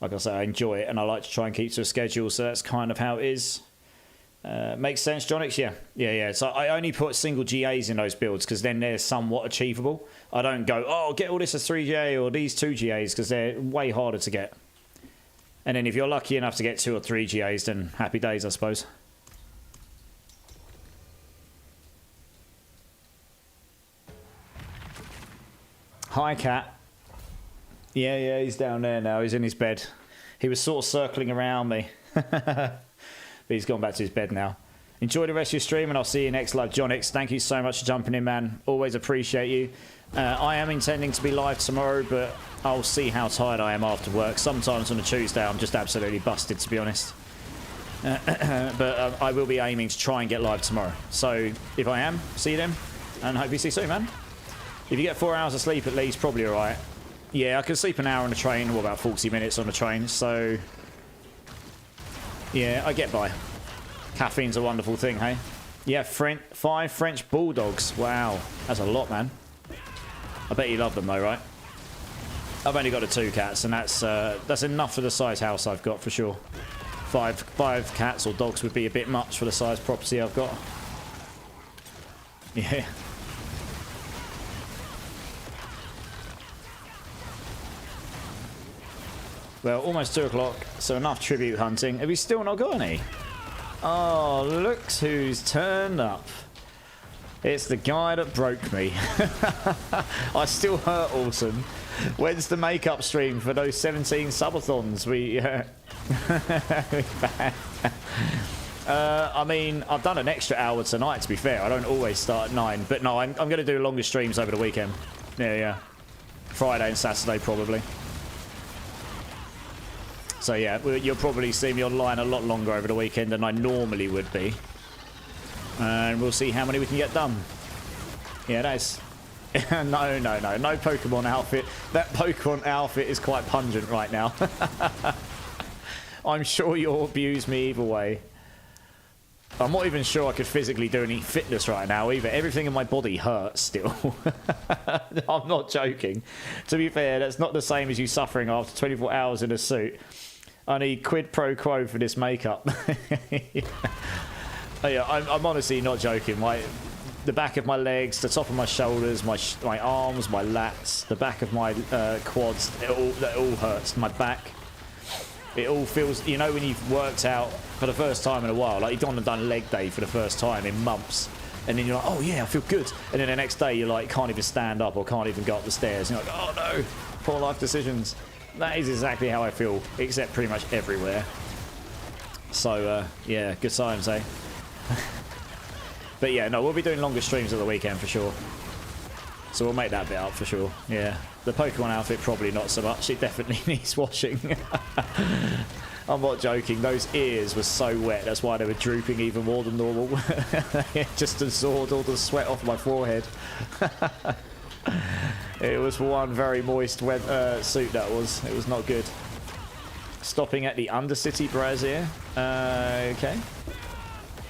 [SPEAKER 1] I say, I enjoy it, and I like to try and keep to a schedule, so that's kind of how it is. Makes sense, Jonix? Yeah. So I only put single GAs in those builds, because then they're somewhat achievable. I don't go, oh, get all this as 3GA or these 2 GAs, because they're way harder to get. And then if you're lucky enough to get 2 or 3 GAs, then happy days, I suppose. Hi, Cat. Yeah, he's down there now. He's in his bed. He was sort of circling around me. But he's gone back to his bed now. Enjoy the rest of your stream, and I'll see you next live. Jonix, thank you so much for jumping in, man. Always appreciate you. I am intending to be live tomorrow, but I'll see how tired I am after work. Sometimes on a Tuesday, I'm just absolutely busted, to be honest. But I will be aiming to try and get live tomorrow. So if I am, see you then, and hope you see you soon, man. If you get 4 hours of sleep at least, probably alright. Yeah, I can sleep an hour on a train, or about 40 minutes on a train, so... yeah, I get by. Caffeine's a wonderful thing, hey? Yeah, 5 French bulldogs. Wow, that's a lot, man. I bet you love them though, right? I've only got the 2 cats, and that's enough for the size house I've got for sure. 5 cats or dogs would be a bit much for the size property I've got. Yeah. Well, almost 2 o'clock, so enough tribute hunting. Have we still not got any? Oh, look who's turned up. It's the guy that broke me. I still hurt Awesome. When's the makeup stream for those 17 subathons I mean, I've done an extra hour tonight, to be fair. I don't always start at 9. But no, I'm going to do longer streams over the weekend. Yeah. Friday and Saturday, probably. So yeah, you'll probably see me online a lot longer over the weekend than I normally would be. And we'll see how many we can get done. Yeah, that's... No Pokemon outfit. That Pokemon outfit is quite pungent right now. I'm sure you'll abuse me either way. I'm not even sure I could physically do any fitness right now either. Everything in my body hurts still. I'm not joking. To be fair, that's not the same as you suffering after 24 hours in a suit. I need quid pro quo for this makeup. Oh, yeah, I'm honestly not joking. The back of my legs, the top of my shoulders, my arms, my lats, the back of my quads, that all hurts. My back. It all feels, you know, when you've worked out for the first time in a while, like you've gone and done leg day for the first time in months, and then you're like, oh yeah, I feel good. And then the next day you're like, can't even stand up or can't even go up the stairs. And you're like, oh no, poor life decisions. That is exactly how I feel, except pretty much everywhere. So, yeah, good times, eh? But yeah, no, we'll be doing longer streams at the weekend for sure. So we'll make that bit up for sure. Yeah, the Pokemon outfit probably not so much. It definitely needs washing. I'm not joking. Those ears were so wet. That's why they were drooping even more than normal. It just absorbed all the sweat off my forehead. It was one very moist suit that was. It was not good. Stopping at the Undercity Brazier. Okay.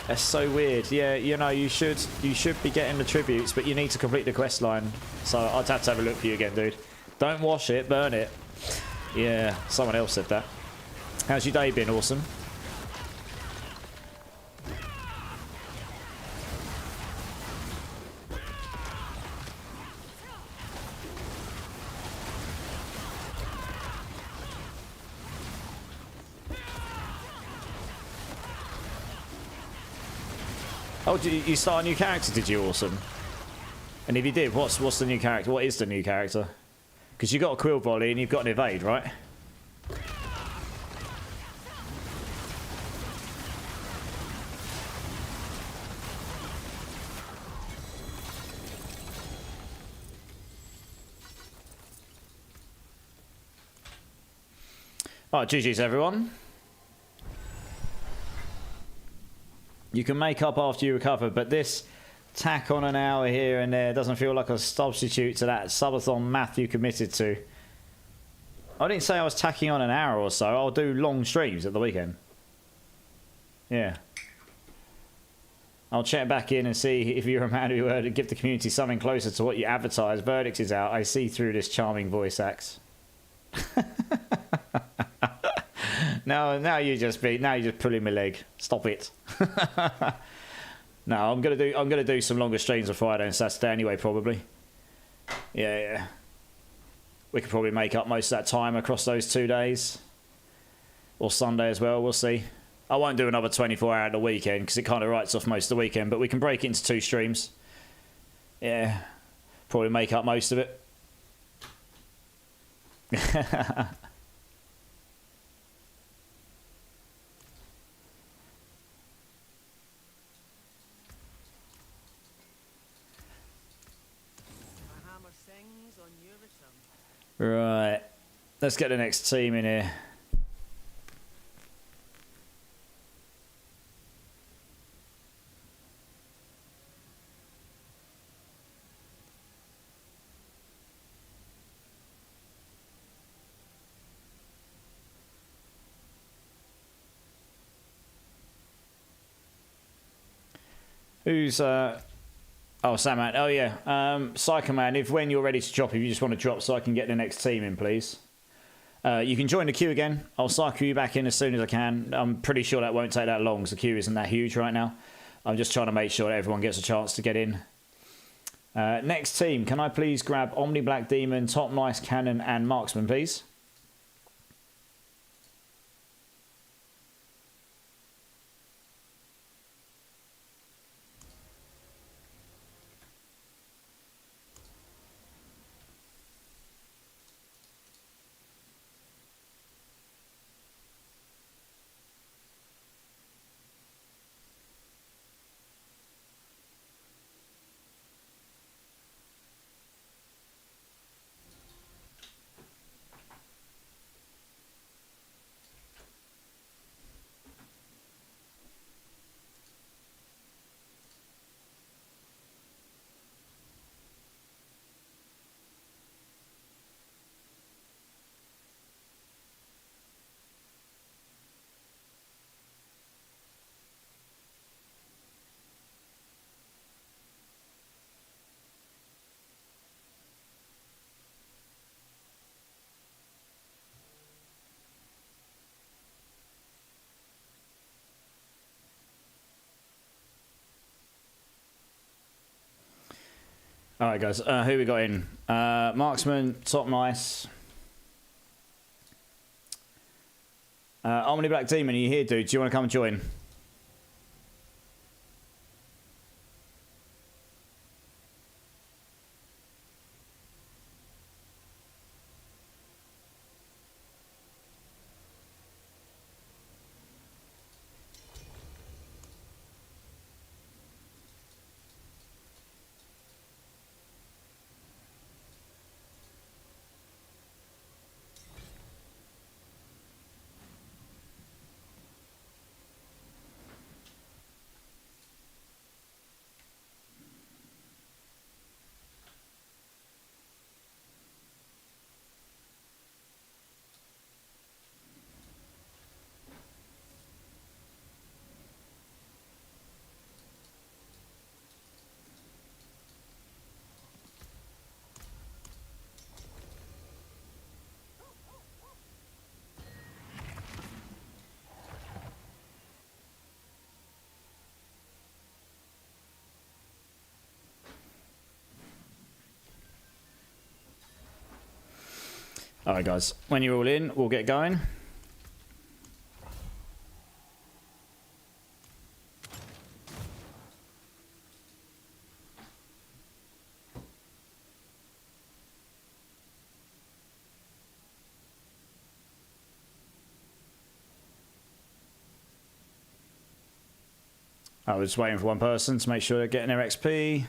[SPEAKER 1] That's so weird. Yeah, you know, you should be getting the tributes, but you need to complete the quest line. So I'd have to have a look for you again, dude. Don't wash it, burn it. Yeah, someone else said that. How's your day been? Awesome. Oh, did you start a new character, did you? Awesome. And if you did, what's the new character? What is the new character? Because you got a Quill Volley and you've got an Evade, right? Alright, GG's everyone. You can make up after you recover, but this tack on an hour here and there doesn't feel like a substitute to that subathon math you committed to. I didn't say I was tacking on an hour or so. I'll do long streams at the weekend. Yeah. I'll check back in and see if you're a man who to give the community something closer to what you advertise. Verdict is out. I see through this charming voice acts. Now you're just pulling my leg. Stop it. No, I'm gonna do some longer streams on Friday and Saturday anyway, probably. Yeah. We could probably make up most of that time across those 2 days, or Sunday as well. We'll see. I won't do another 24 hour at the weekend because it kind of writes off most of the weekend. But we can break it into 2 streams. Yeah, probably make up most of it. Right, let's get the next team in here. Who's oh, Sam Man. Oh yeah. Psycho Man, if when you're ready to drop, if you just want to drop so I can get the next team in, please. You can join the queue again. I'll cycle you back in as soon as I can. I'm pretty sure that won't take that long because the queue isn't that huge right now. I'm just trying to make sure that everyone gets a chance to get in. Next team, can I please grab Omni Black Demon, Top Nice Cannon and Marksman, please? All right, guys. Who we got in? Marksman, Top Nice. Omni Black Demon, are you here, dude? Do you want to come and join? All right, guys. When you're all in, we'll get going. I was just waiting for one person to make sure they're getting their XP.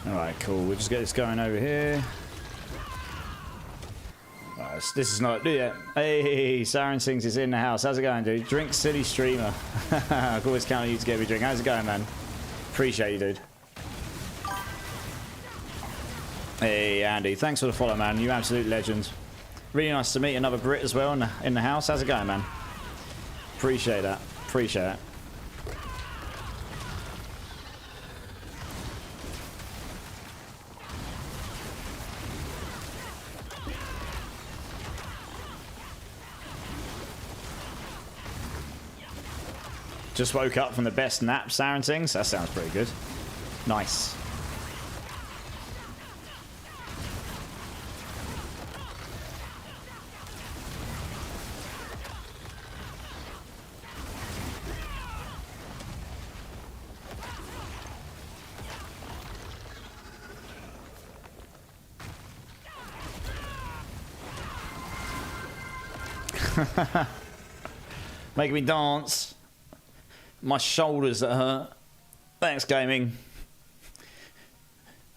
[SPEAKER 1] Alright, cool. We'll just get this going over here. This is not... Yeah. Hey, Siren Sings is in the house. How's it going, dude? Drink Silly Streamer. I've always counted on you to get me a drink. How's it going, man? Appreciate you, dude. Hey, Andy. Thanks for the follow, man. You absolute legend. Really nice to meet another Brit as well in the house. How's it going, man? Appreciate that. Appreciate it. Just woke up from the best nap, Siren Sings. That sounds pretty good. Nice. Making me dance. My shoulders that hurt. Thanks, gaming.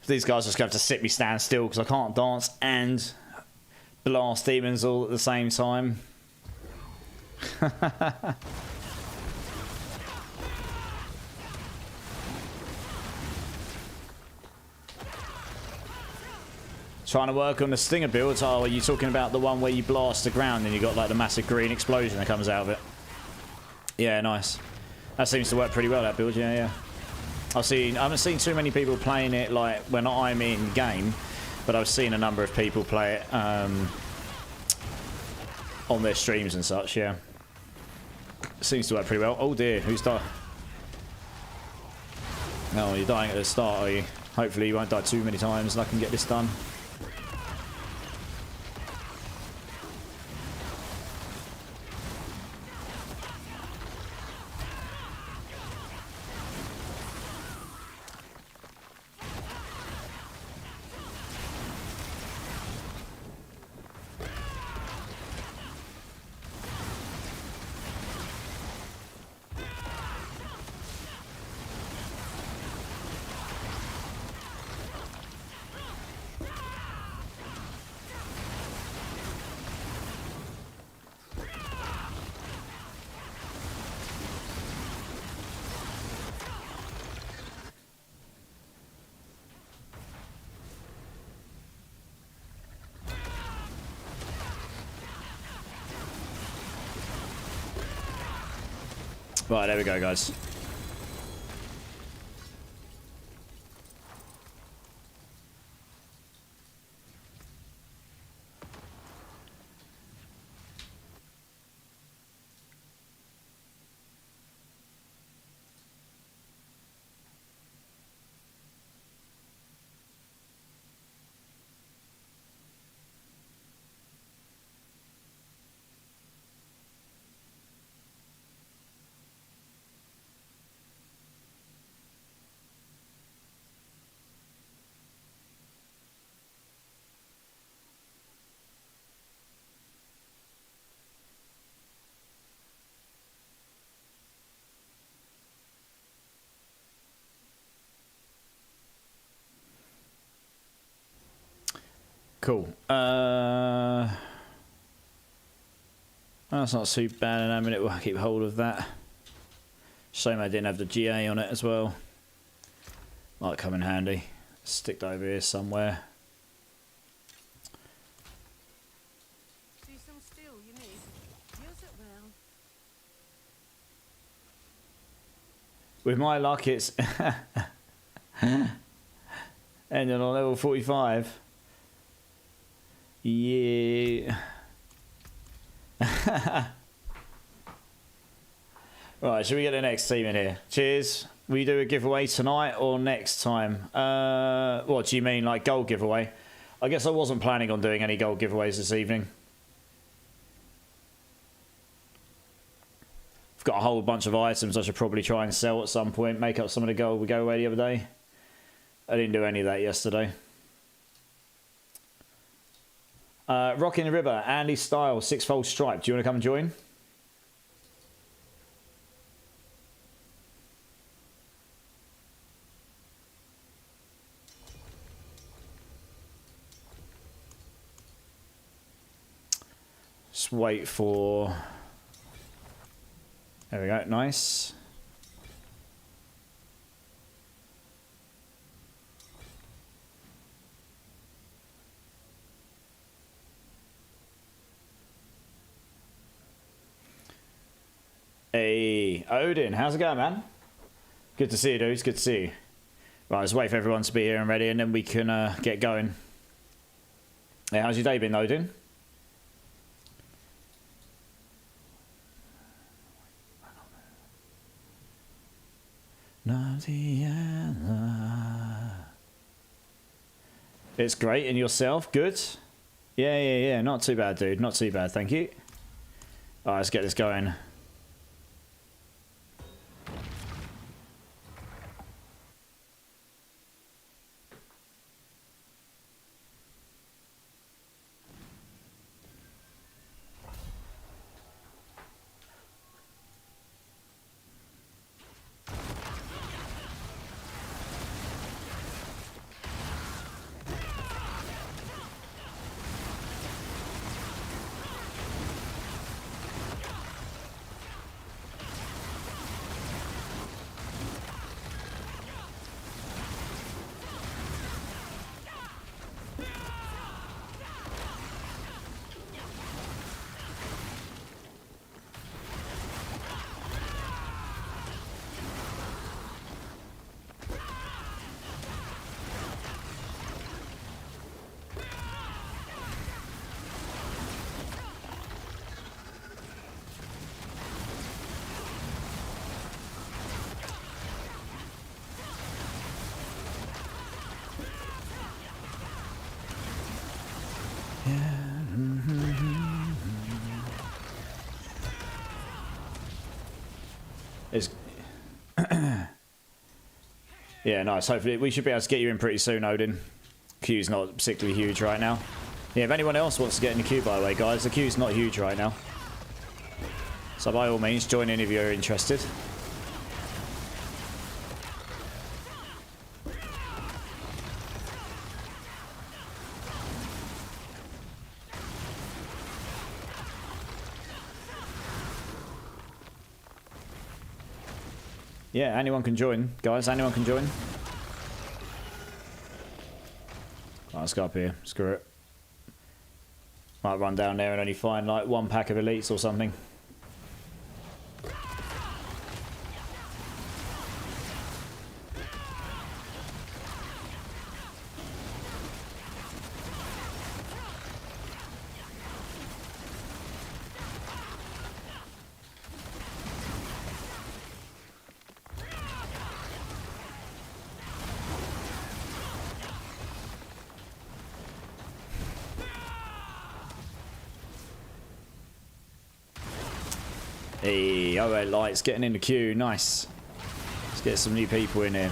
[SPEAKER 1] These guys just going to have to sit me stand still because I can't dance and blast demons all at the same time. Trying to work on the Stinger build. Oh, are you talking about the one where you blast the ground and you got like the massive green explosion that comes out of it? Yeah, nice. That seems to work pretty well, that build. Yeah, yeah. I haven't seen too many people playing it like when I'm in game, but I've seen a number of people play it on their streams and such. Yeah, seems to work pretty well. Oh dear, who's dying? No, you're dying at the start, are you? Hopefully you won't die too many times and I can get this done. Right, there we go, guys. Cool. That's not too bad in a minute. We'll keep hold of that. Shame I didn't have the GA on it as well. Might come in handy. Stick that over here somewhere.
[SPEAKER 2] See some steel you need. Use it well.
[SPEAKER 1] With my luck, it's ending on level 45. Yeah. Right, should we get the next team in here? Cheers. Will you do a giveaway tonight or next time? What do you mean, like gold giveaway? I guess I wasn't planning on doing any gold giveaways this evening. I've got a whole bunch of items I should probably try and sell at some point, make up some of the gold we go away the other day. I didn't do any of that yesterday. Rocking the River, Andy Style, Sixfold Stripe. Do you want to come and join? Just wait for... There we go, nice. Hey, Odin, how's it going, man? Good to see you, dudes. Good to see you. Right, let's wait for everyone to be here and ready, and then we can get going. Hey, how's your day been, Odin? It's great, and yourself? Good? Yeah. Not too bad, dude. Not too bad, thank you. Alright, let's get this going. It's yeah, nice. Hopefully we should be able to get you in pretty soon, Odin. Queue's not particularly huge right now. Yeah, if anyone else wants to get in the queue, by the way, guys, the queue's not huge right now. So by all means, join in if you're interested. Yeah, anyone can join, guys. Anyone can join. Right, let's go up here. Screw it. Might run down there and only find like one pack of elites or something. Hey, alright, lights getting in the queue. Nice. Let's get some new people in here.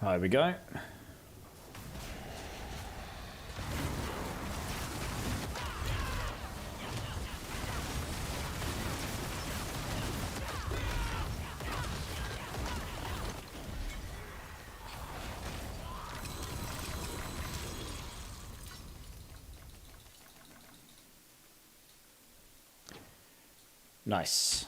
[SPEAKER 1] There we go. Nice.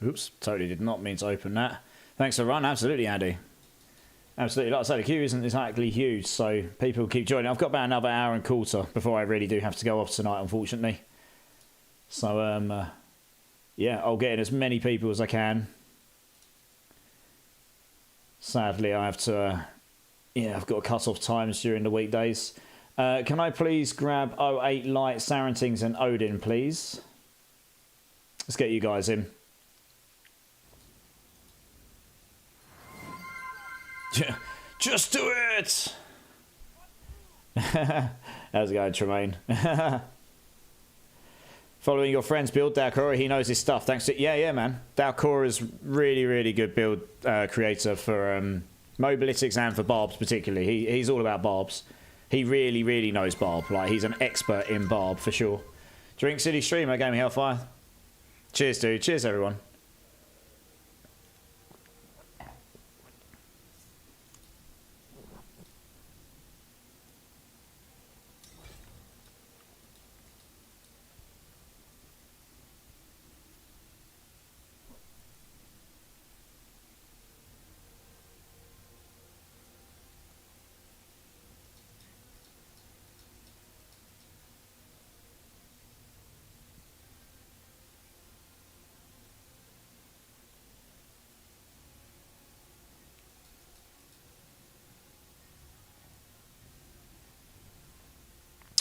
[SPEAKER 1] Oops, totally did not mean to open that. Thanks for run. Absolutely, Andy. Absolutely. Like I say, the queue isn't exactly huge, so people keep joining. I've got about another hour and a quarter before I really do have to go off tonight, unfortunately. So, yeah, I'll get in as many people as I can. Sadly, I have to... yeah, I've got to cut off times during the weekdays. Can I please grab 08 Light, Sarantings and Odin, please? Let's get you guys in. Just do it! How's it going, Tremaine? Following your friend's build, Dalcora, he knows his stuff. Thanks to... yeah, man. Dalcora's really, really good build creator for Mobilitics and for Barbs particularly. He's all about Barbs. He really, really knows Barb. Like, he's an expert in Barb, for sure. Drink City Streamer, Gaming Hellfire. Cheers, dude. Cheers, everyone.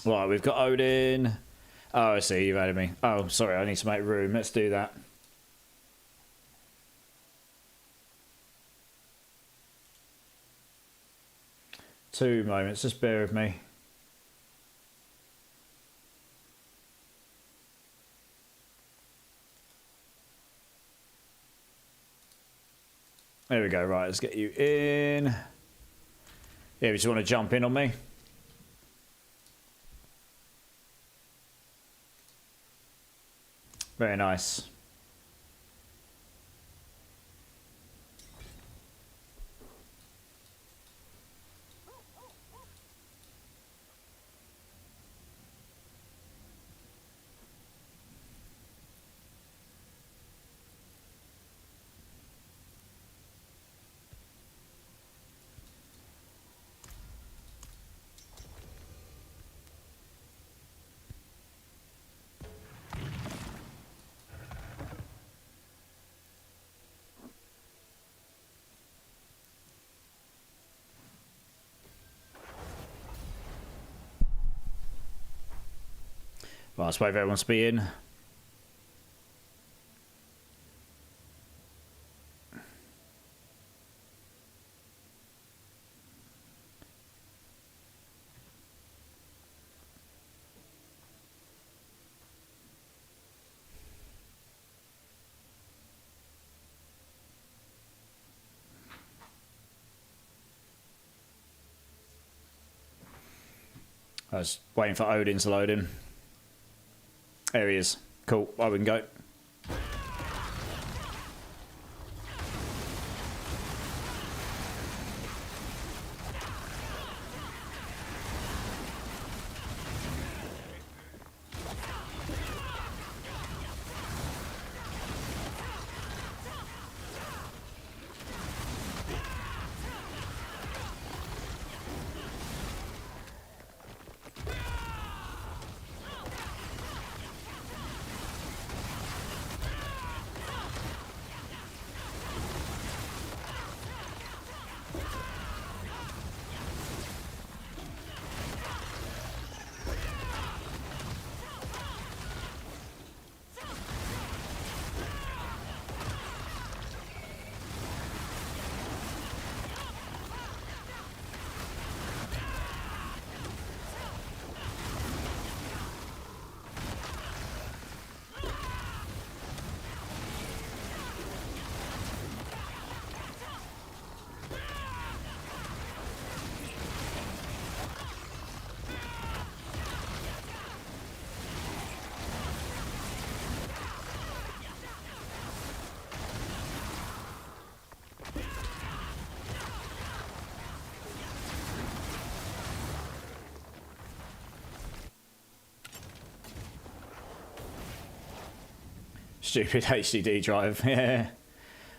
[SPEAKER 1] Right, we've got Odin. Oh, I see, you've added me. Oh, sorry, I need to make room. Let's do that. Two moments, just bear with me. There we go, right, let's get you in. Yeah, you just want to jump in on me? Very nice. Well, let's wait for everyone to be in. I was waiting for Odin to load in. There he is. Cool. Well, we can go. Stupid HDD drive. Yeah.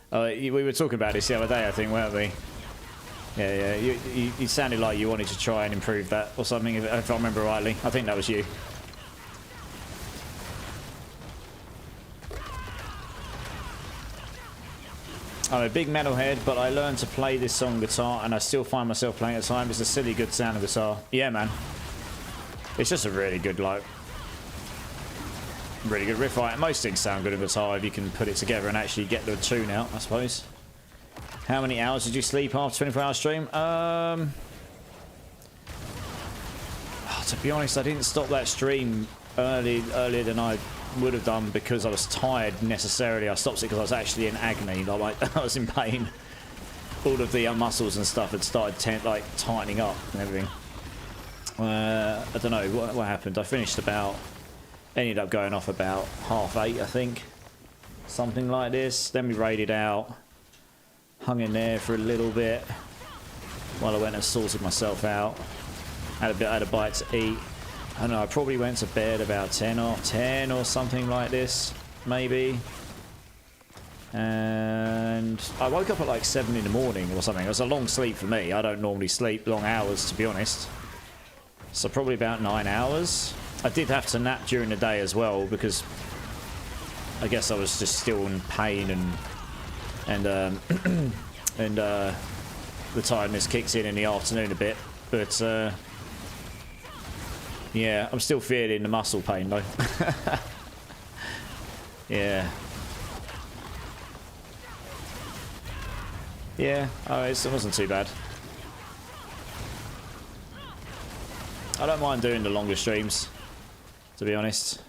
[SPEAKER 1] We were talking about this the other day, I think, weren't we? Yeah, yeah. You sounded like you wanted to try and improve that or something, if I remember rightly. I think that was you. I'm a big metalhead, but I learned to play this song guitar, and I still find myself playing at times. It's a silly good sound of guitar. Yeah, man. It's just a really good, like, really good riff. Right? Most things sound good on guitar if you can put it together and actually get the tune out, I suppose. How many hours did you sleep after 24-hour stream? To be honest, I didn't stop that stream earlier than I would have done because I was tired necessarily. I stopped it because I was actually in agony. Like I was in pain. All of the muscles and stuff had started tightening up and everything. I don't know what happened. I finished about. Ended up going off about 8:30, I think. Something like this. Then we raided out. Hung in there for a little bit while I went and sorted myself out. Had a bite to eat. I don't know, I probably went to bed about 10 or something like this, maybe. And I woke up at like 7 in the morning or something. It was a long sleep for me. I don't normally sleep long hours, to be honest. So probably about 9 hours. I did have to nap during the day as well because I guess I was just still in pain and the tiredness kicks in the afternoon a bit. But yeah, I'm still feeling the muscle pain though. Yeah. Yeah, it wasn't too bad. I don't mind doing the longer streams, to be honest.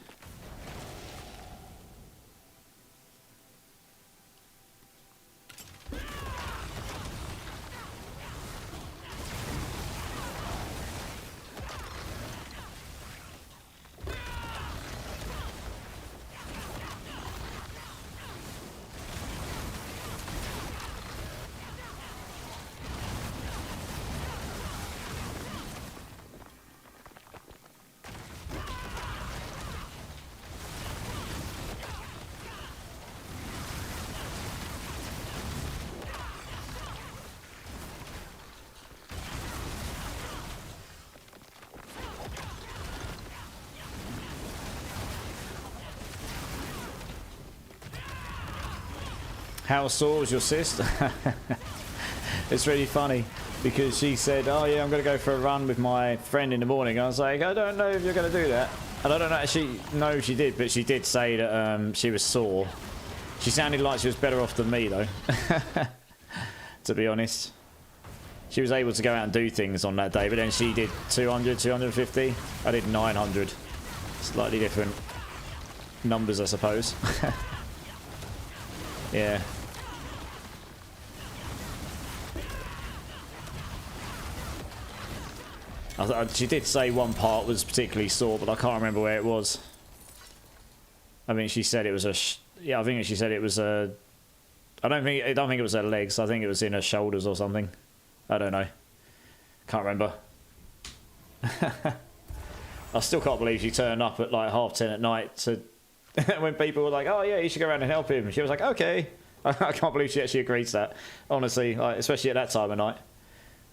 [SPEAKER 1] How sore was your cyst? It's really funny because she said, oh yeah, I'm going to go for a run with my friend in the morning. I was like, I don't know if you're going to do that. And I don't actually know she did, but she did say that she was sore. She sounded like she was better off than me though, to be honest. She was able to go out and do things on that day, but then she did 200, 250. I did 900. Slightly different numbers, I suppose. Yeah. She did say one part was particularly sore, but I can't remember where it was. I mean, she said it was yeah, I think she said it was a. I don't think it was her legs. I think it was in her shoulders or something. I don't know. Can't remember. I still can't believe she turned up at like 10:30 at night to when people were like, "Oh yeah, you should go around and help him." She was like, "Okay." I can't believe she actually agreed to that. Honestly, like, especially at that time of night,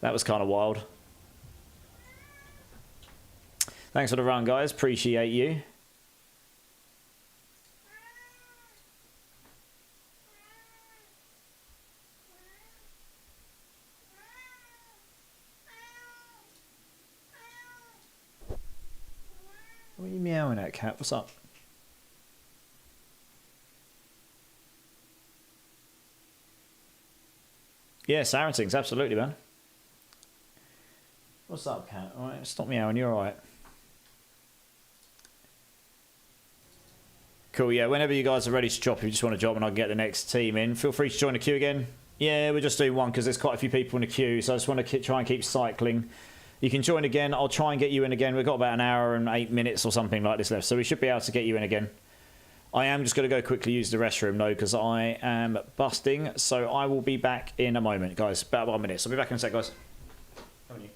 [SPEAKER 1] that was kind of wild. Thanks for the run, guys. Appreciate you. What are you meowing at, cat? What's up? Yeah, Sarantings, absolutely, man. What's up, cat? All right, stop meowing. You're all right. Cool, yeah, whenever you guys are ready to drop, if you just want to drop and I'll get the next team in, feel free to join the queue again. Yeah, we're just doing one because there's quite a few people in the queue, so I just want to try and keep cycling. You can join again. I'll try and get you in again. We've got about an hour and 8 minutes or something like this left, so we should be able to get you in again. I am just going to go quickly use the restroom, though, because I am busting, so I will be back in a moment, guys. About 1 minute, so I'll be back in a sec, guys. Haven't you?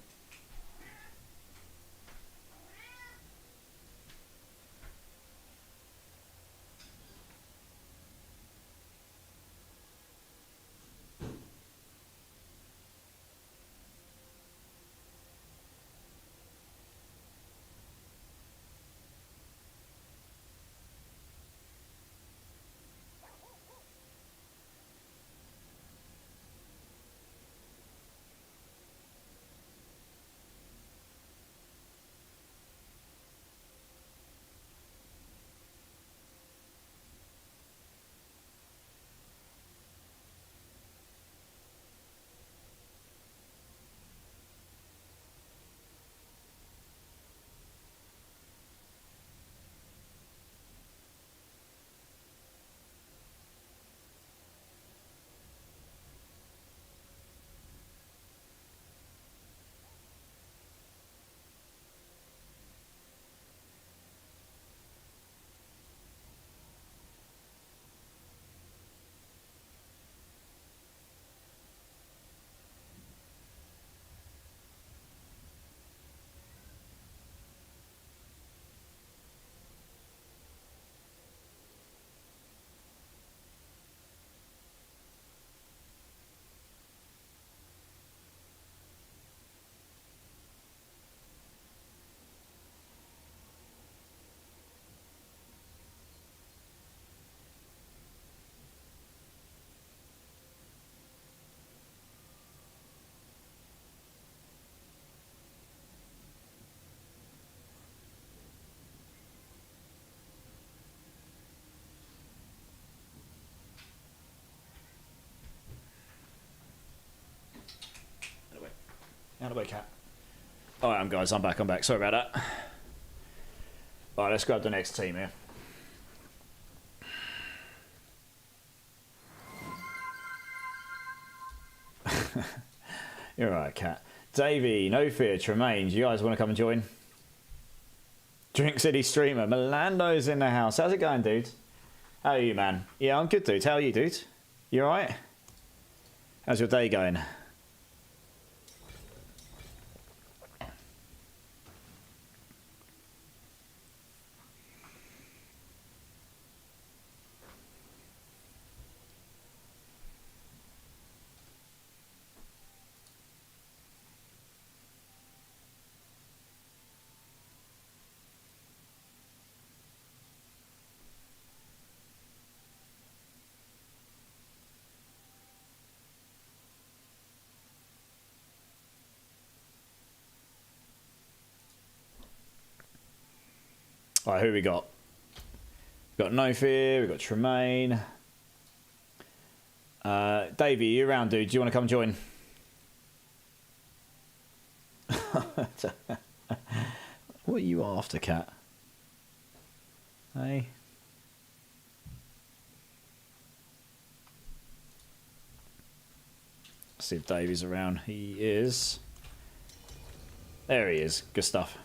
[SPEAKER 1] Out of the way, cat. Alright, guys, I'm back. Sorry about that. Alright, let's grab the next team here. You're alright, cat. Davey, No Fear, Tremaine, do you guys want to come and join? Drink City Streamer, Melando's in the house. How's it going, dude? How are you, man? Yeah, I'm good, dude. How are you, dude? You alright? How's your day going? Alright, who we got? We've got No Fear, we've got Tremaine. Davey, you around, dude? Do you want to come join? What are you after, cat? Hey? Let's see if Davey's around. He is. There he is. Good stuff.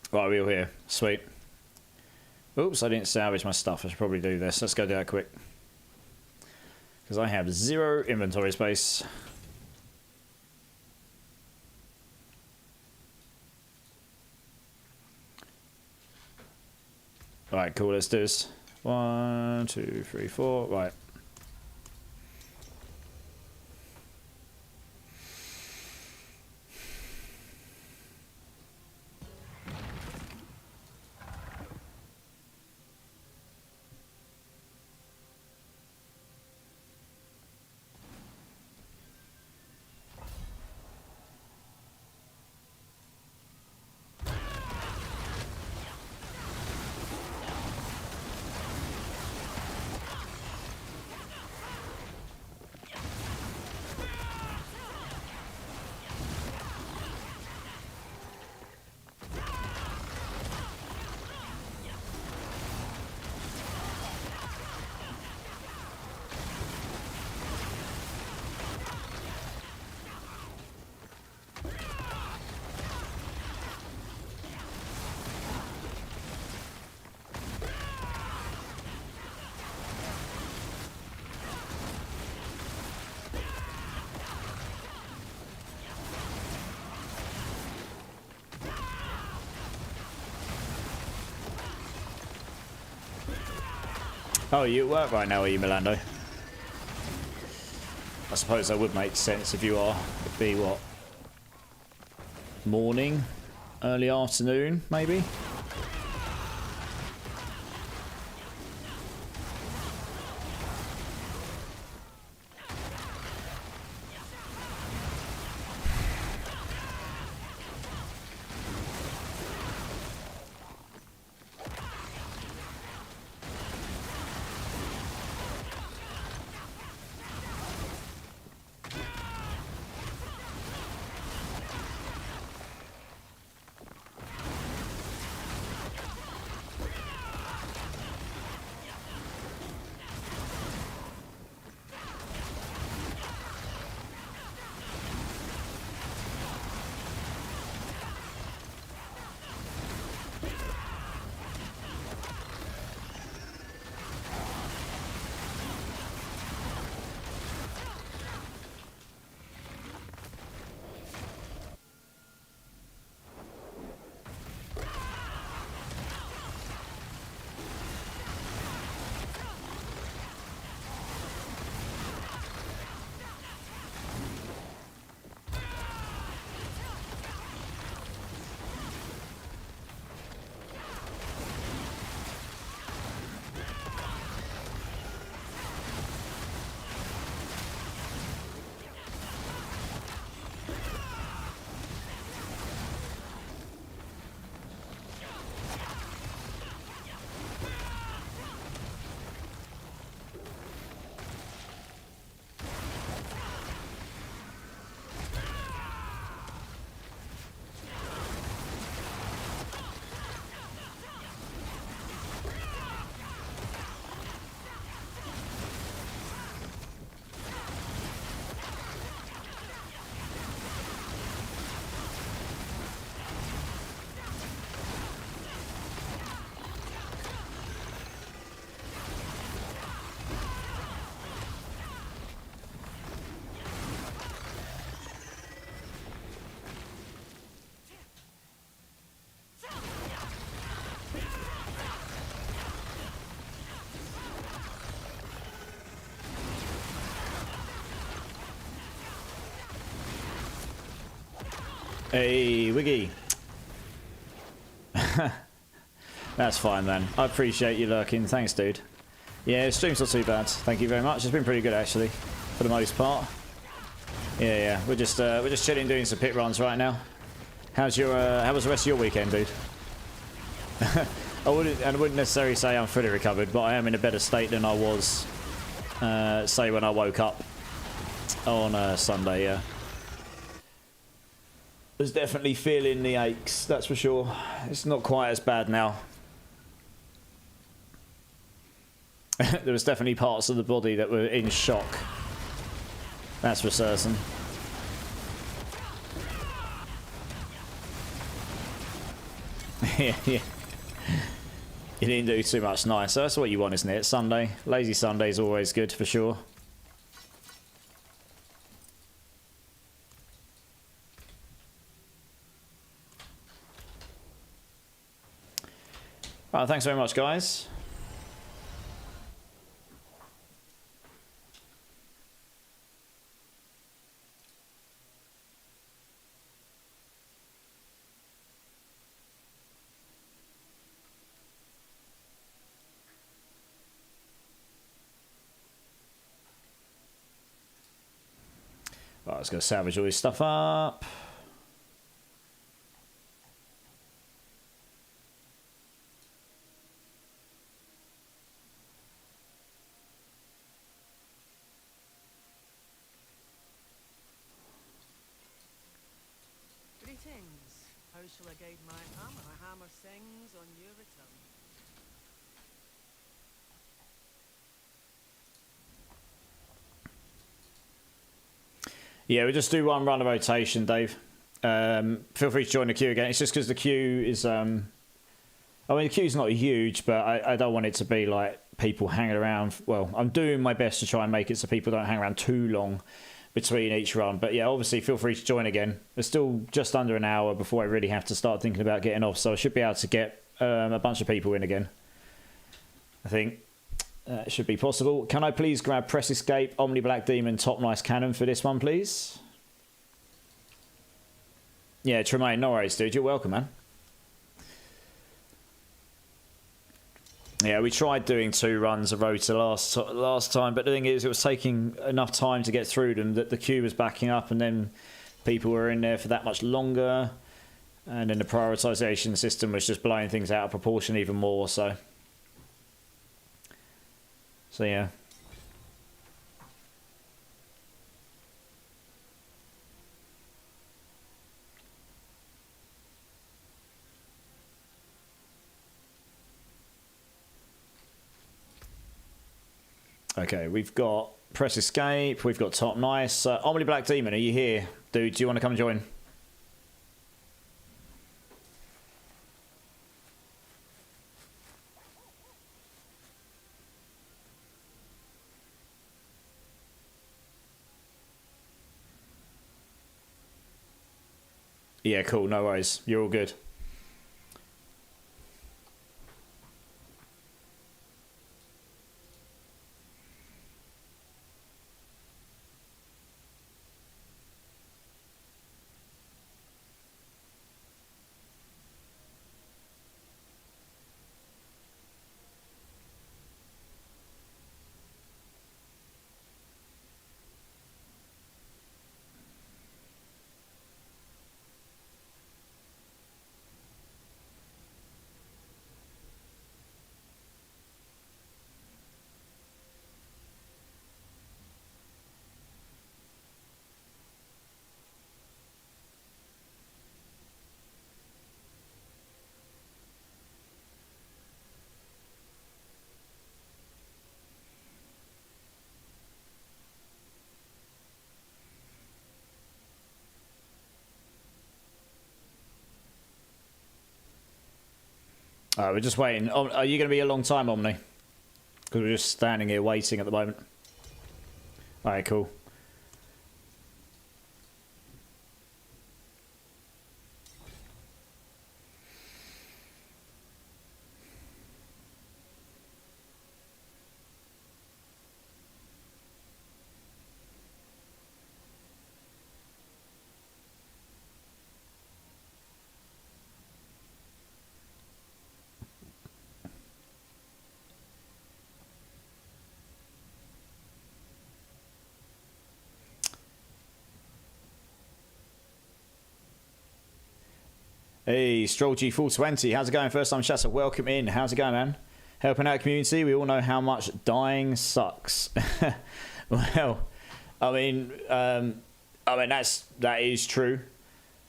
[SPEAKER 1] Right, we're all here. Sweet. Oops, I didn't salvage my stuff. I should probably do this. Let's go do that quick. Because I have 0 inventory space. Alright, cool. Let's do this. 1, 2, 3, 4. Right. Oh, you at work right now, are you, Milando? I suppose that would make sense if you are. It'd be what? Morning? Early afternoon, maybe? Hey, Wiggy. That's fine, then. I appreciate you lurking. Thanks, dude. Yeah, stream's not too bad. Thank you very much. It's been pretty good, actually, for the most part. Yeah. We're just chilling, doing some pit runs right now. How was the rest of your weekend, dude? I wouldn't necessarily say I'm fully recovered, but I am in a better state than I was, say, when I woke up on Sunday. Yeah. Was definitely feeling the aches, that's for sure. It's not quite as bad now. There was definitely parts of the body that were in shock. That's for certain. Yeah. You didn't do too much. Nice. So that's what you want, isn't it? Sunday. Lazy Sunday is always good, for sure. Right, thanks very much, guys. Right, let's go salvage all this stuff up.
[SPEAKER 2] Greetings. How shall I guide my hammer? My hammer sings on your return.
[SPEAKER 1] Yeah, we just do one run of rotation, Dave. Feel free to join the queue again. It's just because the queue is... I mean, the queue's not huge, but I don't want it to be like people hanging around. Well, I'm doing my best to try and make it so people don't hang around too long between each run. But yeah, obviously, feel free to join again. There's still just under an hour before I really have to start thinking about getting off, so I should be able to get a bunch of people in again. I think it should be possible. Can I please grab Press Escape, Omni Black Demon, Top Nice Cannon for this one, please? Yeah, Tremaine, no worries, dude. You're welcome, man. Yeah, we tried doing 2 runs of Rota last time, but the thing is, it was taking enough time to get through them that the queue was backing up, and then people were in there for that much longer, and then the prioritization system was just blowing things out of proportion even more. So yeah. Okay, we've got Press Escape, we've got Top Nice. Omni Black Demon, are you here? Dude, do you want to come and join? Yeah, cool, no worries. You're all good. We're just waiting. Are you going to be a long time, Omni? Because we're just standing here waiting at the moment. Alright, cool. Hey, Stroll G420. How's it going? First time chatter. Welcome in. How's it going, man? Helping out community. We all know how much dying sucks. Well, I mean that is true.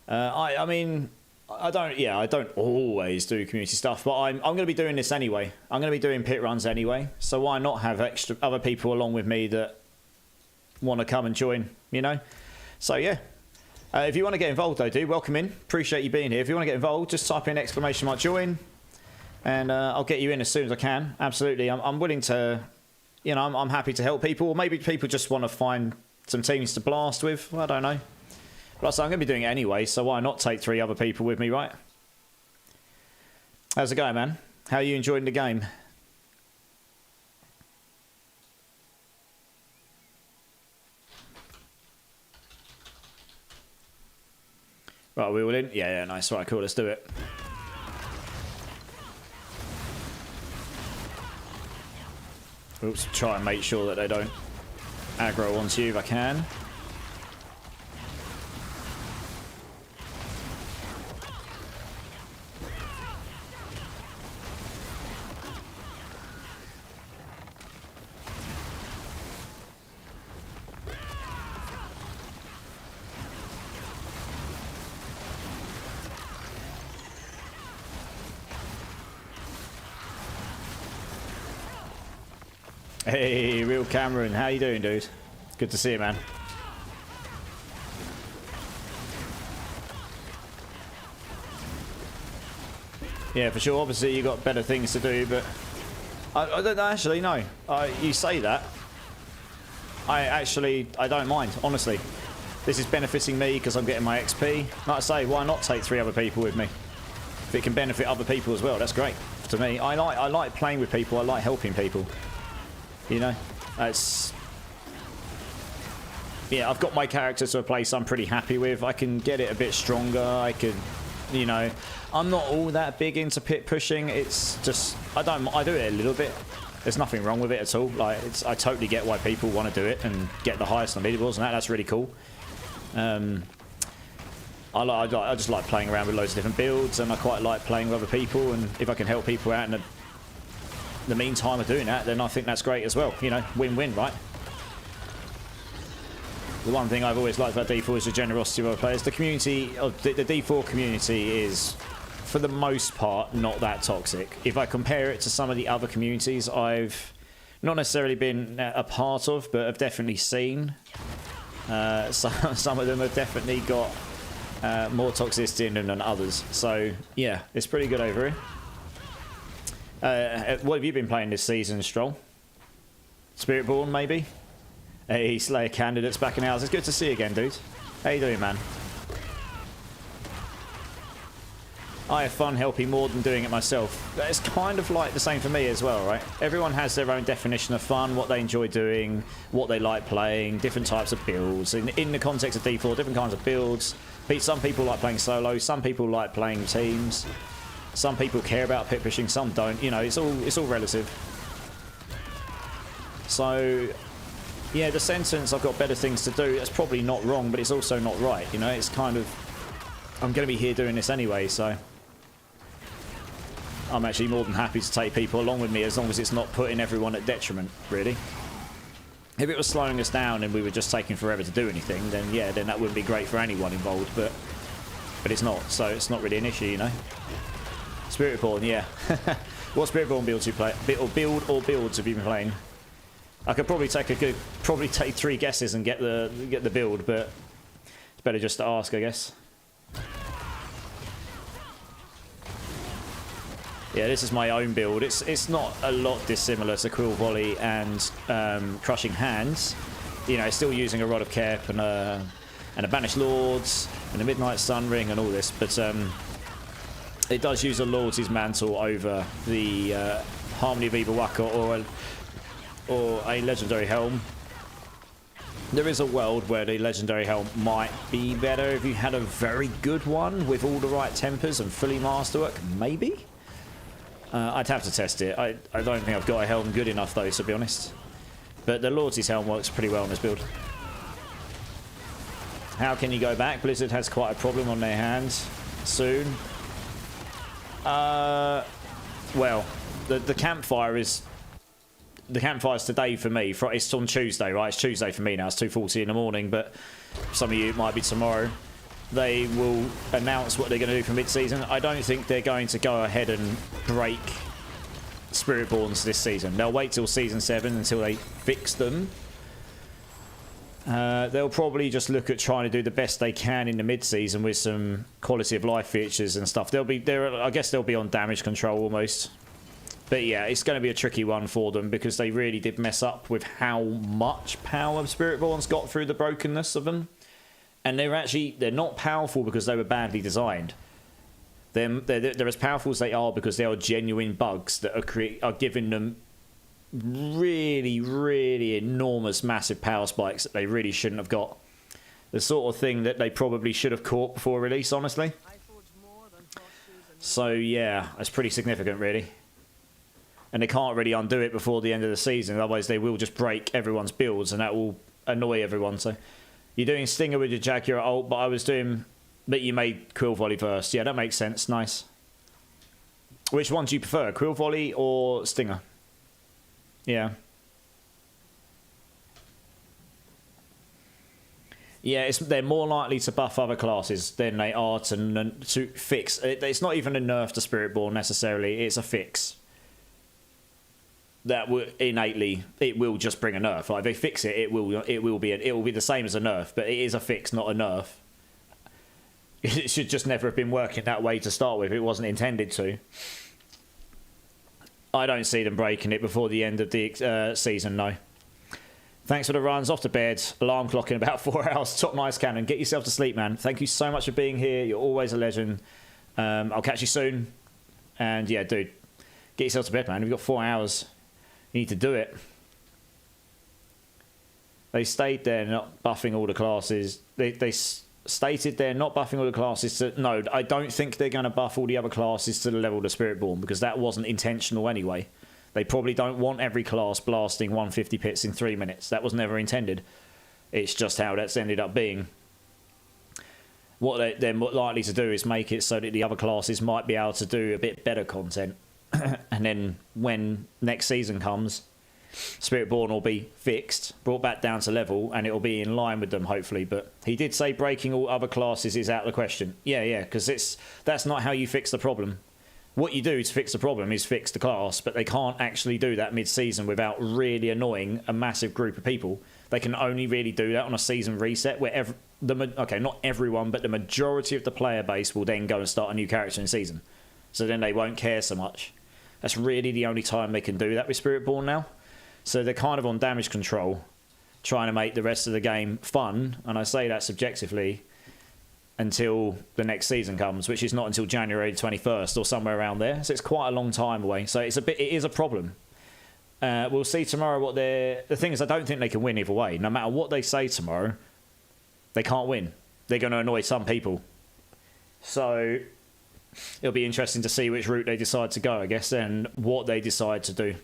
[SPEAKER 1] I mean, I don't always do community stuff, but I'm going to be doing this anyway. I'm going to be doing pit runs anyway. So why not have extra other people along with me that want to come and join? You know. So yeah. If you want to get involved though, dude, welcome in. Appreciate you being here. If you want to get involved, just type in !join, and I'll get you in as soon as I can. Absolutely, I'm willing to. You know, I'm happy to help people. Or maybe people just want to find some teams to blast with. I don't know. But I'm going to be doing it anyway, so why not take 3 other people with me, right? How's it going, man? How are you enjoying the game? Right, we all in? Yeah, nice. Right, cool. Let's do it. Oops, try and make sure that they don't aggro onto you if I can. Hey, Real Cameron, how you doing, dude? Good to see you, man. Yeah, for sure. Obviously, you got better things to do, but I don't actually know. You say that. I don't mind, honestly. This is benefiting me because I'm getting my XP. Like I say, why not take 3 other people with me? If it can benefit other people as well, that's great to me. I like playing with people. I like helping people. You know, yeah, I've got my character to a place I'm pretty happy with. I can get it a bit stronger. I could, you know, I'm not all that big into pit pushing. It's just, I do it a little bit. There's nothing wrong with it at all. Like, I totally get why people want to do it and get the highest on leaderboards and that's really cool. I just like playing around with loads of different builds, and I quite like playing with other people, and if I can help people out in the meantime of doing that, then I think that's great as well. You know, win-win, right? The one thing I've always liked about D4 is the generosity of other players. The community of the D4 community is, for the most part, not that toxic. If I compare it to some of the other communities I've not necessarily been a part of, but have definitely seen, some of them have definitely got more toxicity in them than others. So yeah, it's pretty good over here. What have you been playing this season, Stroll? Spiritborn, maybe? Hey, Slayer candidates back in hours. It's good to see you again, dude. How you doing, man? I have fun helping more than doing it myself. It's kind of like the same for me as well, right? Everyone has their own definition of fun, what they enjoy doing, what they like playing, different types of builds. In the context of D4, different kinds of builds. Some people like playing solo, some people like playing teams. Some people care about pit pushing, some don't. You know, it's all relative. So, yeah, the sentence, I've got better things to do, that's probably not wrong, but it's also not right. You know, it's kind of, I'm going to be here doing this anyway, so I'm actually more than happy to take people along with me as long as it's not putting everyone at detriment, really. If it was slowing us down and we were just taking forever to do anything, then yeah, then that wouldn't be great for anyone involved, but it's not, so it's not really an issue, you know. Spiritborn, yeah. What Spiritborn builds you play? Or builds have you been playing? I could probably take 3 guesses and get the build, but it's better just to ask, I guess. Yeah, this is my own build. It's not a lot dissimilar to Quill Volley and Crushing Hands. You know, still using a Rod of Kep and a Banished Lords and a Midnight Sun Ring and all this, but it does use a Lord's Mantle over the Harmony of Ibawaka or a Legendary Helm. There is a world where the Legendary Helm might be better if you had a very good one with all the right tempers and fully masterwork, maybe? I'd have to test it. I don't think I've got a helm good enough though, to be honest. But the Lord's Helm works pretty well on this build. How can you go back? Blizzard has quite a problem on their hands soon. Well, the campfire's today for me. It's on Tuesday, right? It's Tuesday for me now. It's 2:40 in the morning, but some of you it might be tomorrow. They will announce what they're going to do for mid-season. I don't think they're going to go ahead and break Spiritborns this season. They'll wait till Season 7 until they fix them. They'll probably just look at trying to do the best they can in the mid-season with some quality of life features and stuff. I guess they'll be on damage control almost. But yeah, it's going to be a tricky one for them because they really did mess up with how much power Spiritborn's got through the brokenness of them. And they're not powerful because they were badly designed. They're as powerful as they are because they are genuine bugs that are giving them really, really enormous, massive power spikes that they really shouldn't have got. The sort of thing that they probably should have caught before release, honestly. So yeah, that's pretty significant, really. And they can't really undo it before the end of the season, otherwise they will just break everyone's builds and that will annoy everyone. So you're doing Stinger with your Jaguar ult, but you made Quill Volley first. Yeah, that makes sense. Nice. Which one do you prefer, Quill Volley or Stinger? Yeah. Yeah, they're more likely to buff other classes than they are to fix. It's not even a nerf to Spiritborn necessarily. It's a fix. That will innately, it will just bring a nerf. Like if they fix it, it will be the same as a nerf, but it is a fix, not a nerf. It should just never have been working that way to start with. It wasn't intended to. I don't see them breaking it before the end of the season, no. Thanks for the runs. Off to bed. Alarm clock in about 4 hours. Top nice cannon. Get yourself to sleep, man. Thank you so much for being here. You're always a legend. I'll catch you soon. And yeah, dude, get yourself to bed, man. We've got 4 hours. You need to do it. They stayed there not buffing all the classes. They stated they're not buffing all the classes to... No, I don't think they're going to buff all the other classes to the level of the Spiritborn because that wasn't intentional anyway. They probably don't want every class blasting 150 pits in 3 minutes. That was never intended. It's just how that's ended up being. What they're more likely to do is make it so that the other classes might be able to do a bit better content. And then when next season comes, Spiritborn will be fixed, brought back down to level, and it will be in line with them, hopefully. But he did say breaking all other classes is out of the question. Yeah, because that's not how you fix the problem. What you do to fix the problem is fix the class, but they can't actually do that mid-season without really annoying a massive group of people. They can only really do that on a season reset where not everyone, but the majority of the player base will then go and start a new character in season. So then they won't care so much. That's really the only time they can do that with Spiritborn now. So they're kind of on damage control, trying to make the rest of the game fun, and I say that subjectively, until the next season comes, which is not until January 21st or somewhere around there. So it's quite a long time away. So it is a problem. We'll see tomorrow what the thing is, I don't think they can win either way. No matter what they say tomorrow, they can't win. They're going to annoy some people. So it'll be interesting to see which route they decide to go, I guess, and what they decide to do.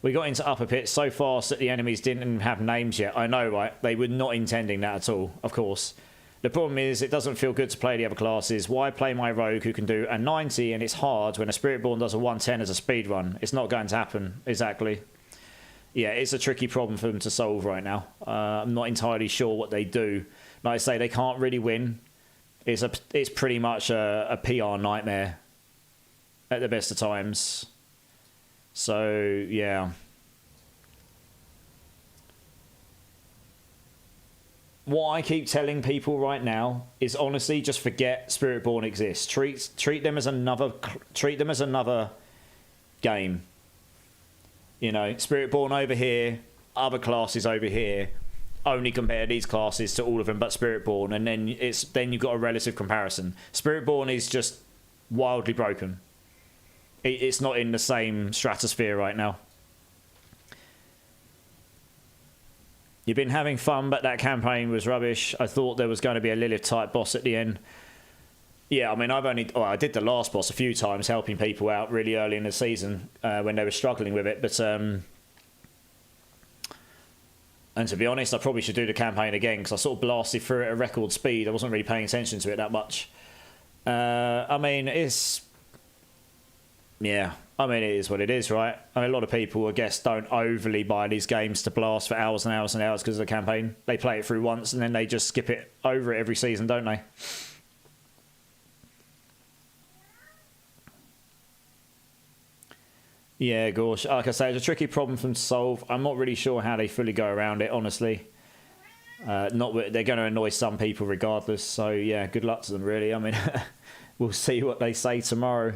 [SPEAKER 1] We got into upper pit so fast that the enemies didn't even have names yet. I know, right? They were not intending that at all, of course. The problem is it doesn't feel good to play the other classes. Why play my rogue who can do a 90 and it's hard when a Spiritborn does a 110 as a speed run? It's not going to happen, exactly. Yeah, it's a tricky problem for them to solve right now. I'm not entirely sure what they do. Like I say, they can't really win. It's pretty much a PR nightmare at the best of times. So, yeah. What I keep telling people right now is honestly just forget Spiritborn exists. Treat them as another game. You know, Spiritborn over here, other classes over here. Only compare these classes to all of them but Spiritborn, and then you've got a relative comparison. Spiritborn is just wildly broken. It's not in the same stratosphere right now. You've been having fun, but that campaign was rubbish. I thought there was going to be a Lilith-type boss at the end. Yeah, I mean, I did the last boss a few times, helping people out really early in the season when they were struggling with it. But and to be honest, I probably should do the campaign again because I sort of blasted through it at record speed. I wasn't really paying attention to it that much. I mean, it's... Yeah, I mean, it is what it is, right? I mean, a lot of people, I guess, don't overly buy these games to blast for hours and hours and hours because of the campaign. They play it through once and then they just skip it over it every season, don't they? Yeah, gosh. Like I say, it's a tricky problem for them to solve. I'm not really sure how they fully go around it, honestly. They're going to annoy some people regardless. So, yeah, good luck to them, really. I mean, we'll see what they say tomorrow.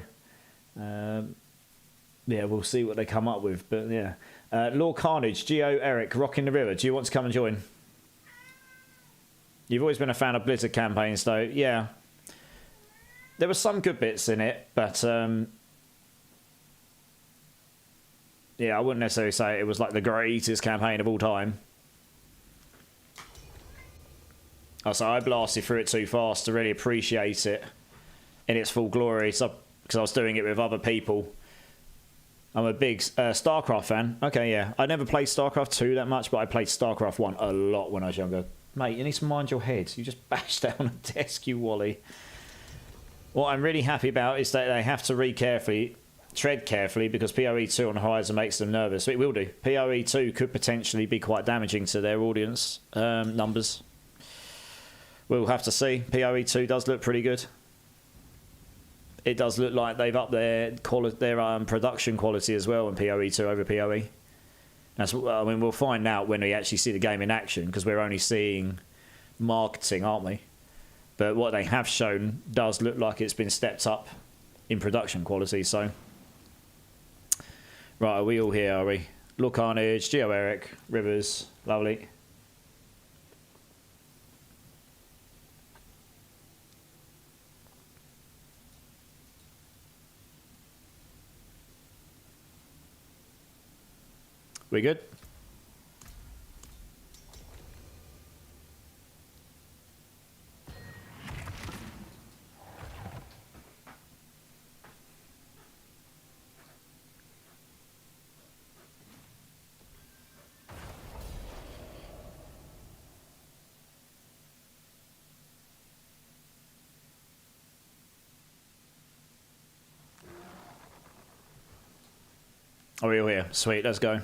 [SPEAKER 1] Yeah, we'll see what they come up with. But, yeah. Lord Carnage, Geo, Eric, Rocking the River. Do you want to come and join? You've always been a fan of Blizzard campaigns, though. Yeah. There were some good bits in it, but... yeah, I wouldn't necessarily say it was like the greatest campaign of all time. So I blasted through it too fast to really appreciate it in its full glory, because I was doing it with other people. I'm a big StarCraft fan. Okay, yeah. I never played StarCraft 2 that much, but I played StarCraft 1 a lot when I was younger. Mate, you need to mind your head. You just bashed down a desk, you wally. What I'm really happy about is that they have to tread carefully, because PoE 2 on Horizon makes them nervous. It will do. PoE 2 could potentially be quite damaging to their audience numbers. We'll have to see. PoE 2 does look pretty good. It does look like they've upped their production quality as well in PoE 2 over PoE. I mean, we'll find out when we actually see the game in action, because we're only seeing marketing, aren't we? But what they have shown does look like it's been stepped up in production quality, so... Right, are we all here, are we? Lord Carnage, Geo Eric, Rivers, lovely. We good? Are we all here? Sweet, let's go.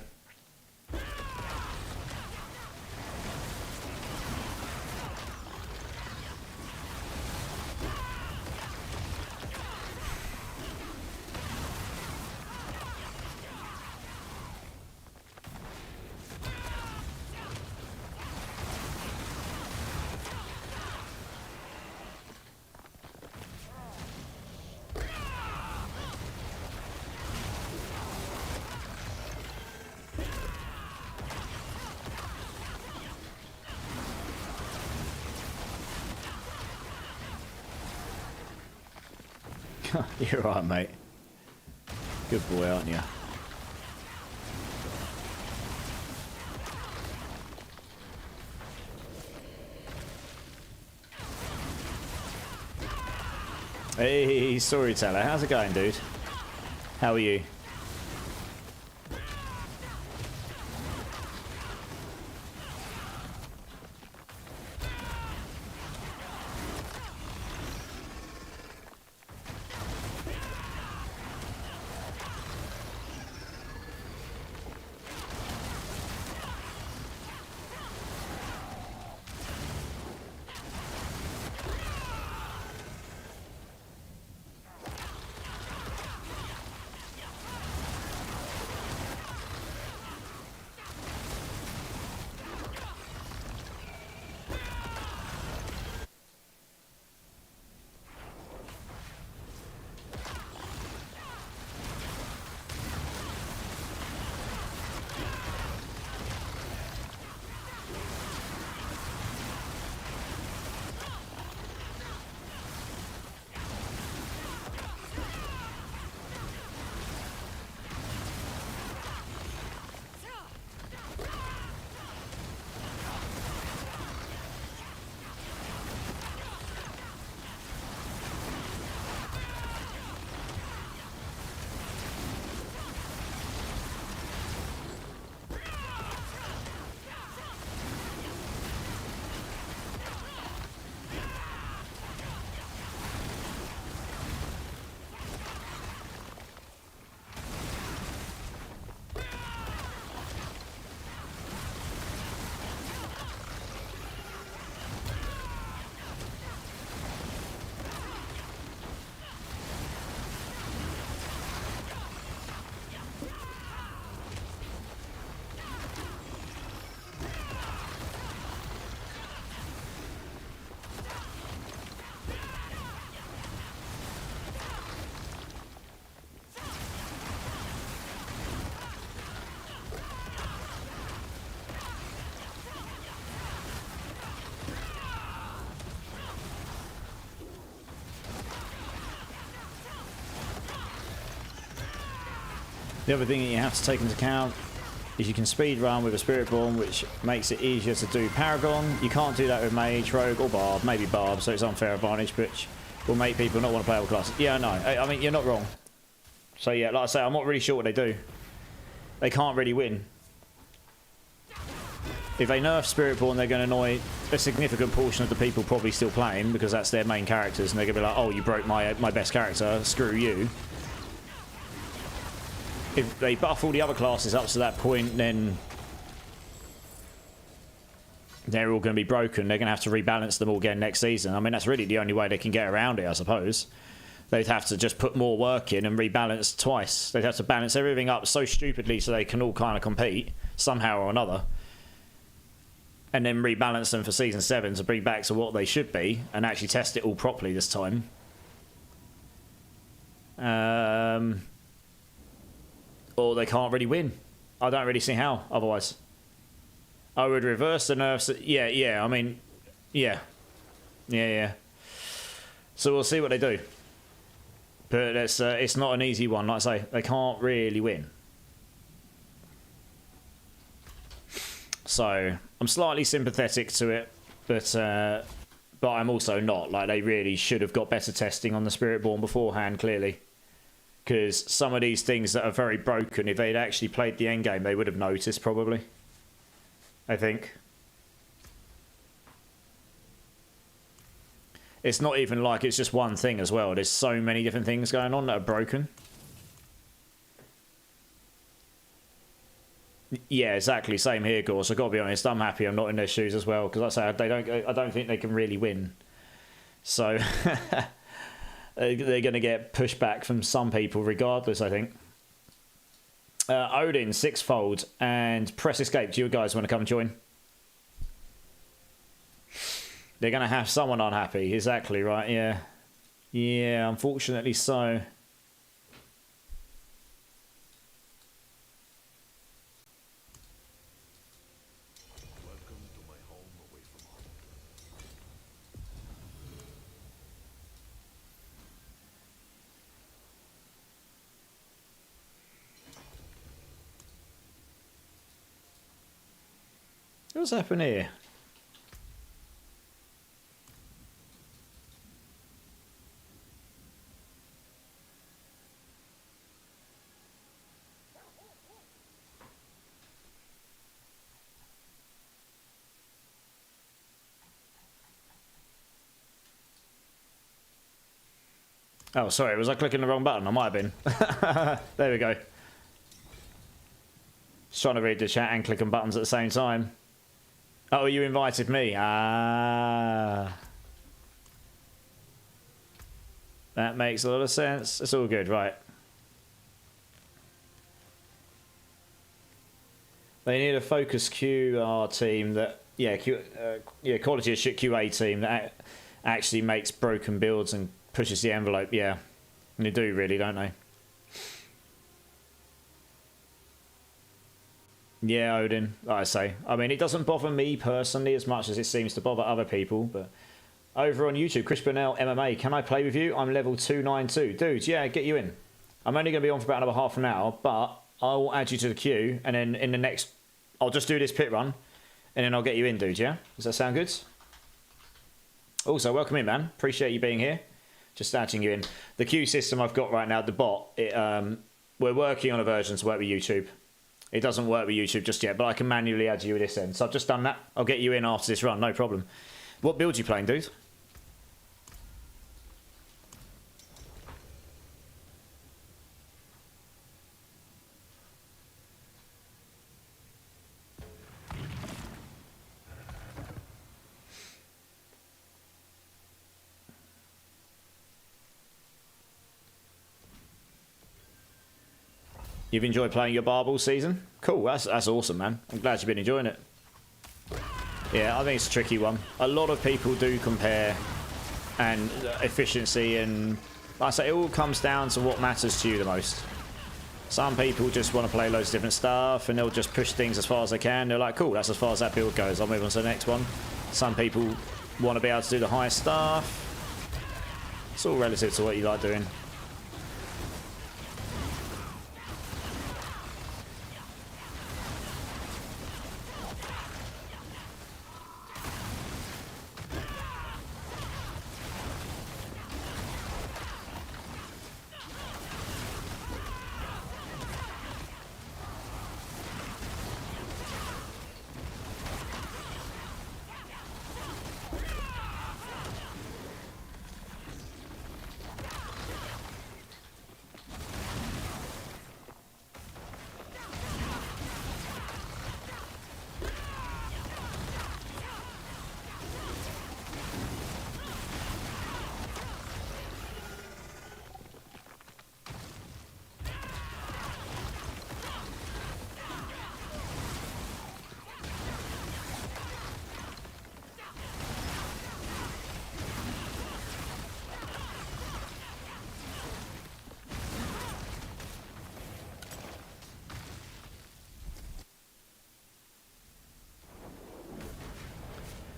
[SPEAKER 1] You're right, mate. Good boy, aren't you? Hey, Storyteller. How's it going, dude? How are you? The other thing that you have to take into account is you can speed run with a Spiritborn, which makes it easier to do Paragon. You can't do that with Mage, Rogue, or Barb. Maybe Barb, so it's unfair advantage, which will make people not want to play other classes. Yeah, no, I mean, you're not wrong. So yeah, like I say, I'm not really sure what they do. They can't really win. If they nerf Spiritborn, they're going to annoy a significant portion of the people probably still playing, because that's their main characters, and they're going to be like, oh, you broke my best character, screw you. If they buff all the other classes up to that point, then they're all going to be broken. They're going to have to rebalance them all again next season. I mean, that's really the only way they can get around it, I suppose. They'd have to just put more work in and rebalance twice. They'd have to balance everything up so stupidly so they can all kind of compete somehow or another. And then rebalance them for Season 7 to bring back to what they should be and actually test it all properly this time. Or they can't really win. I don't really see how otherwise. I would reverse the nerfs. Yeah, I mean, yeah. So we'll see what they do. But it's not an easy one. Like I say, they can't really win. So I'm slightly sympathetic to it, but I'm also not. Like, they really should have got better testing on the Spiritborn beforehand, clearly. Because some of these things that are very broken, if they'd actually played the endgame, they would have noticed, probably. I think. It's not even like it's just one thing as well. There's so many different things going on that are broken. Yeah, exactly. Same here, Gorse. I've got to be honest. I'm happy I'm not in their shoes as well. Because like I say, I don't think they can really win. So... they're going to get pushback from some people regardless, I think. Odin, sixfold, and press escape. Do you guys want to come and join? They're going to have someone unhappy. Exactly, right, yeah. Yeah, unfortunately so. What's happened here? Oh, sorry, was I clicking the wrong button? I might have been. There we go. Just trying to read the chat and clicking buttons at the same time. Oh, you invited me. Ah. That makes a lot of sense. It's all good, right. They need a focused QR team that, quality assured QA team that actually makes broken builds and pushes the envelope. Yeah, and they do really, don't they? Yeah, Odin, like I say. I mean, it doesn't bother me personally as much as it seems to bother other people, but over on YouTube, Chris Burnell MMA, can I play with you? I'm level 292. Dude, yeah, get you in. I'm only going to be on for about another half an hour, but I will add you to the queue, and then in the next... I'll just do this pit run, and then I'll get you in, dude, yeah? Does that sound good? Also, welcome in, man. Appreciate you being here. Just adding you in. The queue system I've got right now, the bot, we're working on a version to work with YouTube. It doesn't work with YouTube just yet, but I can manually add you at this end. So I've just done that. I'll get you in after this run, no problem. What build are you playing, dude? You've enjoyed playing your Barb all season? Cool, that's awesome, man. I'm glad you've been enjoying it. Yeah, I think it's a tricky one. A lot of people do compare and efficiency, and like I say, it all comes down to what matters to you the most. Some people just want to play loads of different stuff and they'll just push things as far as they can. They're like, cool, that's as far as that build goes. I'll move on to the next one. Some people want to be able to do the highest stuff. It's all relative to what you like doing.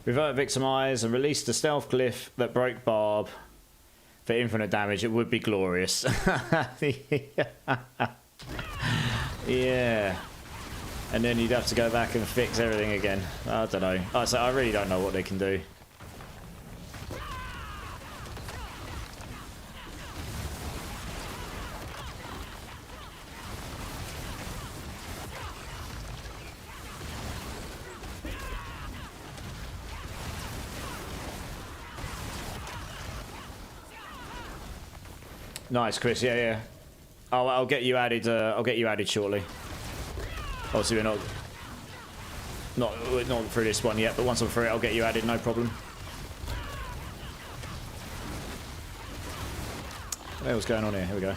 [SPEAKER 1] Revert Victimize and release the stealth glyph that broke Barb for infinite damage. It would be glorious. Yeah. And then you'd have to go back and fix everything again. I don't know. I really don't know what they can do. Nice, Chris. Yeah, yeah. I'll get you added. I'll get you added shortly. Obviously, we're not through this one yet, but once I'm through it, I'll get you added. No problem. Hey, what's going on here? Here we go.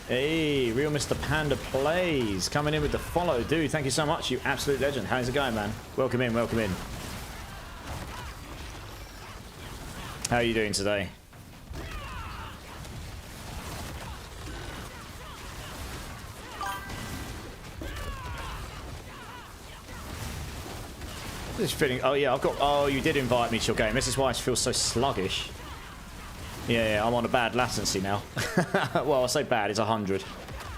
[SPEAKER 1] Hey, real Mr. Panda Plays coming in with the follow. Dude, thank you so much, you absolute legend. How's it going, man? Welcome in, welcome in. How are you doing today? Just feeling. Oh yeah, I've got. Oh, you did invite me to your game. This is why I feel so sluggish. Yeah, I'm on a bad latency now. Well, I say bad. It's 100.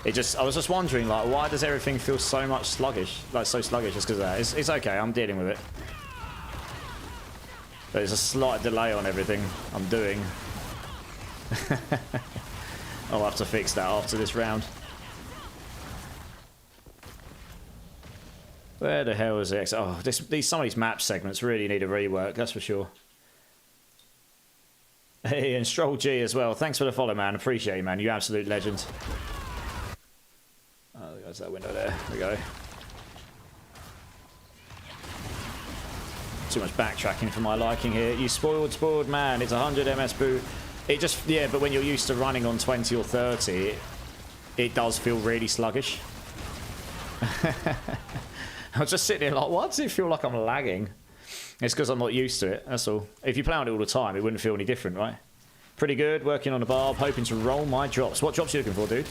[SPEAKER 1] I was just wondering, like, why does everything feel so much sluggish? Like, so sluggish just because of that. It's okay. I'm dealing with it. But there's a slight delay on everything I'm doing. I'll have to fix that after this round. Where the hell is it? Oh, some of these map segments really need a rework, that's for sure. Hey, and Stroll G as well. Thanks for the follow, man. Appreciate you, man. You absolute legend. Oh, there's that window there. There we go. Too much backtracking for my liking here. You spoiled man. It's 100 MS boot. It just, yeah, but when you're used to running on 20 or 30, it does feel really sluggish. I was just sitting here like, why does it feel like I'm lagging? It's because I'm not used to it, that's all. If you play on it all the time, it wouldn't feel any different, right? Pretty good, working on a Barb, hoping to roll my drops. What drops are you looking for, dude?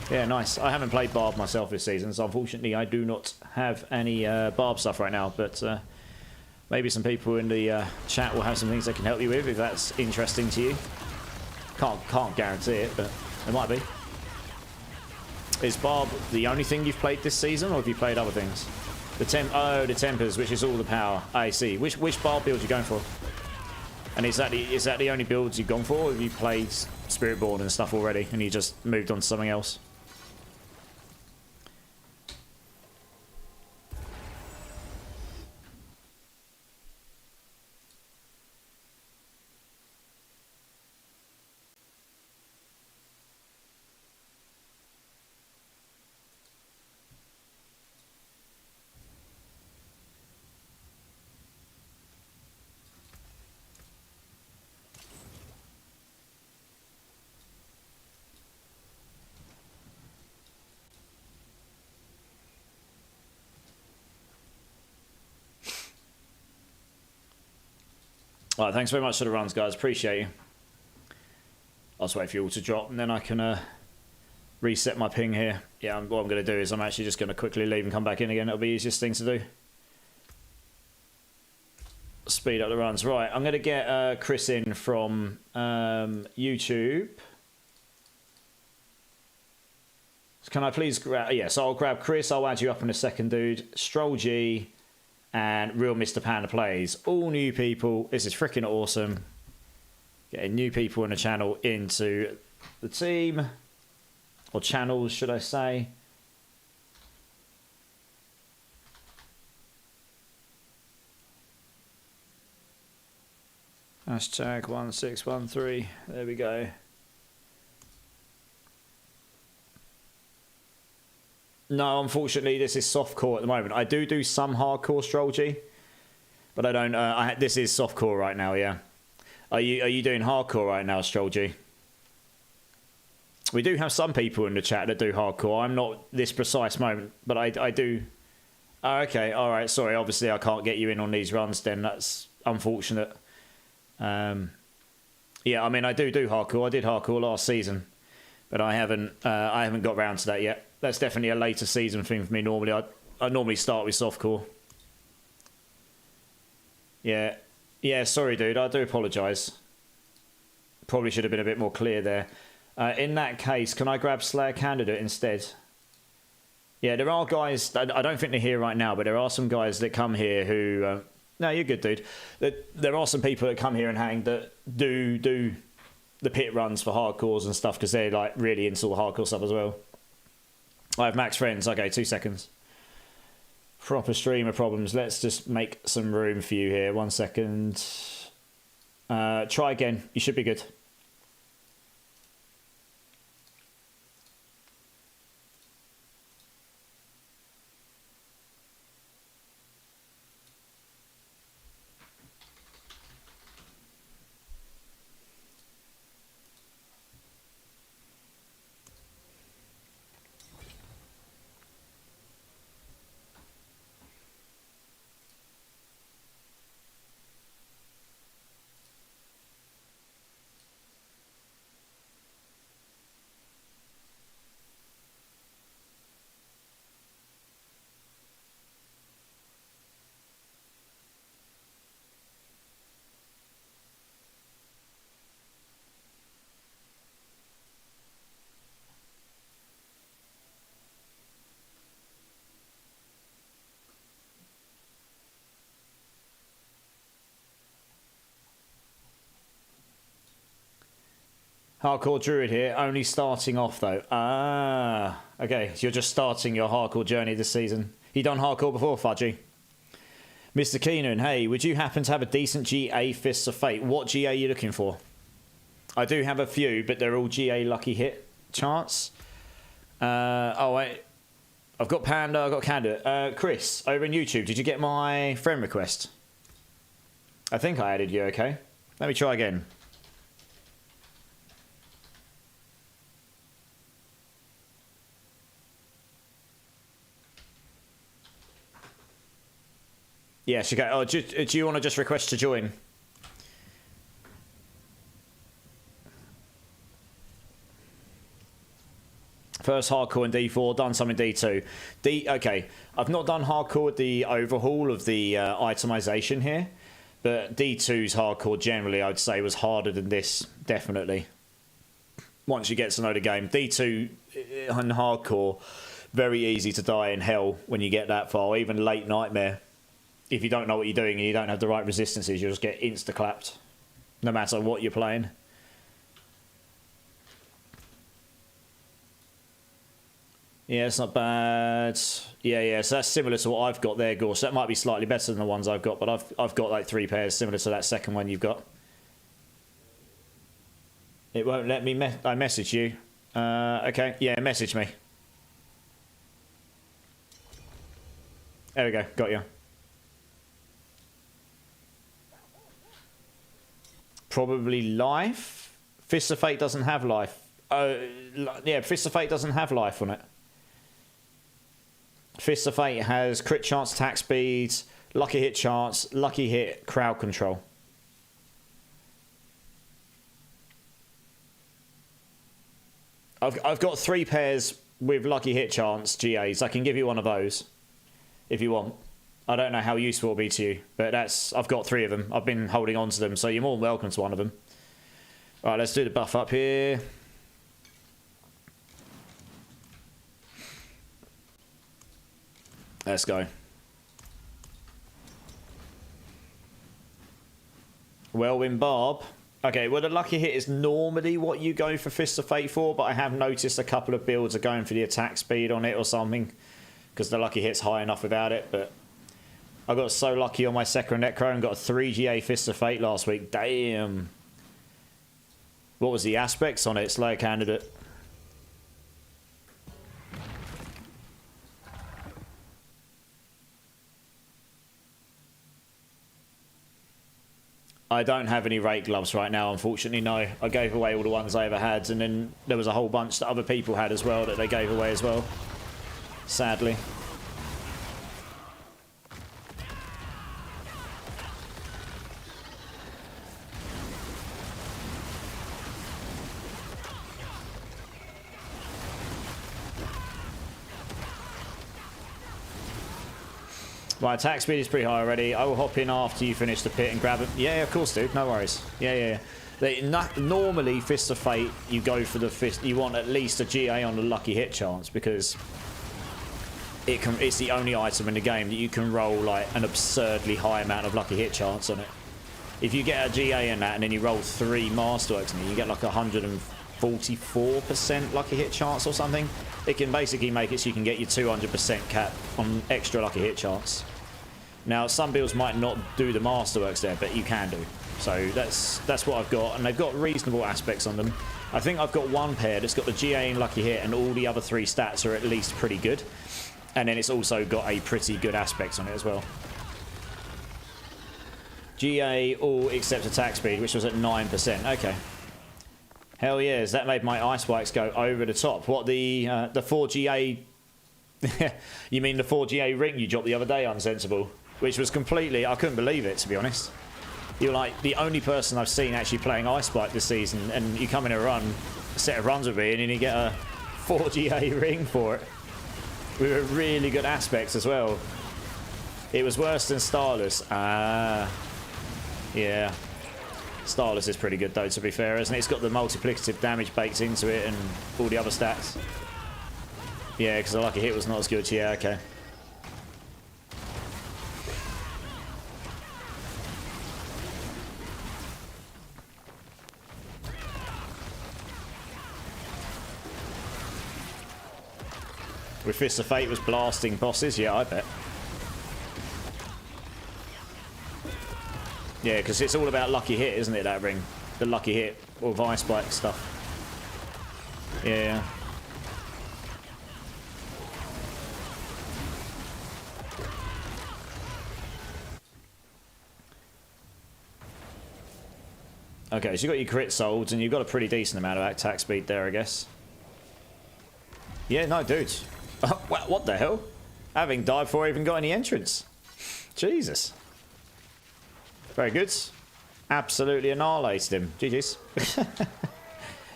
[SPEAKER 1] Yeah, nice. I haven't played Barb myself this season, so unfortunately I do not have any Barb stuff right now, but maybe some people in the chat will have some things they can help you with if that's interesting to you. Can't guarantee it, but it might be. Is Barb the only thing you've played this season, or have you played other things? The Tempers, which is all the power. I see. Which Barb build are you going for? And is that the only builds you've gone for, or have you played Spiritborn and stuff already, and you just moved on to something else? All right, thanks very much for the runs, guys. Appreciate you. I'll just wait for you all to drop, and then I can reset my ping here. Yeah, what I'm going to do is I'm actually just going to quickly leave and come back in again. It'll be the easiest thing to do. Speed up the runs. Right, I'm going to get Chris in from YouTube. So can I please grab... Yeah, so I'll grab Chris. I'll add you up in a second, dude. Stroll G... and real Mr. Panda Plays. All new people. This is freaking awesome. Getting new people in the channel into the team. Or channels, should I say. Hashtag 1613. There we go. No, unfortunately, this is softcore at the moment. I do some hardcore Stroll G, but I don't. This is softcore right now. Yeah. Are you doing hardcore right now, Stroll G? We do have some people in the chat that do hardcore. I'm not this precise moment, but I do. Oh, okay, all right. Sorry, obviously I can't get you in on these runs. Then that's unfortunate. Yeah, I mean I do hardcore. I did hardcore last season, but I haven't got round to that yet. That's definitely a later season thing for me. Normally, I normally start with softcore. Yeah, yeah. Sorry, dude. I do apologise. Probably should have been a bit more clear there. In that case, can I grab Slayer Candidate instead? Yeah, there are guys. I don't think they're here right now, but there are some guys that come here who. No, you're good, dude. There are some people that come here and hang that do the pit runs for hardcores and stuff because they're like really into the hardcore stuff as well. I have max friends. Okay, 2 seconds. Proper streamer problems. Let's just make some room for you here. 1 second. Try again. You should be good. Hardcore Druid here, only starting off though. Ah, okay, so you're just starting your hardcore journey this season. You done hardcore before, Fudgy? Mr. Keenan, hey, would you happen to have a decent GA Fists of Fate? What GA are you looking for? I do have a few, but they're all GA lucky hit chance. Oh, wait. I've got Panda, I've got Candidate. Chris, over on YouTube, did you get my friend request? I think I added you, okay? Let me try again. Yes, okay. Oh, do you want to just request to join? First hardcore in D4, done some in D2. Okay, I've not done hardcore with the overhaul of the itemization here, but D2's hardcore generally, I'd say, was harder than this, definitely. Once you get to know the game. D2 and hardcore, very easy to die in hell when you get that far, even late Nightmare. If you don't know what you're doing and you don't have the right resistances, you'll just get insta-clapped, no matter what you're playing. Yeah, it's not bad. Yeah, so that's similar to what I've got there, Gorse. That might be slightly better than the ones I've got, but I've got like 3 pairs similar to that second one you've got. It won't let me, I message you. Okay, yeah, message me. There we go, got you. Probably life. Fist of Fate doesn't have life. Yeah, Fist of Fate doesn't have life on it. Fist of Fate has crit chance, attack speed, lucky hit chance, lucky hit, crowd control. I've got 3 pairs with lucky hit chance GAs. I can give you one of those if you want. I don't know how useful it'll be to you, but I've got 3 of them. I've been holding on to them, so you're more than welcome to one of them. All right, let's do the buff up here. Let's go. Whirlwind Barb. Okay, well, the lucky hit is normally what you go for Fist of Fate for, but I have noticed a couple of builds are going for the attack speed on it or something, because the lucky hit's high enough without it, but I got so lucky on my second Necro and got a 3 GA Fist of Fate last week. Damn. What was the aspects on it? Slayer Candidate. I don't have any Rake gloves right now, unfortunately, no. I gave away all the ones I ever had, and then there was a whole bunch that other people had as well that they gave away as well. Sadly. Right, attack speed is pretty high already. I will hop in after you finish the pit and grab it. Yeah, of course, dude. No worries. Yeah. Normally, Fist of Fate, you go for the fist. You want at least a GA on the lucky hit chance because it's the only item in the game that you can roll like an absurdly high amount of lucky hit chance on it. If you get a GA in that and then you roll 3 Masterworks in it, you get like 144% lucky hit chance or something. It can basically make it so you can get your 200% cap on extra lucky hit chance. Now, some builds might not do the Masterworks there, but you can do. So that's what I've got, and they've got reasonable aspects on them. I think I've got one pair that's got the GA and lucky hit, and all the other 3 stats are at least pretty good. And then it's also got a pretty good aspect on it as well. GA all except attack speed, which was at 9%. Okay. Hell yes, that made my ice spikes go over the top. What, the 4GA... You mean the 4GA ring you dropped the other day, Unsensible? Which was completely... I couldn't believe it, to be honest. You're like the only person I've seen actually playing Ice Spike this season, and you come in a set of runs with me, and then you get a 4GA ring for it. With really good aspects as well. It was worse than Starless. Yeah. Starless is pretty good though, to be fair, isn't it? It's got the multiplicative damage baked into it and all the other stats. Yeah, because the lucky hit was not as good. Yeah, okay. With Fist of Fate was blasting bosses? Yeah, I bet. Yeah, because it's all about lucky hit, isn't it, that ring? The lucky hit or Ice Spike stuff. Yeah. Okay, so you've got your crit solds, and you've got a pretty decent amount of attack speed there, I guess. Yeah, no, dude. What the hell? Having died before I even got any entrance. Jesus. Very good. Absolutely annihilated him. GG's.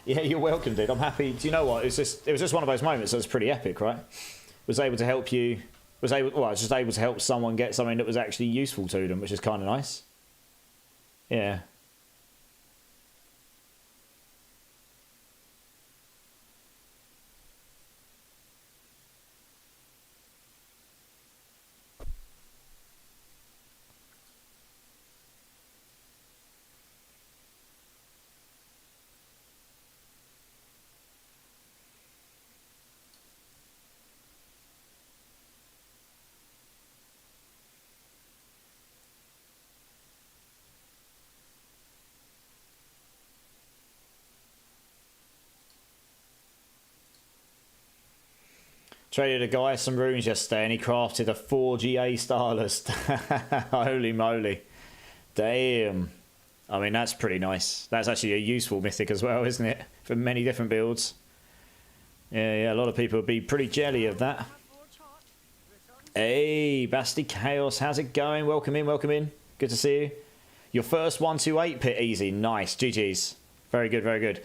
[SPEAKER 1] Yeah, you're welcome, dude. I'm happy. Do you know what? It was just one of those moments that was pretty epic, right? Was able to help you. I was just able to help someone get something that was actually useful to them, which is kind of nice. Yeah. Traded a guy some runes yesterday and he crafted a 4GA Starless. Holy moly. Damn. I mean, that's pretty nice. That's actually a useful mythic as well, isn't it? For many different builds. Yeah, a lot of people would be pretty jelly of that. Hey, Basti Chaos, how's it going? Welcome in, welcome in. Good to see you. Your first 128 pit easy. Nice. GG's. Very good, very good.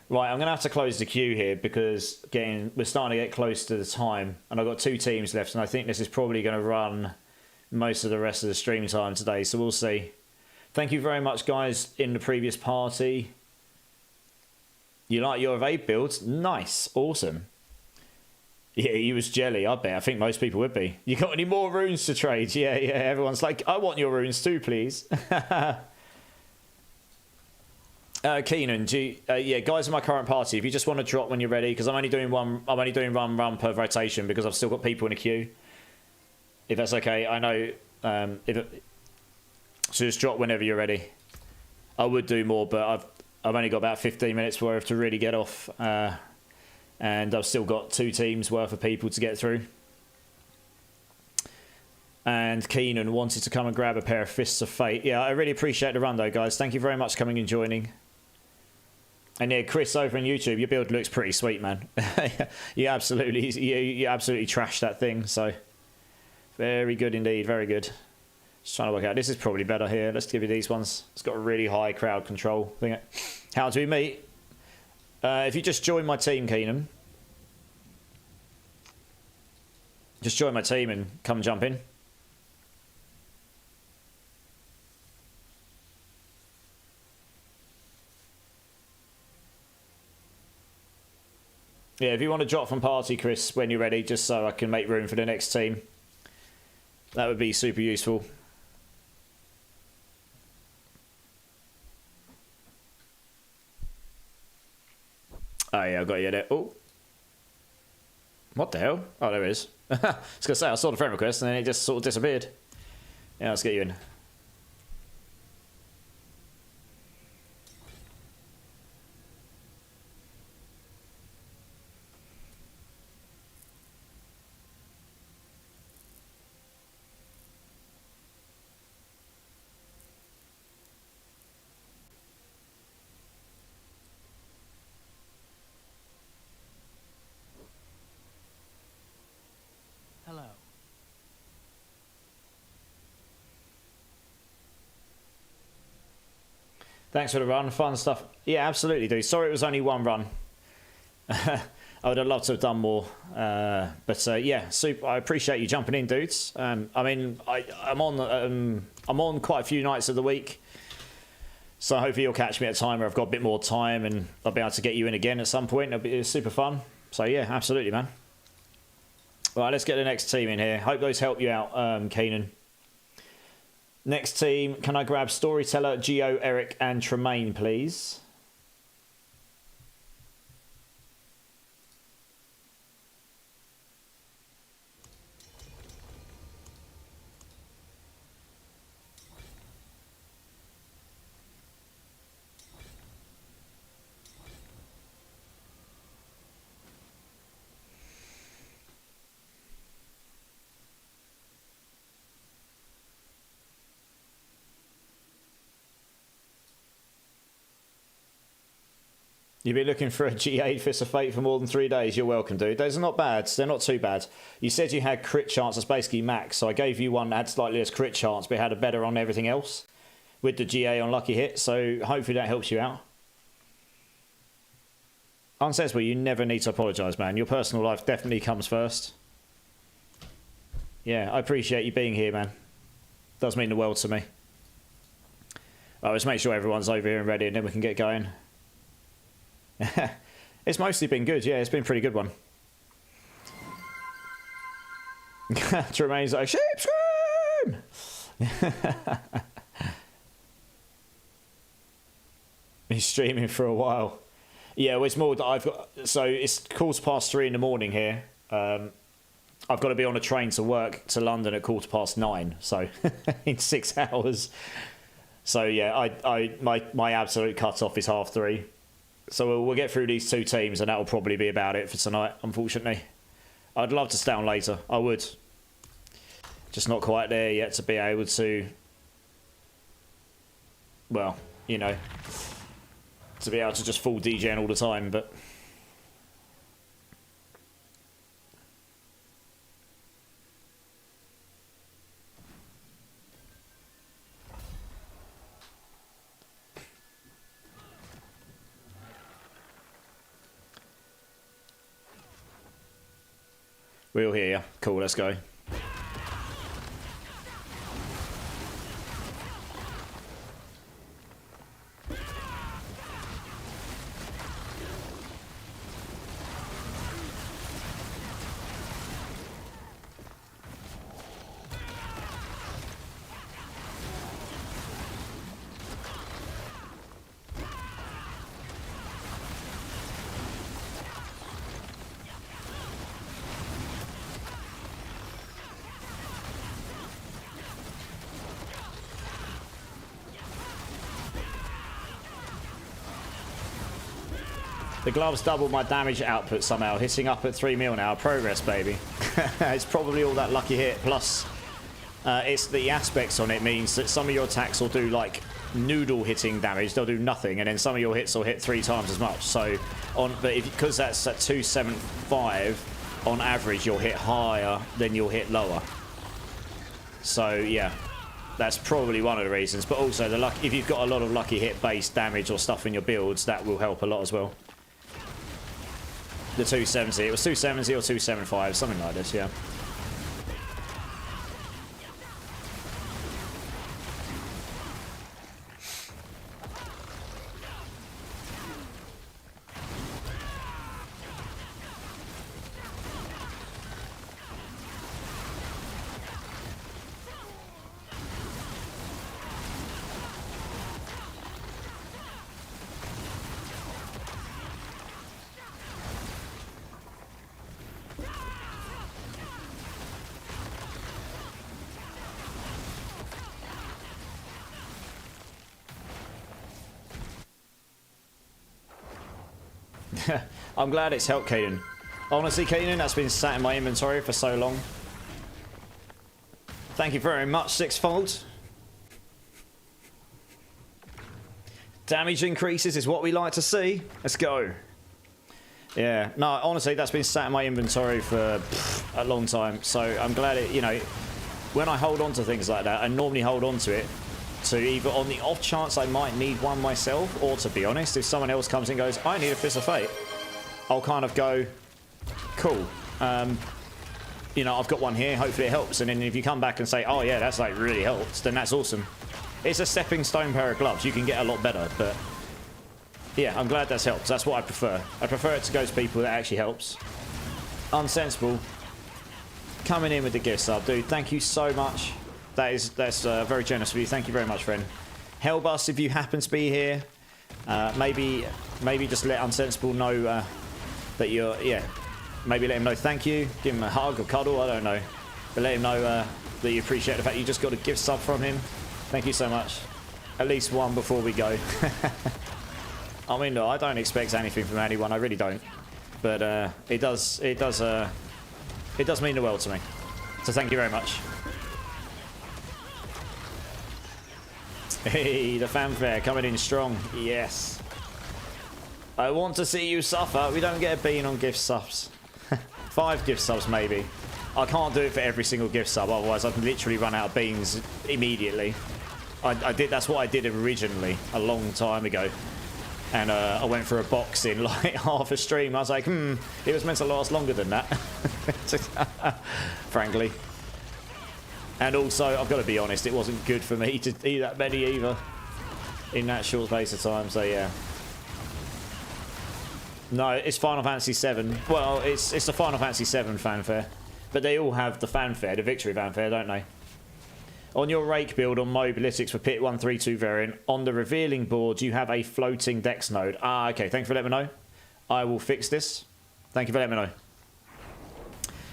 [SPEAKER 1] Right, I'm going to have to close the queue here because we're starting to get close to the time. And I've got 2 teams left, and I think this is probably going to run most of the rest of the stream time today. So we'll see. Thank you very much, guys, in the previous party. You like your evade builds? Nice. Awesome. Yeah, he was jelly, I bet. I think most people would be. You got any more runes to trade? Yeah, everyone's like, I want your runes too, please. Keenan, yeah, guys in my current party, if you just want to drop when you're ready, because I'm only doing one run per rotation because I've still got people in the queue. If that's okay, I know. So just drop whenever you're ready. I would do more, but I've only got about 15 minutes worth to really get off, and I've still got 2 teams worth of people to get through. And Keenan wanted to come and grab a pair of Fists of Fate. Yeah, I really appreciate the run though, guys. Thank you very much for coming and joining. And yeah, Chris over on YouTube, your build looks pretty sweet, man. you absolutely trashed that thing. So very good indeed, very good. Just trying to work out. This is probably better here. Let's give you these ones. It's got a really high crowd control thing. How do we meet? If you just join my team, Keenan. Just join my team and come jump in. Yeah, if you want to drop from party, Chris, when you're ready, just so I can make room for the next team. That would be super useful. Oh, yeah, I've got you there. Oh. What the hell? Oh, there it is. I was going to say, I saw the friend request and then it just sort of disappeared. Yeah, let's get you in.
[SPEAKER 4] Hello.
[SPEAKER 1] Thanks for the run. Fun stuff. Yeah, absolutely, dude. Sorry it was only one run. I would have loved to have done more. Yeah, super. I appreciate you jumping in, dudes. I mean, I'm on quite a few nights of the week. So hopefully you'll catch me at a time where I've got a bit more time and I'll be able to get you in again at some point. It'll be super fun. So yeah, absolutely, man. All right, let's get the next team in here. Hope those help you out, Keenan. Next team, can I grab Storyteller, Geo, Eric, and Tremaine, please? You've been looking for a G8 Fist of Fate for more than 3 days. You're welcome, dude. Those are not bad. They're not too bad. You said you had crit chance. That's basically max. So I gave you one that had slightly less crit chance, but had a better on everything else with the GA on lucky hit. So hopefully that helps you out. Unsensible, you never need to apologise, man. Your personal life definitely comes first. Yeah, I appreciate you being here, man. Does mean the world to me. Right, let's make sure everyone's over here and ready, and then we can get going. It's mostly been good, yeah, it's been a pretty good one. Tremaine's like, sheep scream! He's streaming for a while. Yeah, well, it's more that I've got, so it's 3:15 in the morning here. I've got to be on a train to work to London at 9:15, so in 6 hours. So yeah, my absolute cut-off is 3:30. So we'll get through these two teams and that'll probably be about it for tonight, unfortunately. I'd love to stay on later. I would. Just not quite there yet to be able to, well, you know, to be able to just full DJing all the time, but... We'll hear you. Cool, let's go. The gloves double my damage output somehow, hitting up at 3 mil now. Progress, baby. It's probably all that lucky hit, plus It's the aspects on it means that some of your attacks will do like noodle hitting damage, they'll do nothing, and then some of your hits will hit 3 times as much. So because that's at 275 on average, you'll hit higher than you'll hit lower. So yeah, that's probably one of the reasons. But also the luck, if you've got a lot of lucky hit based damage or stuff in your builds, that will help a lot as well. The 270, it was 270 or 275, something like this, yeah. I'm glad it's helped, Kaden. Honestly, Kaden, that's been sat in my inventory for so long. Thank you very much, Sixfold. Damage increases is what we like to see. Let's go. Yeah, no, honestly, that's been sat in my inventory for a long time. So I'm glad it, you know, when I hold on to things like that, I normally hold on to it to either on the off chance I might need one myself, or to be honest, if someone else comes and goes, I need a Fist of Fate, I'll kind of go, cool. You know, I've got one here, hopefully it helps. And then if you come back and say, oh yeah, that's like really helps, then that's awesome. It's a stepping stone pair of gloves. You can get a lot better, but yeah, I'm glad that's helped. That's what I prefer. I prefer it to go to people that actually helps. Unsensible, coming in with the gift sub, dude. Thank you so much. That's very generous of you. Thank you very much, friend. Hellbus, if you happen to be here, maybe just let Unsensible know that you're, yeah. Maybe let him know thank you. Give him a hug or cuddle. I don't know, but let him know that you appreciate the fact you just got a gift sub from him. Thank you so much. At least one before we go. I mean, look, I don't expect anything from anyone. I really don't. But it does mean the world to me. So thank you very much. Hey, the fanfare coming in strong. Yes. I want to see you suffer. We don't get a bean on gift subs. 5 gift subs maybe. I can't do it for every single gift sub, otherwise I'd literally run out of beans immediately. I did. That's what I did originally a long time ago. And I went for a box in like half a stream. I was like, it was meant to last longer than that. Frankly. And also, I've got to be honest, it wasn't good for me to eat that many either in that short space of time, so yeah. No, it's Final Fantasy VII. Well, it's the Final Fantasy VII fanfare. But they all have the fanfare, the victory fanfare, don't they? On your Rake build on Mobilitics for Pit 132 variant, on the revealing board, you have a floating dex node. Ah, okay, thanks for letting me know. I will fix this. Thank you for letting me know.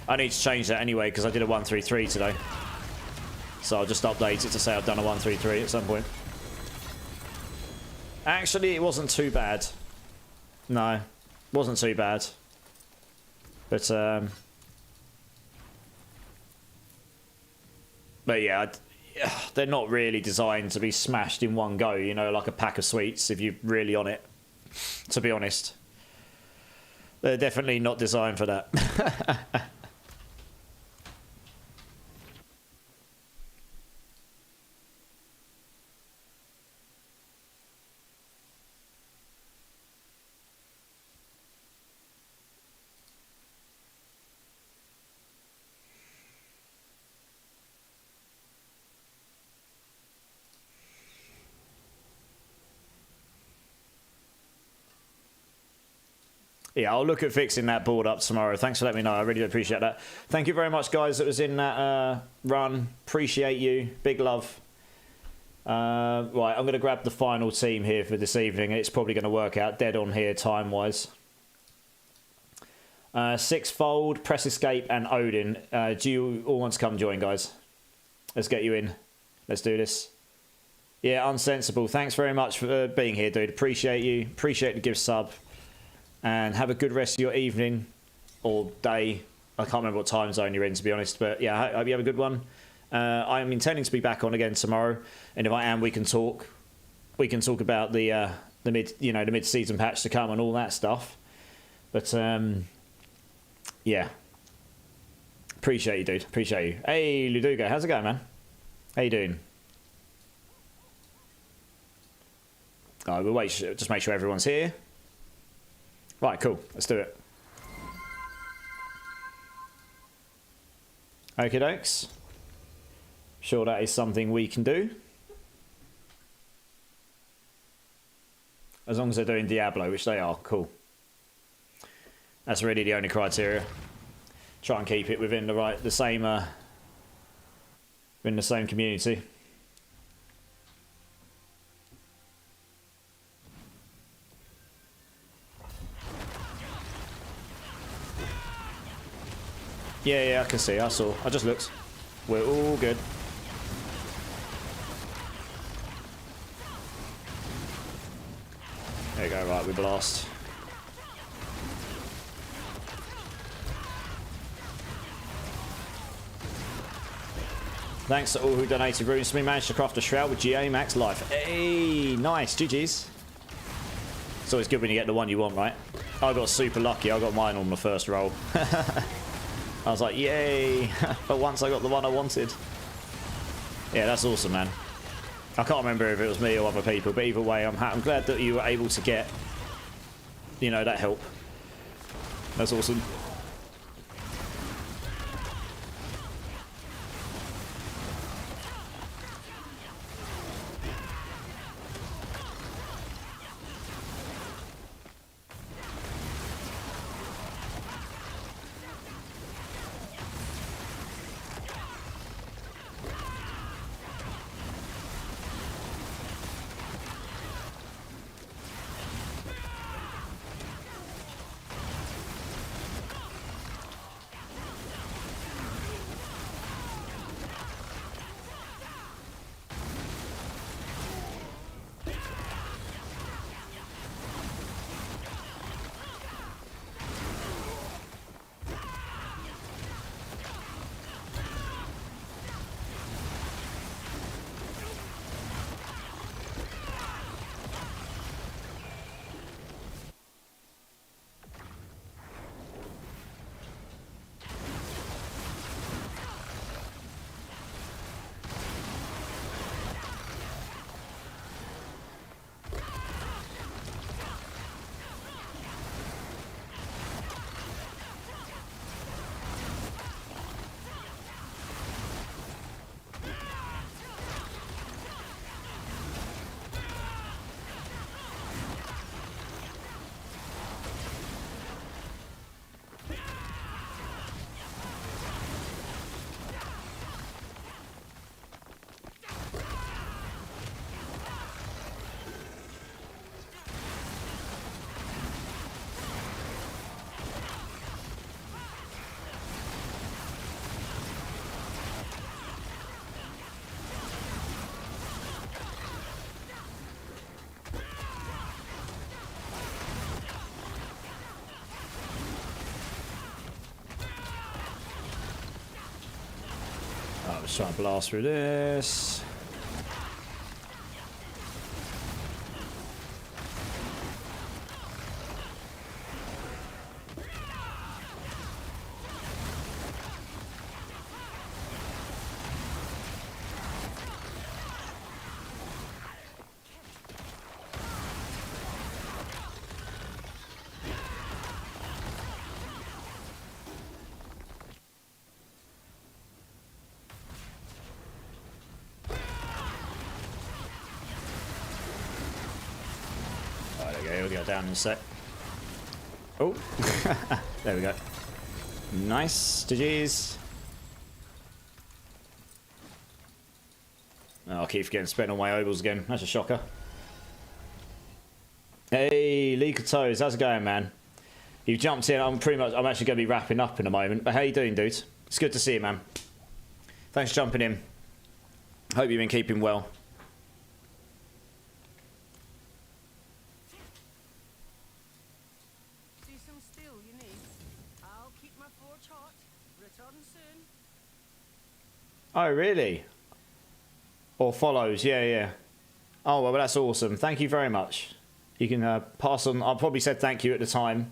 [SPEAKER 1] I need to change that anyway, because I did a 133 today. So I'll just update it to say I've done a 133 at some point. Actually, it wasn't too bad. No, wasn't too bad. But yeah, they're not really designed to be smashed in one go, you know, like a pack of sweets if you're really on it, to be honest. They're definitely not designed for that. Yeah, I'll look at fixing that board up tomorrow. Thanks for letting me know. I really appreciate that. Thank you very much, guys, that was in that run. Appreciate you. Big love. Right, I'm going to grab the final team here for this evening. It's probably going to work out dead on here time-wise. Sixfold, Press Escape, and Odin. Do you all want to come join, guys? Let's get you in. Let's do this. Yeah, Unsensible. Thanks very much for being here, dude. Appreciate you. Appreciate the gift sub. And have a good rest of your evening or day. I can't remember what time zone you're in, to be honest. But yeah, I hope you have a good one. I'm intending to be back on again tomorrow, and if I am, we can talk. We can talk about the mid-season patch to come and all that stuff. But yeah, appreciate you, dude. Appreciate you. Hey, Ludugo, how's it going, man? How you doing? Oh, we'll wait. Just make sure everyone's here. Right, cool. Let's do it. Okie dokes. Sure, that is something we can do. As long as they're doing Diablo, which they are, cool. That's really the only criteria. Try and keep it within the same community. Yeah, I can see. I saw. I just looked. We're all good. There you go. Right, we blast. Thanks to all who donated runes to me. Managed to craft a shroud with GA max life. Hey, nice. GG's. It's always good when you get the one you want, right? I got super lucky. I got mine on the first roll. I was like, yay. But once I got the one I wanted. Yeah, that's awesome, man. I can't remember if it was me or other people, but either way, I'm glad that you were able to get, you know, that help. That's awesome. Let's try and blast through this. We'll go down in a sec. Oh, there we go. Nice, GG's. Oh, I keep getting spent on my ovals again. That's a shocker. Hey, League of Toes, how's it going, man? You've jumped in. I'm actually going to be wrapping up in a moment. But how you doing, dude? It's good to see you, man. Thanks for jumping in. Hope you've been keeping well. Oh, really? Or follows, yeah. Oh, well, that's awesome. Thank you very much. You can pass on. I probably said thank you at the time,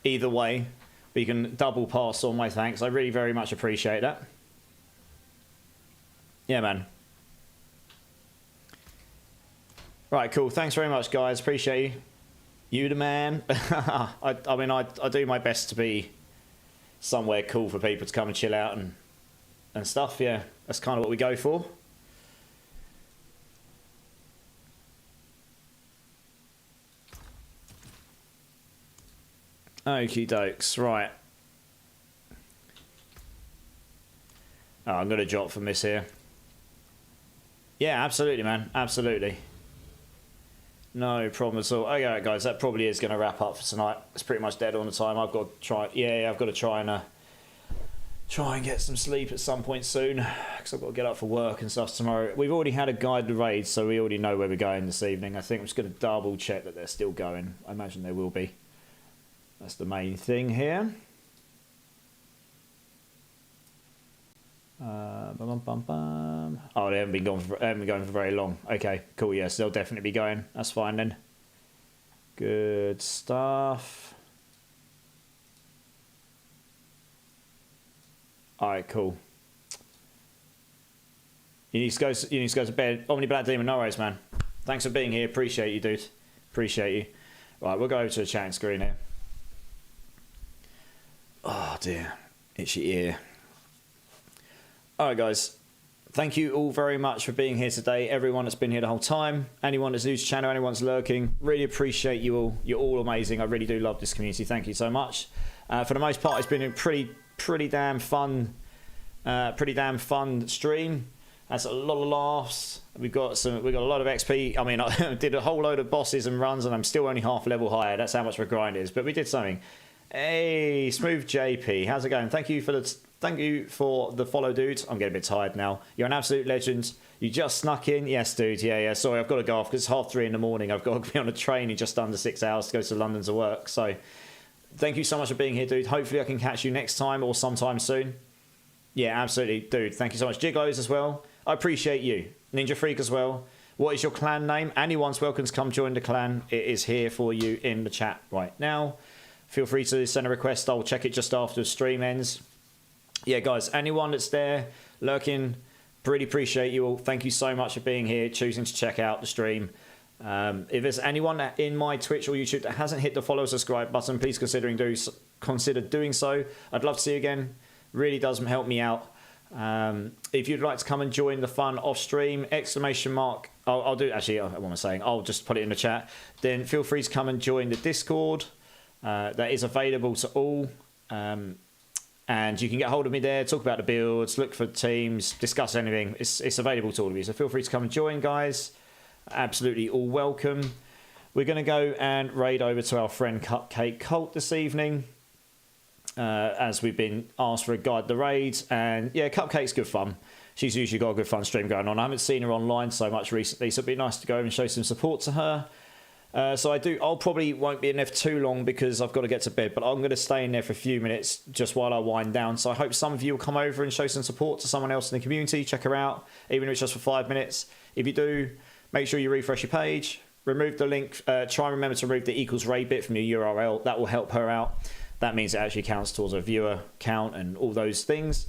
[SPEAKER 1] either way, but you can double pass on my thanks. I really very much appreciate that. Yeah, man. Right, cool. Thanks very much, guys. Appreciate you. You the man. I mean, I do my best to be somewhere cool for people to come and chill out and stuff. Yeah, that's kind of what we go for. Okie dokes, right. Oh, I'm going to drop from this here. Yeah, absolutely, man. Absolutely. No problem at all. Okay, right, guys, that probably is going to wrap up for tonight. It's pretty much dead on the time. I've got to try. Yeah, I've got to try and get some sleep at some point soon because I've got to get up for work and stuff tomorrow. We've already had a guided raid, so we already know where we're going this evening. I think I'm just going to double check that they're still going. I imagine they will be. That's the main thing here. Oh, they haven't been going for very long. Okay, cool. Yes, they'll definitely be going. That's fine then. Good stuff. All right, cool. You need to go to bed. Omni Black Demon, no worries, man. Thanks for being here. Appreciate you, dude. Appreciate you. Right, we'll go over to the chatting screen here. Oh dear, itchy ear. Alright guys, thank you all very much for being here today. Everyone that's been here the whole time, anyone that's new to the channel, anyone's lurking, really appreciate you all. You're all amazing. I really do love this community. Thank you so much. For the most part, it's been a pretty damn fun stream. That's a lot of laughs. We've got a lot of XP. I mean, I did a whole load of bosses and runs, and I'm still only half level higher. That's how much of a grind it is. But we did something. Hey, Smooth JP, how's it going? Thank you for the follow, dude. I'm getting a bit tired now. You're an absolute legend. You just snuck in. Yes, dude. Yeah. Sorry, I've got to go off because it's 3:30 in the morning. I've got to be on a train in just under 6 hours to go to London to work. So, thank you so much for being here, dude. Hopefully, I can catch you next time or sometime soon. Yeah, absolutely, dude. Thank you so much. Jiglos as well. I appreciate you. Ninja Freak as well. What is your clan name? Anyone's welcome to come join the clan. It is here for you in the chat right now. Feel free to send a request. I'll check it just after the stream ends. Yeah, guys, anyone that's there lurking, really appreciate you all. Thank you so much for being here, choosing to check out the stream. If there's anyone in my Twitch or YouTube that hasn't hit the follow subscribe button, please consider doing so. I'd love to see you again. Really does help me out. If you'd like to come and join the fun off stream, ! I'll do actually. What am I saying? I'll just put it in the chat. Then feel free to come and join the Discord. That is available to all. And you can get hold of me there, talk about the builds, look for teams, discuss anything. It's available to all of you. So feel free to come and join, guys. Absolutely all welcome. We're going to go and raid over to our friend Cupcake Cult this evening. As we've been asked for a guide the raid. And yeah, Cupcake's good fun. She's usually got a good fun stream going on. I haven't seen her online so much recently, so it'd be nice to go over and show some support to her. I'll probably won't be in there for too long because I've got to get to bed, but I'm going to stay in there for a few minutes just while I wind down. So I hope some of you will come over and show some support to someone else in the community. Check her out, even if it's just for 5 minutes. If you do, make sure you refresh your page, remove the link, try and remember to remove the equals raid bit from your URL. That will help her out. That means it actually counts towards a viewer count and all those things.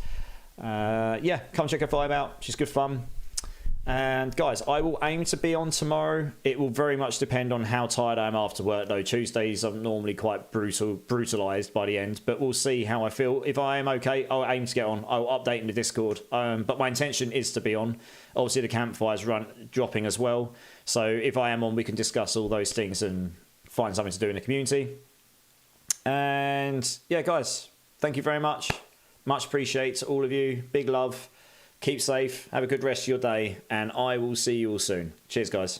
[SPEAKER 1] Yeah, come check her vibe out. She's good fun. And guys, I will aim to be on tomorrow. It will very much depend on how tired I am after work, though. Tuesdays I'm normally quite brutalized by the end, but we'll see how I feel. If I am okay, I'll aim to get on. I'll update in the Discord. But my intention is to be on. Obviously, the campfire's dropping as well. So if I am on, we can discuss all those things and find something to do in the community. And yeah, guys, thank you very much. Much appreciate to all of you. Big love. Keep safe. Have a good rest of your day. And I will see you all soon. Cheers, guys.